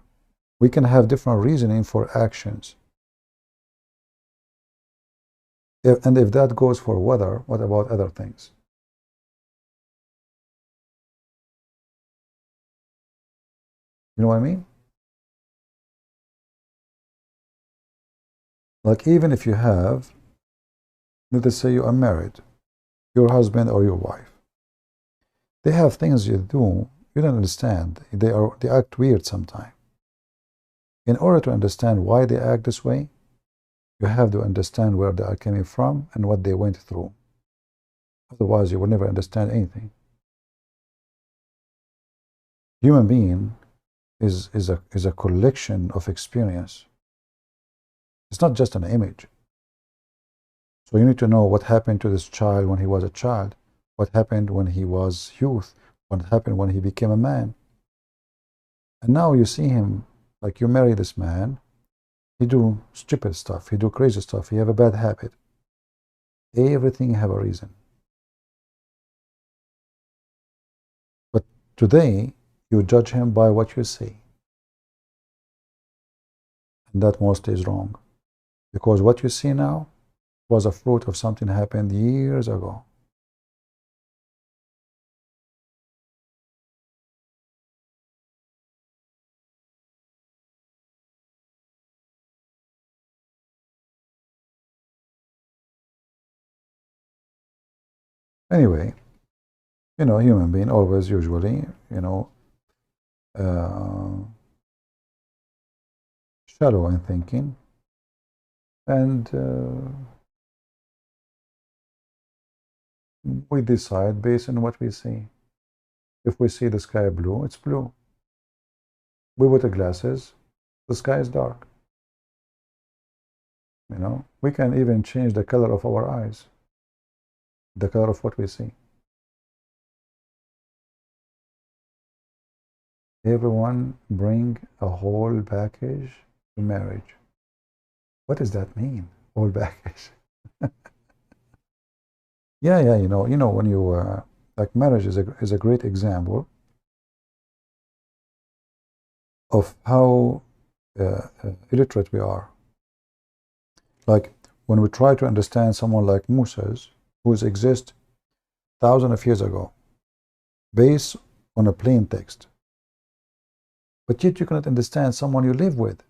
we can have different reasoning for actions. And if that goes for weather, what about other things? You know what I mean? Like even if you have, let us say you are married, your husband or your wife, they have things you do, you don't understand. They act weird sometimes. In order to understand why they act this way, you have to understand where they are coming from and what they went through. Otherwise, you will never understand anything. Human being is a collection of experience. It's not just an image. So you need to know what happened to this child when he was a child, what happened when he was youth, what happened when he became a man. And now you see him, like you marry this man, he do stupid stuff, he do crazy stuff, he have a bad habit. Everything have a reason. But today, you judge him by what you see. And that mostly is wrong. Because what you see now was a fruit of something happened years ago. Anyway, you know, human being always usually, you know, shallow in thinking, and we decide based on what we see. If we see the sky blue, it's blue. We put the glasses, the sky is dark. You know, we can even change the color of our eyes, the color of what we see. Everyone bring a whole package to marriage. What does that mean? Whole package. Yeah, you know, when you like marriage is a great example of how illiterate we are. Like when we try to understand someone like Moses, who exists thousands of years ago, based on a plain text, but yet you cannot understand someone you live with,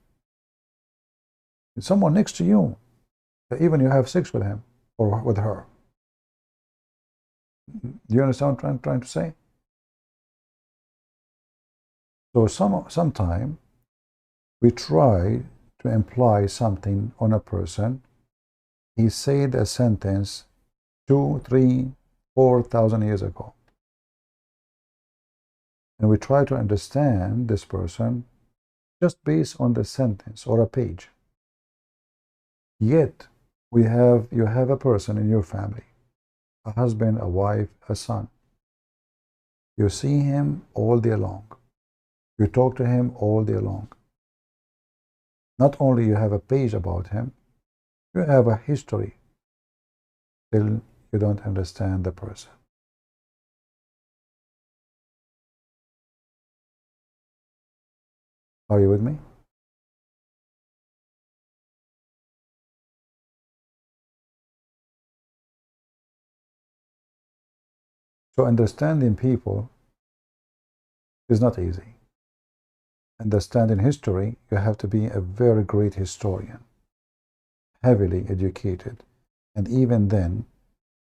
someone next to you, even you have sex with him or with her. Do you understand what I'm trying to say? So sometime we try to imply something on a person. He said a sentence 2, 3, 4,000 years ago. And we try to understand this person just based on the sentence or a page. Yet you have a person in your family, a husband, a wife, a son. You see him all day long. You talk to him all day long. Not only you have a page about him, you have a history. Still, you don't understand the person. Are you with me? So understanding people is not easy. Understanding history, you have to be a very great historian, heavily educated, and even then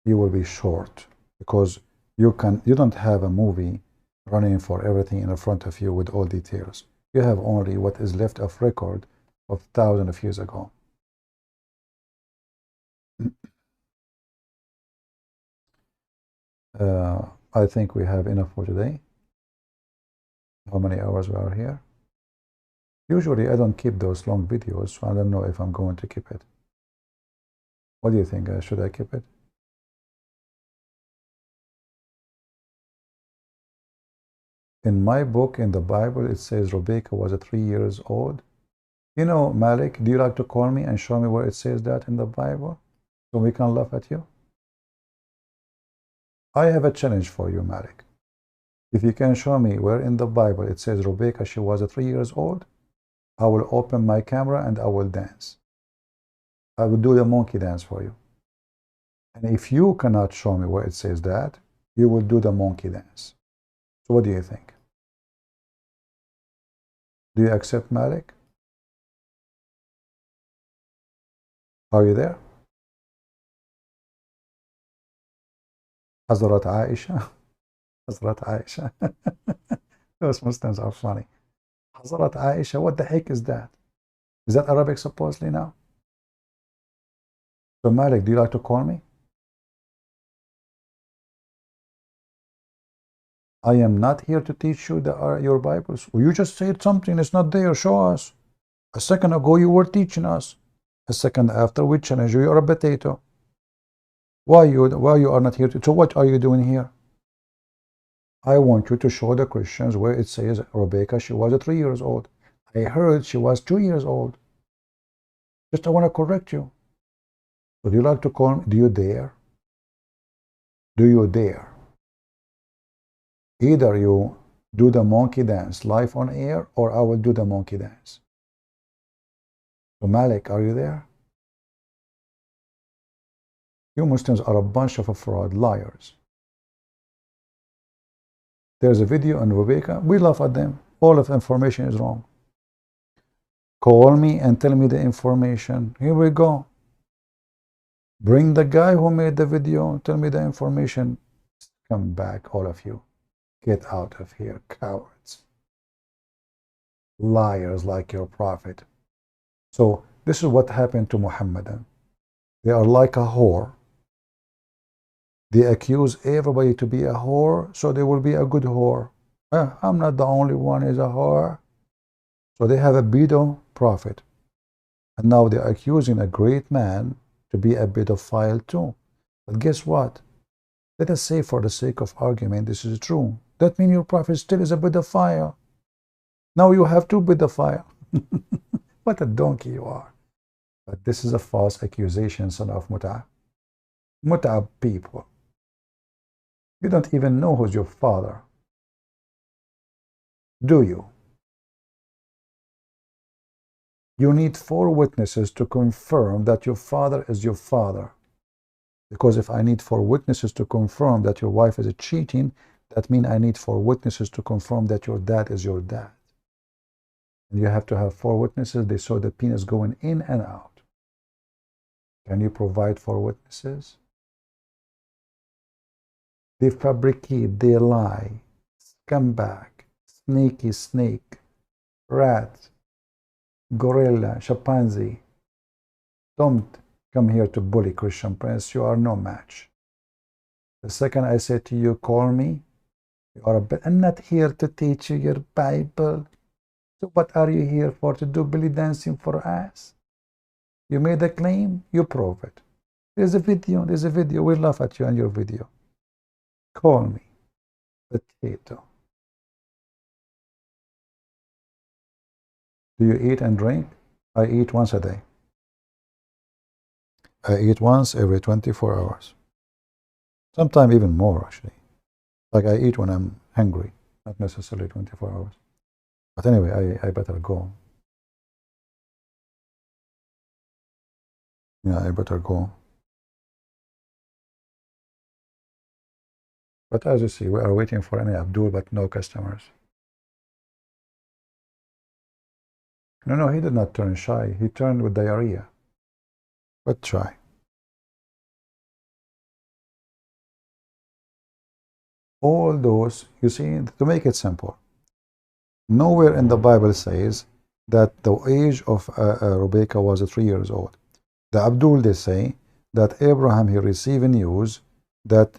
you will be short because you don't have a movie running for everything in front of you with all details. You have only what is left of record of thousands of years ago. I think we have enough for today. How many hours we are here? Usually I don't keep those long videos, so I don't know if I'm going to keep it. What do you think? Should I keep it? In my book, in the Bible, it says Rebecca was 3 years old. You know, Malik, do you like to call me and show me where it says that in the Bible? So we can laugh at you? I have a challenge for you, Malik. If you can show me where in the Bible it says Rebecca, she was 3 years old, I will open my camera and I will dance. I will do the monkey dance for you. And if you cannot show me where it says that, you will do the monkey dance. So what do you think? Do you accept Malik? Are you there? Hazrat Aisha. Hazrat Aisha. Those Muslims are funny. Hazrat Aisha, what the heck is that? Is that Arabic supposedly now? So Malik, do you like to call me? I am not here to teach you your Bibles. Well, you just said something, it's not there, show us. A second ago you were teaching us. A second after we challenge you, you're a potato. Why you are not here so what are you doing here? I want you to show the Christians where it says Rebecca, she was 3 years old. I heard she was 2 years old. Just I want to correct you. Would you like to call me? Do you dare? Do you dare? Either you do the monkey dance live on air, or I will do the monkey dance. So Malik, are you there? You Muslims are a bunch of fraud liars. There's a video on Rebecca. We laugh at them. All of the information is wrong. Call me and tell me the information. Here we go. Bring the guy who made the video. Tell me the information. Come back, all of you. Get out of here, cowards. Liars like your prophet. So this is what happened to Muhammadan. They are like a whore. They accuse everybody to be a whore, so they will be a good whore. I'm not the only one who's a whore. So they have a pedo prophet. And now they're accusing a great man to be a pedophile too. But guess what? Let us say for the sake of argument, this is true. That means your prophet still is a pedophile. Now you have two pedophiles. What a donkey you are. But this is a false accusation, son of Mut'ab. Mut'ab people. You don't even know who's your father. Do you? You need 4 witnesses to confirm that your father is your father. Because if I need 4 witnesses to confirm that your wife is cheating, that means I need 4 witnesses to confirm that your dad is your dad. And you have to have 4 witnesses. They saw the penis going in and out. Can you provide 4 witnesses? They fabricate, they lie. Scumbag, sneaky snake, rat, gorilla, chimpanzee. Don't come here to bully Christian Prince. You are no match. The second I say to you, call me, you are a bit. I'm not here to teach you your Bible. So what are you here for? To do belly dancing for us? You made a claim, you prove it. There's a video. We'll laugh at you on your video. Call me potato. Do you eat and drink? I eat once a day. I eat once every 24 hours. Sometimes even more, actually. Like I eat when I'm hungry, not necessarily 24 hours. But anyway, I better go. Yeah, I better go. But as you see, we are waiting for any Abdul, but no customers. No, he did not turn shy. He turned with diarrhea. But try. All those, you see, to make it simple, nowhere in the Bible says that the age of Rebecca was 3 years old. The Abdul, they say that Abraham, he received news that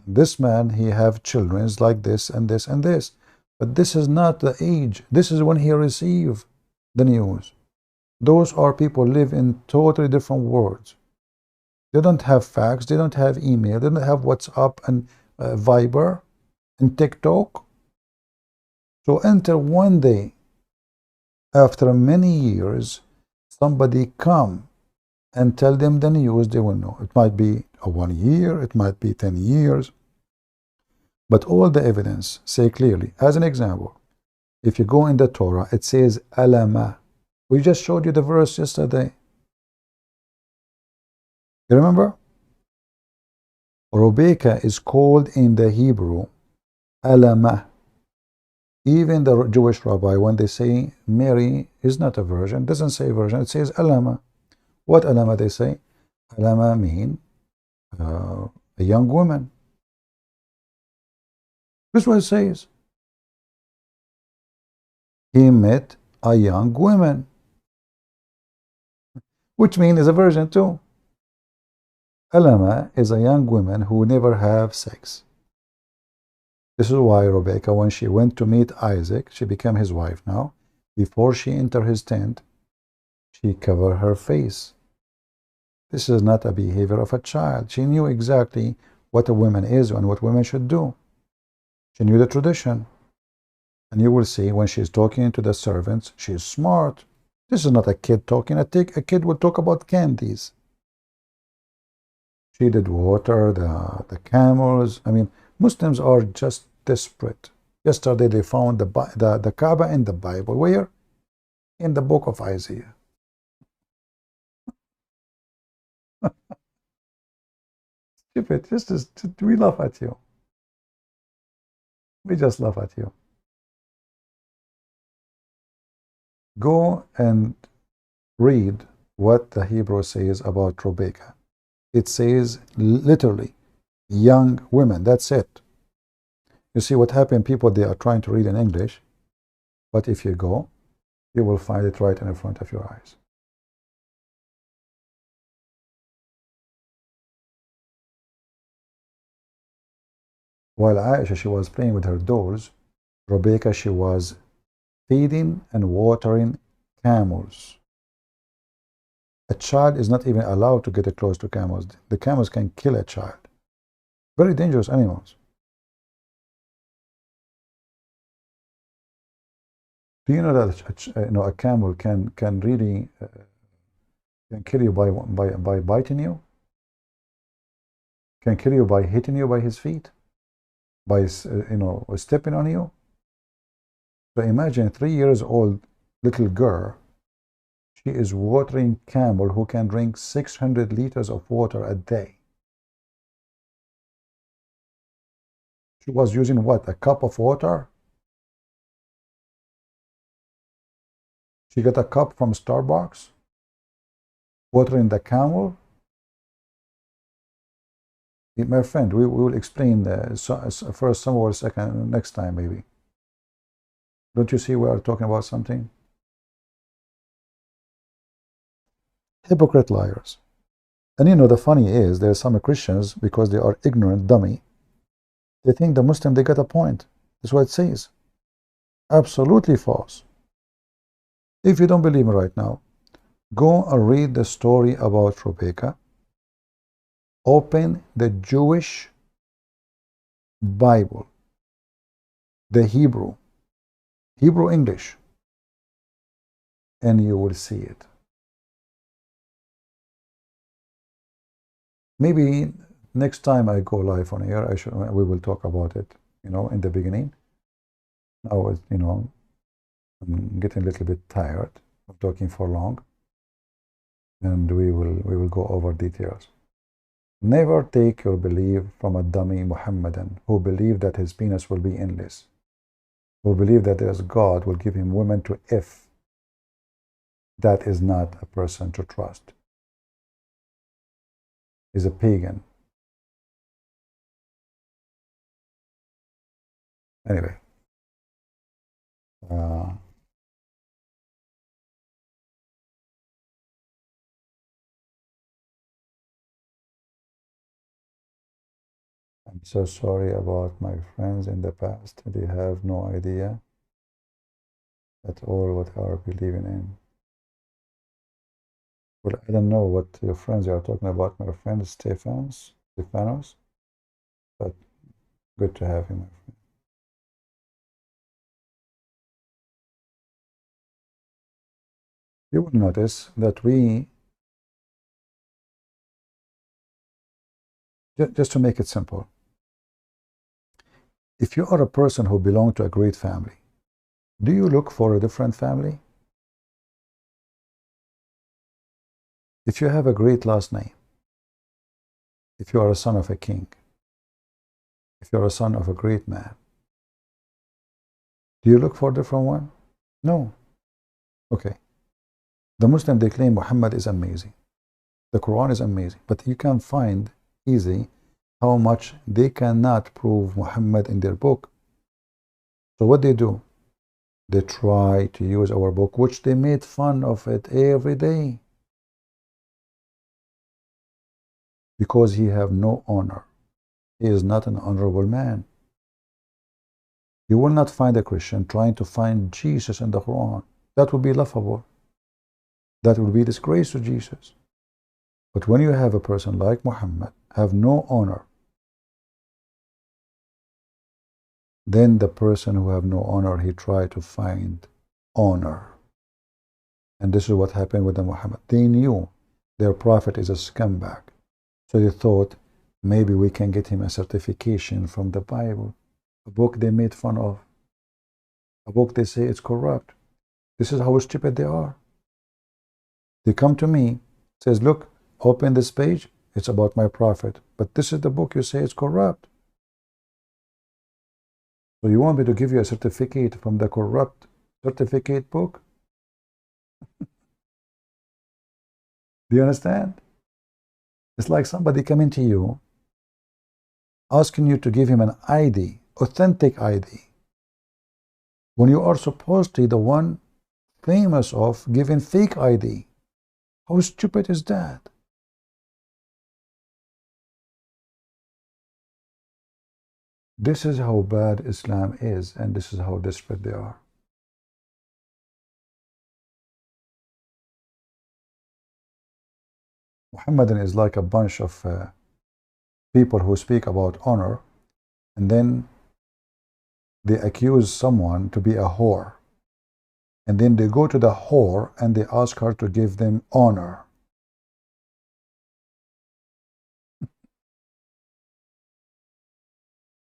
this man, he have children like this and this and this. But this is not the age. This is when he received the news. Those are people live in totally different worlds. They don't have fax, they don't have email, they don't have WhatsApp and Viber and TikTok. So enter one day, after many years, somebody come and tell them the news, they will know. It might be 1 year, it might be 10 years. But all the evidence say clearly. As an example, if you go in the Torah, it says alama. We just showed you the verse yesterday. You remember? Rebecca is called in the Hebrew Alama. Even the Jewish rabbi, when they say Mary is not a virgin, doesn't say virgin, it says Alama. What Alama they say? Alama mean a young woman. This is what it says. He met a young woman, which means is a virgin too. Alama is a young woman who never have sex. This is why Rebecca, when she went to meet Isaac, she became his wife now. Before she entered his tent, she covered her face. This is not a behavior of a child. She knew exactly what a woman is and what women should do. She knew the tradition. And you will see when she's talking to the servants, she's smart. This is not a kid talking. A kid will talk about candies. She did water the camels. I mean, Muslims are just desperate. Yesterday they found the Kaaba in the Bible. Where? In the book of Isaiah. Stupid. We laugh at you. We just laugh at you. Go and read what the Hebrew says about Rebecca. It says literally young women. That's it. You see what happened? People, they are trying to read in English, but if you go, you will find it right in front of your eyes. While Aisha, she was playing with her dolls, Rebecca, she was feeding and watering camels. A child is not even allowed to get close to camels. The camels can kill a child. Very dangerous animals. Do you know that a camel can really can kill you by biting you? Can kill you by hitting you by his feet, by stepping on you. So imagine 3 years old little girl. She is watering camel who can drink 600 liters of water a day. She was using what? A cup of water? She got a cup from Starbucks, watering the camel. My friend, we will explain first somewhere second next time maybe. Don't you see we are talking about something? Hypocrite liars. And the funny is, there are some Christians, because they are ignorant, dummy, they think the Muslim, they got a point. That's what it says. Absolutely false. If you don't believe me right now, go and read the story about Rebecca. Open the Jewish Bible, the Hebrew English, and you will see it. Maybe next time I go live on air, we will talk about it, in the beginning. Now, I'm getting a little bit tired of talking for long, and we will go over details. Never take your belief from a dummy Muhammadan who believed that his penis will be endless, who believed that there's God will give him women to F. That is not a person to trust. He's a pagan. Anyway. I'm so sorry about my friends in the past. They have no idea at all what they are believing in. Well, I don't know what your friends are talking about, my friend Stephanos, but good to have him, my friend. You will notice that just to make it simple, if you are a person who belongs to a great family, do you look for a different family? If you have a great last name, if you are a son of a king, if you're a son of a great man, do you look for a different one? No. Okay. The Muslim, they claim Muhammad is amazing. The Quran is amazing. But you can find easy how much they cannot prove Muhammad in their book. So what they do? They try to use our book, which they made fun of it every day. Because he have no honor. He is not an honorable man. You will not find a Christian trying to find Jesus in the Quran. That would be laughable. That would be disgrace to Jesus. But when you have a person like Muhammad, have no honor, then the person who have no honor, he tried to find honor. And this is what happened with the Muhammad. They knew their prophet is a scumbag. So they thought, maybe we can get him a certification from the Bible, a book they made fun of, a book they say it's corrupt. This is how stupid they are. They come to me, says, look, open this page, it's about my prophet, but this is the book you say it's corrupt. So you want me to give you a certificate from the corrupt certificate book? Do you understand? It's like somebody coming to you, asking you to give him an ID, authentic ID, when you are supposed to be the one famous of giving fake ID. How stupid is that? This is how bad Islam is, and this is how desperate they are. Muhammadan is like a bunch of people who speak about honor, and then they accuse someone to be a whore. And then they go to the whore and they ask her to give them honor.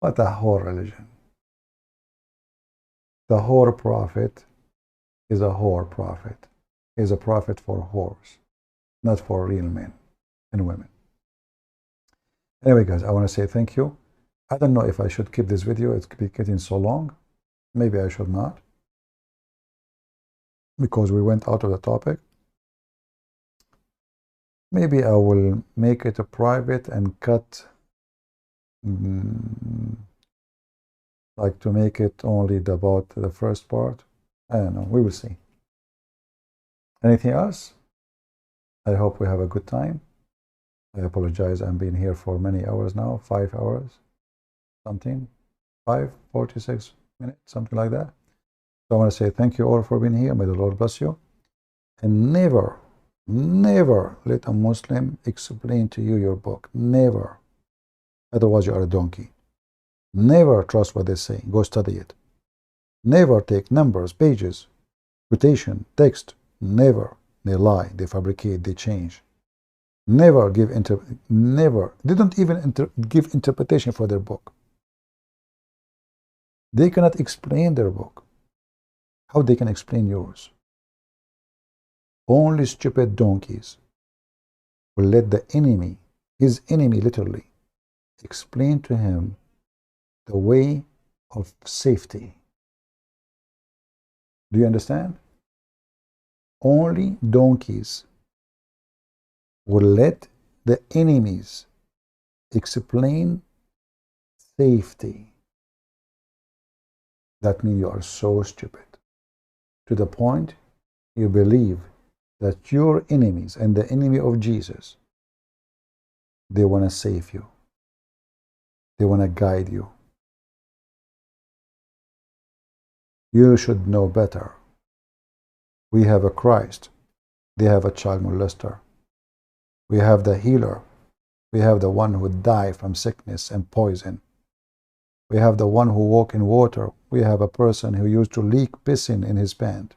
What a whore religion. The whore prophet is a whore prophet. He is a prophet for whores, not for real men and women. Anyway, guys, I want to say thank you. I don't know if I should keep this video. It's getting so long. Maybe I should not, because we went out of the topic. Maybe I will make it a private and cut, like to make it only about the first part. I don't know. We will see. Anything else? I hope we have a good time. I apologize. I've been here for many hours now, 5 hours, something, 46 minutes, something like that. So I want to say thank you all for being here. May the Lord bless you. And never, never let a Muslim explain to you your book. Never. Otherwise you are a donkey. Never trust what they say. Go study it. Never take numbers, pages, quotation, text. Never. They lie, they fabricate, they change. Never give never. They don't even give interpretation for their book. They cannot explain their book. How they can explain yours? Only stupid donkeys will let the enemy, his enemy literally, explain to him the way of safety. Do you understand? Only donkeys will let the enemies explain safety. That means you are so stupid, to the point you believe that your enemies and the enemy of Jesus, they want to save you. They want to guide you. You should know better. We have a Christ. They have a child molester. We have the healer. We have the one who died from sickness and poison. We have the one who walked in water. We have a person who used to leak pissing in his pant.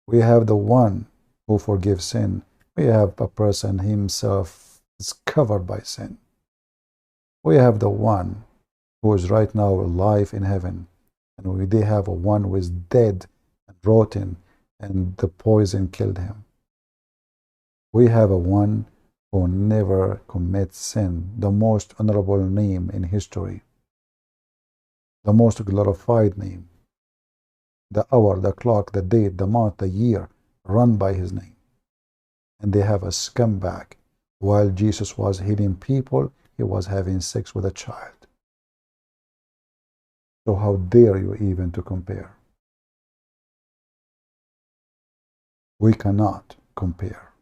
We have the one who forgives sin. We have a person himself is covered by sin. We have the one who is right now alive in heaven. And they have a one who is dead and rotten and the poison killed him. We have a one who never commits sin, the most honorable name in history, the most glorified name, the hour, the clock, the date, the month, the year, run by his name. And they have a scumbag. While Jesus was healing people, he was having sex with a child. So how dare you even to compare? We cannot compare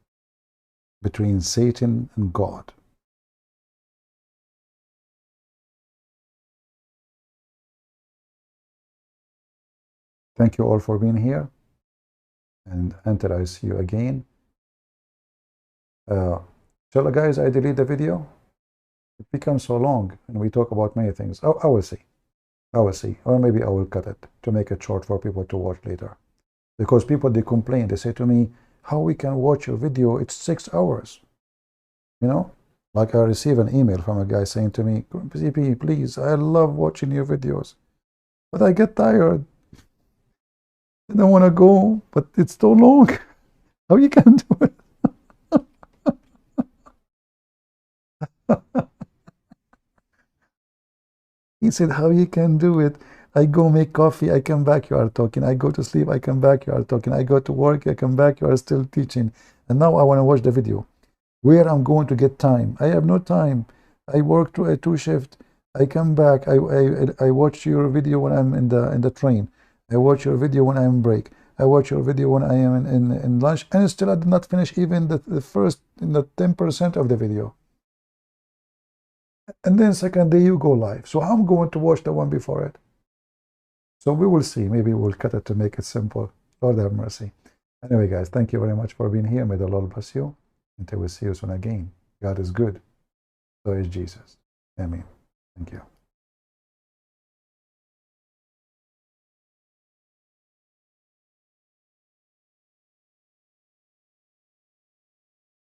between Satan and God. Thank you all for being here. And until I see you again, shall guys I delete the video? It becomes so long and we talk about many things. I will see. I will see. Or maybe I will cut it to make it short for people to watch later. Because people, they complain. They say to me, how we can watch your video? It's 6 hours. You know? Like I receive an email from a guy saying to me, CP, please, I love watching your videos. But I get tired. I don't want to go, but it's so long. How you can do it? He said, how you can do it? I go make coffee, I come back, you are talking. I go to sleep, I come back, you are talking. I go to work, I come back, you are still teaching. And now I want to watch the video. Where I'm going to get time? I have no time. I work to a 2 shift. I come back. I watch your video when I'm in the train. I watch your video when I'm in break. I watch your video when I am in lunch. And still I did not finish even the first 10% of the video. And then second day you go live. So I'm going to watch the one before it. So we will see. Maybe we'll cut it to make it simple. Lord have mercy. Anyway, guys, thank you very much for being here. May the Lord bless you. Until we see you soon again. God is good. So is Jesus. Amen. Thank you.